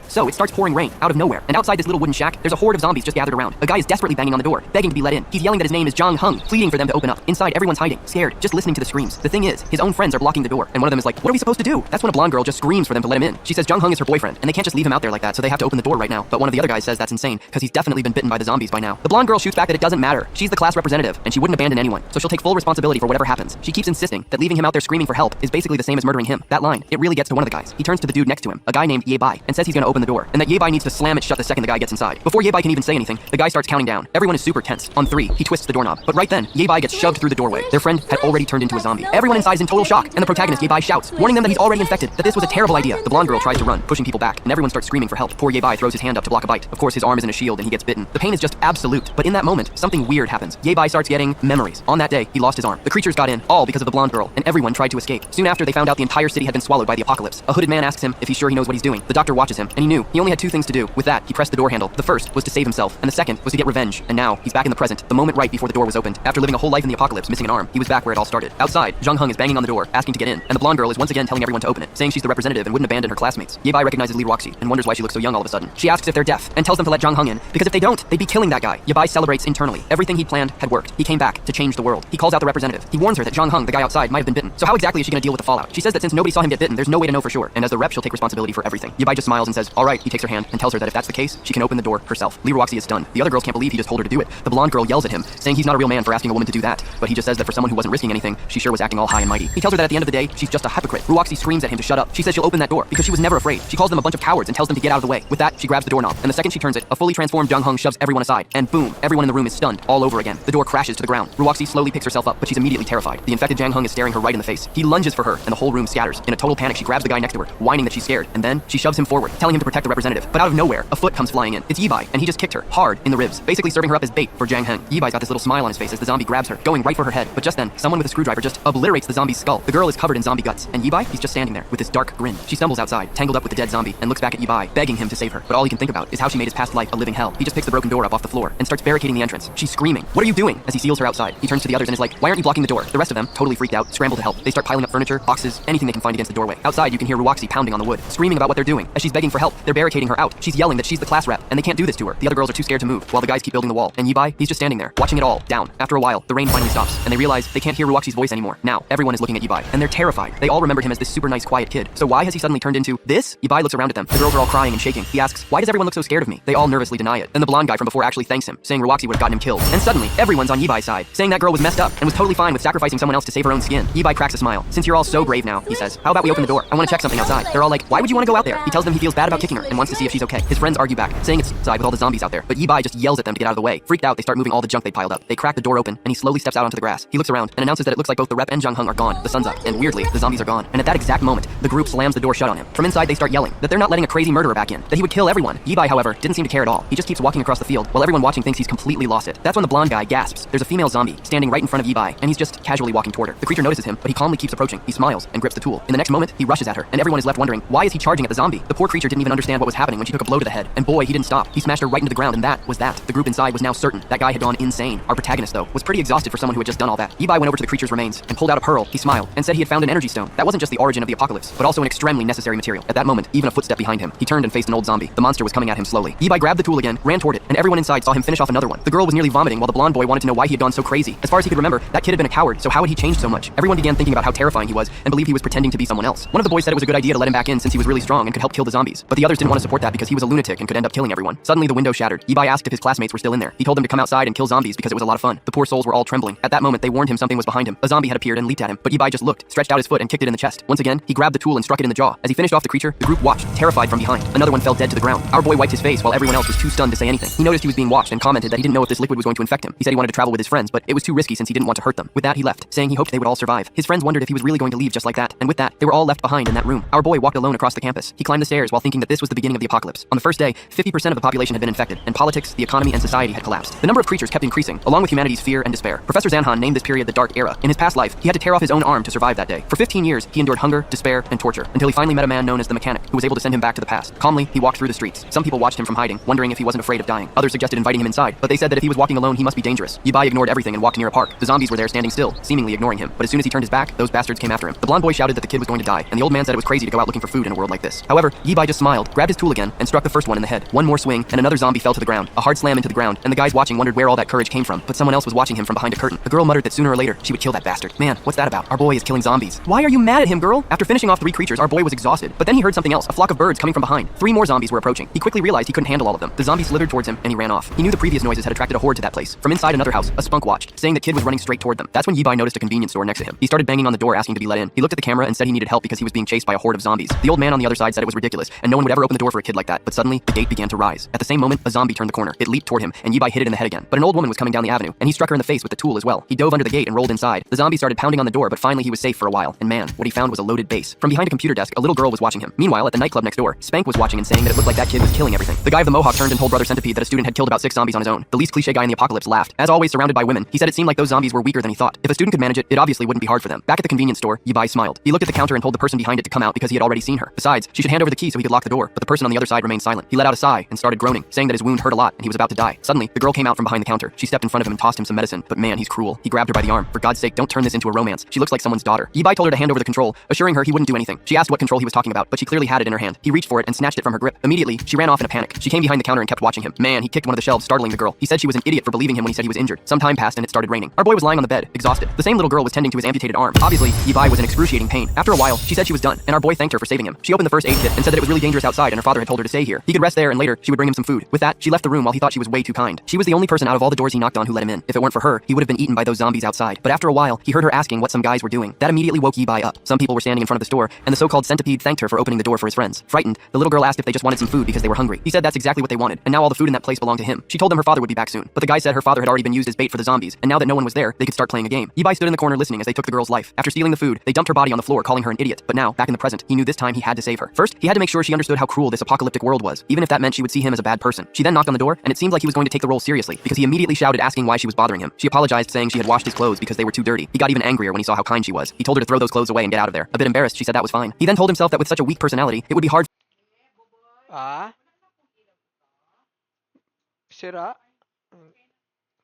So it starts pouring rain out of nowhere, and outside this little wooden shack, there's a horde of zombies just gathered around. A guy is desperately banging on the door, begging to be let in. He's yelling that his name is Jong Hung, pleading for them to open up. Inside, everyone's hiding, scared, just listening to the screams. The thing is, his own friends are blocking the door, and one of them is like, what are we supposed to do? That's when a blonde girl just screams for them to let him in. She says Jong Hung is her boyfriend, and they can't just leave him out there like that, so they have to open the door right now. But one of the other guys says that's insane, because he's definitely been bitten by the zombies by now. The blonde girl shoots back that it doesn't matter. She's the class representative, and she wouldn't abandon anyone, so she'll take full responsibility for whatever happens. She keeps insisting that leaving him out there screaming for help is basically the same as murdering him. That line, it really gets to one of the guys. He turns to the dude next to him, a guy named Yebai, and says he's gonna open the door, and that Yebai needs to slam it shut the second the guy gets inside. Before Yebai can even say anything, the guy starts counting down. Everyone is super tense. On 3, he twists the doorknob. But right then, Yebai gets shoved through the doorway. Their friend had already turned into a zombie. Everyone inside is in total shock, and the protagonist, Yebai, shouts, warning them that he's already infected, that this was a terrible idea. The blonde girl tries to run, pushing people back, and everyone starts screaming for help. Poor Yebai throws his hand up to block a bite. Of course, his arm is in a shield, and he gets bitten. The pain is just absolute. But in that moment, something weird happens. Yebai starts getting memories. On that day, he lost his arm. The creatures got in, all because of the blonde girl, and everyone tried to escape. Soon after, they found out the entire city had been swallowed by the apocalypse. A hooded man asks him if he's sure he knows what he's doing. The doctor watches him, and he knew. He only had 2 things to do. With that, he pressed the door handle. The first was to save himself, and the second was to get revenge. And now, he's back in the present, the moment right before the door was opened. After living a whole life in the apocalypse, missing an arm, he was back where it all started. Outside, Jung Hung is banging on the door, asking to get in, and the blonde girl is once again telling everyone to open it, saying she's the representative and wouldn't abandon her classmates. Yebai recognizes Lee Roxy and wonders why she looks so young all of a sudden. She asks if they're deaf, and tells them to let Jung Hung in, because if they don't, they'd be killing that guy. Yebai celebrates internally. Everything he'd planned had worked. He came back to change the world. He calls out the representative. He warns her that Jung Hung, the guy outside, might have been bitten. So how exactly is she gonna deal with the fallout? She says that since nobody saw him get bitten, there's no way to know for sure, and as the rep, she'll take responsibility for everything. Yebai just smiles and says, alright. He takes her hand and tells her that if that's the case, she can open the door herself. Lee Roxy is stunned. The other girls can't believe he just told her to do it. The blonde girl yells at him, saying he's not a real man for asking a woman to do that, but he just says that for someone who wasn't risking anything, she sure was acting all high and mighty. He tells her that at the end of the day, she's just a hypocrite. Ruoxy screams at him to shut up. She says she'll open that door because she was never afraid. She calls them a bunch of cowards and tells them to get out of the way. With that, she grabs the doorknob, and the second she turns it, a fully transformed Jung Hung shoves everyone aside, and boom, everyone in the room is stunned all over again. The door crashes to the ground. Ruoxy slowly picks herself up, but she's immediately terrified. The infected Jang Hung is staring her right in the face. He lunges for her, and the whole room scatters. In a total panic, she grabs the guy next to her, whining that she's scared, and then she shoves him forward, telling him to protect the representative. But out of nowhere, a foot comes flying in. It's Yebai, and he just kicked her hard in the ribs, basically serving her up as bait for Jang Hung. Yebai's got this little smile on his face as the zombie grabs her, going right for her head. But just then, someone with a screwdriver just obliterates the zombie's skull. The girl is covered in zombie guts, and Yebai, he's just standing there with this dark grin. She stumbles outside, tangled up with the dead zombie, and looks back at Yebai, begging him to save her. But all he can think about is how she made his past life a living hell. He just picks the broken door up off the floor and starts barricading the entrance. She's screaming, "What are you doing?" as he seals her outside. He turns to the others and is like, "Why aren't you blocking the door?" The rest of them, totally freaked out, scramble to help. They start piling up furniture, boxes, anything they can find against the doorway. Outside, you can hear Ruoxy pounding on the wood, screaming about what they're doing. As she's begging for help, they're barricading her out. She's yelling that she's the class rep, and they can't do this to her. The other girls are too scared to move, while the guys keep building the wall. And Yebai, he's just standing there, watching it all down. After a while, the rain finally stops, and they realize they can't hear Ruoxy's voice anymore. Now, everyone is looking at Yebai, and they're terrified. They all remembered him as this super nice, quiet kid. So why has he suddenly turned into this? Yebai looks around at them. The girls are all crying and shaking. He asks, "Why does everyone look so scared of me?" They all nervously deny it. Then the blonde guy from before actually thanks him, saying Ruoxy would have gotten him killed. And suddenly, everyone's on Yebai's side, saying that girl was messed up and was totally fine with sacrificing someone else to save her own skin. Yebai cracks a smile. "Since you're all so brave now," he says, "how about we open the door? I want to check something outside." They're all like, "Why would you want to go out there?" He tells them he feels bad about kicking her and wants to see if she's okay. His friends argue back, saying it's outside with all the zombies out there, but Yebai just yells at them to get out of the way. Freaked out, they start moving all the junk they piled up. They crack the door open, and he slowly steps out onto the grass. He looks around and announces that it looks like both the rep and Jung Hung are gone. The sun's up, and weirdly, the zombies are gone. And at that exact moment, the group slams the door shut on him. From inside, they start yelling that they're not letting a crazy murderer back in, that he would kill everyone. Yebai, however, didn't seem to care at all. He just keeps walking across the field, while everyone watching thinks he's completely lost it. That's when the blonde guy gasps. There's a female zombie standing right in front of Yebai, and he's just casually walking toward her. The creature notices him, but he calmly keeps approaching. He smiles and grips the tool. In the next moment, he rushes at her, and everyone is left wondering, why is he charging at the zombie? The poor creature didn't even understand what was happening when she took a blow to the head. And boy, he didn't stop. He smashed her right into the ground, and that was that. The group inside was now certain that guy had gone insane. Our protagonist, though, was pretty exhausted for someone who had just done all that. Ibai went over to the creature's remains and pulled out a pearl. He smiled and said he had found an energy stone. That wasn't just the origin of the apocalypse, but also an extremely necessary material. At that moment, even a footstep behind him, he turned and faced an old zombie. The monster was coming at him slowly. Ibai grabbed the tool again, ran toward it, and everyone inside saw him finish off another one. The girl was nearly vomiting while the blonde boy wanted to know why he had gone so crazy. As far as he could remember, that kid had been a coward, so how had he changed so much? Everyone began thinking about how terrifying he was and believed he was pretending to be someone else. One of the boys said it was a good idea to let him back in since he was really strong and could help kill the zombies. But the others didn't want to support that because he was a lunatic and could end up killing everyone. Suddenly the window shattered. Ibai asked if his classmates were still in there. He told them to come outside and kill zombies because it was a lot of fun. The poor souls were all trembling. At that moment, they warned him something was behind him. A zombie had appeared and leaped at him, but Ibai just looked, stretched out his foot and kicked it in the chest. Once again, he grabbed the tool and struck it in the jaw. As he finished off the creature, the group watched, terrified from behind. Another one fell dead to the ground. Our boy wiped his face while everyone else was too stunned to say anything. He noticed he was being watched and commented that he didn't know if this liquid was going to infect him. He said he wanted to travel with his friends, but it was too risky since he didn't want to hurt them. With that, he left, saying he hoped they would all survive. His friends wondered if he was really going to leave just like that, and with that, they were all left behind in that room. Our boy walked alone across the campus. He climbed the stairs while thinking that this was the beginning of the apocalypse. On the first day, 50% of the population had been infected, and politics, the economy, and society had collapsed. The number of creatures kept increasing, along with humanity's fear and despair. Professor Zanhan named this period the Dark Era. In his past life, he had to tear off his own arm to survive that day. For 15 years, he endured hunger, despair, and torture, until he finally met a man known as the Mechanic, who was able to send him back to the past. Calmly, he walked through the streets. Some people watched him from hiding, wondering if he wasn't afraid of dying. Others suggested inviting him inside, but they said that if he was walking alone, he must be dangerous. Ibai ignored everything and walked near a park. The zombies were there standing still, seemingly ignoring him, but as soon as he turned his back, those bastards came after him. The blonde boy shouted that the kid was going to die, and the old man said it was crazy to go out looking for food in a world like this. However, Ibai just smiled, grabbed his tool again, and struck the first one in the head. One more swing, and another zombie fell to the ground. A hard slam into the ground, and the guys watching wondered where all that courage came from, but someone else was watching him from behind a curtain. The girl muttered that sooner or later, she would kill that bastard. Man, what's that about? Our boy is killing zombies. Why are you mad at him, girl? After finishing off 3 creatures, our boy was exhausted, but then he heard something else, a flock of birds coming from behind. 3 more zombies were approaching. He quickly realized he couldn't handle all of them. The zombie slithered towards him, and he ran off. He knew the previous noises had attracted a horde to that place. From inside another house, a spunk watched, saying the kid was running straight toward them. That's when Ibai noticed a convenience store next to him. He started banging on the door asking to be let in. He looked at the camera and said he needed help because he was being chased by a horde of zombies. The old man on the other side said it was ridiculous, and no one would ever open the door for a kid like that. But suddenly, the gate began to rise. At the same moment, a zombie turned the corner. It leaped toward him, and Ibai hit it in the head again. But an old woman was coming down the avenue, and he struck her in the face with the tool as well. He dove under the gate and rolled inside. The zombie started pounding on the door, but finally he was safe for a while. And man, what he found was a loaded base. From behind a computer desk, a little girl was watching him. Meanwhile, at the nightclub next door, Spank was watching and saying that it looked like that kid was killing everything. The guy of the mohawk turned and told Brother Centipede that a student had killed about 6 zombies on his own. The least cliche guy in the apocalypse laughed. As always surrounded by women, he said it seemed like those zombies were weaker than he thought. If a student could manage it, it obviously wouldn't be hard for them. Back at the convenience store, Ibai smiled. He looked at the counter and told the person behind it to come out because he had already seen her. Besides, she should hand over the key so he could lock the door, but the person on the other side remained silent. He let out a sigh and started groaning, saying that his wound hurt a lot and he was about to die. Suddenly, the girl came out from behind the counter. She stepped in front of him and tossed him some medicine, but man, he's cruel. He grabbed her by the arm. For God's sake, don't turn this into a romance. She looks like someone's daughter. Ibai told her to hand over the control, assuring her he wouldn't do anything. She asked what control he was talking about, but she clearly had it in her hand. He reached for it and snatched it from her grip. Immediately, she ran off in a panic. She came behind the counter and kept watching him. Man, he kicked one of the shelves, startling the girl. He said she was an idiot for believing him when he said he was injured. Some time passed and it started raining. Our boy was lying on the bed, exhausted. The same little girl was tending to his amputated arm. Obviously, Ibai was in excruciating pain. After a while, she said she was done, and our boy thanked her for saving him. She opened the first aid kit and said that it was really dangerous outside and her father had told her to stay here. He could rest there and later she would bring him some food. With that, she left the room while he thought she was way too kind. She was the only person out of all the doors he knocked on who let him in. If it weren't for her, he would have been eaten by those zombies outside. But after a while, he heard her asking what some guys were doing. That immediately woke Ibai up. Some people were standing in front of the store, and the so-called centipede thanked her for opening the door for his friends. Frightened, the little girl asked if they just wanted some food because they were hungry. He said that's exactly what they wanted, and now all the food in that place belonged to him. She told them her father would be back soon, but the guy said her father had already been used as bait for the zombies, and now that no one was there, they could start playing a game. Ibai stood in the corner listening as they took the girl's life. After stealing the food, they dumped her body on the floor, calling her an idiot. But now, back in the present, he knew this time he had to save her. First, he had to make sure she understood how cruel this apocalyptic world was, even if that meant she would see him as a bad person. She then knocked on the door, and it seemed like he was going to take the role seriously, because he immediately shouted asking why she was bothering him. She apologized, saying she had washed his clothes because they were too dirty. He got even angrier when he saw how kind she was. He told her to throw those clothes away and get out of there. A bit embarrassed, she said that was fine. He then told himself that with such a weak personality, it would be hard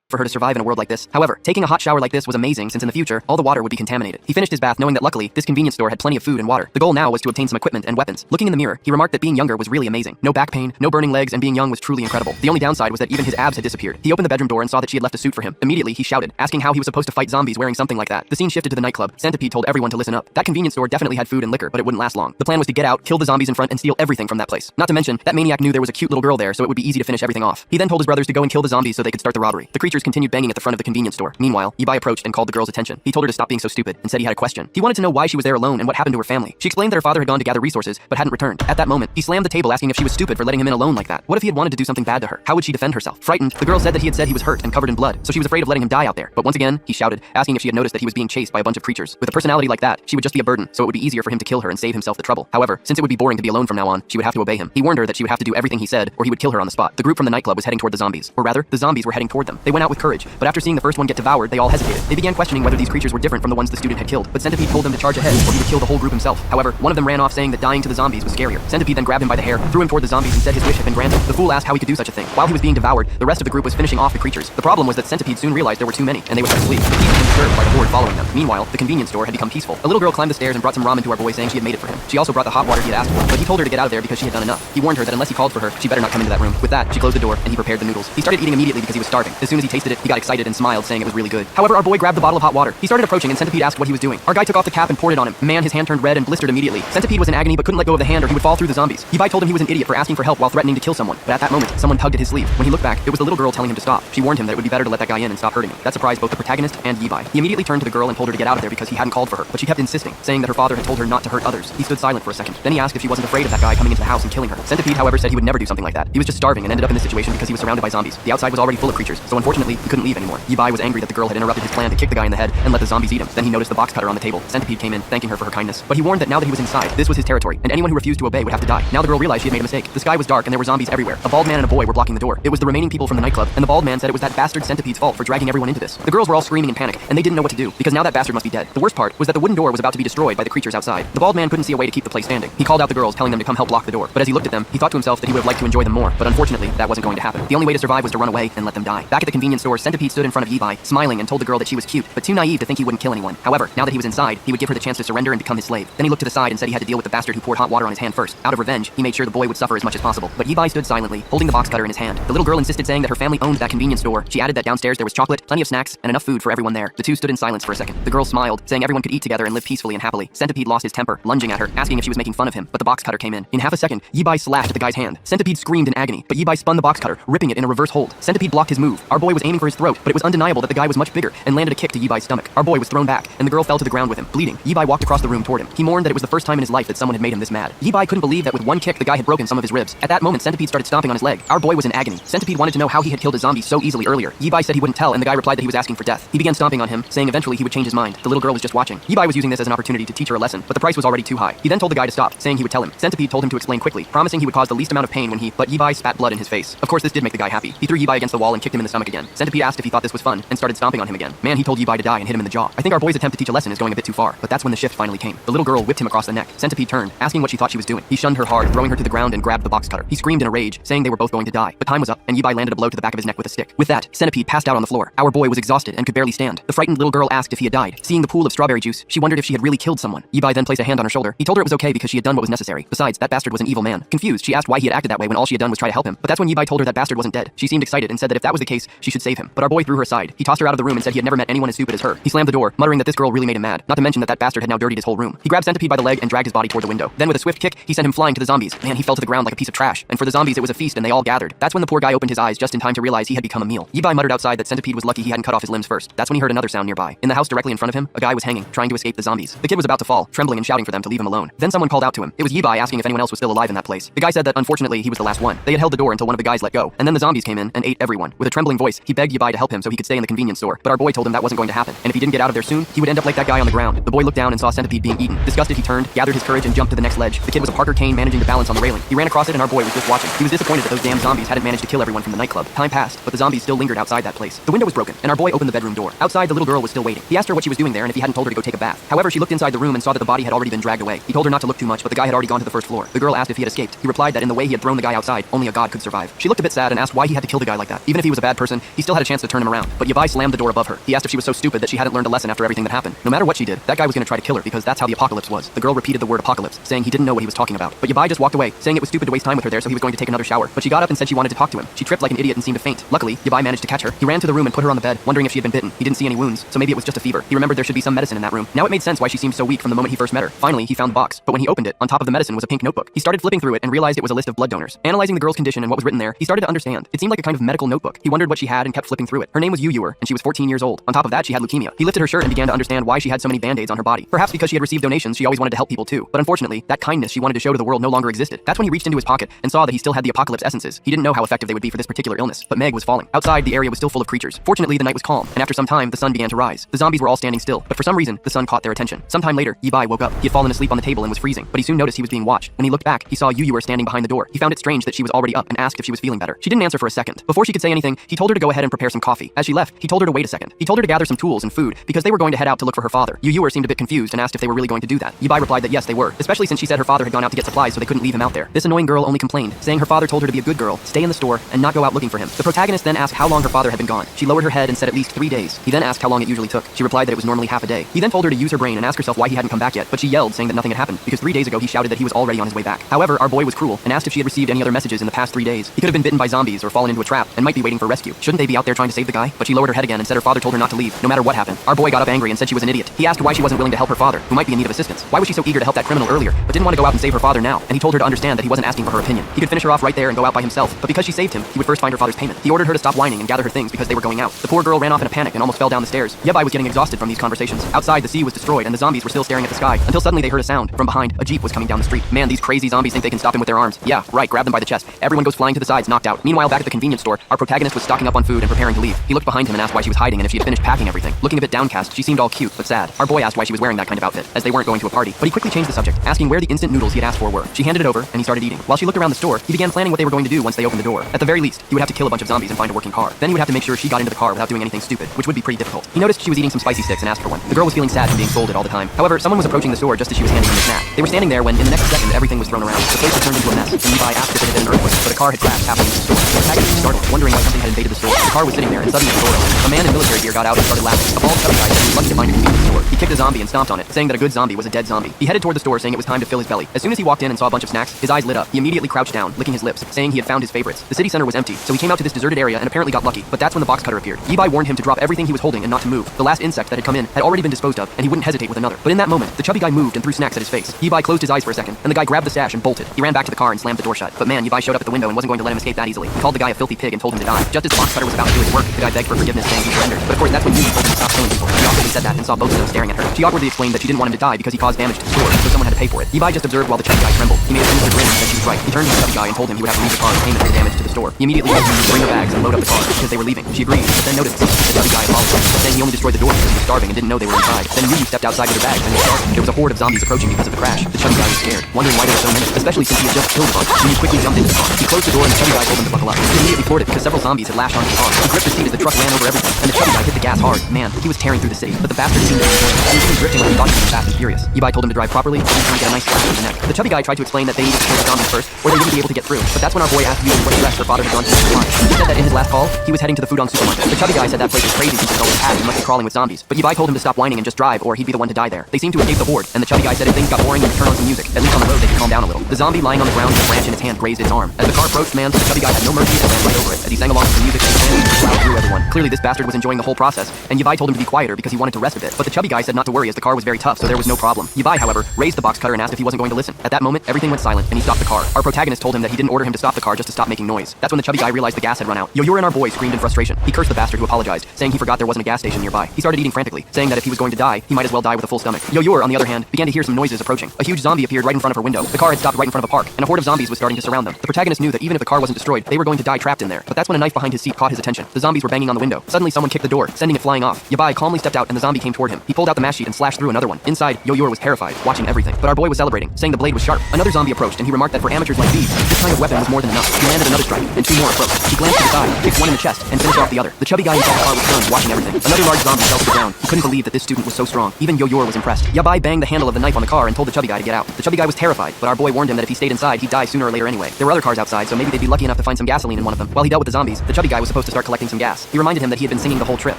for her to survive in a world like this. However, taking a hot shower like this was amazing since in the future, all the water would be contaminated. He finished his bath knowing that luckily, this convenience store had plenty of food and water. The goal now was to obtain some equipment and weapons. Looking in the mirror, he remarked that being younger was really amazing. No back pain, no burning legs, and being young was truly incredible. The only downside was that even his abs had disappeared. He opened the bedroom door and saw that she had left a suit for him. Immediately, he shouted, asking how he was supposed to fight zombies wearing something like that. The scene shifted to the nightclub. Centipede told everyone to listen up. That convenience store definitely had food and liquor, but it wouldn't last long. The plan was to get out, kill the zombies in front, and steal everything from that place. Not to mention, that maniac knew there was a cute little girl there, so it would be easy to finish everything off. He then told his brothers to go and kill the zombies so they could start the robbery. The creatures continued banging at the front of the convenience store. Meanwhile, Ibai approached and called the girl's attention. He told her to stop being so stupid and said he had a question. He wanted to know why she was there alone and what happened to her family. She explained that her father had gone to gather resources but hadn't returned. At that moment, he slammed the table asking if she was stupid for letting him in alone like that. What if he had wanted to do something bad to her? How would she defend herself? Frightened, the girl said that he had said he was hurt and covered in blood, so she was afraid of letting him die out there. But once again, he shouted, asking if she had noticed that he was being chased by a bunch of creatures. With a personality like that, she would just be a burden, so it would be easier for him to kill her and save himself the trouble. However, since it would be boring to be alone from now on, she would have to obey him. He warned her that she would have to do everything he said or he would kill her on the spot. The group from the nightclub was heading toward the zombies, or rather, the zombies were heading toward them. They went out with with courage, but after seeing the first one get devoured, they all hesitated. They began questioning whether these creatures were different from the ones the student had killed, but Centipede told them to charge ahead, or he would kill the whole group himself. However, one of them ran off saying that dying to the zombies was scarier. Centipede then grabbed him by the hair, threw him toward the zombies, and said his wish had been granted. The fool asked how he could do such a thing. While he was being devoured, the rest of the group was finishing off the creatures. The problem was that Centipede soon realized there were too many, and they would have to flee. He became disturbed by the horde following them. Meanwhile, the convenience store had become peaceful. A little girl climbed the stairs and brought some ramen to our boy, saying she had made it for him. She also brought the hot water he had asked for, but he told her to get out of there because she had done enough. He warned her that unless he called for her, she better not come into that room. With that, she closed the door, and he prepared the noodles. He started eating immediately because he was starving. As soon as he tasted it, he got excited and smiled, saying it was really good. However, our boy grabbed the bottle of hot water. He started approaching, and Centipede asked what he was doing. Our guy took off the cap and poured it on him. Man, his hand turned red and blistered immediately. Centipede was in agony but couldn't let go of the hand or he would fall through the zombies. Yibai told him he was an idiot for asking for help while threatening to kill someone. But at that moment, someone tugged at his sleeve. When he looked back, it was the little girl telling him to stop. She warned him that it would be better to let that guy in and stop hurting him. That surprised both the protagonist and Yibai. He immediately turned to the girl and told her to get out of there because he hadn't called for her, but she kept insisting, saying that her father had told her not to hurt others. He stood silent for a second. Then he asked if she wasn't afraid of that guy coming into the house and killing her. Centipede, however, said he would never do something like that. He was just starving and ended up in this situation because he was surrounded by zombies. The outside was already full of creatures, so unfortunately, he couldn't leave anymore. Yibai was angry that the girl had interrupted his plan to kick the guy in the head and let the zombies eat him. Then he noticed the box cutter on the table. Centipede came in, thanking her for her kindness, but he warned that now that he was inside, this was his territory, and anyone who refused to obey would have to die. Now the girl realized she had made a mistake. The sky was dark and there were zombies everywhere. A bald man and a boy were blocking the door. It was the remaining people from the nightclub, and the bald man said it was that bastard Centipede's fault for dragging everyone into this. The girls were all screaming in panic, and they didn't know what to do, because now that bastard must be dead. The worst part was that the wooden door was about to be destroyed by the creatures outside. The bald man couldn't see a way to keep the place standing. He called out the girls, telling them to come help block the door. But as he looked at them, he thought to himself that he would have liked to enjoy them more, but unfortunately, that wasn't going to happen. The only way to survive was to run away and let them die. Back at the convenience store, Centipede stood in front of Yibai, smiling and told the girl that she was cute, but too naive to think he wouldn't kill anyone. However, now that he was inside, he would give her the chance to surrender and become his slave. Then he looked to the side and said he had to deal with the bastard who poured hot water on his hand first. Out of revenge, he made sure the boy would suffer as much as possible. But Yibai stood silently, holding the box cutter in his hand. The little girl insisted, saying that her family owned that convenience store. She added that downstairs there was chocolate, plenty of snacks, and enough food for everyone there. The two stood in silence for a second. The girl smiled, saying everyone could eat together and live peacefully and happily. Centipede lost his temper, lunging at her, asking if she was making fun of him, but the box cutter came in. In half a second, Yibai slashed at the guy's hand. Centipede screamed in agony, but Yibai spun the box cutter, ripping it in a reverse hold. Centipede blocked his move. Our boy was aiming for his throat, but it was undeniable that the guy was much bigger and landed a kick to Yibai's stomach. Our boy was thrown back, and the girl fell to the ground with him, bleeding. Yibai walked across the room toward him. He mourned that it was the first time in his life that someone had made him this mad. Yibai couldn't believe that with one kick the guy had broken some of his ribs. At that moment, Centipede started stomping on his leg. Our boy was in agony. Centipede wanted to know how he had killed a zombie so easily earlier. Yibai said he wouldn't tell, and the guy replied that he was asking for death. He began stomping on him, saying eventually he would change his mind. The little girl was just watching. Yibai was using this as an opportunity to teach her a lesson, but the price was already too high. He then told the guy to stop, saying he would tell him. Centipede told him to explain quickly, promising he would cause the least amount of pain when but Yibai spat blood in his face. Of course, this did make the guy happy. He threw Yibai against the wall and kicked him in the stomach again. Centipede asked if he thought this was fun and started stomping on him again. Man, he told Yibai to die and hit him in the jaw. I think our boy's attempt to teach a lesson is going a bit too far, but that's when the shift finally came. The little girl whipped him across the neck. Centipede turned, asking what she thought she was doing. He shunned her hard, throwing her to the ground and grabbed the box cutter. He screamed in a rage, saying they were both going to die. But time was up, and Yibai landed a blow to the back of his neck with a stick. With that, Centipede passed out on the floor. Our boy was exhausted and could barely stand. The frightened little girl asked if he had died. Seeing the pool of strawberry juice, she wondered if she had really killed someone. Yibai then placed a hand on her shoulder. He told her it was okay because she had done what was necessary. Besides, that bastard was an evil man. Confused, she asked why he had acted that way when all she had done was try to help him. But that's when Yibai told her that bastard wasn't dead. She seemed excited and said that if that was the case, she should save him. But our boy threw her aside. He tossed her out of the room and said he had never met anyone as stupid as her. He slammed the door, muttering that this girl really made him mad. Not to mention that bastard had now dirtied his whole room. He grabbed Centipede by the leg and dragged his body toward the window. Then with a swift kick, he sent him flying to the zombies. Man, he fell to the ground like a piece of trash. And for the zombies, it was a feast and they all gathered. That's when the poor guy opened his eyes just in time to realize he had become a meal. Yibai muttered outside that Centipede was lucky he hadn't cut off his limbs first. That's when he heard another sound nearby. In the house directly in front of him, a guy was hanging, trying to escape the zombies. The kid was about to fall, trembling and shouting for them to leave him alone. Then someone called out to him. It was Yibai asking if anyone else was still alive in that place. The guy said that unfortunately he was the last one. They had held the door until one of the guys let go, and then the zombies came in and ate everyone. With a trembling voice, he begged Yibai to help him so he could stay in the convenience store, but our boy told him that wasn't going to happen, and if he didn't get out of there soon, he would end up like that guy on the ground. The boy looked down and saw Centipede being eaten. Disgusted, he turned, gathered his courage, and jumped to the next ledge. The kid was a Parker Kane managing to balance on the railing. He ran across it and our boy was just watching. He was disappointed that those damn zombies hadn't managed to kill everyone from the nightclub. Time passed, but the zombies still lingered outside that place. The window was broken, and our boy opened the bedroom door. Outside, the little girl was still waiting. He asked her what she was doing there and if he hadn't told her to go take a bath. However, she looked inside the room and saw that the body had already been dragged away. He told her not to look too much, but the guy had already gone to the first floor. The girl asked if he had escaped. He replied that in the way he had thrown the guy outside, only a god could survive. She looked a bit sad and asked why he had to kill the guy like that. Even if he was a bad person, he still had a chance to turn him around. But Yibai slammed the door above her. He asked if she was so stupid that she hadn't learned a lesson after everything that happened. No matter what she did, that guy was going to try to kill her because that's how the apocalypse was. The girl repeated the word apocalypse, saying he didn't know what he was talking about. But Yibai just walked away, saying it was stupid to waste time with her there, so he was going to take another shower. But she got up and said she wanted to talk to him. She tripped like an idiot and seemed to faint. Luckily, Yibai managed to catch her. He ran to the room and put her on the bed, wondering if she had been bitten. He didn't see any wounds, so maybe it was just a fever. He remembered there should be some medicine in that room. Now it made sense why she seemed so weak from the moment he first met her. Finally, he found the box, but when he opened it, on top of the medicine was a pink notebook. He started flipping through it and realized it was a list of blood donors. Analyzing the girl's condition and what was written there, he started to understand. It seemed like a kind of medical notebook. He wondered what she had and kept flipping through it. Her name was Yuyuer, and she was 14 years old. On top of that, she had leukemia. He lifted her shirt and began to understand why she had so many band-aids on her body. Perhaps because she had received donations, she always wanted to help people too. But unfortunately, that kindness she wanted to show to the world no longer existed. That's when he reached into his pocket and saw that he still had the apocalypse essences. He didn't know how effective they would be for this particular illness, but Meg was falling. Outside, the area was still full of creatures. Fortunately, the night was calm, and after some time, the sun began to rise. The zombies were all standing still, but for some reason, the sun caught their attention. Sometime later, Yibai woke up. He had fallen asleep on the table and was freezing, but he soon noticed he was being watched. When he looked back, he saw Yuyuer standing behind the door. He found it strange that she was already up and asked if she was feeling better. She didn't answer for a second. Before she could say anything, he told her to go ahead and prepare some coffee. As she left, he told her to wait a second. He told her to gather some tools and food because they were going to head out to look for her father. Yu seemed a bit confused and asked if they were really going to do that. Yibai replied that yes, they were, especially since she said her father had gone out to get supplies so they couldn't leave him out there. This annoying girl only complained, saying her father told her to be a good girl, stay in the store, and not go out looking for him. The protagonist then asked how long her father had been gone. She lowered her head and said at least 3 days. He then asked how long it usually took. She replied that it was normally half a day. He then told her to use her brain and ask herself why he hadn't come back yet, but she yelled, saying that nothing had happened, because 3 days ago he shouted that he was already on his way back. However, our boy was cruel and asked if she had received any other messages in the past 3 days. He could have been bitten by zombies or fallen into a trap and might be waiting for rescue. Shouldn't they be out there trying to save the guy? But she lowered her head again and said her father told her not to leave, no matter what happened. Our boy got up angry and said she was an idiot. He asked her why she wasn't willing to help her father, who might be in need of assistance. Why was she so eager to help that criminal earlier, but didn't want to go out and save her father now? And he told her to understand that he wasn't asking for her opinion. He could finish her off right there and go out by himself, but because she saved him, he would first find her father's payment. He ordered her to stop whining and gather her things because they were going out. The poor girl ran off in a panic and almost fell down the stairs. Yabai was getting exhausted from these conversations. Outside, the sea was destroyed and the zombies were still staring at the sky until suddenly they heard a sound. From behind, a jeep was coming down the street. Man, these crazy zombies think they can stop him with their arms. Yeah, right, grab them by the chest. Everyone goes flying to the sides, knocked out. Meanwhile, back at the convenience store, our protagonist was stocking up on food and preparing to leave. He looked behind him and asked why she was hiding and if she had finished packing everything. Looking a bit downcast, she seemed all cute but sad. Our boy asked why she was wearing that kind of outfit, as they weren't going to a party. But he quickly changed the subject, asking where the instant noodles he had asked for were. She handed it over and he started eating. While she looked around the store, he began planning what they were going to do once they opened the door. At the very least, he would have to kill a bunch of zombies and find a working car. Then he would have to make sure she got into the car without doing anything stupid, which would be pretty difficult. He noticed she was eating some spicy sticks and asked for one. The girl was feeling sad from being scolded all the time. However, someone was approaching the store just as she was handing him the snack. They were standing there when, in the next second, everything was thrown around. The place had turned into a mess, and Levi asked if it had been an earthquake, but a car had crashed halfway into the store. The protagonist was startled, wondering why something had invaded the store. The car was sitting there, and suddenly the door opened. A man in military gear got out and started laughing. A bald chubby guy said he was lucky to find a convenience store. He kicked a zombie and stomped on it, saying that a good zombie was a dead zombie. He headed toward the store, saying it was time to fill his belly. As soon as he walked in and saw a bunch of snacks, his eyes lit up. He immediately crouched down, licking his lips, saying he had found his favorites. The city center was empty, so he came out to this deserted area and apparently got lucky. But that's when the box cutter appeared. Levi warned him to drop everything he was holding and not to move. The last insect that had come in had already been disposed of, and he wouldn't hesitate with another. But in that moment, the chubby guy moved and threw snacks at his face. Levi closed his eyes for a second, and the guy grabbed the stash and bolted. He ran back to the car and slammed the door shut. But man, Levi showed up at the window and wasn't going to let him escape that easily. He called the guy a filthy pig and told him to die. Just as the box cutter was about to do his work, the guy begged for forgiveness, saying he surrendered. But of course, that's when Yuki told him to stop killing people. She awkwardly said that and saw both of them staring at her. She awkwardly explained that she didn't want him to die because he caused damage to the store, so someone had to pay for it. Levi just observed while the chubby guy trembled. He made a sinister grin and said she was right. He turned to the chubby guy and told him he would have to leave the car as payment for the damage to the store. He immediately told him to bring her bags and load up the car because they were leaving. She agreed, but then noticed something. The chubby guy apologized, saying he only destroyed the door because he was starving and didn't know they were inside. Then Yuki stepped outside with her bags and was starving. There was a horde of zombies approaching because of the crash. The chubby guy was scared, wondering why there were so many, especially since he had just killed a bunch. He quickly jumped into the car. He closed the door and the chubby guy told him to buckle up. He immediately floored it because several zombies had lashed onto the car. He gripped the seat as the truck ran over everything, and the chubby guy hit the gas hard. Man, he was tearing through the city, but the bastard seemed to be enjoying it. He was even drifting like he thought he was fast and furious. Levi told him to drive properly and trying to get a nice slash to the neck. The chubby guy tried to explain that they needed to kill the zombies first, or they wouldn't be able to get through. But that's when our boy asked Yuki what address her father had gone to the supermarket. He said that in his last call, he was heading to the food on supermarket. The chubby guy said that place was crazy since it's always packed and must be crawling with zombies. But Levi told him to stop whining and just drive, or he'd be the one to die there. They seemed to escape the horde, and the chubby guy said if things got boring, he would turn on some music. At least on the road, they could calm down a little. The zombie lying on the ground with a branch in its hand grazed its arm. As the car approached, man, the chubby guy had no mercy and ran right over it. As he sang along to the music, he plowed through everyone. Clearly, this bastard was enjoying the whole process, and Levi told him to be quieter because he wanted to rest a bit. But the chubby guy said not to worry as the car was very tough, so there was no problem. Levi, however, raised the box cutter and asked if he wasn't going to listen. At that moment, everything went silent, and he stopped the car. Our protagonist told him that he didn't order him to stop the car just to stop making noise. That's when the chubby guy realized the gas had run out. Yo-Yor and our boy screamed in frustration. He cursed the bastard who apologized, saying he forgot there wasn't a gas station nearby. He started eating frantically, saying that if he was going to die, he might as well die with a full stomach. Yo-Yor, on the other hand, began to hear some noises approaching. A huge zombie appeared right in front of her window. The car had stopped right in front of a park, and a horde of zombies was starting to surround them. The protagonist knew that even if the car wasn't destroyed, they were going to die trapped in there. But that's when a knife behind his seat caught his attention. The zombies were banging on the window. Suddenly, someone kicked the door, sending it flying off. Yabai calmly stepped out, and the zombie came toward him. He pulled out the mash sheet and slashed through another one. Inside, Yo-Yor was terrified, watching everything. But our boy was celebrating, saying the blade was sharp. Another zombie approached, and he remarked that for amateurs like these, this kind of weapon was more than enough. He landed another strike, and two more approached. He glanced to the side, kicked one in the chest, and finished off the other. The chubby guy inside the car was stunned, watching everything. Another large zombie fell to the ground. He couldn't believe that this student was so strong. Even Yo-Yor was impressed. Yabai banged the handle of the knife on the car and told the chubby guy to get out. The chubby guy was terrified, but our boy warned him that if he stayed inside, he'd die sooner or later anyway. There were other cars outside, so maybe they'd be lucky enough to find some gasoline in one of them. While he dealt with the zombies, the chubby guy was supposed to start collecting some gas. He reminded him that he had been singing the whole trip,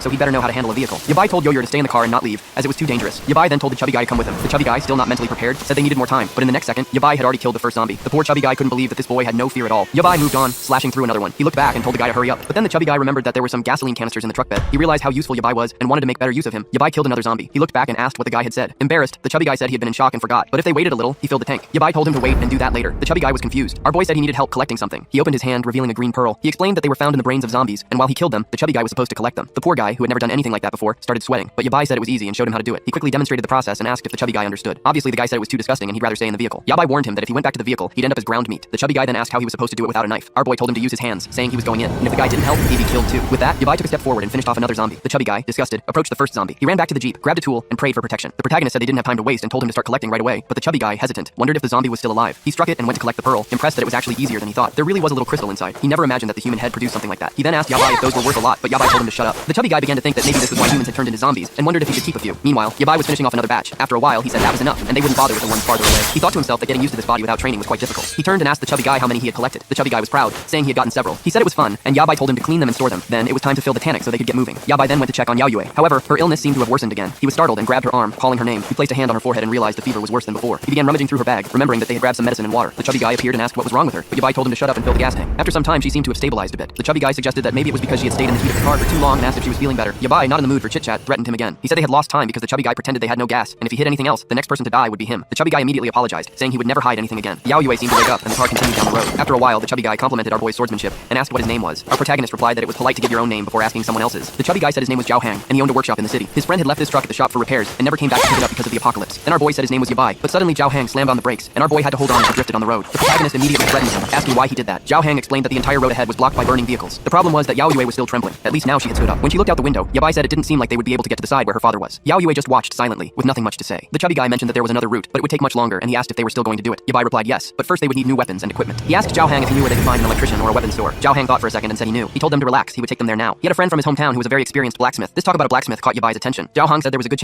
so he'd better know how to handle a vehicle. Yabai told Yo-Yor to stay in the car and not leave, as it was too dangerous. Yabai then told the chubby guy to come with him. The chubby guy, still not mentally prepared, said they needed more time, but in the next second, Yabai had already killed the first zombie. The poor chubby guy couldn't believe that this boy had no fear at all. Yabai moved on, slashing through another one. He looked back and told the guy to hurry up, but then the chubby guy remembered that there were some gasoline canisters in the truck bed. He realized how useful Yabai was and wanted to make better use of him. Yabai killed another zombie. He looked back and asked what the guy had said. Embarrassed, the chubby guy said he had been in shock and forgot, but if they waited a little, he filled the tank. Yabai told him to wait and do that later. The chubby guy was confused. Our boy said he needed help collecting something. He opened his hand, revealing a green pearl. He explained that they were found in the brains of zombies, and while he killed them, the chubby guy was supposed to collect them. The poor guy, who had never done anything like that before, started sweating, but Yabai said it was easy and showed him how to do it. He quickly demonstrated the process and asked if the chubby guy understood. Obviously, the guy said it was too disgusting and he'd rather stay in the vehicle. Yabai warned him that if he went back to the vehicle, he'd end up as ground meat. The chubby guy then asked how he was supposed to do it without a knife. Our boy told him to use his hands, saying he was going in, and if the guy didn't help, he'd be killed too. With that, Yabai took a step forward and finished off another zombie. The chubby guy, disgusted, approached the first zombie. He ran back to the Jeep, grabbed a tool, and prayed for protection. The protagonist said they didn't have time to waste and told him to start collecting right away, but the chubby guy, hesitant, wondered if the zombie was still alive. He struck it and went to collect the pearl, impressed that it was actually easier than he thought. There really was a little crystal inside. He never imagined that the human head produced something like that. He then asked Yabai if those were worth a lot, but Yabai told him to shut up. The chubby guy began to think that maybe this was why humans had turned into zombies, and wondered if he should keep a few. Meanwhile, Yabai was finishing off another batch. After a while, he said that was enough, and they wouldn't bother with the ones farther away. He thought to himself that getting used to this body without training was quite difficult. He turned and asked the chubby guy how many he had collected. The chubby guy was proud, saying he had gotten several. He said it was fun, and Yabai told him to clean them and store them. Then it was time to fill the tank so they could get moving. Yabai then went to check on Yaoyue. However, her illness seemed to have worsened again. He was startled and grabbed her arm, calling her name. He placed a hand on her forehead and realized the fever was worse than before. He began rummaging through her bag, remembering that they had grabbed some medicine and water. The chubby guy appeared and asked what was wrong with her, but Yabai told him to shut up and fill the gas tank. After some time, she seemed to have stabilized a bit. The chubby guy suggested that maybe it was because she had stayed in the heat of the car for too long and asked if she was feeling better. Yabai, not in the mood for chit-chat, threatened him again. He said they had lost time because the chubby guy pretended they had no gas, and if he hit anything else, the next person to die would be him. The chubby guy immediately apologized, saying he would never hide anything again. Yaoyue seemed to wake up, and the car continued down the road. After a while, the chubby guy complimented our boy's swordsmanship and asked what his name was. Our protagonist replied that it was polite to give your own name before asking someone else's. The chubby guy said his name was Zhao Hang, and he owned a workshop in the city. His friend had left his truck at the shop for repairs and never came back to pick it up because of the apocalypse. Then our boy said his name was Yabai, but suddenly Zhao Hang slammed on the brakes, and our boy had to hold on as he drifted on the road. The protagonist immediately threatened him, asking why he did that. Zhao Hang explained that the entire road ahead was blocked by burning vehicles. The problem was that Yaoyue was still trembling. At least now she had stood up. When she looked out the window, Yabai said it didn't seem like they would be able to get to the side where her father was. Yaoyue just watched silently, with nothing much to say. The chubby guy mentioned that there was another route, but it would take much longer, and he asked if they were still going to do it. Yabai replied yes, but first they would need new weapons and equipment. He asked Zhao Hang if he knew where they could find an electrician or a weapons store. Zhao Hang thought for a second and said he knew. He told them to relax, he would take them there now. He had a friend from his hometown who was a very experienced blacksmith. This talk about a blacksmith caught Yabai's attention. Zhao Hang said there was a good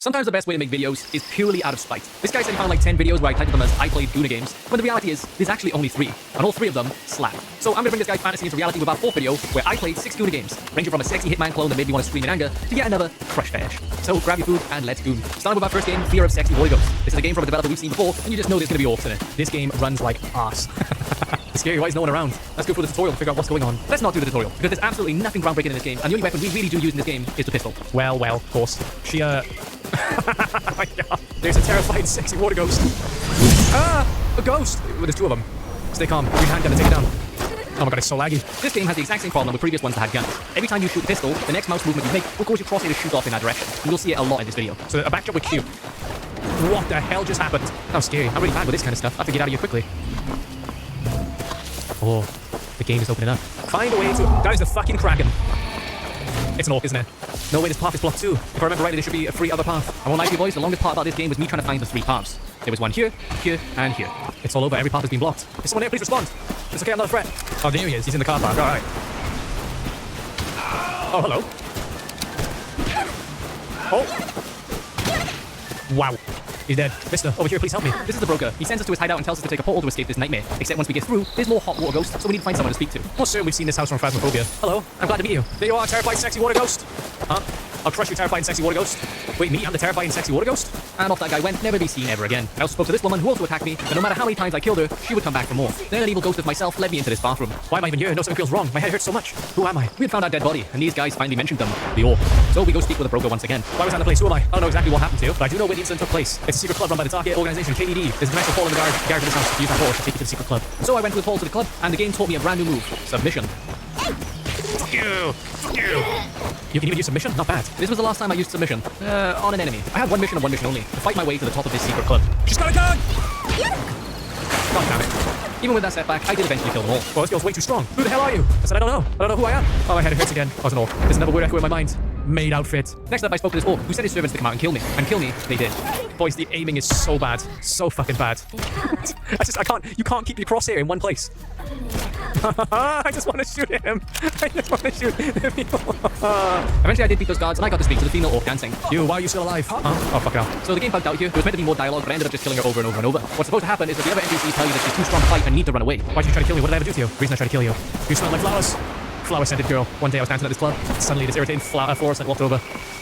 Sometimes the best way to make videos is purely out of spite. This guy said he found like 10 videos where I titled them as I played Guna games, when the reality is, there's actually only 3, and all 3 of them slap. So I'm gonna bring this guy's fantasy into reality with our 4th video, where I played 6 Guna games, ranging from a sexy Hitman clone that made me want to scream in anger, to yet another crush fetish. So grab your food and let's goon. Starting with our first game, Fear of Sexy Warrior Ghost. This is a game from a developer we've seen before, and you just know there's gonna be orcs in it. This game runs like arse. It's scary, why is no one around? Let's go through the tutorial and figure out what's going on. Let's not do the tutorial, because there's absolutely nothing groundbreaking in this game, and the only weapon we really do use in this game is the pistol. Well, of course. She, oh my god. There's a terrifying sexy water ghost. Ah! A ghost! Well, there's 2 of them. Stay calm. Use your handgun and take it down. Oh my god, it's so laggy. This game has the exact same problem with previous ones that had guns. Every time you shoot the pistol, the next mouse movement you make will cause your crosshair to shoot off in that direction. And you'll see it a lot in this video. So a backdrop with Q. What the hell just happened? That was scary. I'm really bad with this kind of stuff. I have to get out of here quickly. Oh, the game is opening up. Find a way to... That is the fucking Kraken. It's an orc, isn't it? No way, this path is blocked too. If I remember rightly, there should be a free other path. I won't lie to you boys, the longest part about this game was me trying to find the 3 paths. There was one here, here, and here. It's all over, every path has been blocked. Is someone here? Please respond. It's okay, I'm not a threat. Oh, there he is, he's in the car park, alright. Oh, hello. Oh. Wow. He's dead. Mister, over here, please help me. This is the broker. He sends us to his hideout and tells us to take a portal to escape this nightmare. Except once we get through, there's more hot water ghosts, so we need to find someone to speak to. Most certainly we've seen this house from Phasmophobia. Hello, I'm glad to meet you. There you are, terrified sexy water ghost. Huh? I'll crush you, terrifying sexy water ghost. Wait, me? I'm the terrifying sexy water ghost? And off that guy went, never be seen ever again. I also spoke to this woman who also attacked me, and no matter how many times I killed her, she would come back for more. Then an evil ghost of myself led me into this bathroom. Why am I even here? No, something feels wrong. My head hurts so much. Who am I? We had found our dead body, and these guys finally mentioned them. The orc. So we go speak with the broker once again. Why was that the place? Who am I? I don't know exactly what happened to you, but I do know where the incident took place. It's a secret club run by the target organization, KDD. There's a nice hole in the garage of this house. Use that hole to take you to the secret club. So I went with Paul to the club, and the game taught me a brand new move. Submission. Fuck you! Fuck you! You can even use submission? Not bad. This was the last time I used submission. On an enemy. I had one mission and one mission only. To fight my way to the top of this secret club. She's got a gun! God damn it. Even with that setback, I did eventually kill them all. Well, this girl's way too strong. Who the hell are you? I said, I don't know. I don't know who I am. Oh, my head hurts again. I was an orc. There's another word echo in my mind. Maid outfit. Next up, I spoke to this orc who sent his servants to come out and kill me. And kill me, they did. Boys, the aiming is so bad. So fucking bad. I can't, you can't keep your crosshair in one place. I just want to shoot him. I just want to shoot him. Eventually I did beat those guards and I got to speak to the female orc dancing. You, why are you still alive? Huh? Oh, fuck out. So the game bugged out here. There was meant to be more dialogue, but I ended up just killing her over and over and over. What's supposed to happen is that the other NPCs tell you that she's too strong to fight and need to run away. Why'd you try to kill me? What did I ever do to you? The reason I tried to kill you. You smell like flowers. Flower-scented girl. One day I was dancing at this club. Suddenly this irritating flower scent walked over.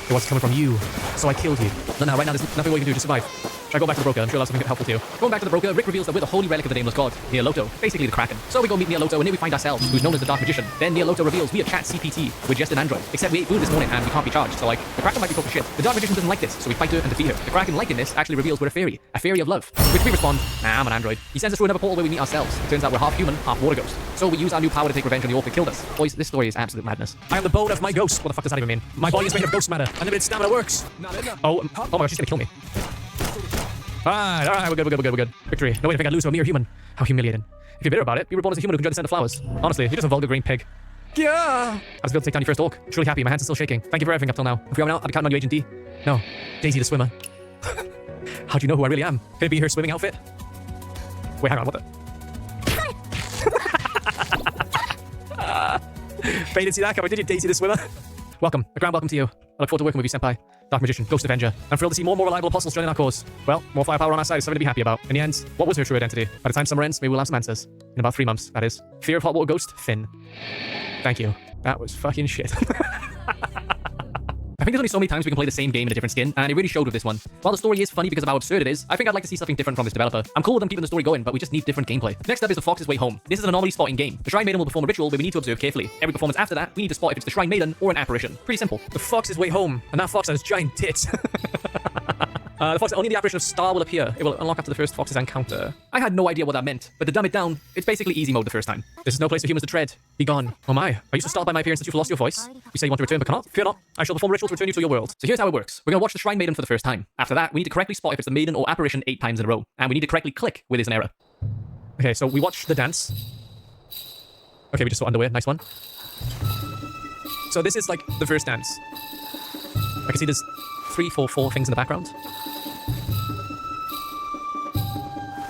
It was coming from you. So I killed you. No, right now there's nothing more you can do to survive. Should I go back to the broker? I'm sure that's something helpful to you. Going back to the broker, Rick reveals that we're the holy relic of the nameless god, Nialoto, basically the Kraken. So we go meet Nialoto, and here we find ourselves, who's known as the Dark Magician. Then Nialoto reveals we are Chat CPT, we're just an android. Except we ate food this morning and we can't be charged, so like, the Kraken might be full of shit. The Dark Magician doesn't like this, so we fight her and defeat her. The Kraken, like in this, actually reveals we're a fairy of love. Which we respond, nah, I'm an android. He sends us through another portal where we meet ourselves. It turns out we're half human, half water ghost. So we use our new power to take revenge on the orc that killed us. Boys, This story is absolute madness. I am the bone of my ghost. What the fuck does that even mean? My body is made of ghost matter. Unlimited stamina works. Oh my god, she's gonna kill me. Alright, we're good. Victory. No way to think I'd lose to a mere human. How humiliating. If you're bitter about it, be reborn as a human who can enjoy the scent of flowers. Honestly, you're just a vulgar green pig. Yeah! I was able to take down your first orc. Truly happy, my hands are still shaking. Thank you for everything up till now. If we are out, I'll be counting on you, Agent D. No, Daisy the swimmer. How do you know who I really am? Could it be her swimming outfit? Wait, hang on, what the? Faye didn't see that coming, did you, Daisy the swimmer? Welcome, a grand welcome to you. I look forward to working with you, Senpai. Dark Magician, Ghost Avenger. I'm thrilled to see more reliable apostles joining our cause. Well, more firepower on our side is something to be happy about. In the end, what was her true identity? By the time summer ends, maybe we'll have some answers. In about 3 months, that is. Fear of hot water ghost, Finn. Thank you. That was fucking shit. I think there's only so many times we can play the same game in a different skin, and it really showed with this one. While the story is funny because of how absurd it is, I think I'd like to see something different from this developer. I'm cool with them keeping the story going, but we just need different gameplay. Next up is the Fox's Way Home. This is an anomaly spotting game. The Shrine Maiden will perform a ritual where we need to observe carefully. Every performance after that, we need to spot if it's the Shrine Maiden or an apparition. Pretty simple. The Fox's Way Home, and that fox has giant tits. The fox, only the apparition of Star will appear. It will unlock after the first fox's encounter. I had no idea what that meant, but to dumb it down, it's basically easy mode the first time. This is no place for humans to tread. Be gone. Oh my. Are you so startled by my appearance that you've lost your voice? You say you want to return but cannot? Fear not. I shall perform a ritual to return you to your world. So here's how it works. We're going to watch the Shrine Maiden for the first time. After that, we need to correctly spot if it's the maiden or apparition 8 times in a row. And we need to correctly click where there's an error. Okay, so we watch the dance. Okay, we just saw underwear. Nice one. So this is like the first dance. I can see there's 3, 4 things in the background.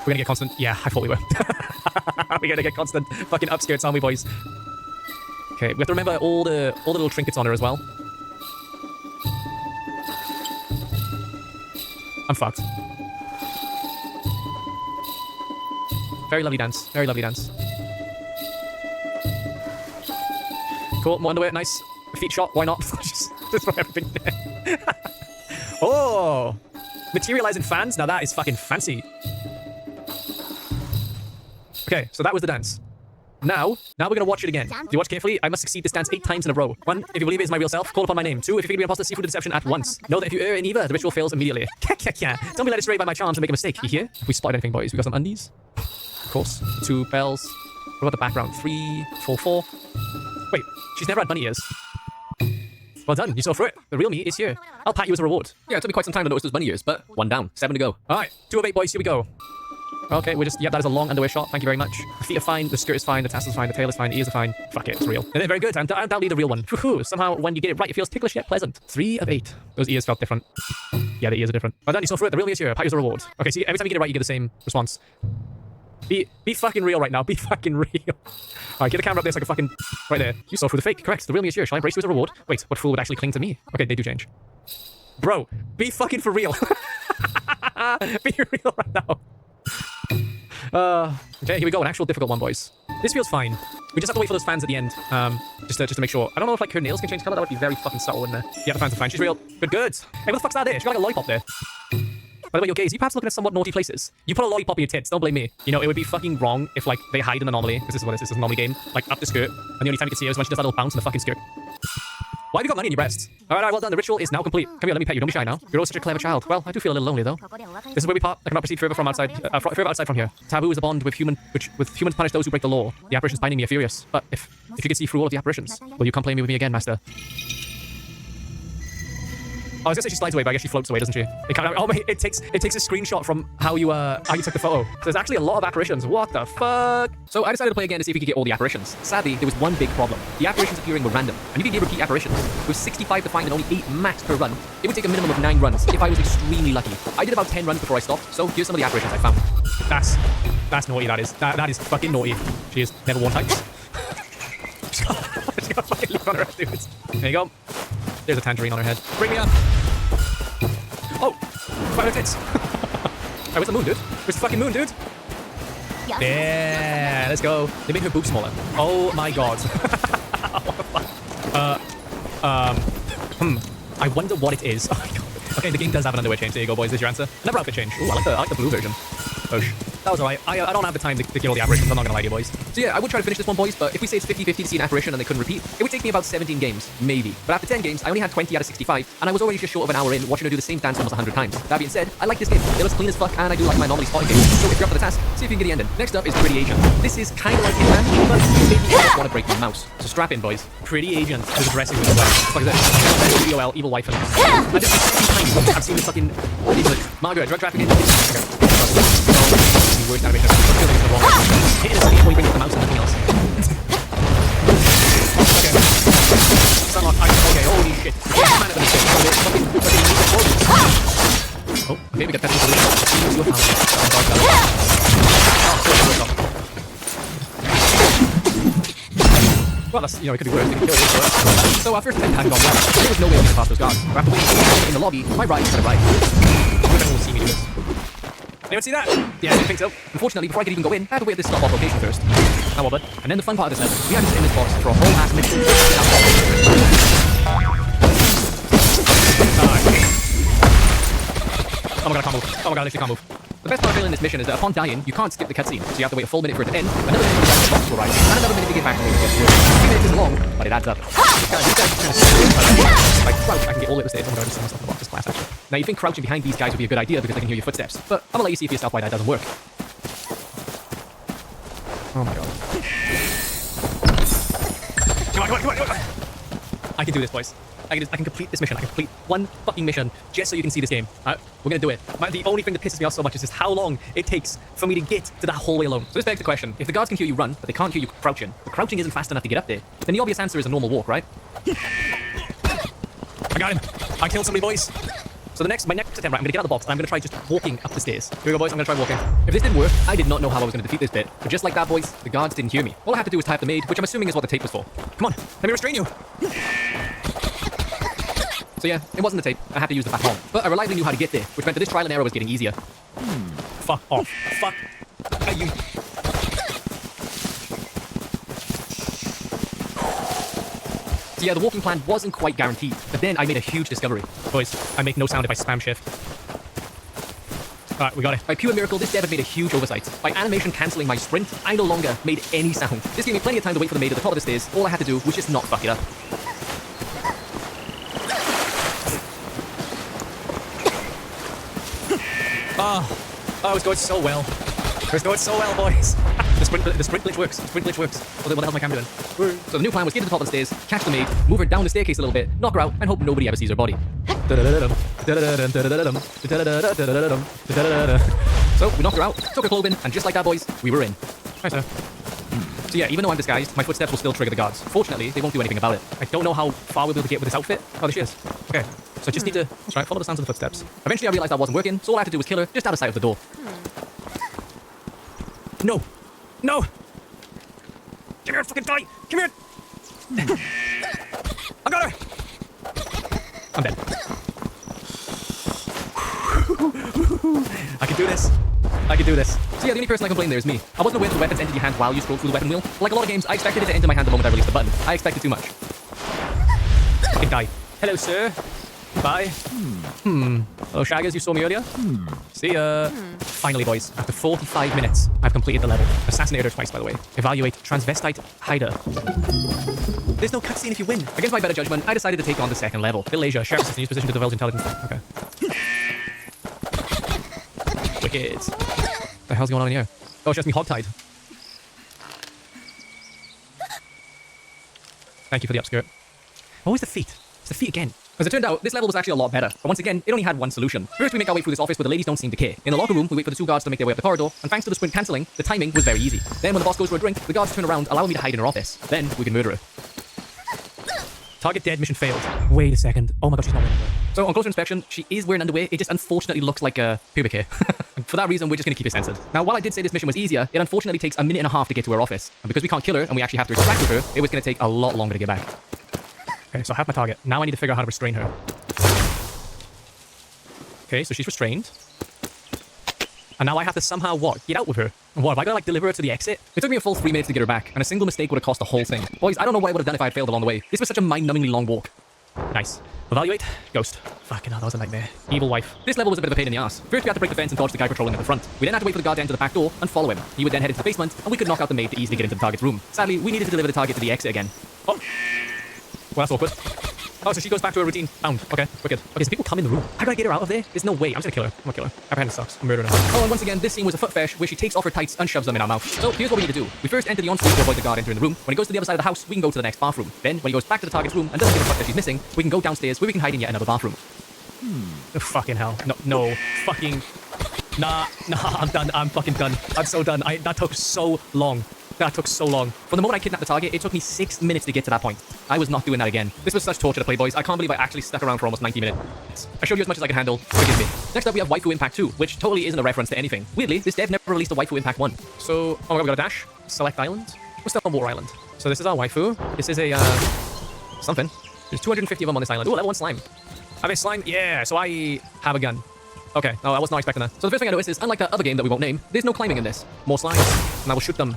We're gonna get constant. Yeah, I thought we were. We're gonna get constant fucking upskirts, aren't we, boys? Okay, we have to remember all the little trinkets on her as well. I'm fucked. Very lovely dance. Very lovely dance. Cool. More underwear. Nice. Feet shot. Why not? just throw everything there. Oh! Materializing fans? Now that is fucking fancy. Okay, so that was the dance. Now we're gonna watch it again. If you watch carefully, I must succeed this dance 8 times in a row. 1, if you believe it is my real self, call upon my name. 2, if you figure to be an imposter, see through the deception at once. Know that if you err in either, the ritual fails immediately. Don't be led astray by my charms and make a mistake. You hear? If we spotted anything, boys, we got some undies. Of course. 2 bells. What about the background? 3, 4, 4. Wait, she's never had bunny ears. Well done, you saw through it. The real me is here. I'll pat you as a reward. Yeah, it took me quite some time to notice those bunny ears, but 1 down, 7 to go. Alright, 2 of 8, boys, here we go. Okay, we're just, yep, that is a long underwear shot. Thank you very much. The feet are fine, the skirt is fine, the tassel's fine, the tail is fine, the ears are fine. Fuck it, it's real. And they're very good. I'm undoubtedly the real one. Somehow, when you get it right, it feels ticklish yet pleasant. 3 of 8. Those ears felt different. Yeah, the ears are different. Well done, you saw through it. The real me is here. Pat you as a reward. Okay, see, every time you get it right, you get the same response. Be fucking real right now. Be fucking real. Alright, get the camera up there so I can fucking... Right there. You saw through the fake. Correct. The real me is here. Shall I embrace you as a reward? Wait, what fool would actually cling to me? Okay, they do change. Bro, be fucking for real. Be real right now. Okay, here we go. An actual difficult one, boys. This feels fine. We just have to wait for those fans at the end. Just to make sure. I don't know if like her nails can change color. That would be very fucking subtle, wouldn't it? Yeah, the fans are fine. She's real. Good. Hey, what the fuck's that there? She's got like a lollipop there. By the way, your gaze, you perhaps looking at somewhat naughty places. You put a lollipop in your tits, don't blame me. You know, it would be fucking wrong if, like, they hide an anomaly, because this is what this is, an anomaly game, like, up the skirt, and the only time you can see her is when she does that little bounce in the fucking skirt. Why have you got money in your breasts? Alright, well done, the ritual is now complete. Come here, let me pet you, don't be shy now. You're all such a clever child. Well, I do feel a little lonely, though. This is where we part. I cannot proceed further from outside, further outside from here. Taboo is a bond with humans punish those who break the law. The apparitions binding me are furious. But if you can see through all of the apparitions, will you come play me with me again, master? I was gonna say she slides away, but I guess she floats away, doesn't she? It takes a screenshot from how you took the photo. So there's actually a lot of apparitions. What the fuck? So I decided to play again to see if we could get all the apparitions. Sadly, there was one big problem. The apparitions appearing were random, and you could get repeat apparitions. With 65 to find and only 8 max per run, it would take a minimum of 9 runs if I was extremely lucky. I did about 10 runs before I stopped, so here's some of the apparitions I found. That's naughty, that is. That is fucking naughty. She has never worn tights. She's got a fucking leaf on her head, dude. There you go. There's a tangerine on her head. Bring me up! Oh! By her tits! Alright, where's the moon, dude? Where's the fucking moon, dude? Yeah, let's go. They made her boobs smaller. Oh my god. What the fuck? I wonder what it is. Oh my god. Okay, the game does have an underwear change. There you go, boys. There's your answer. Another outfit change. Ooh, I like the blue version. Oh, That was alright. I don't have the time to kill all the apparitions, I'm not gonna lie to you boys. So yeah, I would try to finish this one, boys, but if we say it's 50-50 to see an apparition and they couldn't repeat, it would take me about 17 games, maybe. But after 10 games, I only had 20 out of 65, and I was already just short of an hour in watching her do the same dance almost 100 times. That being said, I like this game. It looks clean as fuck, and I do like my anomaly spotting game. So if you're up for the task, see if you can get the ending. Next up is Pretty Agent. This is kind of like Hitman, but it made me want to break my mouse. So strap in, boys. Pretty Agent is dressing with a well. Look at this. EOL, evil wife. I just times I've seen this fucking Margaret, drug trafficking. Worst animation. Hit it when you bring up the mouse and nothing else. Okay. Okay, holy shit. Oh, okay, we got that. Well, that's, it could be worse. So our first attempt hadn't gone well. There was no way we could pass those guards. After waiting in the lobby, my ride kind of right. Everyone will see me do this. Anyone see that? Yeah, I didn't think so. Unfortunately, before I could even go in, I had to wait at this stop-off location first. Now what, bud? And then the fun part of this level, we had to sit in this box for a whole ass mission. Oh my god, I can't move. Oh my god, I literally can't move. The best part of failing this mission is that upon dying, you can't skip the cutscene, so you have to wait a full minute for it to end, another minute to the box will rise, and another minute to get back to the game. 2 minutes is long, but it adds up. If I crouch, I can get all the way up the stairs. Oh my god, I just saw myself in the box. This class, actually. Now, you think crouching behind these guys would be a good idea because they can hear your footsteps, but I'm gonna let you see for yourself why that doesn't work. Oh my god. Come on. I can do this, boys. I can complete this mission. I can complete one fucking mission just so you can see this game. Alright, we're gonna do it. The only thing that pisses me off so much is just how long it takes for me to get to that hallway alone. So this begs the question, if the guards can hear you run, but they can't hear you crouching, but crouching isn't fast enough to get up there, then the obvious answer is a normal walk, right? I got him. I killed somebody, boys. So my next attempt, right, I'm gonna get out of the box and I'm gonna try just walking up the stairs. Here we go, boys, I'm gonna try walking. If this didn't work, I did not know how I was gonna defeat this bit. But just like that, boys, the guards didn't hear me. All I had to do was tie up the maid, which I'm assuming is what the tape was for. Come on, let me restrain you. So yeah, it wasn't the tape. I had to use the baton. But I reliably knew how to get there, which meant that this trial and error was getting easier. Fuck off. Fuck. You. So yeah, the walking plan wasn't quite guaranteed, but then I made a huge discovery. Boys, I make no sound if I spam shift. Alright, we got it. By pure miracle, this dev had made a huge oversight. By animation cancelling my sprint, I no longer made any sound. This gave me plenty of time to wait for the maid at the top of the stairs. All I had to do was just not fuck it up. Oh, it's going so well. It's going so well, boys. The sprint glitch works. The sprint glitch works. What the hell's my camera doing? So the new plan was get to the top of the stairs, catch the maid, move her down the staircase a little bit, knock her out, and hope nobody ever sees her body. So we knocked her out, took her clothing, and just like that, boys, we were in. Hi, sir. So yeah, even though I'm disguised, my footsteps will still trigger the guards. Fortunately, they won't do anything about it. I don't know how far we'll be able to get with this outfit. Oh, there she is. Okay, so I just need to follow the sounds of the footsteps. Eventually, I realized that wasn't working, so all I had to do was kill her just out of sight of the door. No! No! Come here, fucking die! Come here! I got her! I'm dead. I can do this. I can do this. So yeah, the only person I can blame there is me. I wasn't aware that the weapons entered your hand while you scrolled through the weapon wheel. Like a lot of games, I expected it to enter my hand the moment I released the button. I expected too much. Fucking die. Hello, sir. Bye. Hello, Shaggers, you saw me earlier? See ya. Finally, boys, after 45 minutes, I've completed the level. Assassinated her twice, by the way. Evaluate transvestite hider. There's no cutscene if you win. Against my better judgment, I decided to take on the second level. Little Asia, sheriff assistant, use position to divulge intelligence. Okay. Wicked. What the hell's going on in here? Oh, it's just me hogtied. Thank you for the upskirt. What was the feet? It's the feet again. As it turned out, this level was actually a lot better. But once again, it only had one solution. First, we make our way through this office where the ladies don't seem to care. In the locker room, we wait for the two guards to make their way up the corridor, and thanks to the sprint cancelling, the timing was very easy. Then when the boss goes for a drink, the guards turn around, allowing me to hide in her office. Then we can murder her. Target dead, mission failed. Wait a second. Oh my god, she's not wearing underwear. So on closer inspection, she is wearing underwear. It just unfortunately looks like a pubic hair. And for that reason, we're just going to keep it censored. Now, while I did say this mission was easier, it unfortunately takes a minute and a half to get to her office. And because we can't kill her, and we actually have to extract with her, it was going to take a lot longer to get back. Okay, so I have my target. Now I need to figure out how to restrain her. Okay, so she's restrained. And now I have to somehow, what? Get out with her. And what, have I got to, like, deliver her to the exit? It took me a full 3 minutes to get her back, and a single mistake would have cost the whole thing. Boys, I don't know what I would have done if I had failed along the way. This was such a mind-numbingly long walk. Nice. Evaluate. Ghost. Fucking hell, that was a nightmare. Evil wife. This level was a bit of a pain in the ass. First, we had to break the fence and dodge the guy patrolling at the front. We then had to wait for the guard to enter the back door and follow him. He would then head into the basement, and we could knock out the maid to easily get into the target's room. Sadly, we needed to deliver the target to the exit again. Oh. Well, that's awkward. Oh, so she goes back to her routine. Found. Okay, wicked. Okay, so people come in the room. How do I get her out of there? There's no way. I'm just gonna kill her. I'm gonna kill her. Apprehended sucks. I'm murdering her. Oh, and once again, this scene was a foot fetish where she takes off her tights and shoves them in our mouth. So here's what we need to do. We first enter the ensuite to avoid the guard entering the room. When he goes to the other side of the house, we can go to the next bathroom. Then, when he goes back to the target's room and doesn't give a fuck that she's missing, we can go downstairs where we can hide in yet another bathroom. Oh, fucking hell. No. Fucking... Nah, I'm done. I'm fucking done. I'm so done. That took so long. That took so long. From the moment I kidnapped the target, it took me 6 minutes to get to that point. I was not doing that again. This was such torture to play, boys. I can't believe I actually stuck around for almost 90 minutes. I showed you as much as I can handle. Forgive me. Next up, we have Waifu Impact 2, which totally isn't a reference to anything. Weirdly, this dev never released a Waifu Impact 1. So, oh my god, we got a dash. Select island. We're still on Water Island. So this is our waifu. This is a, something. There's 250 of them on this island. Ooh, level 1 slime. Have a slime? Yeah, so I have a gun. Okay, no, I was not expecting that. So the first thing I noticed is, unlike that other game that we won't name, there's no climbing in this. More slimes, and I will shoot them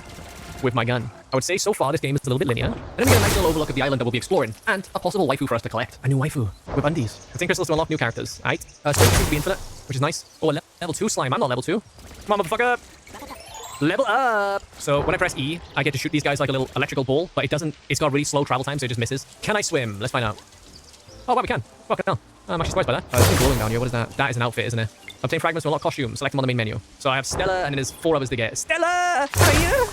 with my gun. I would say so far this game is a little bit linear. And then we get a nice little overlook of the island that we'll be exploring, and a possible waifu for us to collect. A new waifu with undies. 15 crystals to unlock new characters. Alright. Strength seems to be infinite, which is nice. Oh, level 2 slime. I'm not level 2. Come on, motherfucker. Level up! So when I press E, I get to shoot these guys like a little electrical ball, but it's got really slow travel time, so it just misses. Can I swim? Let's find out. Oh, wow, we can. Fuck it, no. I'm actually surprised by that. There's glowing down here. What is that? That is an outfit, isn't it? Obtain fragments to unlock costumes. Select them on the main menu. So I have Stella, and then there's 4 others to get. Stella! How are you?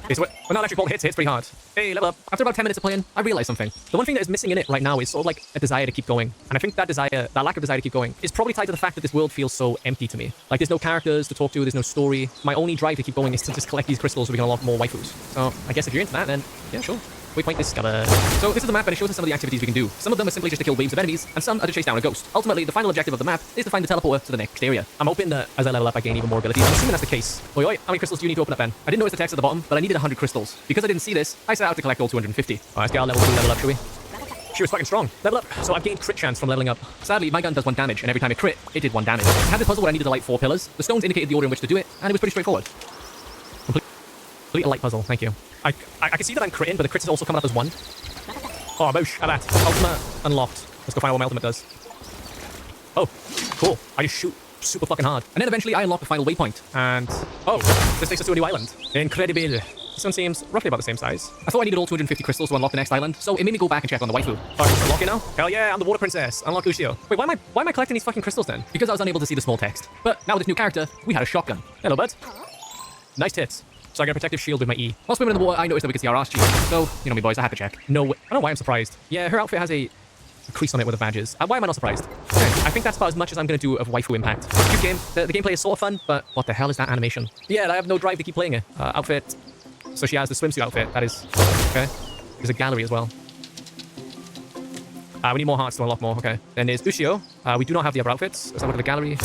Okay, so when that electric ball hits pretty hard. Hey, level up. After about 10 minutes of playing, I realized something. The one thing that is missing in it right now is sort of like a desire to keep going. And I think that lack of desire to keep going is probably tied to the fact that this world feels so empty to me. Like, there's no characters to talk to, there's no story. My only drive to keep going is to just collect these crystals so we can unlock more waifus. So, I guess if you're into that, then yeah, sure. Waypoint discovered. So this is the map, and it shows us some of the activities we can do. Some of them are simply just to kill waves of enemies, and some are to chase down a ghost. Ultimately, the final objective of the map is to find the teleporter to the next area. I'm hoping that as I level up, I gain even more abilities. I'm assuming that's the case. Oi, how many crystals do you need to open up, Ben? I didn't notice the text at the bottom, but I needed 100 crystals. Because I didn't see this, I set out to collect all 250. Alright, let's get our level 2 level up, shall we? She was fucking strong. Level up. So I've gained crit chance from leveling up. Sadly, my gun does 1 damage, and every time it crit, it did 1 damage. I had this puzzle where I needed to light 4 pillars. The stones indicated the order in which to do it, and it was pretty straightforward. Complete a light puzzle, thank you. I can see that I'm critting, but the crits is also coming up as 1. Oh, boosh, at that. Ultimate unlocked. Let's go find out what my ultimate does. Oh, cool. I just shoot super fucking hard. And then eventually I unlock the final waypoint. And, oh, this takes us to a new island. Incredible. This one seems roughly about the same size. I thought I needed all 250 crystals to unlock the next island, so it made me go back and check on the waifu. Alright, unlock it now? Hell yeah, I'm the water princess. Unlock Lucio. Wait, why am I collecting these fucking crystals then? Because I was unable to see the small text. But now with this new character, we had a shotgun. Hello, bud. Nice tits. So I got a protective shield with my E. While swimming in the water, I noticed that we could see our arse cheeks. So, you know me boys, I had to check. No way. I don't know why I'm surprised. Yeah, her outfit has a crease on it with the badges. Why am I not surprised? Okay, I think that's about as much as I'm going to do of Waifu Impact. Cute game. The gameplay is sort of fun, but what the hell is that animation? Yeah, I have no drive to keep playing it. Outfit. So she has the swimsuit outfit. That is... Okay. There's a gallery as well. We need more hearts to unlock more. Okay. Then there's Ushio. We do not have the other outfits. Let's have a look at the gallery.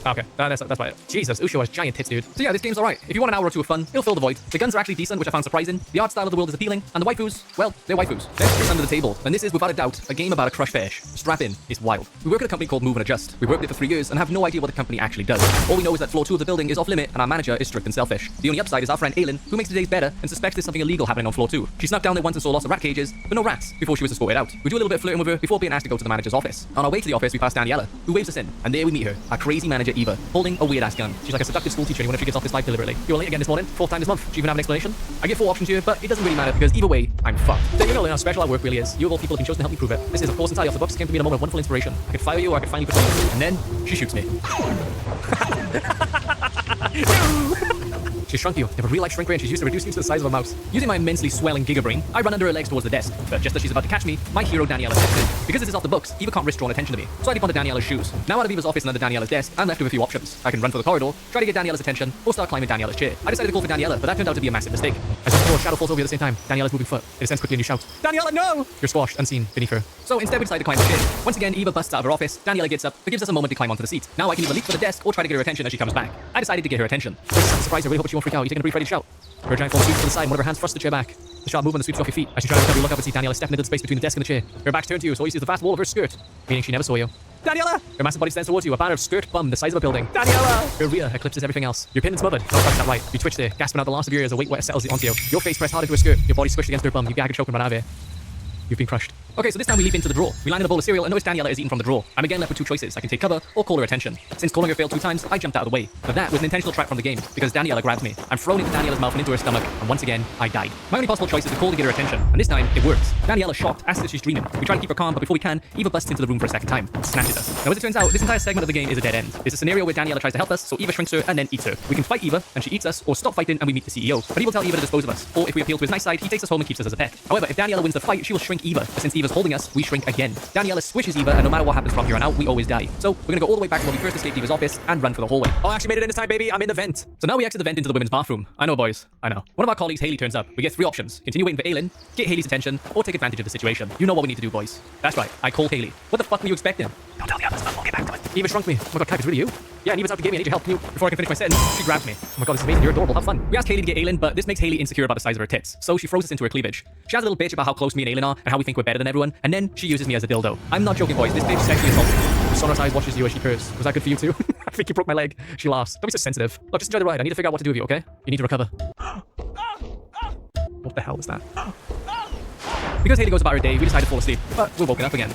Okay, that's about it. Jesus, Ushio has giant tits, dude. So yeah, this game's alright. If you want an hour or two of fun, it'll fill the void. The guns are actually decent, which I found surprising. The art style of the world is appealing, and the waifus, well, they're waifus. They're straight under the table, and this is, without a doubt, a game about a crush fetish. Strap in. It's wild. We work at a company called Move and Adjust. We've worked it for 3 years and have no idea what the company actually does. All we know is that floor 2 of the building is off limit, and our manager is strict and selfish. The only upside is our friend Aylin, who makes the days better and suspects there's something illegal happening on floor 2. She snuck down there once and saw lots of rat cages, but no rats, before she was escorted out. We do a little bit of flirting with her before being asked to go to the manager's office. On our way to the office, we pass Daniela, who waves us in, and there we meet her, our crazy manager Eva, holding a weird-ass gun. She's like a seductive school teacher, even if she gets off this life deliberately. You were late again this morning, 4th time this month. Do you even have an explanation? I get 4 options here, but it doesn't really matter because either way, I'm fucked. Then you know how special our work really is. You of all people have been chosen to help me prove it. This is, of course, entirely off the books. Came to me in a moment of wonderful inspiration. I could fire you, or I could finally put you. And then she shoots me. She shrunk you. You have a real-life shrink ray and she's used to reduce you to the size of a mouse. Using my immensely swelling gigabrain, I run under her legs towards the desk. But just as she's about to catch me, my hero Daniela steps in. Because this is off the books, Eva can't risk drawing attention to me. So I leap onto Daniela's shoes. Now out of Eva's office and under Daniela's desk, I'm left with a few options. I can run for the corridor, try to get Daniela's attention, or start climbing Daniela's chair. I decided to call for Daniela, but that turned out to be a massive mistake. As the shadow falls over you at the same time, Daniela's moving foot. It descends quickly and you shout, Daniela, no! You're squashed, unseen, beneath her. So instead we decide to climb the chair. Once again, Eva busts out of her office, Daniela gets up, but gives us a moment to climb onto the seat. Now I can either leap for the desk or try to get her attention as she comes back. I decided to get her attention. Surprise, I really hope she won't freak out. You're taking a brief ready to shout. Her giant form sweeps to the side and one of her hands thrusts the chair back. The sharp movement sweeps off your feet. As she tries to recover, you look up and see Daniela stepping into the space between the desk and the chair. Her back's turned to you, so all you see is the vast wall of her skirt, meaning she never saw you. Daniela! Her massive body stands towards you, a banner of skirt bum the size of a building. Daniela! Her rear eclipses everything else. Your pin and smothered. Don't touch that right. You twitch there, gasping out the last of your ear as a weight settles onto you. Your face pressed hard into her skirt, your body squished against her bum. You gag and choke and run out of here. You've been crushed. Okay, so this time we leap into the drawer. We land in a bowl of cereal and notice Daniela is eating from the drawer. I'm again left with two choices. I can take cover or call her attention. Since calling her failed 2 times, I jumped out of the way. But that was an intentional trap from the game because Daniela grabbed me. I'm thrown into Daniela's mouth and into her stomach, and once again, I died. My only possible choice is to call to get her attention, and this time, it works. Daniela, shocked, asks if she's dreaming. We try to keep her calm, but before we can, Eva busts into the room for a second time and snatches us. Now, as it turns out, this entire segment of the game is a dead end. It's a scenario where Daniela tries to help us, so Eva shrinks her and then eats her. We can fight Eva, and she eats us, or stop fighting and we meet the CEO. But he will tell Eva to dispose of us, or if we appeal to his nice side, he takes us home and keeps us as a pet. However, if Daniela wins the fight, she will shrink Eva, but since Eva's holding us, we shrink again. Daniela squishes Eva, and no matter what happens from here on out, we always die. So, we're gonna go all the way back to when we first escaped Eva's office and run for the hallway. Oh, I actually made it in this time, baby. I'm in the vent. So now we exit the vent into the women's bathroom. I know, boys. I know. One of our colleagues, Haley, turns up. We get 3 options. Continue waiting for Aylin, get Haley's attention, or take advantage of the situation. You know what we need to do, boys. That's right. I call Haley. What the fuck were you expecting? Don't tell the others, but we'll get back to it. Eva shrunk me. Oh my god, Kai, it's really you? Yeah, and Eva's out to get me. I need your help. Before I can finish my sentence, she grabbed me. Oh my god, this is amazing. You're adorable. Have fun. We asked Haley to get Aylin, but this makes Haley insecure about the size of her tits. So she throws us into her cleavage. She has a little bitch about how close me and Aylin are and how we think we're better than everyone, and then she uses me as a dildo. I'm not joking, boys. This bitch sexually assaults me. Sonorous eyes watches you as she purrs. Was that good for you too? I think you broke my leg. She laughs. Don't be so sensitive. Look, just enjoy the ride. I need to figure out what to do with you, okay? You need to recover. What the hell is that? Because Haley goes about her day, we decide to fall asleep, but we're woken up again.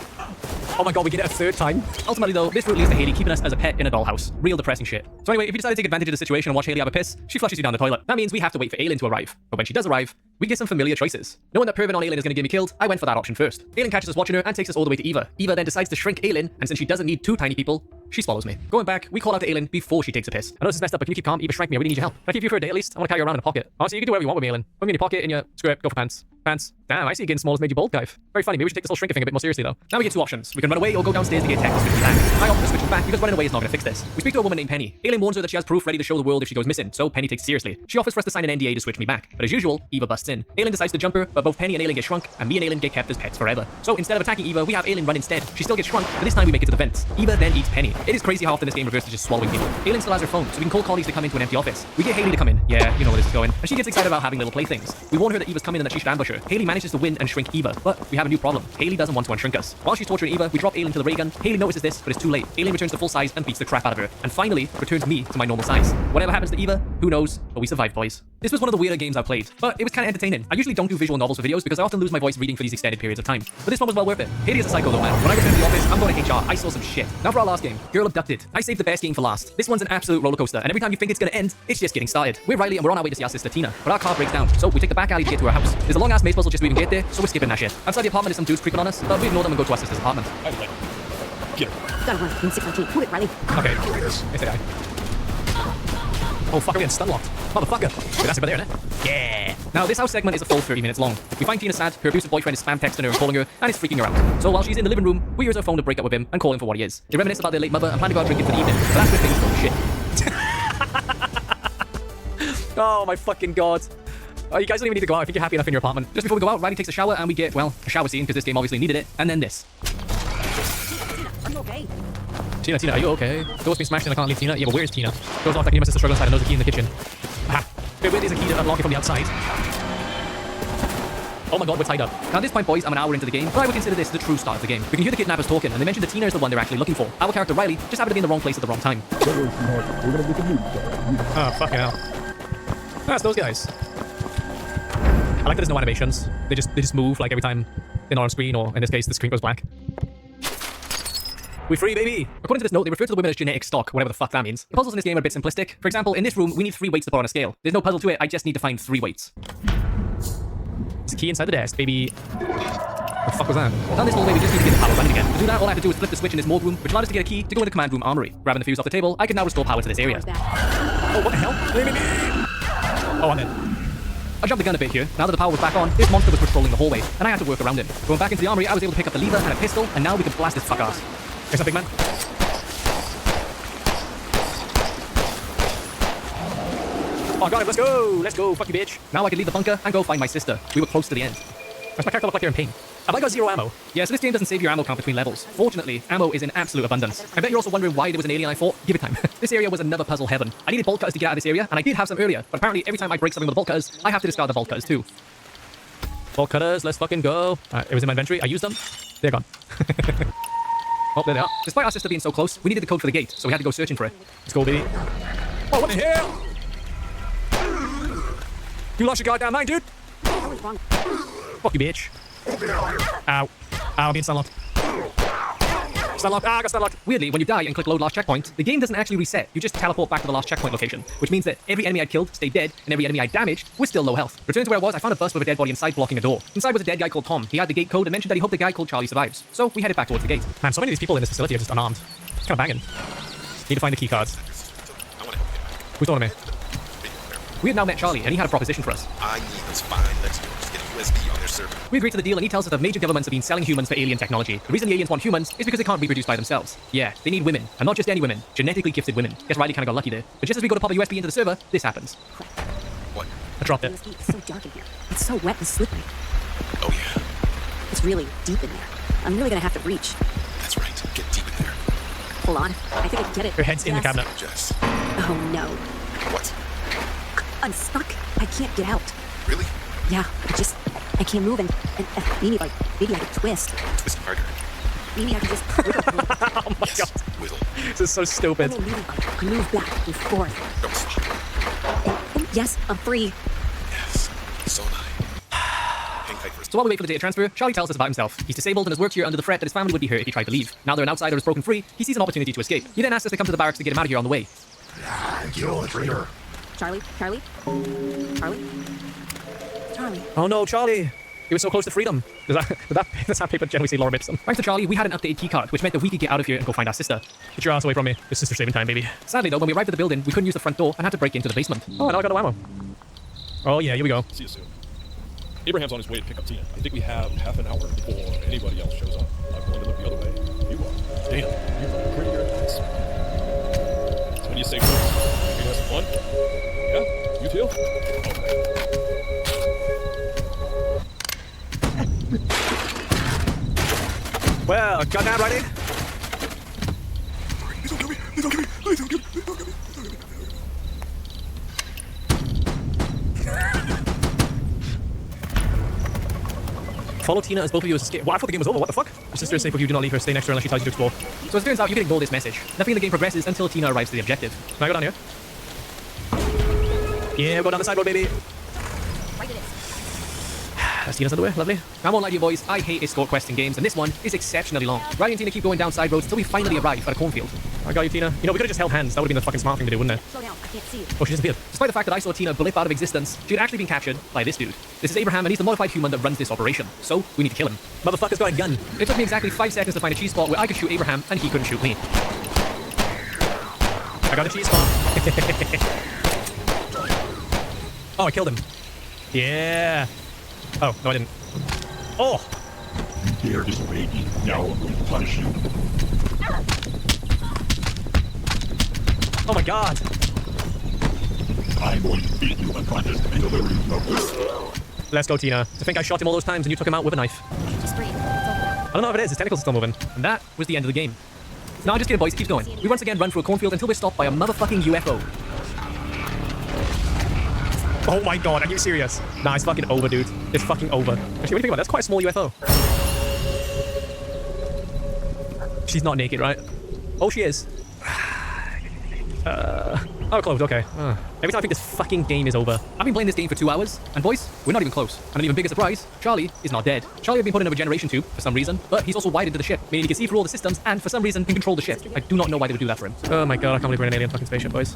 Oh my god, we get it a 3rd time. Ultimately though, this route leads to Haley keeping us as a pet in a dollhouse. Real depressing shit. So anyway, if you decide to take advantage of the situation and watch Haley have a piss, she flushes you down the toilet. That means we have to wait for Aylin to arrive. But when she does arrive, we get some familiar choices. Knowing that perving on Aylin is going to get me killed, I went for that option first. Aylin catches us watching her and takes us all the way to Eva. Eva then decides to shrink Aylin, and since she doesn't need 2 tiny people, she swallows me. Going back, we call out to Aylin before she takes a piss. I know this is messed up, but can you keep calm? Eva shrank me. I really need your help. Can I keep you for a day at least? I want to carry you around in a pocket. Honestly, you can do whatever you want with me, Aylin. Put me in your pocket, in your skirt, go for pants. Pants. Damn, I see getting small has made you bold, guy. Very funny. Maybe we should take this whole shrinking thing a bit more seriously, though. Now we get 2 options. We can run away or go downstairs to get tech to switch back. I opt for switching back because running away is not going to fix this. We speak to a woman named Penny. Aylin warns her that she has proof ready to show the world if she goes missing, so Penny takes it seriously. She offers for us to sign an NDA to switch me back. But as usual, Eva busts in. Aylin decides to jump her, but both Penny and Aylin get shrunk, and me and Aylin get kept as pets forever. So instead of attacking Eva, we have Aylin run instead. She still gets shrunk, but this time we make it to the vents. Eva then eats Penny. It is crazy how often this game reverses to just swallowing people. Aylin still has her phone, so we can call colleagues to come into an empty office. We get Haley to come in. Yeah, you know where this is going. And she gets excited about having little playthings. We warn her that Eva's coming and that she should ambush her. Haley manages to win and shrink Eva, but we have a new problem. Haley doesn't want to unshrink us. While she's torturing Eva, we drop Aylin to the ray gun. Haley notices this, but it's too late. Aylin returns to full size and beats the crap out of her. And finally, returns me to my normal size. Whatever happens to Eva, who knows, but we survived, boys. This was one of the weirder games I've played, but it was kind of entertaining. I usually don't do visual novels for videos because I often lose my voice reading for these extended periods of time. But this one was well worth it. Haley is a psycho though, man. When I returned to the office, I'm going to HR. I saw some shit. Now for our last game, Girl Abducted. I saved the best game for last. This one's an absolute roller coaster, and every time you think it's going to end, it's just getting started. We're Riley and we're on our way to see our sister Tina, but our car breaks down, so we take the back alley to get to her house. There's a long ass maze puzzle just to even get there, so we're skipping that shit. Outside the apartment is some dudes creeping on us, but we ignore them and go to our sister's apartment. Get her. Got one in 619. Move it, Riley. Okay, yes, I. Oh fuck, are we getting stun locked? Motherfucker. Okay, that's over there, innit? Yeah. Now, this house segment is a full 30 minutes long. We find Tina sad, her abusive boyfriend is spam texting her and calling her, and is freaking her out. So while she's in the living room, we use her phone to break up with him and call him for what he is. They reminisce about their late mother and plan to go out drinking for the evening, but that's where things go to shit. Oh my fucking god. Oh, you guys don't even need to go out. I think you're happy enough in your apartment. Just before we go out, Riley takes a shower and we get, well, a shower scene because this game obviously needed it, and then this. I'm okay. Tina, are you okay? Door's been smashed and I can't leave Tina. Yeah, but where's Tina? Door's off like you must have struggled inside and knows the key in the kitchen. Aha. Wait, there's a key to unlock it from the outside. Oh my god, we're tied up. Now at this point, boys, I'm an hour into the game, but I would consider this the true start of the game. We can hear the kidnappers talking, and they mention that Tina is the one they're actually looking for. Our character, Riley, just happened to be in the wrong place at the wrong time. Oh, fucking hell. That's those guys. I like that there's no animations. They just move, like, every time they're not on screen, or in this case, the screen goes black. We're free, baby! According to this note, they refer to the women as genetic stock, whatever the fuck that means. The puzzles in this game are a bit simplistic. For example, in this room, we need 3 weights to put on a scale. There's no puzzle to it, I just need to find 3 weights. There's a key inside the desk, baby. What the fuck was that? Down this hallway, we just need to get the power running again. To do that, all I have to do is flip the switch in this morgue room, which allowed us to get a key to go in the command room armory. Grabbing the fuse off the table, I can now restore power to this area. Oh, what the hell? Oh, I'm in. I jumped the gun a bit here. Now that the power was back on, this monster was patrolling the hallway, and I had to work around him. Going back into the armory, I was able to pick up the lever and a pistol, and now we can blast this fuck ass. Here's a big man. Oh, got it, let's go! Let's go, fuck you, bitch. Now I can leave the bunker and go find my sister. We were close to the end. Does my character look like they're in pain? Have I got 0 ammo? Yeah, so this game doesn't save your ammo count between levels. Fortunately, ammo is in absolute abundance. I bet you're also wondering why there was an alien I fought. Give it time. This area was another puzzle heaven. I needed bolt cutters to get out of this area, and I did have some earlier, but apparently every time I break something with the bolt cutters, I have to discard the bolt cutters too. Bolt cutters, let's fucking go. It was in my inventory, I used them. They're gone. Oh, there they are. Despite our sister being so close, we needed the code for the gate, so we had to go searching for it. Let's go, baby. Oh, what the hell? You lost your goddamn mind, dude. Fuck you, bitch. Ow. I'm being stunlocked. Stunlocked. I got stunlocked. Weirdly, when you die and click load last checkpoint, the game doesn't actually reset. You just teleport back to the last checkpoint location, which means that every enemy I killed stayed dead, and every enemy I damaged was still low health. Returned to where I was, I found a bus with a dead body inside blocking a door. Inside was a dead guy called Tom. He had the gate code and mentioned that he hoped the guy called Charlie survives. So we headed back towards the gate. Man, so many of these people in this facility are just unarmed. It's kind of banging. Need to find the key cards. Who's talking to me? We had now met Charlie, and he had a proposition for us. I need this fine let's get a USB on their server. We agreed to the deal, and he tells us that major governments have been selling humans for alien technology. The reason the aliens want humans is because they can't reproduce by themselves. Yeah, they need women, and not just any women, genetically gifted women. Guess Riley kind of got lucky there. But just as we go to pop a USB into the server, this happens. What? I dropped it. It's so dark in here. It's so wet and slippery. Oh yeah. It's really deep in there. I'm really gonna have to reach. That's right. Get deep in there. Hold on. I think I can get it. Her head's in the cabinet. Jess. Oh no. What? I'm stuck. I can't get out. Really? Yeah, I can't move and maybe I could twist. Twist harder. Maybe I could just wiggle. Oh my god. Wiggle. This is so stupid. And then move back and forth. Don't stop. And yes, I'm free. Yes. So am I. Hang tight for a So while we wait for the data transfer, Charlie tells us about himself. He's disabled and has worked here under the threat that his family would be hurt if he tried to leave. Now that an outsider is broken free, he sees an opportunity to escape. He then asks us to come to the barracks to get him out of here on the way. Kill the traitor. Charlie? Oh no, Charlie! He was so close to freedom. Does that paper generally say Laura Ipsum? Thanks to Charlie, we had an updated keycard, which meant that we could get out of here and go find our sister. Get your ass away from me. This sister's saving time, baby. Sadly though, when we arrived at the building, we couldn't use the front door and had to break into the basement. Oh, now I got no ammo. Oh yeah, here we go. See you soon. Abraham's on his way to pick up Tina. I think we have half an hour before anybody else shows up. I'm going to look the other way. You are. Dana, you look prettier than this. So when you say first, you have some fun? Yeah? You too? Okay. Well, got that ready? Please don't kill me. Please don't kill me. Please don't kill me. Please don't kill me. Follow Tina as both of you escape. Well, I thought the game was over. What the fuck? Your sister is safe with you. Do not leave her. Stay next to her unless she tells you to explore. So as it turns out, you can ignore this message. Nothing in the game progresses until Tina arrives to the objective. Can I go down here? Yeah, go down the side road, baby. Right it is. That's Tina's underwear. Lovely. I won't lie to you boys. I hate escort quests in games, and this one is exceptionally long. Riley and Tina keep going down side roads until we finally arrive at a cornfield. I got you, Tina. You know, we could have just held hands. That would have been the fucking smart thing to do, wouldn't it? Slow down. I can't see you. Oh, she disappeared. Despite the fact that I saw Tina blip out of existence, she had actually been captured by this dude. This is Abraham, and he's the modified human that runs this operation. So, we need to kill him. Motherfucker's got a gun. It took me exactly 5 seconds to find a cheese spot where I could shoot Abraham, and he couldn't shoot me. I got a cheese spot. Oh, I killed him. Yeah. Oh, no, I didn't. Oh! You dare disobey me. Now I'm going to punish you. Oh my god! I'm going to beat you unconscious and deliver you notice. Let's go, Tina. To think I shot him all those times and you took him out with a knife. Just breathe. It's over. I don't know if it is. His tentacles are still moving. And that was the end of the game. No, just kidding, boys. It keeps going. We once again run through a cornfield until we're stopped by a motherfucking UFO. Oh my god, are you serious? Nah, it's fucking over, dude. It's fucking over. Actually, what do you think about that? That's quite a small UFO. She's not naked, right? Oh, she is. Oh, closed, okay. Every time I think this fucking game is over. I've been playing this game for 2 hours, and boys, we're not even close. And an even bigger surprise, Charlie is not dead. Charlie had been put in a regeneration tube for some reason, but he's also wired into the ship, meaning he can see through all the systems, and for some reason, can control the ship. I do not know why they would do that for him. Oh my god, I can't believe we're in an alien fucking spaceship, boys.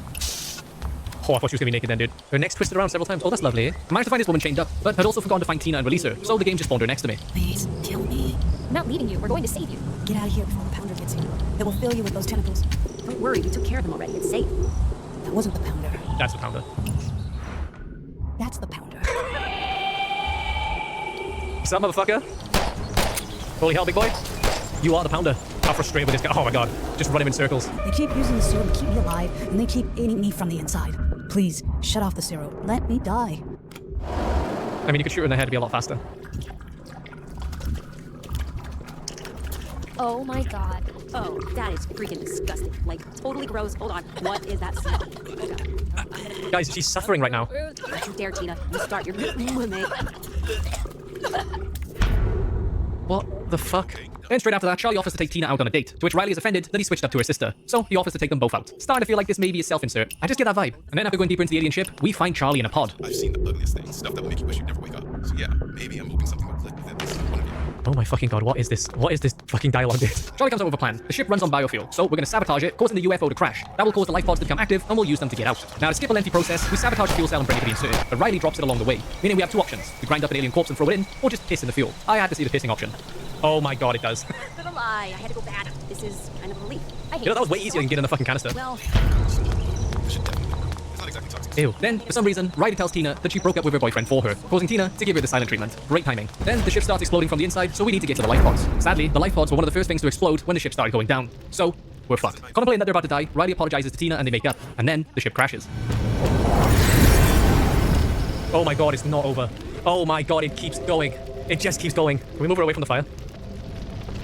Oh, I thought she was gonna be naked then, dude. Her neck's twisted around several times. Oh, that's lovely. I managed to find this woman chained up, but had also forgotten to find Tina and release her, so the game just spawned her next to me. Please, kill me. I'm not leaving you. We're going to save you. Get out of here before the pounder gets you. It will fill you with those tentacles. Don't worry. We took care of them already. It's safe. That wasn't the pounder. That's the pounder. That's the pounder. What's up, motherfucker? Holy hell, big boy. You are the pounder. How frustrated with this guy. Oh my god. Just run him in circles. They keep using the serum to keep me alive, and they keep eating me from the inside. Please, shut off the serum. Let me die. I mean, you could shoot her in the head to be a lot faster. Oh my god. Oh, that is freaking disgusting. Like, totally gross. Hold on. What is that smell? Oh, guys, she's suffering right now. Don't you dare, Tina. You start your with me. What the fuck? Then straight after that, Charlie offers to take Tina out on a date, to which Riley is offended that he switched up to her sister. So he offers to take them both out. Starting to feel like this may be a self-insert. I just get that vibe. And then after going deeper into the alien ship, we find Charlie in a pod. I've seen the ugliest things. Stuff that will make you wish you'd never wake up. So yeah, maybe I'm hoping something will click with at least one of you. Oh my fucking god, what is this? What is this fucking dialogue, dude? Charlie comes up with a plan. The ship runs on biofuel, so we're gonna sabotage it, causing the UFO to crash. That will cause the life pods to become active, and we'll use them to get out. Now, to skip a lengthy process, we sabotage the fuel cell and bring it to be inserted, but Riley drops it along the way, meaning we have two options. We grind up an alien corpse and throw it in, or just piss in the fuel. I had to see the pissing option. Oh my god, it does. Little lie, I had to go bad. This is kind of a relief. I hate That was way easier than getting in the fucking canister. Well, Ew. Then, for some reason, Riley tells Tina that she broke up with her boyfriend for her, causing Tina to give her the silent treatment. Great timing. Then, the ship starts exploding from the inside, so we need to get to the life pods. Sadly, the life pods were one of the first things to explode when the ship started going down. So, we're fucked. Contemplating that they're about to die, Riley apologizes to Tina and they make up. And then, the ship crashes. Oh my god, it's not over. Oh my god, it keeps going. It just keeps going. Can we move her away from the fire?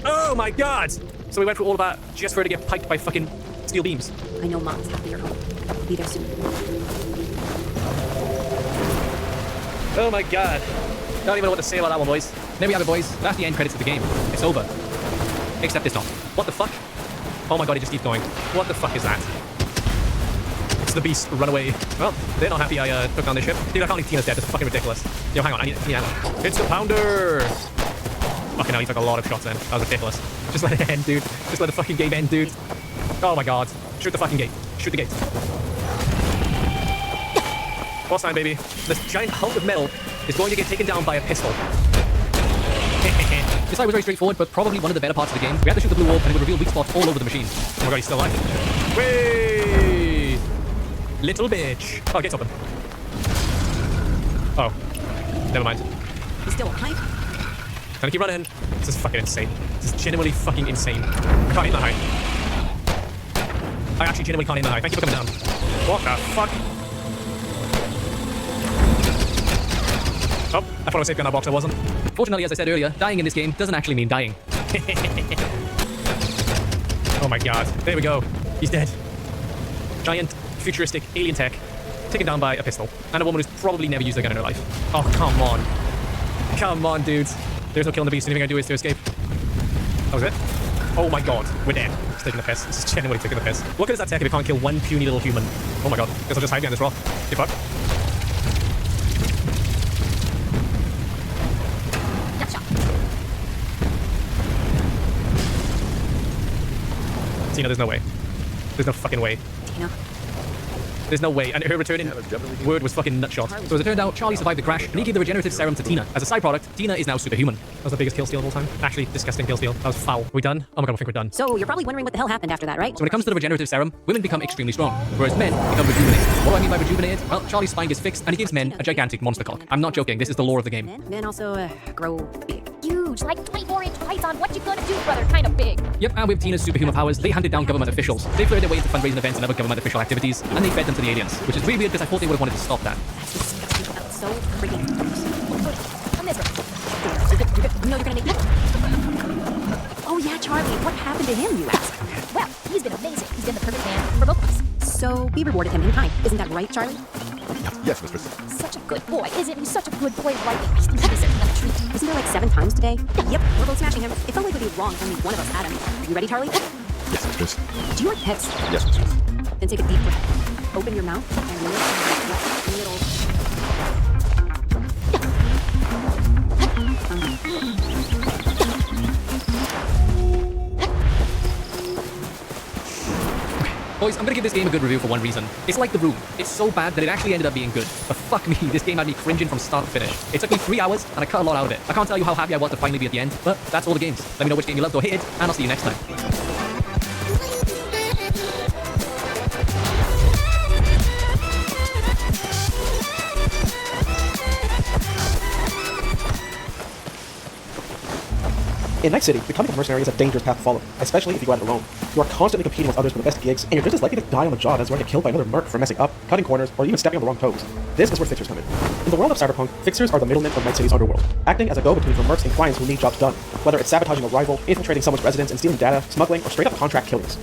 Oh my god! So we went through all of that just for her to get piked by fucking steel beams. I know Mom's happy you're home. I'll be there soon. Oh my god. Don't even know what to say about that one, boys. There we have it, boys. That's the end credits of the game. It's over. Except it's not. What the fuck? Oh my god, it just keeps going. What the fuck is that? It's the beast. Run away. Well, they're not happy I took on this ship. Dude, I can't believe Tina's dead. That's fucking ridiculous. Yo, hang on. I need ammo. It's the pounder! Fucking hell, he took a lot of shots then. That was ridiculous. Just let it end, dude. Just let the fucking game end, dude. Oh my god. Shoot the fucking gate. Shoot the gate. Boss time, baby. This giant hunk of metal is going to get taken down by a pistol. This fight was very straightforward, but probably one of the better parts of the game. We had to shoot the blue orb, and it would reveal weak spots all over the machine. Oh my god, he's still alive. Whee! Little bitch. Oh, gate's open. Oh. Never mind. He's still alive? Can I keep running? This is fucking insane. This is genuinely fucking insane. I can't aim that high. I actually genuinely can't aim that high. Thank you for coming down. What the fuck? Oh, I thought I was safe behind that box, I wasn't. Fortunately, as I said earlier, dying in this game doesn't actually mean dying. Oh my god. There we go. He's dead. Giant, futuristic alien tech taken down by a pistol. And a woman who's probably never used a gun in her life. Oh, come on. Come on, dudes. There's no killing the beast. The only thing I do is to escape. That was it. Oh my god. We're dead. It's taking the piss. This is genuinely taking the piss. What good is that tech if it can't kill one puny little human? Oh my god. Guess I'll just hide behind this rock. Get fucked. Tina, there's no way. There's no fucking way. Tina. There's no way. And her returning word was fucking nutshot. So as it turned out, Charlie survived the crash, and he gave the regenerative serum to Tina. As a side product, Tina is now superhuman. That was the biggest kill steal of all time. Actually, disgusting kill steal. That was foul. Are we done? Oh my god, I think we're done. So you're probably wondering what the hell happened after that, right? So when it comes to the regenerative serum, women become extremely strong, whereas men become rejuvenated. What do I mean by rejuvenated? Well, Charlie's spine gets fixed, and he gives men a gigantic monster cock. I'm not joking. This is the lore of the game. Men also grow big. Huge, like 24-inch python. What you gonna do, brother? Kind of big. Yep, and with Tina's superhuman powers, they handed down government officials. They flirted their way into fundraising events and other government official activities, and they fed them to the aliens, which is really weird because I thought they would have wanted to stop that. That's disgusting. That's so freaking gross. On this one. You're good. You know you're gonna make me. Oh yeah, Charlie. What happened to him, you ask? Well, he's been amazing. He's been the perfect man for both of us. So we rewarded him in kind. Isn't that right, Charlie? Yes, mistress. Such a good boy, isn't he? Such a good boy, right? I think he's deserving of a treat. Isn't there like 7 times today? Yep, we're both smashing him. It felt like it would be wrong if only one of us had him. Are you ready, Charlie? Yes, mistress. Do you like pets? Yes, mistress. Then take a deep breath. Open your mouth and lift a little. Boys, I'm gonna give this game a good review for one reason. It's like The Room. It's so bad that it actually ended up being good. But fuck me, this game had me cringing from start to finish. It took me 3 hours, and I cut a lot out of it. I can't tell you how happy I was to finally be at the end, but that's all the games. Let me know which game you loved or hated, and I'll see you next time. In Night City, becoming a mercenary is a dangerous path to follow, especially if you go at it alone. You are constantly competing with others for the best gigs, and you're just as likely to die on the job as running killed by another merc for messing up, cutting corners, or even stepping on the wrong toes. This is where fixers come in. In the world of Cyberpunk, fixers are the middlemen of Night City's underworld, acting as a go-between for mercs and clients who need jobs done, whether it's sabotaging a rival, infiltrating someone's residence and stealing data, smuggling, or straight-up contract killings.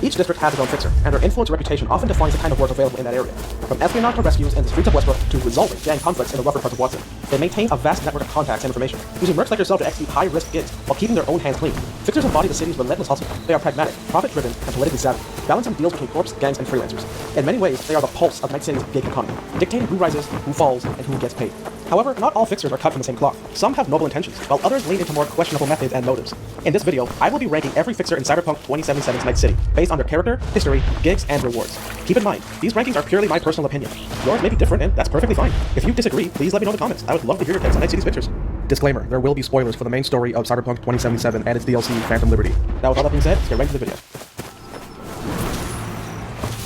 Each district has its own fixer, and their influence and reputation often defines the kind of work available in that area. From espionage to rescues in the streets of Westbrook to resolving gang conflicts in the rougher parts of Watson, they maintain a vast network of contacts and information, using mercs like yourself to execute high-risk gigs while keeping their own hands clean. Fixers embody the city's relentless hustle. They are pragmatic, profit-driven, and politically savvy, balancing deals between corps, gangs, and freelancers. In many ways, they are the pulse of Night City's gig economy, dictating who rises, who falls, and who gets paid. However, not all fixers are cut from the same cloth. Some have noble intentions, while others lean into more questionable methods and motives. In this video, I will be ranking every fixer in Cyberpunk 2077's Night City, based on their character, history, gigs, and rewards. Keep in mind, these rankings are purely my personal opinion. Yours may be different, and that's perfectly fine. If you disagree, please let me know in the comments. I would love to hear your takes on Night City's fixers. Disclaimer, there will be spoilers for the main story of Cyberpunk 2077 and its DLC, Phantom Liberty. Now with all that being said, let's get right into the video.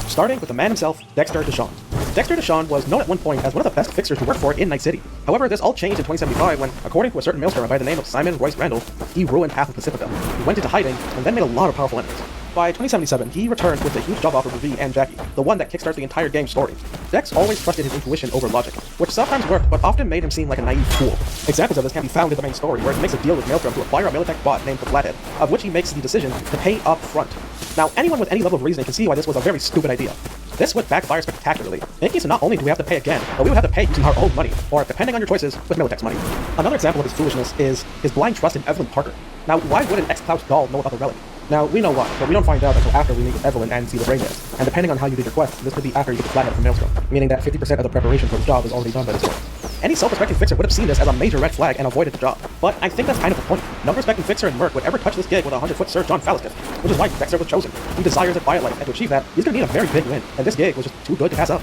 Starting with the man himself, Dexter Deshawn. Dexter Deshawn was known at one point as one of the best fixers to work for in Night City. However, this all changed in 2075 when, according to a certain maelstrom by the name of Simon Royce Randall, he ruined half of Pacifica. He went into hiding and then made a lot of powerful enemies. By 2077, he returned with a huge job offer for V and Jackie, the one that kickstarts the entire game's story. Dex always trusted his intuition over logic, which sometimes worked, but often made him seem like a naive fool. Examples of this can be found in the main story, where he makes a deal with Maelstrom to acquire a Militech bot named the Flathead, of which he makes the decision to pay up front. Now, anyone with any level of reasoning can see why this was a very stupid idea. This would backfire spectacularly, making so not only do we have to pay again, but we would have to pay using our own money, or depending on your choices, with Militech's money. Another example of his foolishness is his blind trust in Evelyn Parker. Now, why would an ex-Klaus doll know about the relic? Now, we know why, but we don't find out until after we meet with Evelyn and see the brain dance. And depending on how you did your quest, this could be after you get the Flathead from Maelstrom, meaning that 50% of the preparation for the job is already done by this point. Any self-respecting fixer would have seen this as a major red flag and avoided the job. But I think that's kind of the point. No respecting fixer in Merc would ever touch this gig with a 100-foot surge on Phallus gift, which is why Dexter was chosen. He desires a quiet life, and to achieve that, he's gonna need a very big win, and this gig was just too good to pass up.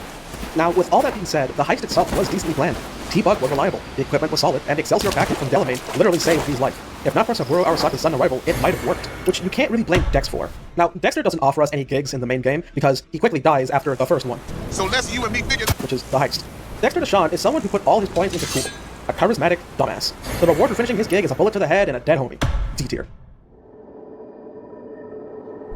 Now, with all that being said, the heist itself was decently planned. T-Bug was reliable, the equipment was solid, and Excelsior package from Delamain literally saved V's life. If not for Saburo Arasaka's sudden arrival, it might have worked, which you can't really blame Dex for. Now, Dexter doesn't offer us any gigs in the main game, because he quickly dies after the first one. So let's you and me figure, which is the heist. Dexter Deshawn is someone who put all his points into cool. A charismatic dumbass. The reward for finishing his gig is a bullet to the head and a dead homie. D tier.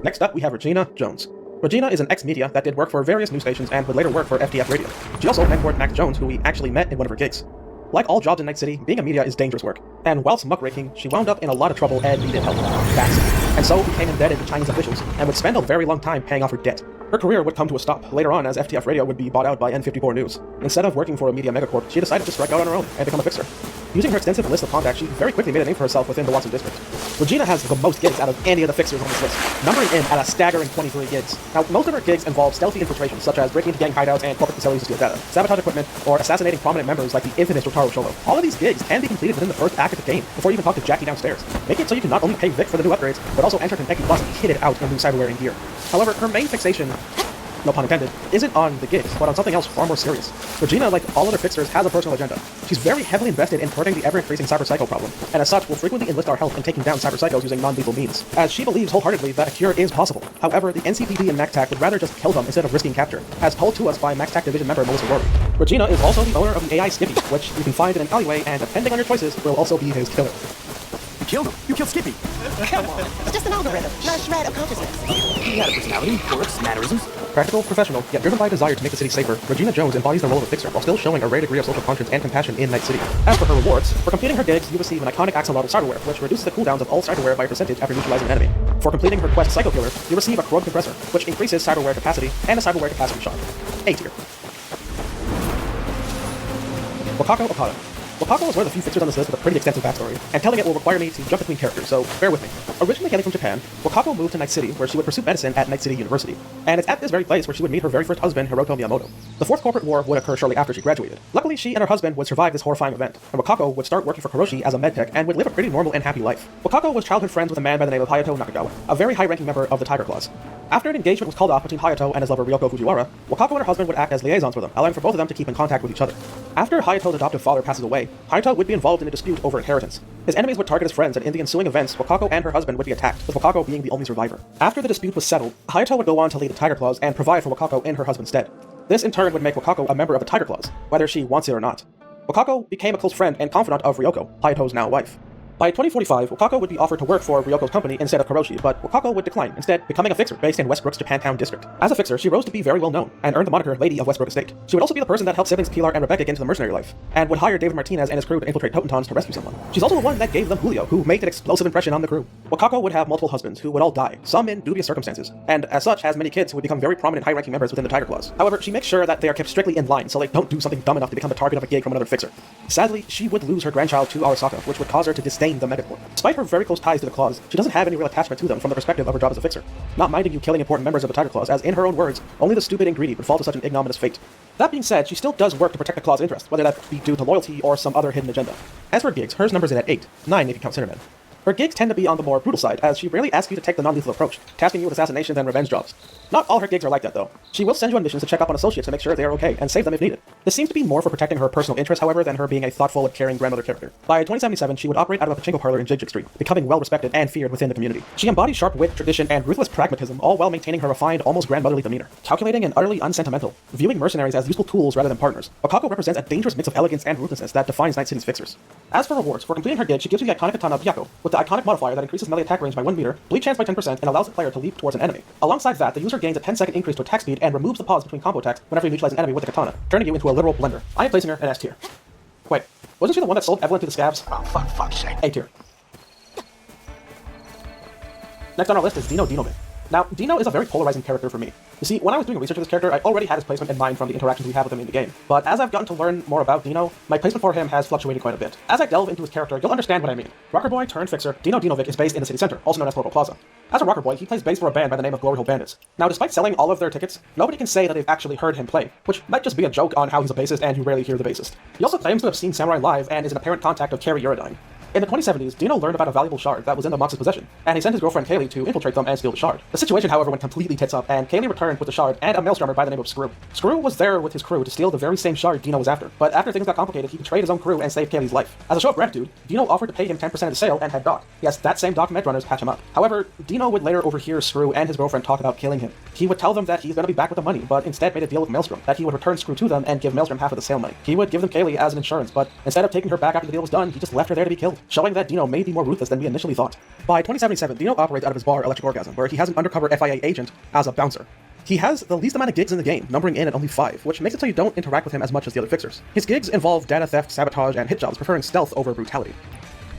Next up, we have Regina Jones. Regina is an ex-media that did work for various news stations and would later work for FTF Radio. She also mentored Max Jones, who we actually met in one of her gigs. Like all jobs in Night City, being a media is dangerous work, and whilst muckraking, she wound up in a lot of trouble and needed help, fast, and so became indebted to Chinese officials, and would spend a very long time paying off her debt. Her career would come to a stop later on as FTF Radio would be bought out by N54 News. Instead of working for a media megacorp, she decided to strike out on her own and become a fixer. Using her extensive list of contacts, she very quickly made a name for herself within the Watson district. Regina has the most gigs out of any of the fixers on this list, numbering in at a staggering 23 gigs. Now, most of her gigs involve stealthy infiltration, such as breaking into gang hideouts and corporate facilities to steal data, sabotage equipment, or assassinating prominent members like the infamous Rotaro Sholo. All of these gigs can be completed within the first act of the game, before you even talk to Jackie downstairs. Make it so you can not only pay Vic for the new upgrades, but also enter Kentucky Plus and hit it out in new cyberware and gear. However, her main fixation, no pun intended, isn't on the gigs, but on something else far more serious. Regina, like all other fixers, has a personal agenda. She's very heavily invested in curbing the ever-increasing cyber psycho problem, and as such will frequently enlist our help in taking down cyber psychos using non-lethal means, as she believes wholeheartedly that a cure is possible. However, the NCPD and MaxTac would rather just kill them instead of risking capture, as told to us by MaxTac Division member Melissa Rory. Regina is also the owner of the AI Skippy, which you can find in an alleyway, and depending on your choices, will also be his killer. You killed him! You killed Skippy! Come on, it's just an algorithm, not a shred of consciousness. He had a personality, quirks, mannerisms. Practical, professional, yet driven by a desire to make the city safer, Regina Jones embodies the role of a fixer while still showing a rare degree of social conscience and compassion in Night City. As for her rewards, for completing her gigs, you receive an iconic axolotl cyberware, which reduces the cooldowns of all cyberware by a percentage after neutralizing an enemy. For completing her quest Psycho Killer, you receive a corrode compressor, which increases cyberware capacity, and a cyberware capacity shot. A tier. Wakako Okada. Wakako is one of the few fixers on this list with a pretty extensive backstory, and telling it will require me to jump between characters, so bear with me. Originally hailing from Japan, Wakako moved to Night City, where she would pursue medicine at Night City University, and it's at this very place where she would meet her very first husband, Hiroto Miyamoto. The Fourth Corporate War would occur shortly after she graduated. Luckily, she and her husband would survive this horrifying event, and Wakako would start working for Kuroshi as a medtech and would live a pretty normal and happy life. Wakako was childhood friends with a man by the name of Hayato Nakagawa, a very high-ranking member of the Tiger Claws. After an engagement was called off between Hayato and his lover Ryoko Fujiwara, Wakako and her husband would act as liaisons with them, allowing for both of them to keep in contact with each other. After Hayato's adoptive father passes away, Hayato would be involved in a dispute over inheritance. His enemies would target his friends, and in the ensuing events, Wakako and her husband would be attacked, with Wakako being the only survivor. After the dispute was settled, Hayato would go on to lead the Tiger Claws and provide for Wakako in her husband's stead. This in turn would make Wakako a member of the Tiger Claws, whether she wants it or not. Wakako became a close friend and confidant of Ryoko, Hayato's now wife. By 2045, Wakako would be offered to work for Ryoko's company instead of Kuroshi, but Wakako would decline, instead becoming a fixer based in Westbrook's Japantown district. As a fixer, she rose to be very well known, and earned the moniker Lady of Westbrook Estate. She would also be the person that helped siblings Pilar and Rebecca get into the mercenary life, and would hire David Martinez and his crew to infiltrate Totentons to rescue someone. She's also the one that gave them Julio, who made an explosive impression on the crew. Wakako would have multiple husbands, who would all die, some in dubious circumstances, and as such has many kids who would become very prominent high-ranking members within the Tiger Claws. However, she makes sure that they are kept strictly in line, so they don't do something dumb enough to become the target of a gig from another fixer. Sadly, she would lose her grandchild to Arasaka, which would cause her to disdain Zane the Megacorp. Despite her very close ties to the Claws, she doesn't have any real attachment to them from the perspective of her job as a fixer, not minding you killing important members of the Tiger Claws, as in her own words, only the stupid and greedy would fall to such an ignominious fate. That being said, she still does work to protect the Claw's interest, whether that be due to loyalty or some other hidden agenda. As for gigs, hers numbers in at 8, 9 if you count Cinnamon. Her gigs tend to be on the more brutal side, as she rarely asks you to take the non-lethal approach, tasking you with assassinations and revenge jobs. Not all her gigs are like that, though. She will send you on missions to check up on associates to make sure they are okay, and save them if needed. This seems to be more for protecting her personal interests, however, than her being a thoughtful and caring grandmother character. By 2077, she would operate out of a pachinko parlor in Jig Jig Street, becoming well-respected and feared within the community. She embodies sharp wit, tradition, and ruthless pragmatism, all while maintaining her refined, almost grandmotherly demeanor. Calculating and utterly unsentimental, viewing mercenaries as useful tools rather than partners, Okako represents a dangerous mix of elegance and ruthlessness that defines Night City's fixers. As for rewards, for completing her gig, she gives you the iconic katana Byako, with the iconic modifier that increases melee attack range by 1 meter, bleed chance by 10%, and allows the player to leap towards an enemy. Alongside that, the user gains a 10-second increase to attack speed and removes the pause between combo attacks whenever you neutralize an enemy with the katana, turning you into a literal blender. I am placing her in S tier. Wait, wasn't she the one that sold Evelyn to the scabs? Oh, fuck's sake. A tier. Next on our list is Dino Dinovic. Now, Dino is a very polarizing character for me. You see, when I was doing research for this character, I already had his placement in mind from the interactions we have with him in the game. But as I've gotten to learn more about Dino, my placement for him has fluctuated quite a bit. As I delve into his character, you'll understand what I mean. Rocker Boy turned fixer, Dino Dinovic is based in the city center, also known as Global Plaza. As a Rocker Boy, he plays bass for a band by the name of Glory Hole Bandits. Now, despite selling all of their tickets, nobody can say that they've actually heard him play, which might just be a joke on how he's a bassist and you rarely hear the bassist. He also claims to have seen Samurai live and is an apparent contact of Carrie Uridine. In the 2070s, Dino learned about a valuable shard that was in the monster's possession, and he sent his girlfriend Kaylee to infiltrate them and steal the shard. The situation, however, went completely tits up, and Kaylee returned with the shard and a maelstrommer by the name of Screw. Screw was there with his crew to steal the very same shard Dino was after, but after things got complicated, he betrayed his own crew and saved Kaylee's life. As a show of gratitude, Dino offered to pay him 10% of the sale and had Doc. Yes, that same Doc Medrunners patch him up. However, Dino would later overhear Screw and his girlfriend talk about killing him. He would tell them that he's gonna be back with the money, but instead made a deal with Maelstrom, that he would return Screw to them and give Maelstrom half of the sale money. He would give them Kaylee as an insurance, but instead of taking her back after the deal was done, he just left her there to be killed, showing that Dino may be more ruthless than we initially thought. By 2077, Dino operates out of his bar Electric Orgasm, where he has an undercover FIA agent as a bouncer. He has the least amount of gigs in the game, numbering in at only 5, which makes it so you don't interact with him as much as the other fixers. His gigs involve data theft, sabotage, and hit jobs, preferring stealth over brutality.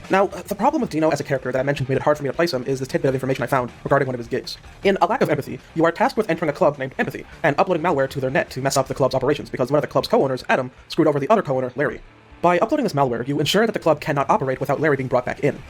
Now, the problem with Dino as a character that I mentioned made it hard for me to place him is this tidbit of information I found regarding one of his gigs. In A Lack of Empathy, you are tasked with entering a club named Empathy and uploading malware to their net to mess up the club's operations because one of the club's co-owners, Adam, screwed over the other co-owner, Larry. By uploading this malware, you ensure that the club cannot operate without Larry being brought back in.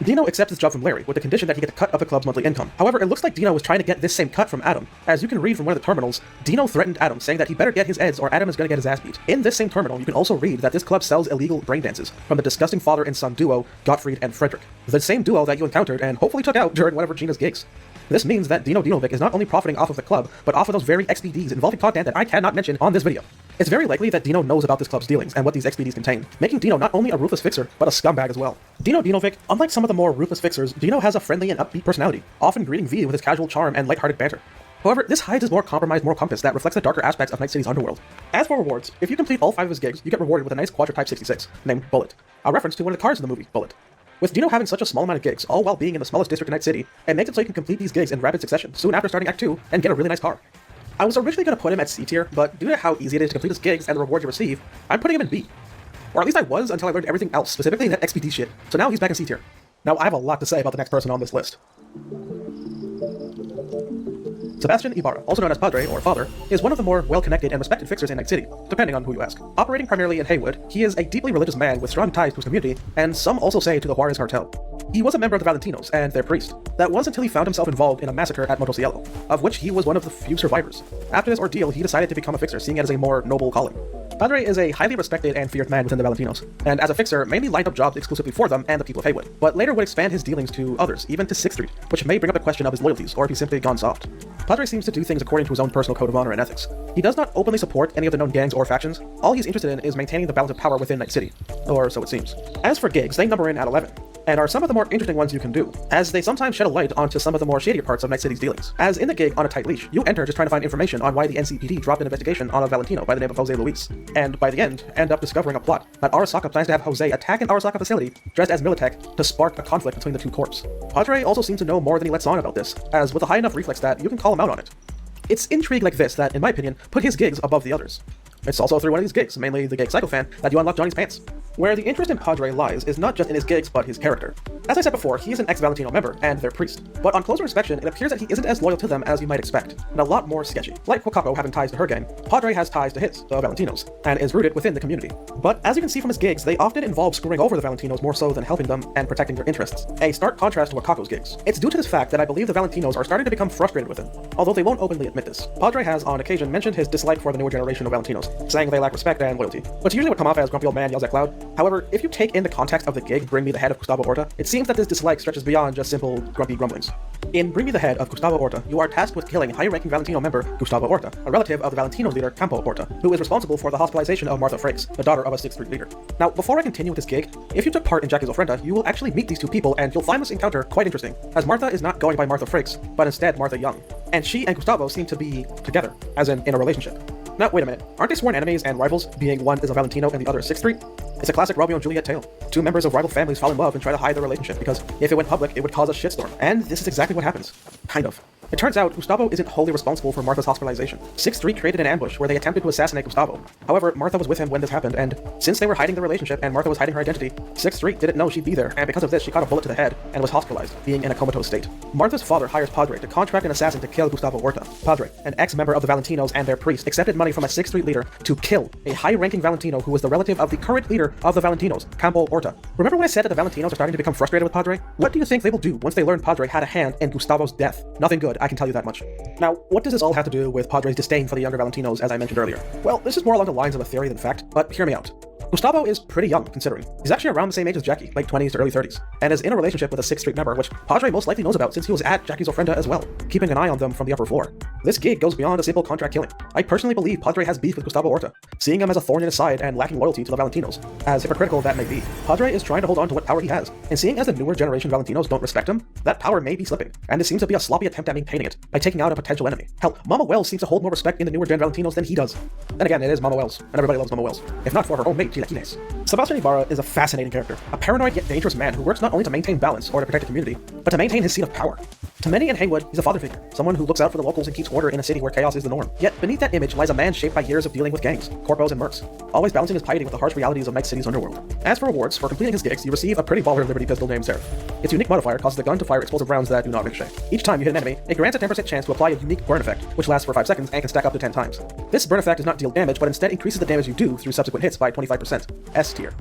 Dino accepts his job from Larry, with the condition that he get a cut of the club's monthly income. However, it looks like Dino was trying to get this same cut from Adam. As you can read from one of the terminals, Dino threatened Adam, saying that he better get his eds or Adam is gonna get his ass beat. In this same terminal, you can also read that this club sells illegal brain dances from the disgusting father and son duo, Gottfried and Frederick. The same duo that you encountered and hopefully took out during one of Regina's gigs. This means that Dino Dinovic is not only profiting off of the club, but off of those very XBDs involving content that I cannot mention on this video. It's very likely that Dino knows about this club's dealings and what these XBDs contain, making Dino not only a ruthless fixer, but a scumbag as well. Dino Dinovic, unlike some of the more ruthless fixers, Dino has a friendly and upbeat personality, often greeting V with his casual charm and lighthearted banter. However, this hides his more compromised moral compass that reflects the darker aspects of Night City's underworld. As for rewards, if you complete all 5 of his gigs, you get rewarded with a nice Quadra Type 66, named Bullet, a reference to one of the cars in the movie, Bullet. With Dino having such a small amount of gigs, all while being in the smallest district in Night City, it makes it so you can complete these gigs in rapid succession soon after starting Act 2 and get a really nice car. I was originally going to put him at C tier, but due to how easy it is to complete his gigs and the rewards you receive, I'm putting him in B. Or at least I was until I learned everything else, specifically that XPD shit, so now he's back in C tier. Now I have a lot to say about the next person on this list. Sebastian Ibarra, also known as Padre, or Father, is one of the more well-connected and respected fixers in Night City, depending on who you ask. Operating primarily in Haywood, he is a deeply religious man with strong ties to his community, and some also say to the Juarez cartel. He was a member of the Valentinos and their priest. That was until he found himself involved in a massacre at Motocielo, of which he was one of the few survivors. After this ordeal, he decided to become a fixer, seeing it as a more noble calling. Padre is a highly respected and feared man within the Valentinos, and as a fixer, mainly lined up jobs exclusively for them and the people of Haywood, but later would expand his dealings to others, even to 6th Street, which may bring up a question of his loyalties, or if he's simply gone soft. Padre seems to do things according to his own personal code of honor and ethics. He does not openly support any of the known gangs or factions. All he's interested in is maintaining the balance of power within Night City, or so it seems. As for gigs, they number in at 11. And are some of the more interesting ones you can do, as they sometimes shed a light onto some of the more shadier parts of Night City's dealings. As in the gig On a Tight Leash, you enter just trying to find information on why the NCPD dropped an investigation on a Valentino by the name of Jose Luis, and by the end, end up discovering a plot that Arasaka plans to have Jose attack an Arasaka facility dressed as Militech to spark a conflict between the two corps. Padre also seems to know more than he lets on about this, as with a high enough reflex that you can call him out on it. It's intrigue like this that, in my opinion, put his gigs above the others. It's also through one of these gigs, mainly the gig Psycho Fan, that you unlock Johnny's pants. Where the interest in Padre lies is not just in his gigs, but his character. As I said before, he is an ex-Valentino member and their priest, but on closer inspection, it appears that he isn't as loyal to them as you might expect, and a lot more sketchy. Like Quacaco having ties to her gang, Padre has ties to his, the Valentinos, and is rooted within the community. But as you can see from his gigs, they often involve screwing over the Valentinos more so than helping them and protecting their interests, a stark contrast to Quacaco's gigs. It's due to this fact that I believe the Valentinos are starting to become frustrated with him, although they won't openly admit this. Padre has on occasion mentioned his dislike for the newer generation of Valentinos, saying they lack respect and loyalty, which usually would come off as grumpy old man yells at cloud. However, if you take in the context of the gig Bring Me the Head of Gustavo Orta, it seems that this dislike stretches beyond just simple grumpy grumblings. In Bring Me the Head of Gustavo Orta, you are tasked with killing high-ranking Valentino member Gustavo Orta, a relative of the Valentino leader Campo Orta, who is responsible for the hospitalization of Martha Frakes, the daughter of a 6th Street leader. Now, before I continue with this gig, if you took part in Jackie's Ofrenda, you will actually meet these two people and you'll find this encounter quite interesting, as Martha is not going by Martha Frakes, but instead Martha Young. And she and Gustavo seem to be together, as in a relationship. Now, wait a minute, aren't they sworn enemies and rivals, being one is a Valentino and the other 6th Street? It's a classic Romeo and Juliet tale. Two members of rival families fall in love and try to hide their relationship because if it went public, it would cause a shitstorm. And this is exactly what happens. Kind of. It turns out Gustavo isn't wholly responsible for Martha's hospitalization. 6th Street created an ambush where they attempted to assassinate Gustavo. However, Martha was with him when this happened, and since they were hiding their relationship and Martha was hiding her identity, 6th Street didn't know she'd be there, and because of this, she caught a bullet to the head and was hospitalized, being in a comatose state. Martha's father hires Padre to contract an assassin to kill Gustavo Orta. Padre, an ex-member of the Valentinos and their priest, accepted money from a 6th Street leader to kill a high-ranking Valentino who was the relative of the current leader of the Valentinos, Campo Orta. Remember when I said that the Valentinos are starting to become frustrated with Padre? What do you think they will do once they learn Padre had a hand in Gustavo's death? Nothing good, I can tell you that much. Now, what does this all have to do with Padre's disdain for the younger Valentinos, as I mentioned earlier? Well, this is more along the lines of a theory than fact, but hear me out. Gustavo is pretty young, considering. He's actually around the same age as Jackie, late 20s to early 30s, and is in a relationship with a 6th Street member, which Padre most likely knows about since he was at Jackie's Ofrenda as well, keeping an eye on them from the upper floor. This gig goes beyond a simple contract killing. I personally believe Padre has beef with Gustavo Orta, seeing him as a thorn in his side and lacking loyalty to the Valentinos. As hypocritical that may be, Padre is trying to hold on to what power he has, and seeing as the newer generation Valentinos don't respect him, that power may be slipping, and this seems to be a sloppy attempt at maintaining it, by taking out a potential enemy. Hell, Mama Wells seems to hold more respect in the newer gen Valentinos than he does. Then again, it is Mama Wells, and everybody loves Mama Wells, if not for her homemade chilaquiles. Sebastian Ibarra is a fascinating character, a paranoid yet dangerous man who works not only to maintain balance or to protect the community, but to maintain his seat of power. To many in Haywood, he's a father figure, someone who looks out for the locals and keeps order in a city where chaos is the norm. Yet beneath that image lies a man shaped by years of dealing with gangs, corpos, and mercs, always balancing his piety with the harsh realities of Night City's underworld. As for rewards, for completing his gigs, you receive a pretty baller Liberty pistol named Seraph. Its unique modifier causes the gun to fire explosive rounds that do not ricochet. Each time you hit an enemy, it grants a 10% chance to apply a unique burn effect, which lasts for 5 seconds and can stack up to 10 times. This burn effect does not deal damage, but instead increases the damage you do through subsequent hits by 25%. S tier.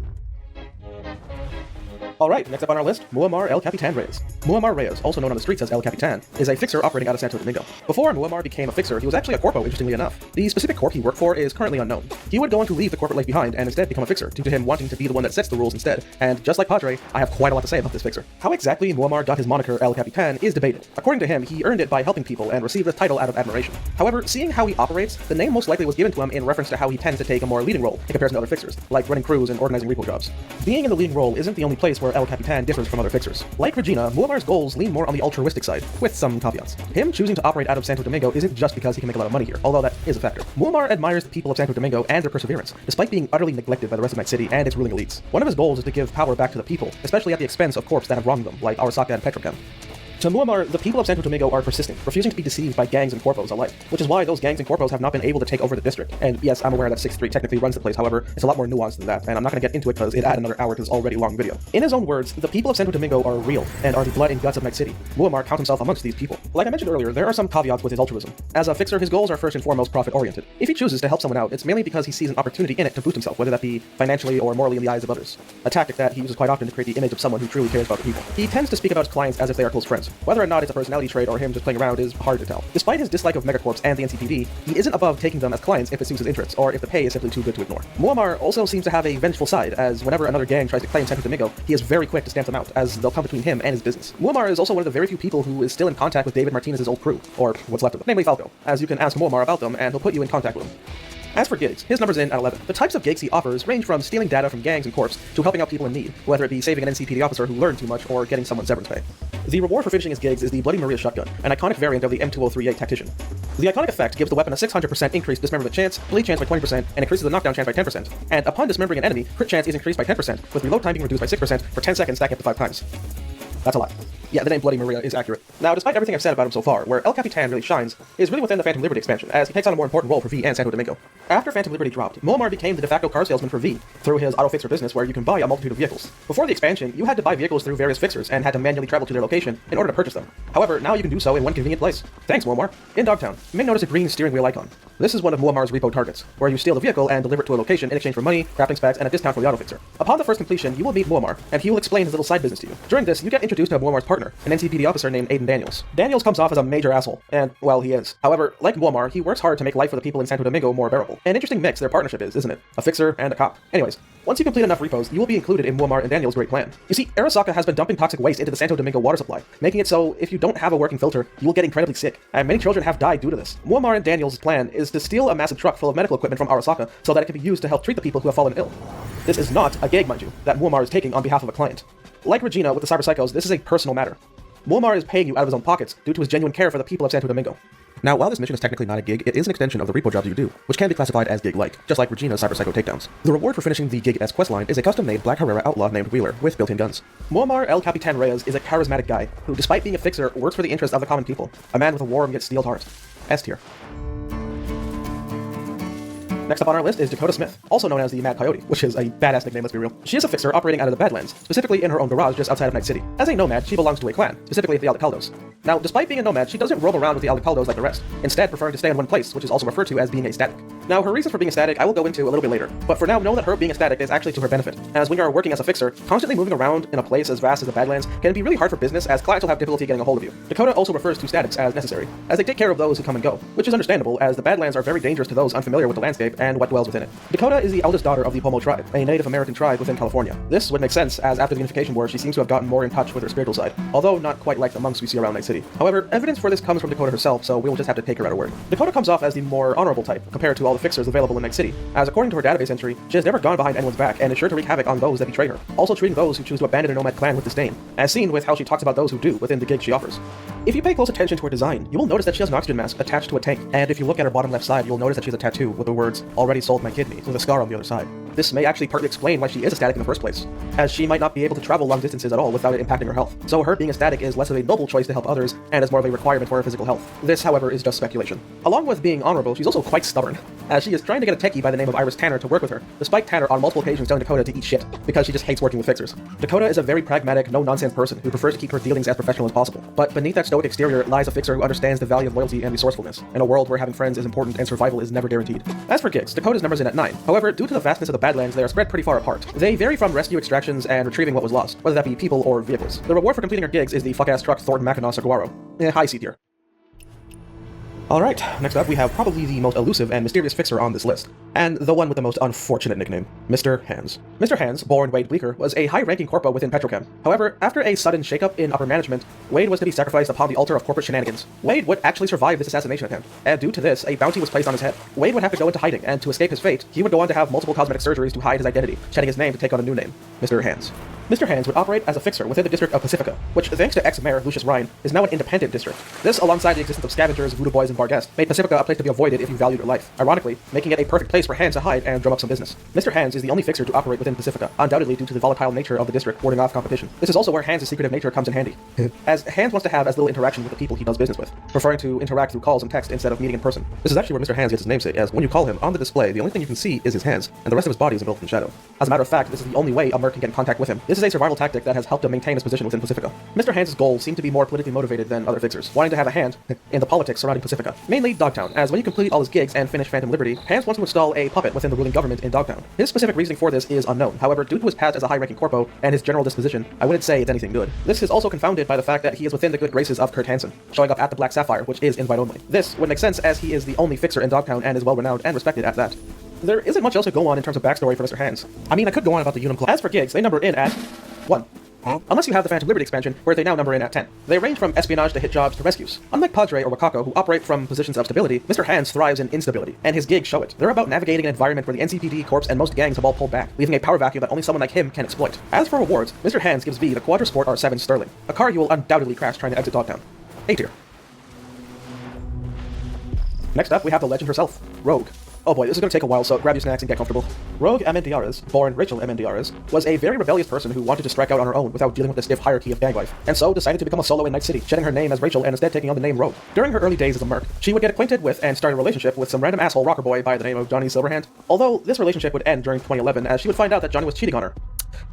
Alright, next up on our list, Muammar El Capitan Reyes. Muammar Reyes, also known on the streets as El Capitan, is a fixer operating out of Santo Domingo. Before Muammar became a fixer, he was actually a corpo, interestingly enough. The specific corp he worked for is currently unknown. He would go on to leave the corporate life behind and instead become a fixer, due to him wanting to be the one that sets the rules instead. And just like Padre, I have quite a lot to say about this fixer. How exactly Muammar got his moniker El Capitan is debated. According to him, he earned it by helping people and received the title out of admiration. However, seeing how he operates, the name most likely was given to him in reference to how he tends to take a more leading role in comparison to other fixers, like running crews and organizing repo jobs. Being in the leading role isn't the only place where El Capitan differs from other fixers. Like Regina, Muammar's goals lean more on the altruistic side, with some caveats. Him choosing to operate out of Santo Domingo isn't just because he can make a lot of money here, although that is a factor. Muammar admires the people of Santo Domingo and their perseverance, despite being utterly neglected by the rest of Night City and its ruling elites. One of his goals is to give power back to the people, especially at the expense of corps that have wronged them, like Arasaka and Petrochem. To Muammar, the people of Santo Domingo are persistent, refusing to be deceived by gangs and corpos alike, which is why those gangs and corpos have not been able to take over the district. And yes, I'm aware that 6th Street technically runs the place, however, it's a lot more nuanced than that, and I'm not going to get into it because it'd add another hour to this already long video. In his own words, the people of Santo Domingo are real, and are the blood and guts of Night City. Muammar counts himself amongst these people. Like I mentioned earlier, there are some caveats with his altruism. As a fixer, his goals are first and foremost profit-oriented. If he chooses to help someone out, it's mainly because he sees an opportunity in it to boost himself, whether that be financially or morally in the eyes of others. A tactic that he uses quite often to create the image of someone who truly cares about the people. He tends to speak about his clients as if they are close friends. Whether or not it's a personality trait or him just playing around is hard to tell. Despite his dislike of megacorps and the NCPD, he isn't above taking them as clients if it suits his interests, or if the pay is simply too good to ignore. Muammar also seems to have a vengeful side, as whenever another gang tries to claim Santo Domingo, he is very quick to stamp them out, as they'll come between him and his business. Muammar is also one of the very few people who is still in contact with David Martinez's old crew, or what's left of them, namely Falco, as you can ask Muammar about them and he'll put you in contact with him. As for gigs, his number's in at 11. The types of gigs he offers range from stealing data from gangs and corps to helping out people in need, whether it be saving an NCPD officer who learned too much or getting someone severance pay. The reward for finishing his gigs is the Bloody Maria shotgun, an iconic variant of the M2038 Tactician. The iconic effect gives the weapon a 600% increased dismemberment chance, bleed chance by 20%, and increases the knockdown chance by 10%. And upon dismembering an enemy, crit chance is increased by 10%, with reload time being reduced by 6% for 10 seconds stacking up to 5 times. That's a lot. Yeah, the name Bloody Maria is accurate. Now, despite everything I've said about him so far, where El Capitan really shines is really within the Phantom Liberty expansion, as he takes on a more important role for V and Santo Domingo. After Phantom Liberty dropped, Muammar became the de facto car salesman for V through his auto fixer business where you can buy a multitude of vehicles. Before the expansion, you had to buy vehicles through various fixers and had to manually travel to their location in order to purchase them. However, now you can do so in one convenient place. Thanks, Muammar. In Dogtown, you may notice a green steering wheel icon. This is one of Muammar's repo targets, where you steal the vehicle and deliver it to a location in exchange for money, crafting specs, and a discount for the auto fixer. Upon the first completion, you will meet Muammar, and he will explain his little side business to you. During this, you get introduced to Muammar's partner, an NCPD officer named Aiden Daniels. Daniels comes off as a major asshole, and, well, he is. However, like Muammar, he works hard to make life for the people in Santo Domingo more bearable. An interesting mix their partnership is, isn't it? A fixer and a cop. Anyways, once you complete enough repos, you will be included in Muammar and Daniel's great plan. You see, Arasaka has been dumping toxic waste into the Santo Domingo water supply, making it so if you don't have a working filter, you will get incredibly sick, and many children have died due to this. Muammar and Daniel's plan is to steal a massive truck full of medical equipment from Arasaka so that it can be used to help treat the people who have fallen ill. This is not a gig, mind you, that Muammar is taking on behalf of a client. Like Regina with the Cyber Psychos, this is a personal matter. Muammar is paying you out of his own pockets due to his genuine care for the people of Santo Domingo. Now, while this mission is technically not a gig, it is an extension of the repo jobs you do, which can be classified as gig-like, just like Regina's Cyber Psycho takedowns. The reward for finishing the Gig-esque questline is a custom-made Black Herrera outlaw named Wheeler, with built-in guns. Muammar El Capitan Reyes is a charismatic guy, who, despite being a fixer, works for the interests of the common people. A man with a warm yet steeled heart. S tier. Next up on our list is Dakota Smith, also known as the Mad Coyote, which is a badass nickname, let's be real. She is a fixer operating out of the Badlands, specifically in her own garage just outside of Night City. As a nomad, she belongs to a clan, specifically the Aldecaldos. Now, despite being a nomad, she doesn't roam around with the Aldecaldos like the rest, instead preferring to stay in one place, which is also referred to as being a static. Now, her reasons for being a static I will go into a little bit later, but for now, know that her being a static is actually to her benefit, as when you are working as a fixer, constantly moving around in a place as vast as the Badlands can be really hard for business, as clients will have difficulty getting a hold of you. Dakota also refers to statics as necessary, as they take care of those who come and go, which is understandable, as the Badlands are very dangerous to those unfamiliar with the landscape and what dwells within it. Dakota is the eldest daughter of the Pomo tribe, a Native American tribe within California. This would make sense, as after the Unification War, she seems to have gotten more in touch with her spiritual side, although not quite like the monks we see around Night City. However, evidence for this comes from Dakota herself, so we will just have to take her at her word. Dakota comes off as the more honorable type, compared to all the fixers available in Night City, as according to her database entry, she has never gone behind anyone's back and is sure to wreak havoc on those that betray her, also treating those who choose to abandon a nomad clan with disdain, as seen with how she talks about those who do within the gig she offers. If you pay close attention to her design, you will notice that she has an oxygen mask attached to a tank, and if you look at her bottom left side, you'll notice that she has a tattoo with the words, "Already sold my kidney," with a scar on the other side. This may actually partly explain why she is a static in the first place, as she might not be able to travel long distances at all without it impacting her health. So her being a static is less of a noble choice to help others, and is more of a requirement for her physical health. This, however, is just speculation. Along with being honorable, she's also quite stubborn, as she is trying to get a techie by the name of Iris Tanner to work with her, despite Tanner on multiple occasions telling Dakota to eat shit, because she just hates working with fixers. Dakota is a very pragmatic, no-nonsense person who prefers to keep her dealings as professional as possible, but beneath that stoic exterior lies a fixer who understands the value of loyalty and resourcefulness, in a world where having friends is important and survival is never guaranteed. As for gigs, Dakota's numbers in at 9. However, due to the vastness of the Badlands, they are spread pretty far apart. They vary from rescue extractions and retrieving what was lost, whether that be people or vehicles. The reward for completing her gigs is the fuck-ass truck Thornton Mackinac Saguaro. High C tier. Alright, next up we have probably the most elusive and mysterious fixer on this list, and the one with the most unfortunate nickname, Mr. Hands. Mr. Hands, born Wade Bleeker, was a high-ranking corpo within Petrochem. However, after a sudden shakeup in upper management, Wade was to be sacrificed upon the altar of corporate shenanigans. Wade would actually survive this assassination attempt, and due to this, a bounty was placed on his head. Wade would have to go into hiding, and to escape his fate, he would go on to have multiple cosmetic surgeries to hide his identity, shedding his name to take on a new name, Mr. Hands. Mr. Hands would operate as a fixer within the district of Pacifica, which, thanks to ex-mayor Lucius Ryan, is now an independent district. This, alongside the existence of scavengers, voodoo boys, and Barghest, made Pacifica a place to be avoided if you valued your life, ironically, making it a perfect place for Hands to hide and drum up some business. Mr. Hands is the only fixer to operate within Pacifica, undoubtedly due to the volatile nature of the district warding off competition. This is also where Hands' secretive nature comes in handy, as Hands wants to have as little interaction with the people he does business with, preferring to interact through calls and text instead of meeting in person. This is actually where Mr. Hands gets his namesake, as when you call him on the display, the only thing you can see is his hands, and the rest of his body is enveloped in shadow. As a matter of fact, this is the only way a merc can get in contact with him. This is a survival tactic that has helped him maintain his position within Pacifica. Mr. Hands' goals seem to be more politically motivated than other fixers, wanting to have a hand in the politics surrounding Pacifica. Mainly Dogtown, as when you complete all his gigs and finish Phantom Liberty, Hands wants to install a puppet within the ruling government in Dogtown. His specific reasoning for this is unknown, however, due to his past as a high-ranking corpo and his general disposition, I wouldn't say it's anything good. This is also confounded by the fact that he is within the good graces of Kurt Hansen, showing up at the Black Sapphire, which is invite only. This would make sense as he is the only fixer in Dogtown and is well-renowned and respected at that. There isn't much else to go on in terms of backstory for Mr. Hands. I mean, I could go on about the Unum Club. As for gigs, they number in at 1. Unless you have the Phantom Liberty expansion, where they now number in at 10. They range from espionage to hit jobs to rescues. Unlike Padre or Wakako, who operate from positions of stability, Mr. Hands thrives in instability, and his gigs show it. They're about navigating an environment where the NCPD, Corps, and most gangs have all pulled back, leaving a power vacuum that only someone like him can exploit. As for rewards, Mr. Hands gives V the Quadra-Sport R7 Sterling, a car you will undoubtedly crash trying to exit Dogtown. A tier. Next up, we have the legend herself, Rogue. Oh boy, this is gonna take a while, so grab your snacks and get comfortable. Rogue Amendiares, born Rachel Amendiares, was a very rebellious person who wanted to strike out on her own without dealing with the stiff hierarchy of gang life, and so decided to become a solo in Night City, shedding her name as Rachel and instead taking on the name Rogue. During her early days as a merc, she would get acquainted with and start a relationship with some random asshole rocker boy by the name of Johnny Silverhand, although this relationship would end during 2011 as she would find out that Johnny was cheating on her.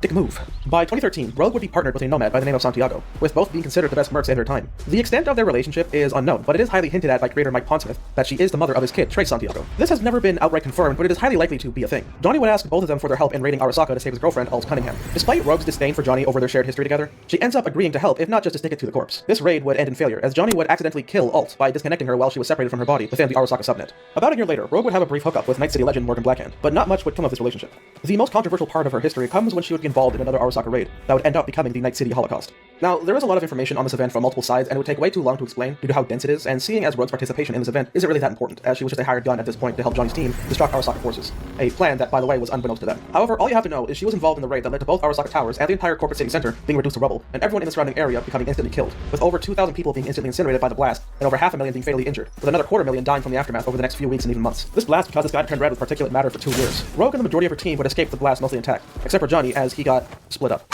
Dick move. By 2013, Rogue would be partnered with a nomad by the name of Santiago, with both being considered the best mercs in her time. The extent of their relationship is unknown, but it is highly hinted at by creator Mike Pondsmith that she is the mother of his kid, Trey Santiago. This has never been outright confirmed, but it is highly likely to be a thing. Johnny would ask both of them for their help in raiding Arasaka to save his girlfriend, Alt Cunningham. Despite Rogue's disdain for Johnny over their shared history together, she ends up agreeing to help, if not just to stick it to the corpse. This raid would end in failure, as Johnny would accidentally kill Alt by disconnecting her while she was separated from her body within the Arasaka subnet. About a year later, Rogue would have a brief hookup with Night City legend Morgan Blackhand, but not much would come of this relationship. The most controversial part of her history comes when she would get involved in another Arasaka raid that would end up becoming the Night City Holocaust. Now, there is a lot of information on this event from multiple sides, and it would take way too long to explain due to how dense it is, and seeing as Rogue's participation in this event isn't really that important, as she was just a hired gun at this point to help Johnny's team distract Arasaka forces. A plan that, by the way, was unbeknownst to them. However, all you have to know is she was involved in the raid that led to both Arasaka towers and the entire corporate city center being reduced to rubble, and everyone in the surrounding area becoming instantly killed, with over 2,000 people being instantly incinerated by the blast, and over 500,000 being fatally injured, with another 250,000 dying from the aftermath over the next few weeks and even months. This blast caused the sky to turn red with particulate matter for 2 years. Rogue and the majority of her team would escape the blast mostly intact, except for Johnny as he got split up.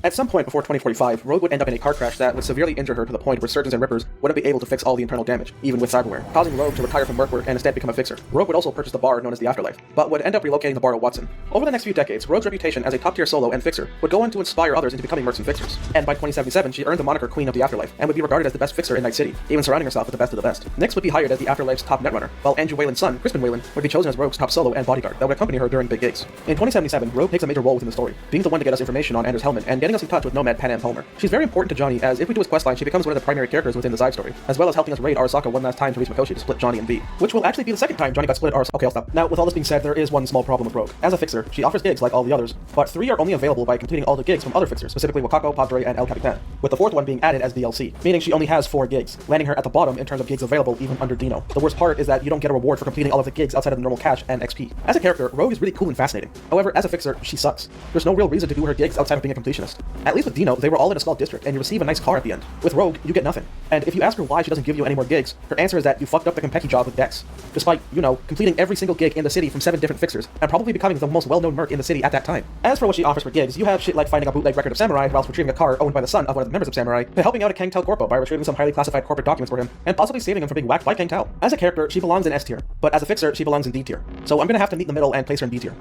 At some point before 2045, Rogue would end up in a car crash that would severely injure her to the point where surgeons and rippers wouldn't be able to fix all the internal damage, even with cyberware, causing Rogue to retire from merc work and instead become a fixer. Rogue would also purchase the bar known as the Afterlife, but would end up relocating the bar to Watson. Over the next few decades, Rogue's reputation as a top-tier solo and fixer would go on to inspire others into becoming mercs and fixers. And by 2077, she earned the moniker Queen of the Afterlife, and would be regarded as the best fixer in Night City, even surrounding herself with the best of the best. Nyx would be hired as the Afterlife's top netrunner, while Andrew Whalen's son, Crispin Whalen, would be chosen as Rogue's top solo and bodyguard that would accompany her during big gigs. In 2077, Rogue takes a major role within the story, being the one to get us information on Anders Hellman and getting us in touch with Nomad Pan Am Palmer. She's very important to Johnny, as if we do his questline, she becomes one of the primary characters within the side story, as well as helping us raid Arasaka one last time to reach Mikoshi to split Johnny and V, which will actually be the second time Johnny got split at Arasaka. Okay, I'll stop. Now, with all this being said, there is one small problem with Rogue. As a fixer, she offers gigs like all the others, but 3 are only available by completing all the gigs from other fixers, specifically Wakako, Padre, and El Capitan, with the 4th one being added as DLC, meaning she only has 4 gigs, landing her at the bottom in terms of gigs available even under Dino. The worst part is that you don't get a reward for completing all of the gigs outside of the normal cash and XP. As a character, Rogue is really cool and fascinating. However, as a fixer, she sucks. There's no real reason to do her gigs outside of being a completionist. At least with Dino, they were all in a small district, and you receive a nice car at the end. With Rogue, you get nothing. And if you ask her why she doesn't give you any more gigs, her answer is that you fucked up the Compeki job with Dex. Despite, completing every single gig in the city from 7 different fixers, and probably becoming the most well-known merc in the city at that time. As for what she offers for gigs, you have shit like finding a bootleg record of Samurai whilst retrieving a car owned by the son of one of the members of Samurai, to helping out a Kang Tao Corpo by retrieving some highly classified corporate documents for him, and possibly saving him from being whacked by Kang Tao. As a character, she belongs in S tier, but as a fixer, she belongs in D tier. So I'm gonna have to meet in the middle and place her in D tier.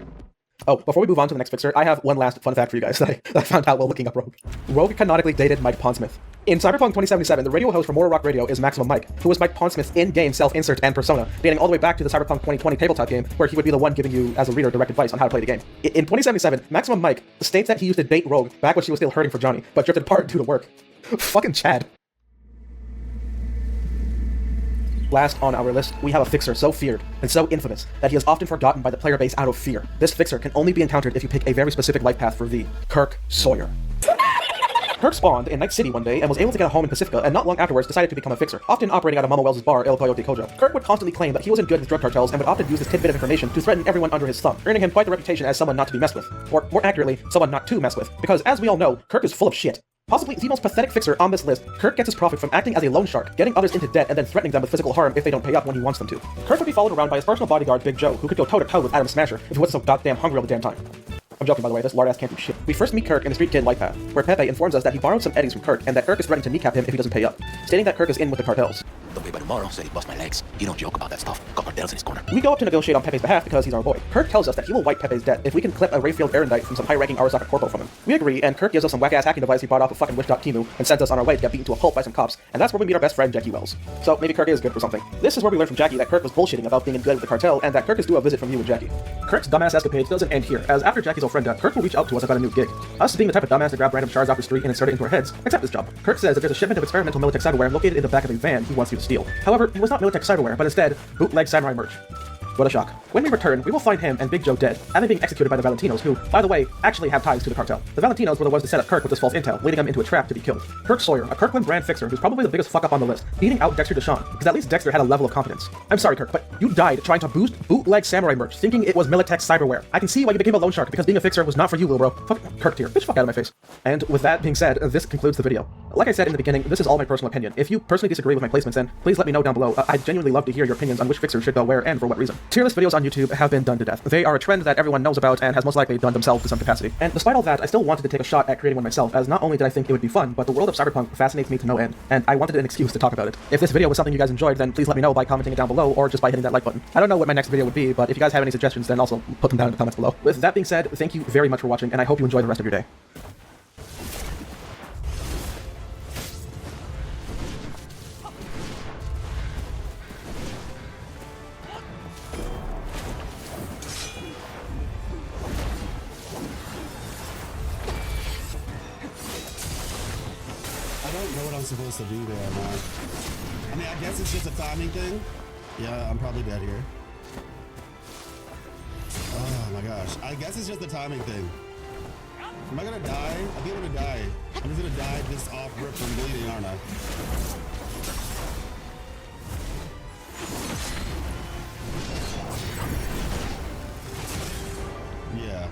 Oh, before we move on to the next fixer, I have one last fun fact for you guys that I found out while looking up Rogue. Rogue canonically dated Mike Pondsmith. In Cyberpunk 2077, the radio host for Mora Rock Radio is Maximum Mike, who was Mike Pondsmith's in-game self-insert and persona, dating all the way back to the Cyberpunk 2020 tabletop game, where he would be the one giving you, as a reader, direct advice on how to play the game. In 2077, Maximum Mike states that he used to date Rogue back when she was still hurting for Johnny, but drifted apart due to work. Fucking Chad. Last on our list, we have a fixer so feared and so infamous that he is often forgotten by the player base out of fear. This fixer can only be encountered if you pick a very specific life path for V, Kirk Sawyer. Kirk spawned in Night City one day and was able to get a home in Pacifica, and not long afterwards decided to become a fixer, often operating out of Mama Wells' bar, El Pollo de Kojo. Kirk would constantly claim that he was in good with drug cartels and would often use this tidbit of information to threaten everyone under his thumb, earning him quite the reputation as someone not to be messed with. Or, more accurately, someone not to mess with, because as we all know, Kirk is full of shit. Possibly the most pathetic fixer on this list, Kirk gets his profit from acting as a loan shark, getting others into debt and then threatening them with physical harm if they don't pay up when he wants them to. Kirk would be followed around by his personal bodyguard, Big Joe, who could go toe-to-toe with Adam Smasher if he wasn't so goddamn hungry all the damn time. I'm joking, by the way, this lard-ass can't do shit. We first meet Kirk in the Street Kid life path, where Pepe informs us that he borrowed some eddies from Kirk and that Kirk is threatening to kneecap him if he doesn't pay up, stating that Kirk is in with the cartels. Don't pay by tomorrow, said he bust my legs. He don't joke about that stuff. Got cartels in his corner. We go up to negotiate on Pepe's behalf because he's our boy. Kirk tells us that he will wipe Pepe's debt if we can clip a Rayfield Erendite from some high-ranking Arasaka corpo from him. We agree, and Kirk gives us some whack-ass hacking device he bought off of fucking Wish.Timu and sends us on our way to get beaten to a pulp by some cops, and that's where we meet our best friend, Jackie Wells. So maybe Kirk is good for something. This is where we learn from Jackie that Kirk was bullshitting about being in good with the cartel, and that Kirk is due a visit from you and Jackie. Kirk's dumbass escapades doesn't end here, as after Jackie's old friend death, Kirk will reach out to us about a new gig. Us being the type of dumbass to grab random shards off the street and insert it into our heads, accept this job. Kirk says that there's a shipment of experimental Militech cyberware located in the back of a van he wants you to steal. However, it was not Militech cyberware, but instead, bootleg samurai merch. What a shock. When we return, we will find him and Big Joe dead, and they're being executed by the Valentinos, who, by the way, actually have ties to the cartel. The Valentinos were the ones to set up Kirk with this false intel, leading him into a trap to be killed. Kirk Sawyer, a Kirkland brand fixer who's probably the biggest fuck up on the list, beating out Dexter Deshawn, because at least Dexter had a level of competence. I'm sorry, Kirk, but you died trying to boost bootleg samurai merch, thinking it was Militech cyberware. I can see why you became a loan shark, because being a fixer was not for you, little bro. Fuck Kirk tier. Bitch, fuck out of my face. And with that being said, this concludes the video. Like I said in the beginning, this is all my personal opinion. If you personally disagree with my placements, then please let me know down below. I'd genuinely love to hear your opinions on which fixers should go where and for what reason. Tier list videos on YouTube have been done to death. They are a trend that everyone knows about and has most likely done themselves to some capacity. And despite all that, I still wanted to take a shot at creating one myself, as not only did I think it would be fun, but the world of cyberpunk fascinates me to no end, and I wanted an excuse to talk about it. If this video was something you guys enjoyed, then please let me know by commenting it down below or just by hitting that like button. I don't know what my next video would be, but if you guys have any suggestions, then also put them down in the comments below. With that being said, thank you very much for watching, and I hope you enjoy the rest of your day. I don't know what I'm supposed to do there, man. I mean, I guess it's just a timing thing. Yeah, I'm probably dead here. Oh my gosh. I guess it's just a timing thing. Am I gonna die? I think I'm gonna die. I'm just gonna die just off rip from bleeding, aren't I? Yeah.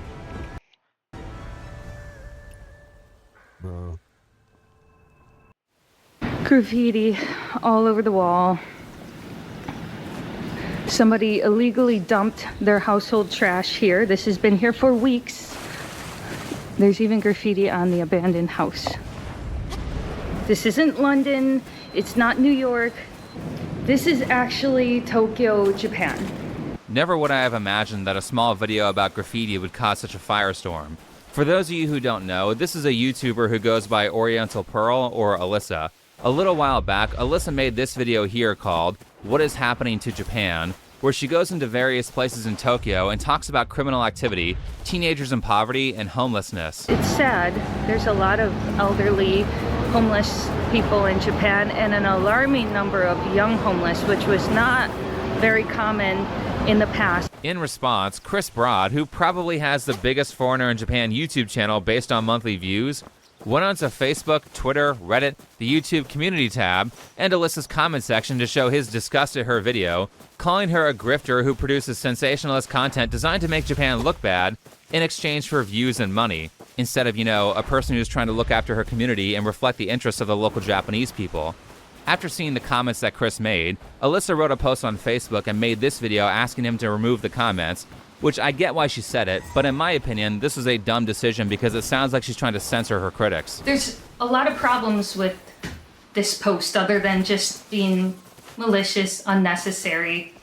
Bro. Graffiti all over the wall. Somebody illegally dumped their household trash here. This has been here for weeks. There's even graffiti on the abandoned house. This isn't London. It's not New York. This is actually Tokyo, Japan. Never would I have imagined that a small video about graffiti would cause such a firestorm. For those of you who don't know, this is a YouTuber who goes by Oriental Pearl or Alyssa. A little while back, Alyssa made this video here called What is Happening to Japan, where she goes into various places in Tokyo and talks about criminal activity, teenagers in poverty, and homelessness. It's sad. There's a lot of elderly, homeless people in Japan and an alarming number of young homeless, which was not very common in the past. In response, Chris Broad, who probably has the biggest foreigner in Japan YouTube channel based on monthly views, went onto Facebook, Twitter, Reddit, the YouTube community tab, and Alyssa's comment section to show his disgust at her video, calling her a grifter who produces sensationalist content designed to make Japan look bad in exchange for views and money, instead of, a person who's trying to look after her community and reflect the interests of the local Japanese people. After seeing the comments that Chris made, Alyssa wrote a post on Facebook and made this video asking him to remove the comments, which I get why she said it, but in my opinion, this was a dumb decision because it sounds like she's trying to censor her critics. There's a lot of problems with this post other than just being malicious, unnecessary.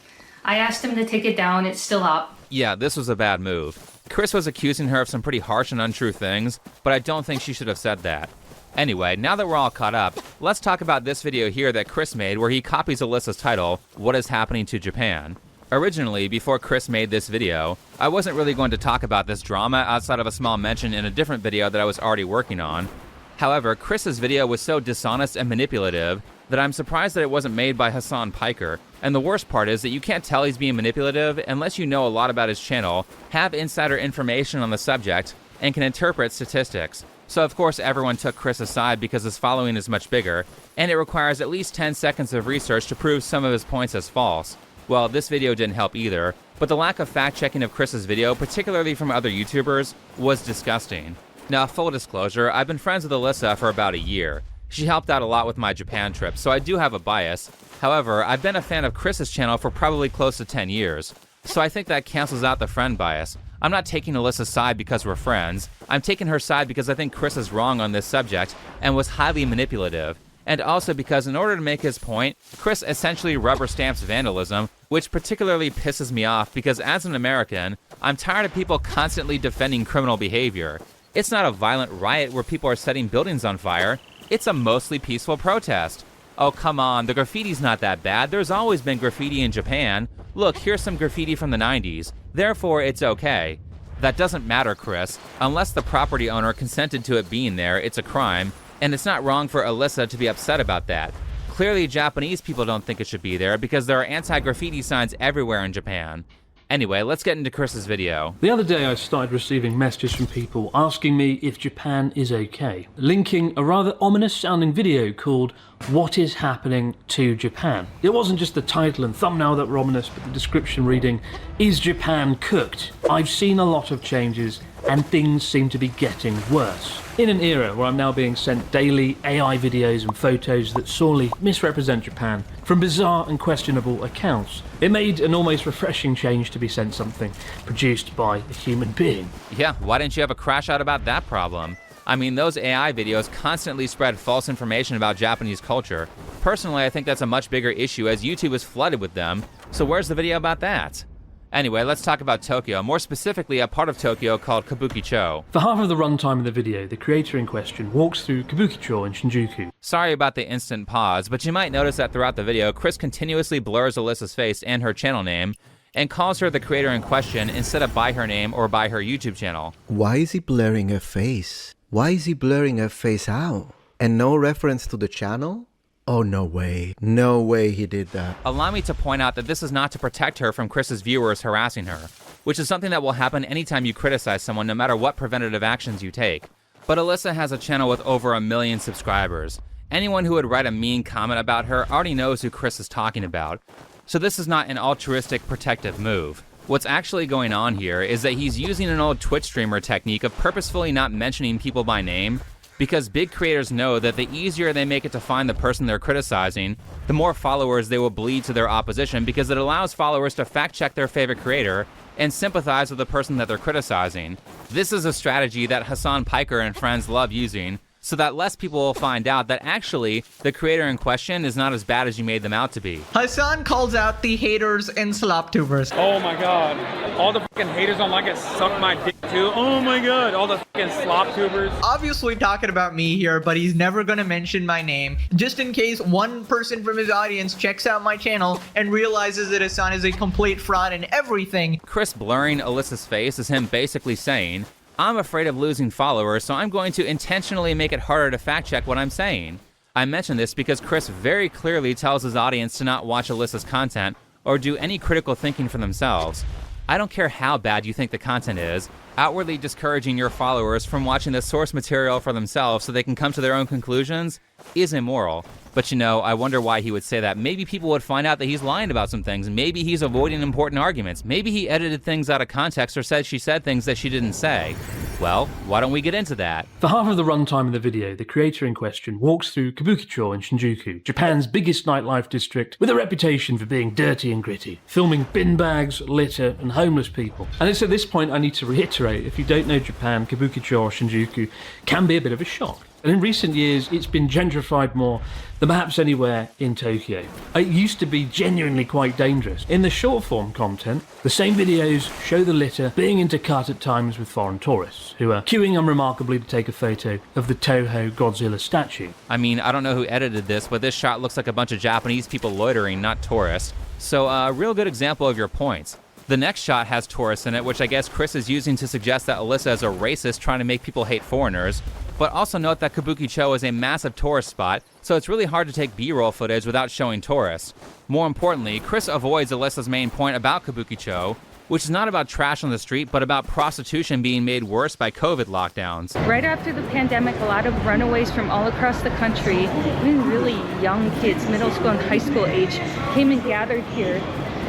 I asked him to take it down, it's still up. Yeah, this was a bad move. Chris was accusing her of some pretty harsh and untrue things, but I don't think she should have said that. Anyway, now that we're all caught up, let's talk about this video here that Chris made where he copies Alyssa's title, What is Happening to Japan? Originally, before Chris made this video, I wasn't really going to talk about this drama outside of a small mention in a different video that I was already working on. However, Chris's video was so dishonest and manipulative that I'm surprised that it wasn't made by Hassan Piker. And the worst part is that you can't tell he's being manipulative unless you know a lot about his channel, have insider information on the subject, and can interpret statistics. So of course everyone took Chris aside because his following is much bigger, and it requires at least 10 seconds of research to prove some of his points as false. Well, this video didn't help either, but the lack of fact-checking of Chris's video, particularly from other YouTubers, was disgusting. Now, full disclosure, I've been friends with Alyssa for about a year. She helped out a lot with my Japan trip, so I do have a bias. However, I've been a fan of Chris's channel for probably close to 10 years, so I think that cancels out the friend bias. I'm not taking Alyssa's side because we're friends. I'm taking her side because I think Chris is wrong on this subject and was highly manipulative. And also because in order to make his point, Chris essentially rubber stamps vandalism, which particularly pisses me off because as an American, I'm tired of people constantly defending criminal behavior. It's not a violent riot where people are setting buildings on fire. It's a mostly peaceful protest. Oh, come on, the graffiti's not that bad. There's always been graffiti in Japan. Look, here's some graffiti from the 90s. Therefore, it's okay. That doesn't matter, Chris. Unless the property owner consented to it being there, it's a crime, and it's not wrong for Alyssa to be upset about that. Clearly, Japanese people don't think it should be there because there are anti-graffiti signs everywhere in Japan. Anyway, let's get into Chris's video. The other day I started receiving messages from people asking me if Japan is okay, linking a rather ominous sounding video called What is Happening to Japan? It wasn't just the title and thumbnail that were ominous, but the description reading, Is Japan cooked? I've seen a lot of changes and things seem to be getting worse. In an era where I'm now being sent daily AI videos and photos that sorely misrepresent Japan from bizarre and questionable accounts, it made an almost refreshing change to be sent something produced by a human being. Yeah, why didn't you have a crash out about that problem? I mean, those AI videos constantly spread false information about Japanese culture. Personally, I think that's a much bigger issue as YouTube is flooded with them, so where's the video about that? Anyway, let's talk about Tokyo, more specifically a part of Tokyo called Kabukicho. For half of the runtime of the video, the creator in question walks through Kabukicho in Shinjuku. Sorry about the instant pause, but you might notice that throughout the video, Chris continuously blurs Alyssa's face and her channel name, and calls her the creator in question instead of by her name or by her YouTube channel. Why is he blurring her face? Why is he blurring her face out? And no reference to the channel? Oh, no way. No way he did that. Allow me to point out that this is not to protect her from Chris's viewers harassing her, which is something that will happen anytime you criticize someone no matter what preventative actions you take. But Alyssa has a channel with over 1 million subscribers. Anyone who would write a mean comment about her already knows who Chris is talking about. So this is not an altruistic protective move. What's actually going on here is that he's using an old Twitch streamer technique of purposefully not mentioning people by name, because big creators know that the easier they make it to find the person they're criticizing, the more followers they will bleed to their opposition, because it allows followers to fact check their favorite creator and sympathize with the person that they're criticizing. This is a strategy that Hassan Piker and friends love using, so that less people will find out that actually the creator in question is not as bad as you made them out to be. Hassan calls out the haters and sloptubers. Oh my god. All the fucking haters don't like it suck my dick too. Oh my god. All the fucking sloptubers. Obviously talking about me here, but he's never gonna mention my name. Just in case one person from his audience checks out my channel and realizes that Hassan is a complete fraud and everything. Chris blurring Alyssa's face is him basically saying, I'm afraid of losing followers, so I'm going to intentionally make it harder to fact check what I'm saying. I mention this because Chris very clearly tells his audience to not watch Alyssa's content or do any critical thinking for themselves. I don't care how bad you think the content is, outwardly discouraging your followers from watching the source material for themselves so they can come to their own conclusions is immoral. But you know, I wonder why he would say that. Maybe people would find out that he's lying about some things. Maybe he's avoiding important arguments. Maybe he edited things out of context or said she said things that she didn't say. Well, why don't we get into that? For half of the runtime of the video, the creator in question walks through Kabukicho in Shinjuku, Japan's biggest nightlife district, with a reputation for being dirty and gritty, filming bin bags, litter, and homeless people. And it's at this point I need to reiterate, if you don't know Japan, Kabukicho or Shinjuku can be a bit of a shock. And in recent years, it's been gentrified more than perhaps anywhere in Tokyo. It used to be genuinely quite dangerous. In the short form content, the same videos show the litter being intercut at times with foreign tourists, who are queuing unremarkably to take a photo of the Toho Godzilla statue. I mean, I don't know who edited this, but this shot looks like a bunch of Japanese people loitering, not tourists. So a real good example of your points. The next shot has tourists in it, which I guess Chris is using to suggest that Alyssa is a racist trying to make people hate foreigners. But also note that Kabukicho is a massive tourist spot, so it's really hard to take B-roll footage without showing tourists. More importantly, Chris avoids Alyssa's main point about Kabukicho, which is not about trash on the street, but about prostitution being made worse by COVID lockdowns. Right after the pandemic, a lot of runaways from all across the country, even really young kids, middle school and high school age, came and gathered here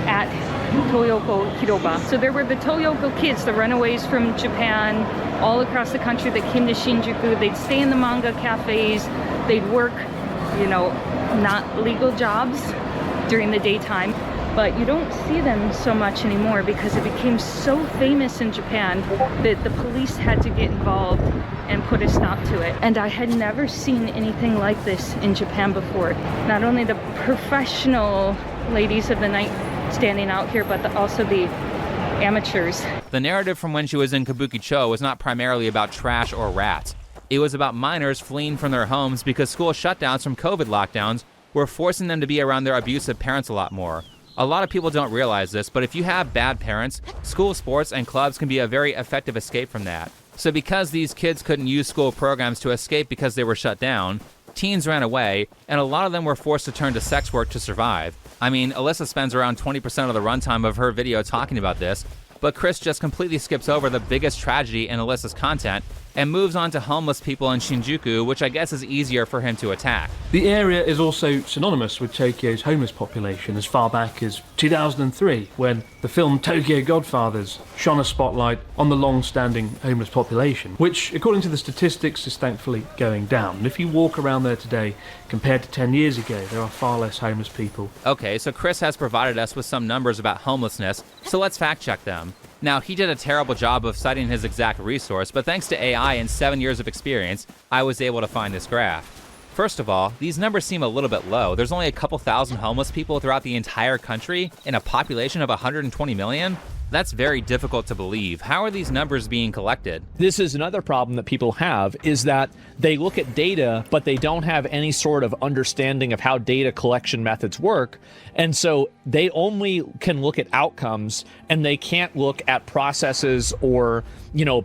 at Toyoko Hiroba. So there were the Toyoko kids, the runaways from Japan, all across the country that came to Shinjuku. They'd stay in the manga cafes, they'd work, you know, not legal jobs during the daytime. But you don't see them so much anymore because it became so famous in Japan that the police had to get involved and put a stop to it. And I had never seen anything like this in Japan before. Not only the professional ladies of the night standing out here, but also the amateurs. The narrative from when she was in Kabukicho was not primarily about trash or rats. It was about minors fleeing from their homes because school shutdowns from COVID lockdowns were forcing them to be around their abusive parents a lot more. A lot of people don't realize this, but if you have bad parents, school sports and clubs can be a very effective escape from that. So because these kids couldn't use school programs to escape because they were shut down, Teens ran away, and a lot of them were forced to turn to sex work to survive. I mean, Alyssa spends around 20% of the runtime of her video talking about this, but Chris just completely skips over the biggest tragedy in Alyssa's content and moves on to homeless people in Shinjuku, which I guess is easier for him to attack. The area is also synonymous with Tokyo's homeless population as far back as 2003, when the film Tokyo Godfathers shone a spotlight on the long-standing homeless population, which, according to the statistics, is thankfully going down. And if you walk around there today, compared to 10 years ago, there are far less homeless people. Okay, so Chris has provided us with some numbers about homelessness, so let's fact-check them. Now, he did a terrible job of citing his exact resource, but thanks to AI and 7 years of experience, I was able to find this graph. First of all, these numbers seem a little bit low. There's only a couple thousand homeless people throughout the entire country in a population of 120 million? That's very difficult to believe. How are these numbers being collected? This is another problem that people have, is that they look at data, but they don't have any sort of understanding of how data collection methods work. And so they only can look at outcomes, and they can't look at processes or,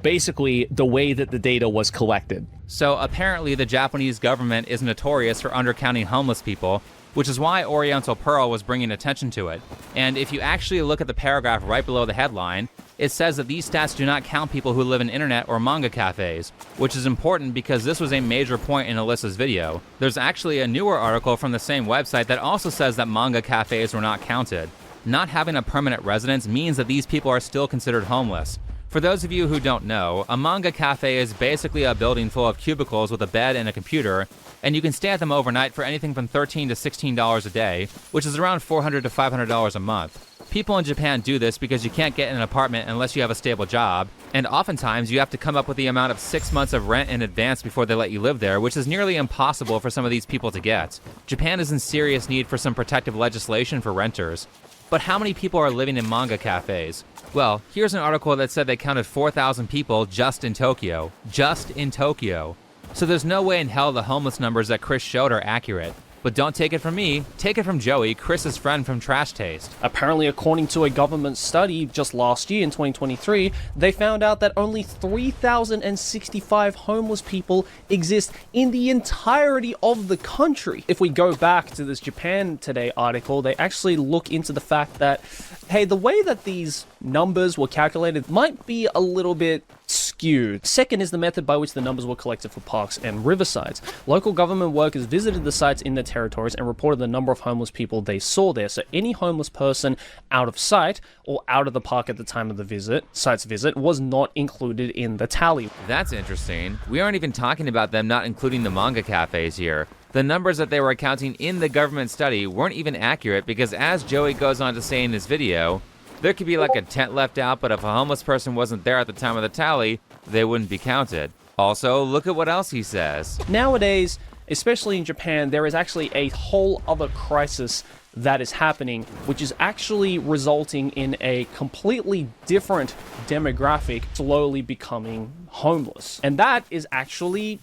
basically the way that the data was collected. So apparently the Japanese government is notorious for undercounting homeless people, which is why Oriental Pearl was bringing attention to it. And if you actually look at the paragraph right below the headline, it says that these stats do not count people who live in internet or manga cafes, which is important because this was a major point in Alyssa's video. There's actually a newer article from the same website that also says that manga cafes were not counted. Not having a permanent residence means that these people are still considered homeless. For those of you who don't know, a manga cafe is basically a building full of cubicles with a bed and a computer, and you can stay at them overnight for anything from $13 to $16 a day, which is around $400 to $500 a month. People in Japan do this because you can't get an apartment unless you have a stable job, and oftentimes you have to come up with the amount of 6 months of rent in advance before they let you live there, which is nearly impossible for some of these people to get. Japan is in serious need for some protective legislation for renters. But how many people are living in manga cafes? Well, here's an article that said they counted 4,000 people just in Tokyo. Just in Tokyo. So there's no way in hell the homeless numbers that Chris showed are accurate. But don't take it from me, take it from Joey, Chris's friend from Trash Taste. Apparently, according to a government study just last year in 2023, they found out that only 3,065 homeless people exist in the entirety of the country. If we go back to this Japan Today article, they actually look into the fact that, hey, the way that these numbers were calculated might be a little bit skewed. Second is the method by which the numbers were collected for parks and riversides. Local government workers visited the sites in their territories and reported the number of homeless people they saw there. So any homeless person out of sight or out of the park at the time of the site's visit was not included in the tally. That's interesting. We aren't even talking about them not including the manga cafes here. The numbers that they were counting in the government study weren't even accurate because, as Joey goes on to say in this video, there could be like a tent left out, but if a homeless person wasn't there at the time of the tally, they wouldn't be counted. Also, look at what else he says. Nowadays, especially in Japan, there is actually a whole other crisis that is happening, which is actually resulting in a completely different demographic slowly becoming homeless. And that is actually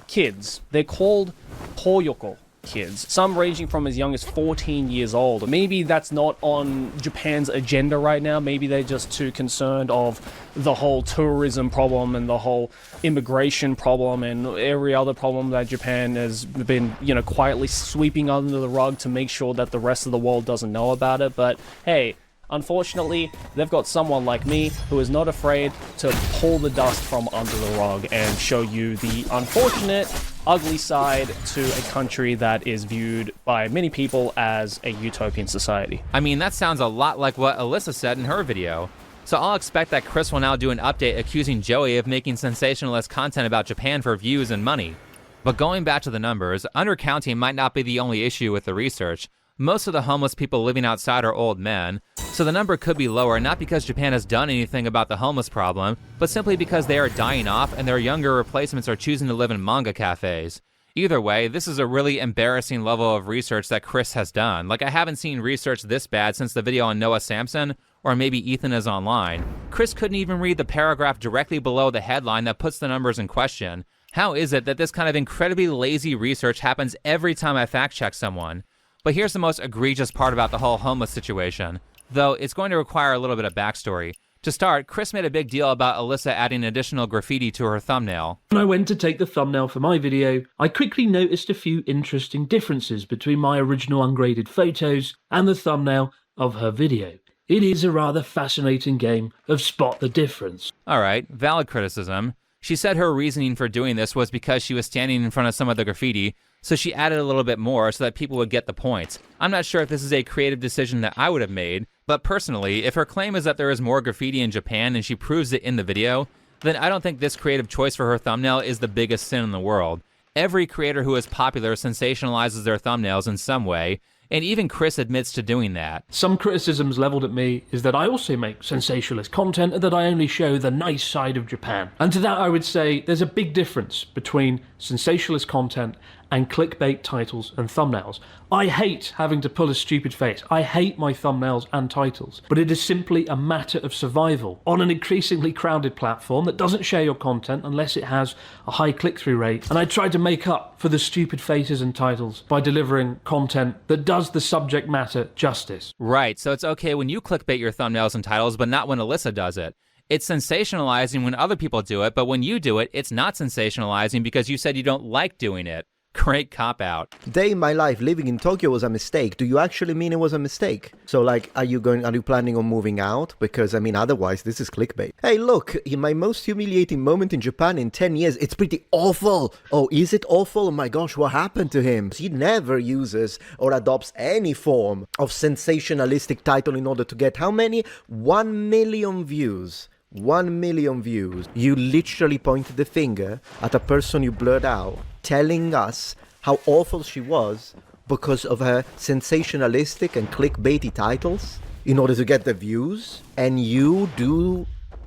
kids. They're called toyoko kids, some ranging from as young as 14 years old. Maybe that's not on Japan's agenda right now. Maybe they're just too concerned of the whole tourism problem and the whole immigration problem and every other problem that Japan has been, quietly sweeping under the rug to make sure that the rest of the world doesn't know about it. But hey, unfortunately, they've got someone like me who is not afraid to pull the dust from under the rug and show you the unfortunate, ugly side to a country that is viewed by many people as a utopian society. I mean, that sounds a lot like what Alyssa said in her video. So I'll expect that Chris will now do an update accusing Joey of making sensationalist content about Japan for views and money. But going back to the numbers, undercounting might not be the only issue with the research. Most of the homeless people living outside are old men, so the number could be lower not because Japan has done anything about the homeless problem, but simply because they are dying off and their younger replacements are choosing to live in manga cafes. Either way, this is a really embarrassing level of research that Chris has done. Like, I haven't seen research this bad since the video on Noah Samson, or maybe Ethan is online. Chris couldn't even read the paragraph directly below the headline that puts the numbers in question. How is it that this kind of incredibly lazy research happens every time I fact check someone? But here's the most egregious part about the whole homeless situation, though it's going to require a little bit of backstory. To start, Chris made a big deal about Alyssa adding additional graffiti to her thumbnail. When I went to take the thumbnail for my video, I quickly noticed a few interesting differences between my original ungraded photos and the thumbnail of her video. It is a rather fascinating game of spot the difference. Alright, valid criticism. She said her reasoning for doing this was because she was standing in front of some of the graffiti, so she added a little bit more so that people would get the points. I'm not sure if this is a creative decision that I would have made, but personally, if her claim is that there is more graffiti in Japan and she proves it in the video, then I don't think this creative choice for her thumbnail is the biggest sin in the world. Every creator who is popular sensationalizes their thumbnails in some way, and even Chris admits to doing that. Some criticisms leveled at me is that I also make sensationalist content and that I only show the nice side of Japan. And to that I would say there's a big difference between sensationalist content and clickbait titles and thumbnails. I hate having to pull a stupid face. I hate my thumbnails and titles. But it is simply a matter of survival on an increasingly crowded platform that doesn't share your content unless it has a high click-through rate. And I try to make up for the stupid faces and titles by delivering content that does the subject matter justice. Right, so it's okay when you clickbait your thumbnails and titles, but not when Alyssa does it. It's sensationalizing when other people do it, but when you do it, it's not sensationalizing because you said you don't like doing it. Great cop-out. Day in my life living in Tokyo was a mistake. Do you actually mean it was a mistake? So like, are you planning on moving out? Because I mean, otherwise this is clickbait. Hey, look, in my most humiliating moment in Japan in 10 years, it's pretty awful. Oh, is it awful? Oh my gosh, what happened to him? He never uses or adopts any form of sensationalistic title in order to get how many? 1 million views. 1 million views. You literally pointed the finger at a person you blurred out, telling us how awful she was because of her sensationalistic and clickbaity titles in order to get the views, and you do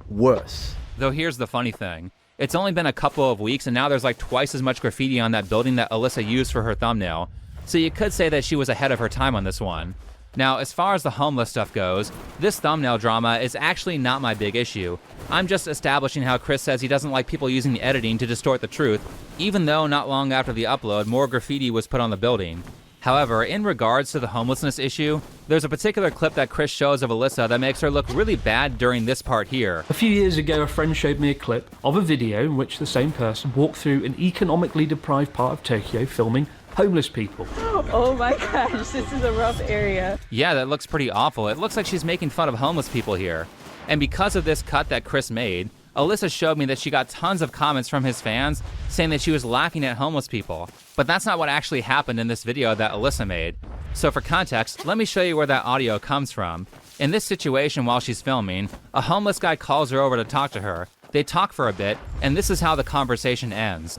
worse. Though here's the funny thing. It's only been a couple of weeks and now there's like twice as much graffiti on that building that Alyssa used for her thumbnail. So you could say that she was ahead of her time on this one. Now, as far as the homeless stuff goes, this thumbnail drama is actually not my big issue. I'm just establishing how Chris says he doesn't like people using the editing to distort the truth, even though not long after the upload, more graffiti was put on the building. However, in regards to the homelessness issue, there's a particular clip that Chris shows of Alyssa that makes her look really bad during this part here. A few years ago, a friend showed me a clip of a video in which the same person walked through an economically deprived part of Tokyo filming homeless people. Oh my gosh, this is a rough area. Yeah, that looks pretty awful. It looks like she's making fun of homeless people here. And because of this cut that Chris made, Alyssa showed me that she got tons of comments from his fans saying that she was laughing at homeless people. But that's not what actually happened in this video that Alyssa made. So for context, let me show you where that audio comes from. In this situation while she's filming, a homeless guy calls her over to talk to her. They talk for a bit, and this is how the conversation ends.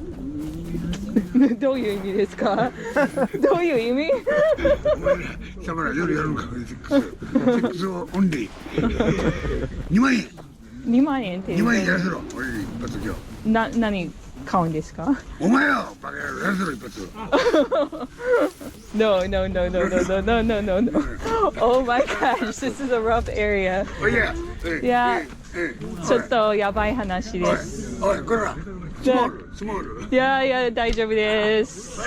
どういう意味ですか？どういう意味？だから夜やるんか、セックスオンリー。2万円。2万円って。2万円やらせろ、俺に一発今日。何買うんですか？お前よ、バカ野郎やらせろ一発。No. Oh my gosh, this is a rough area. Oh yeah. Yeah. ちょっとやばい話です。おい、こら。Yeah, 大丈夫です。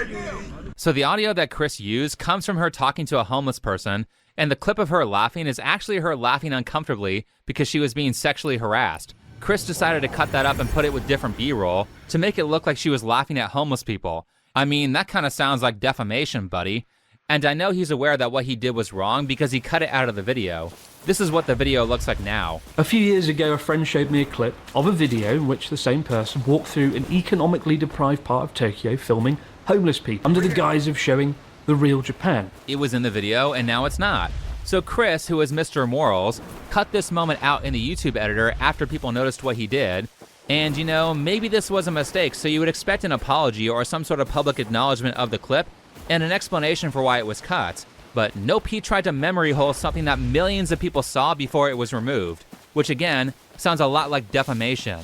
So the audio that Chris used comes from her talking to a homeless person, and the clip of her laughing is actually her laughing uncomfortably because she was being sexually harassed. Chris decided to cut that up and put it with different B-roll to make it look like she was laughing at homeless people. I mean, that kind of sounds like defamation, buddy. And I know he's aware that what he did was wrong because he cut it out of the video. This is what the video looks like now. A few years ago, a friend showed me a clip of a video in which the same person walked through an economically deprived part of Tokyo filming homeless people under the guise of showing the real Japan. It was in the video and now it's not. So Chris, who is Mr. Morals, cut this moment out in the YouTube editor after people noticed what he did. And you know, maybe this was a mistake, so you would expect an apology or some sort of public acknowledgement of the clip and an explanation for why it was cut. But nope, he tried to memory hole something that millions of people saw before it was removed, which again, sounds a lot like defamation.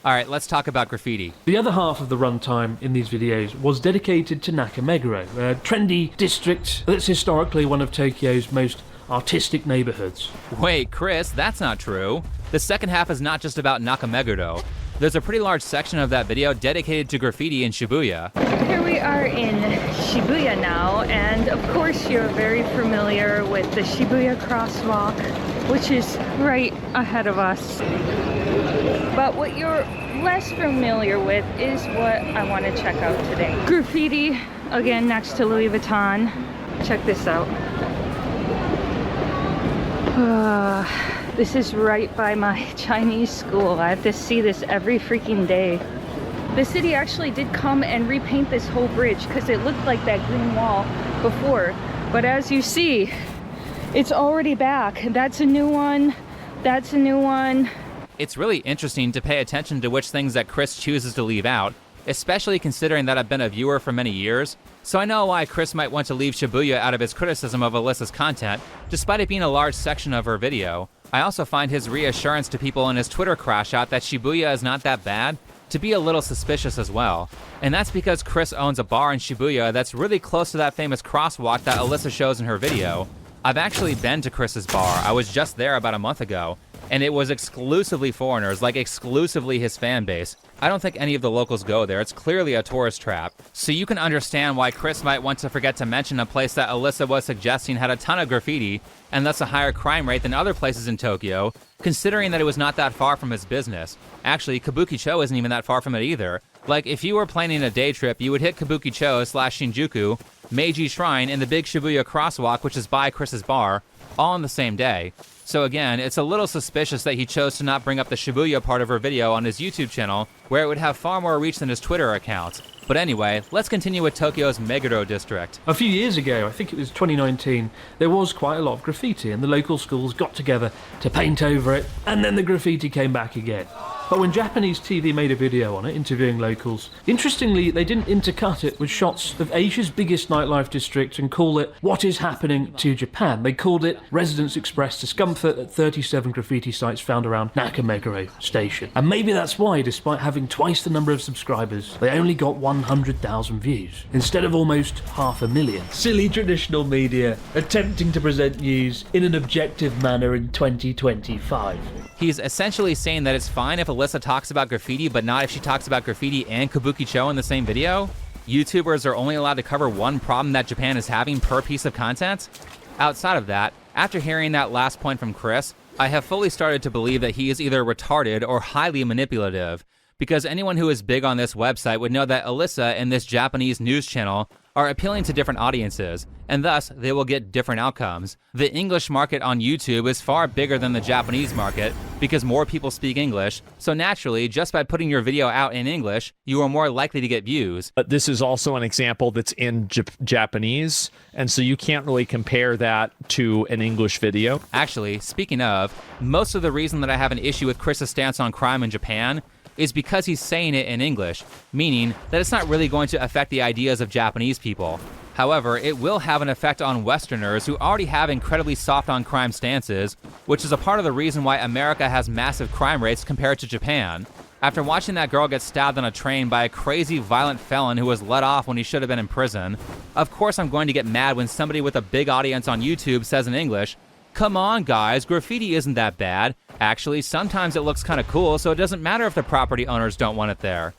Alright, let's talk about graffiti. The other half of the runtime in these videos was dedicated to Nakameguro, a trendy district that's historically one of Tokyo's most artistic neighborhoods. Wait, Chris, that's not true. The second half is not just about Nakameguro. There's a pretty large section of that video dedicated to graffiti in Shibuya. Here we are in Shibuya now, and of course you're very familiar with the Shibuya crosswalk. which is right ahead of us. But what you're less familiar with is what I want to check out today. Graffiti, again, next to Louis Vuitton. Check this out. This is right by my Chinese school. I have to see this every freaking day. The city actually did come and repaint this whole bridge because it looked like that green wall before. But as you see, it's already back. That's a new one. That's a new one. It's really interesting to pay attention to which things that Chris chooses to leave out, especially considering that I've been a viewer for many years. So I know why Chris might want to leave Shibuya out of his criticism of Alyssa's content, despite it being a large section of her video. I also find his reassurance to people in his Twitter crash out that Shibuya is not that bad to be a little suspicious as well. And that's because Chris owns a bar in Shibuya that's really close to that famous crosswalk that Alyssa shows in her video. I've actually been to Chris's bar. I was just there about a month ago, and it was exclusively foreigners, like exclusively his fan base. I don't think any of the locals go there. It's clearly a tourist trap. So you can understand why Chris might want to forget to mention a place that Alyssa was suggesting had a ton of graffiti, and thus a higher crime rate than other places in Tokyo, considering that it was not that far from his business. Actually, Kabukicho isn't even that far from it either. Like, if you were planning a day trip, you would hit Kabukicho/Shinjuku, Meiji Shrine, and the big Shibuya crosswalk, which is by Chris's bar, all on the same day. So again, it's a little suspicious that he chose to not bring up the Shibuya part of her video on his YouTube channel, where it would have far more reach than his Twitter account. But anyway, let's continue with Tokyo's Meguro district. A few years ago, I think it was 2019, there was quite a lot of graffiti and the local schools got together to paint over it, and then the graffiti came back again. But when Japanese TV made a video on it, interviewing locals, interestingly, they didn't intercut it with shots of Asia's biggest nightlife district and call it What is Happening to Japan. They called it Residents Express Discomfort at 37 graffiti sites found around Nakameguro Station. And maybe that's why, despite having twice the number of subscribers, they only got 100,000 views, instead of almost 500,000. Silly traditional media attempting to present news in an objective manner in 2025. He's essentially saying that it's fine if Alyssa talks about graffiti, but not if she talks about graffiti and Kabukicho in the same video? YouTubers are only allowed to cover one problem that Japan is having per piece of content? Outside of that, after hearing that last point from Chris, I have fully started to believe that he is either retarded or highly manipulative, because anyone who is big on this website would know that Alyssa and this Japanese news channel are appealing to different audiences, and thus they will get different outcomes. The English market on YouTube is far bigger than the Japanese market because more people speak English, so naturally, just by putting your video out in English, you are more likely to get views. But this is also an example that's in Japanese, and so you can't really compare that to an English video. Actually, speaking of, most of the reason that I have an issue with Chris's stance on crime in Japan is because he's saying it in English, meaning that it's not really going to affect the ideas of Japanese people. However, it will have an effect on Westerners who already have incredibly soft on crime stances, which is a part of the reason why America has massive crime rates compared to Japan. After watching that girl get stabbed on a train by a crazy violent felon who was let off when he should have been in prison, of course I'm going to get mad when somebody with a big audience on YouTube says in English, "Come on guys, graffiti isn't that bad. Actually, sometimes it looks kind of cool, so it doesn't matter if the property owners don't want it there."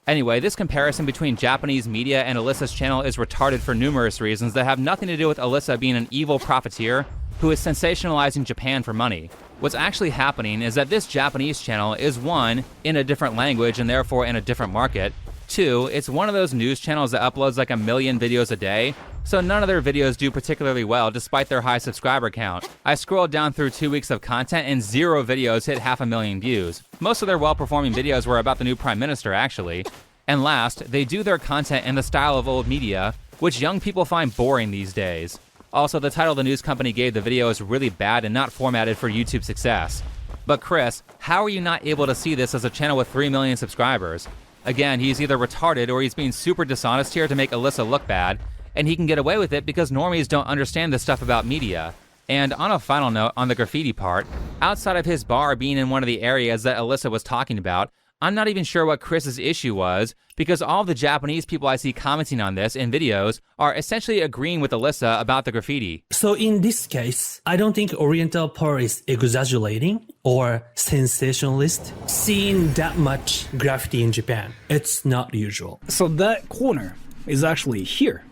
Anyway, this comparison between Japanese media and Alyssa's channel is retarded for numerous reasons that have nothing to do with Alyssa being an evil profiteer who is sensationalizing Japan for money. What's actually happening is that this Japanese channel is, one, in a different language and therefore in a different market. Two, it's one of those news channels that uploads like 1 million videos a day, so none of their videos do particularly well despite their high subscriber count. I scrolled down through 2 weeks of content and 0 videos hit 500,000 views. Most of their well-performing videos were about the new Prime Minister, actually. And last, they do their content in the style of old media, which young people find boring these days. Also, the title the news company gave the video is really bad and not formatted for YouTube success. But Chris, how are you not able to see this as a channel with 3 million subscribers? Again, he's either retarded or he's being super dishonest here to make Alyssa look bad, and he can get away with it because normies don't understand this stuff about media. And on a final note on the graffiti part, outside of his bar being in one of the areas that Alyssa was talking about, I'm not even sure what Chris's issue was, because all the Japanese people I see commenting on this in videos are essentially agreeing with Alyssa about the graffiti. So in this case, I don't think Oriental Pearl is exaggerating or sensationalist. Seeing that much graffiti in Japan, it's not usual. So that corner is actually here.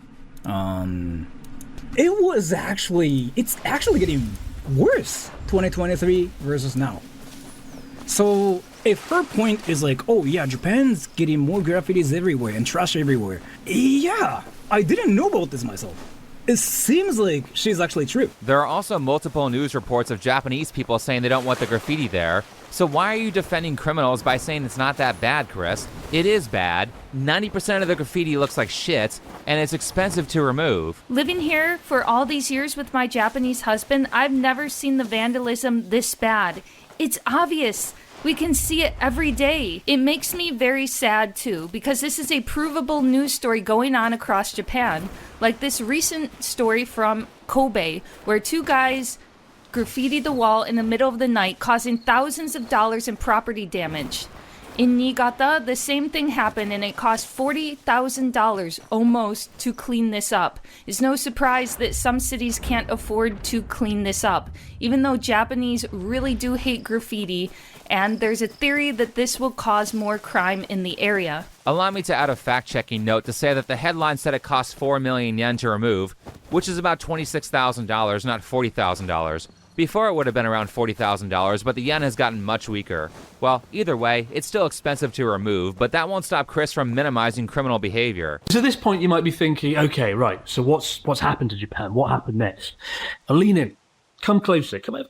It's actually getting worse 2023 versus now. So if her point is like, oh yeah, Japan's getting more graffitis everywhere and trash everywhere, yeah, I didn't know about this myself. It seems like she's actually true. There are also multiple news reports of Japanese people saying they don't want the graffiti there. So why are you defending criminals by saying it's not that bad, Chris? It is bad. 90% of the graffiti looks like shit, and it's expensive to remove. Living here for all these years with my Japanese husband, I've never seen the vandalism this bad. It's obvious. We can see it every day. It makes me very sad too, because this is a provable news story going on across Japan. Like this recent story from Kobe, where two guys graffitied the wall in the middle of the night, causing thousands of dollars in property damage. In Niigata, the same thing happened, and it cost $40,000 almost to clean this up. It's no surprise that some cities can't afford to clean this up, even though Japanese really do hate graffiti, and there's a theory that this will cause more crime in the area. Allow me to add a fact-checking note to say that the headline said it costs 4 million yen to remove, which is about $26,000, not $40,000. Before it would have been around $40,000, but the yen has gotten much weaker. Well, either way, it's still expensive to remove, but that won't stop Chris from minimizing criminal behavior. So at this point you might be thinking, okay, right, so what's happened to Japan? What happened next? Now lean in. Come closer. Come over.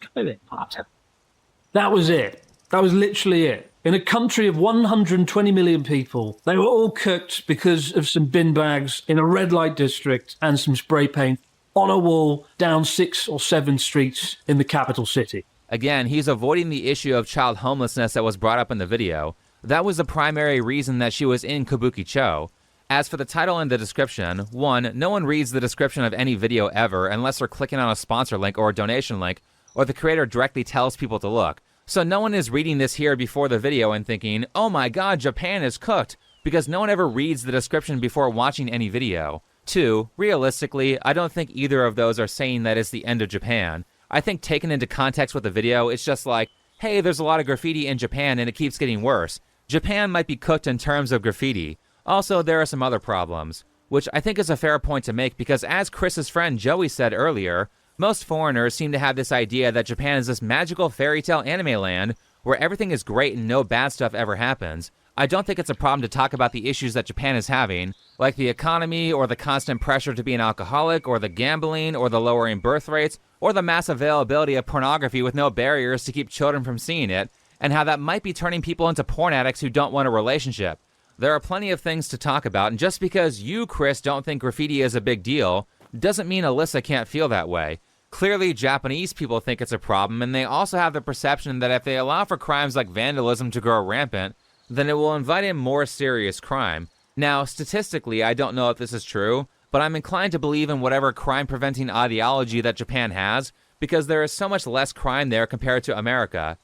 That was it. That was literally it. In a country of 120 million people, they were all cooked because of some bin bags in a red light district and some spray paint on a wall down 6 or 7 streets in the capital city. Again, he's avoiding the issue of child homelessness that was brought up in the video. That was the primary reason that she was in Kabukicho. As for the title and the description, 1, no one reads the description of any video ever unless they're clicking on a sponsor link or a donation link, or the creator directly tells people to look. So no one is reading this here before the video and thinking, oh my god, Japan is cooked, because no one ever reads the description before watching any video. 2, realistically, I don't think either of those are saying that it's the end of Japan. I think taken into context with the video, it's just like, hey, there's a lot of graffiti in Japan and it keeps getting worse. Japan might be cooked in terms of graffiti. Also, there are some other problems, which I think is a fair point to make because as Chris's friend Joey said earlier, most foreigners seem to have this idea that Japan is this magical fairy tale anime land where everything is great and no bad stuff ever happens. I don't think it's a problem to talk about the issues that Japan is having, like the economy, or the constant pressure to be an alcoholic, or the gambling, or the lowering birth rates, or the mass availability of pornography with no barriers to keep children from seeing it, and how that might be turning people into porn addicts who don't want a relationship. There are plenty of things to talk about, and just because you, Chris, don't think graffiti is a big deal, doesn't mean Alyssa can't feel that way. Clearly, Japanese people think it's a problem, and they also have the perception that if they allow for crimes like vandalism to grow rampant, then it will invite in more serious crime. Now, statistically, I don't know if this is true, but I'm inclined to believe in whatever crime-preventing ideology that Japan has, because there is so much less crime there compared to America.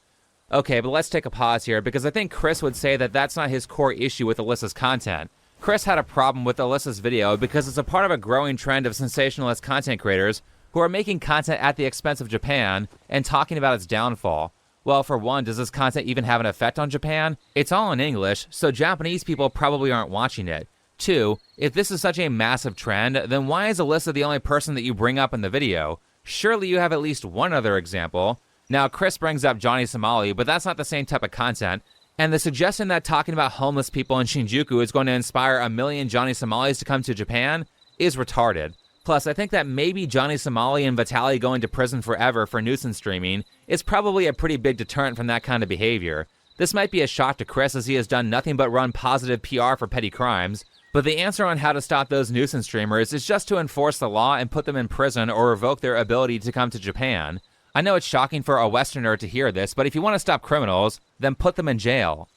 Okay, but let's take a pause here, because I think Chris would say that that's not his core issue with Alyssa's content. Chris had a problem with Alyssa's video because it's a part of a growing trend of sensationalist content creators who are making content at the expense of Japan and talking about its downfall. Well, for one, does this content even have an effect on Japan? It's all in English, so Japanese people probably aren't watching it. 2, if this is such a massive trend, then why is Alyssa the only person that you bring up in the video? Surely you have at least one other example. Now, Chris brings up Johnny Somali, but that's not the same type of content. And the suggestion that talking about homeless people in Shinjuku is going to inspire 1 million Johnny Somalis to come to Japan is retarded. Plus, I think that maybe Johnny Somali and Vitaly going to prison forever for nuisance streaming is probably a pretty big deterrent from that kind of behavior. This might be a shock to Chris as he has done nothing but run positive PR for petty crimes, but the answer on how to stop those nuisance streamers is just to enforce the law and put them in prison or revoke their ability to come to Japan. I know it's shocking for a Westerner to hear this, but if you want to stop criminals, then put them in jail.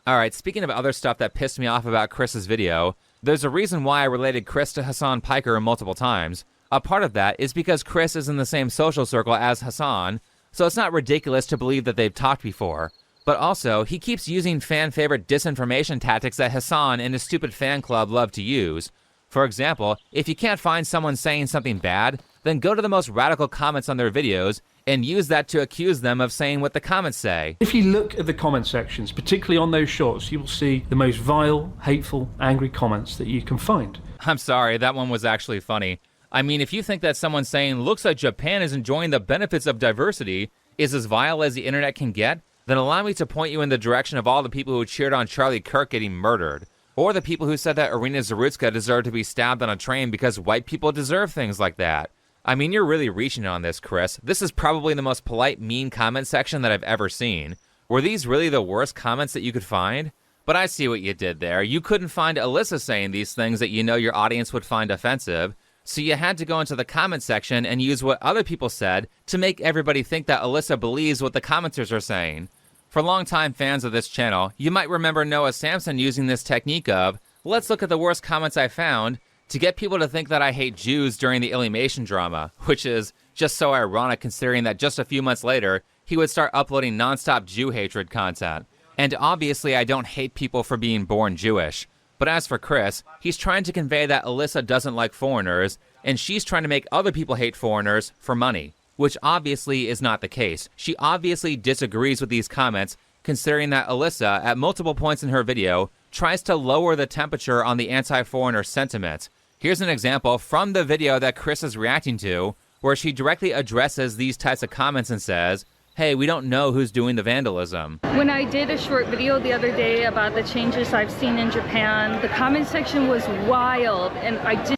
Alright, speaking of other stuff that pissed me off about Chris's video, there's a reason why I related Chris to Hassan Piker multiple times. A part of that is because Chris is in the same social circle as Hassan, so it's not ridiculous to believe that they've talked before. But also, he keeps using fan-favorite disinformation tactics that Hassan and his stupid fan club love to use. For example, if you can't find someone saying something bad, then go to the most radical comments on their videos and use that to accuse them of saying what the comments say. If you look at the comment sections, particularly on those shorts, you will see the most vile, hateful, angry comments that you can find. I'm sorry, that one was actually funny. I mean, if you think that someone saying, looks like Japan is enjoying the benefits of diversity, is as vile as the internet can get, then allow me to point you in the direction of all the people who cheered on Charlie Kirk getting murdered. Or the people who said that Irina Zarutska deserved to be stabbed on a train because white people deserve things like that. I mean, you're really reaching on this, Chris. This is probably the most polite, mean comment section that I've ever seen. Were these really the worst comments that you could find? But I see what you did there. You couldn't find Alyssa saying these things that you know your audience would find offensive, so you had to go into the comment section and use what other people said to make everybody think that Alyssa believes what the commenters are saying. For longtime fans of this channel, you might remember Noah Samson using this technique of, let's look at the worst comments I found, to get people to think that I hate Jews during the Illymation drama, which is just so ironic considering that just a few months later, he would start uploading nonstop Jew hatred content. And obviously I don't hate people for being born Jewish. But as for Chris, he's trying to convey that Alyssa doesn't like foreigners, and she's trying to make other people hate foreigners for money. Which obviously is not the case. She obviously disagrees with these comments, considering that Alyssa, at multiple points in her video, tries to lower the temperature on the anti-foreigner sentiment. Here's an example from the video that Chris is reacting to, where she directly addresses these types of comments and says, hey, we don't know who's doing the vandalism. When I did a short video the other day about the changes I've seen in Japan, the comment section was wild, and I did.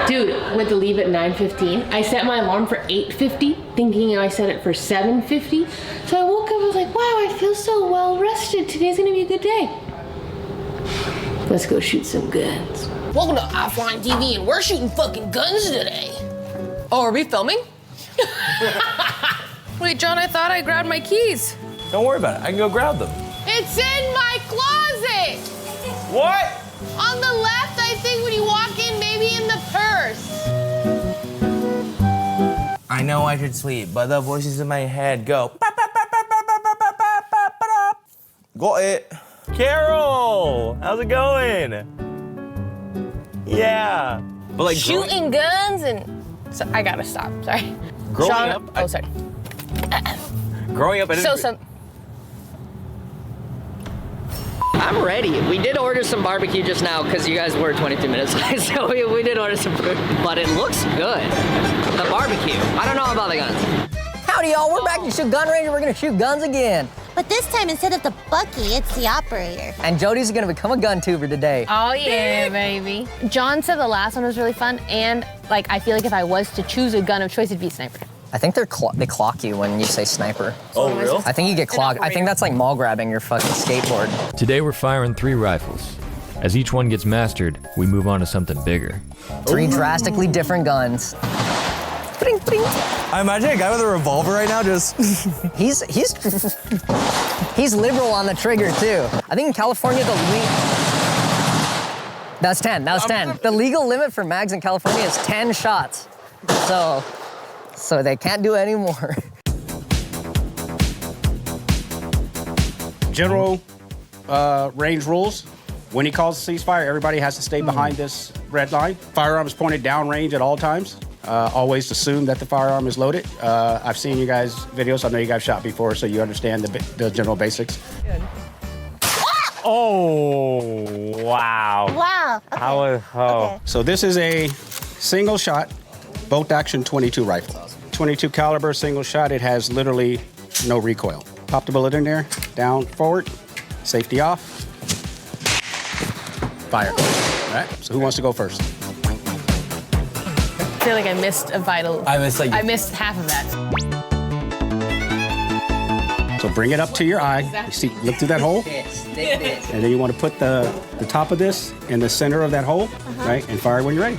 Dude, went to leave at 9:15. I set my alarm for 8:50, thinking I set it for 7:50. So I woke up and was like, wow, I feel so well rested. Today's gonna be a good day. Let's go shoot some guns. Welcome to Offline TV, and we're shooting fucking guns today. Oh, are we filming? Wait, John, I thought I grabbed my keys. Don't worry about it. I can go grab them. It's in my closet. What? On the left, I think, when you walk in, maybe in the purse. I know I should sleep, but the voices in my head go. Got it. Carol, how's it going? Yeah. But like shooting guns and... So, I gotta stop, sorry. Growing Sean, up, oh, sorry. Growing up, I didn't... So I'm ready. We did order some barbecue just now because you guys were 22 minutes late, so we did order some food, but it looks good. The barbecue. I don't know about the guns. Howdy, y'all. We're back to Shoot Gun Range, and we're gonna shoot guns again. But this time, instead of the Bucky, it's the operator. And Jody's gonna become a gun tuber today. Oh yeah, baby. John said the last one was really fun, and like I feel like if I was to choose a gun of choice, it'd be a sniper. I think they clock you when you say sniper. Oh, really? I think you get clocked. I think that's like mall grabbing your fucking skateboard. Today we're firing 3 rifles. As each one gets mastered, we move on to something bigger. 3 drastically different guns. Bring, bring. I imagine a guy with a revolver right now just... He's liberal on the trigger too. I think in California That's 10, that was 10. The legal limit for mags in California is 10 shots. So they can't do any more. General range rules. When he calls a ceasefire, everybody has to stay behind this red line. Firearm is pointed downrange at all times. Always assume that the firearm is loaded. I've seen you guys' videos. I know you guys shot before, so you understand the general basics. Oh, wow. Wow. Okay. Okay. So this is a single shot, bolt action 22 rifle. 22 caliber, single shot. It has literally no recoil. Pop the bullet in there, down, forward, safety off, fire. All right, so who wants to go first? I feel like I missed a vital. I missed half of that. So bring it up to your eye. You see, look through that hole. And then you want to put the top of this in the center of that hole, right? And fire when you're ready.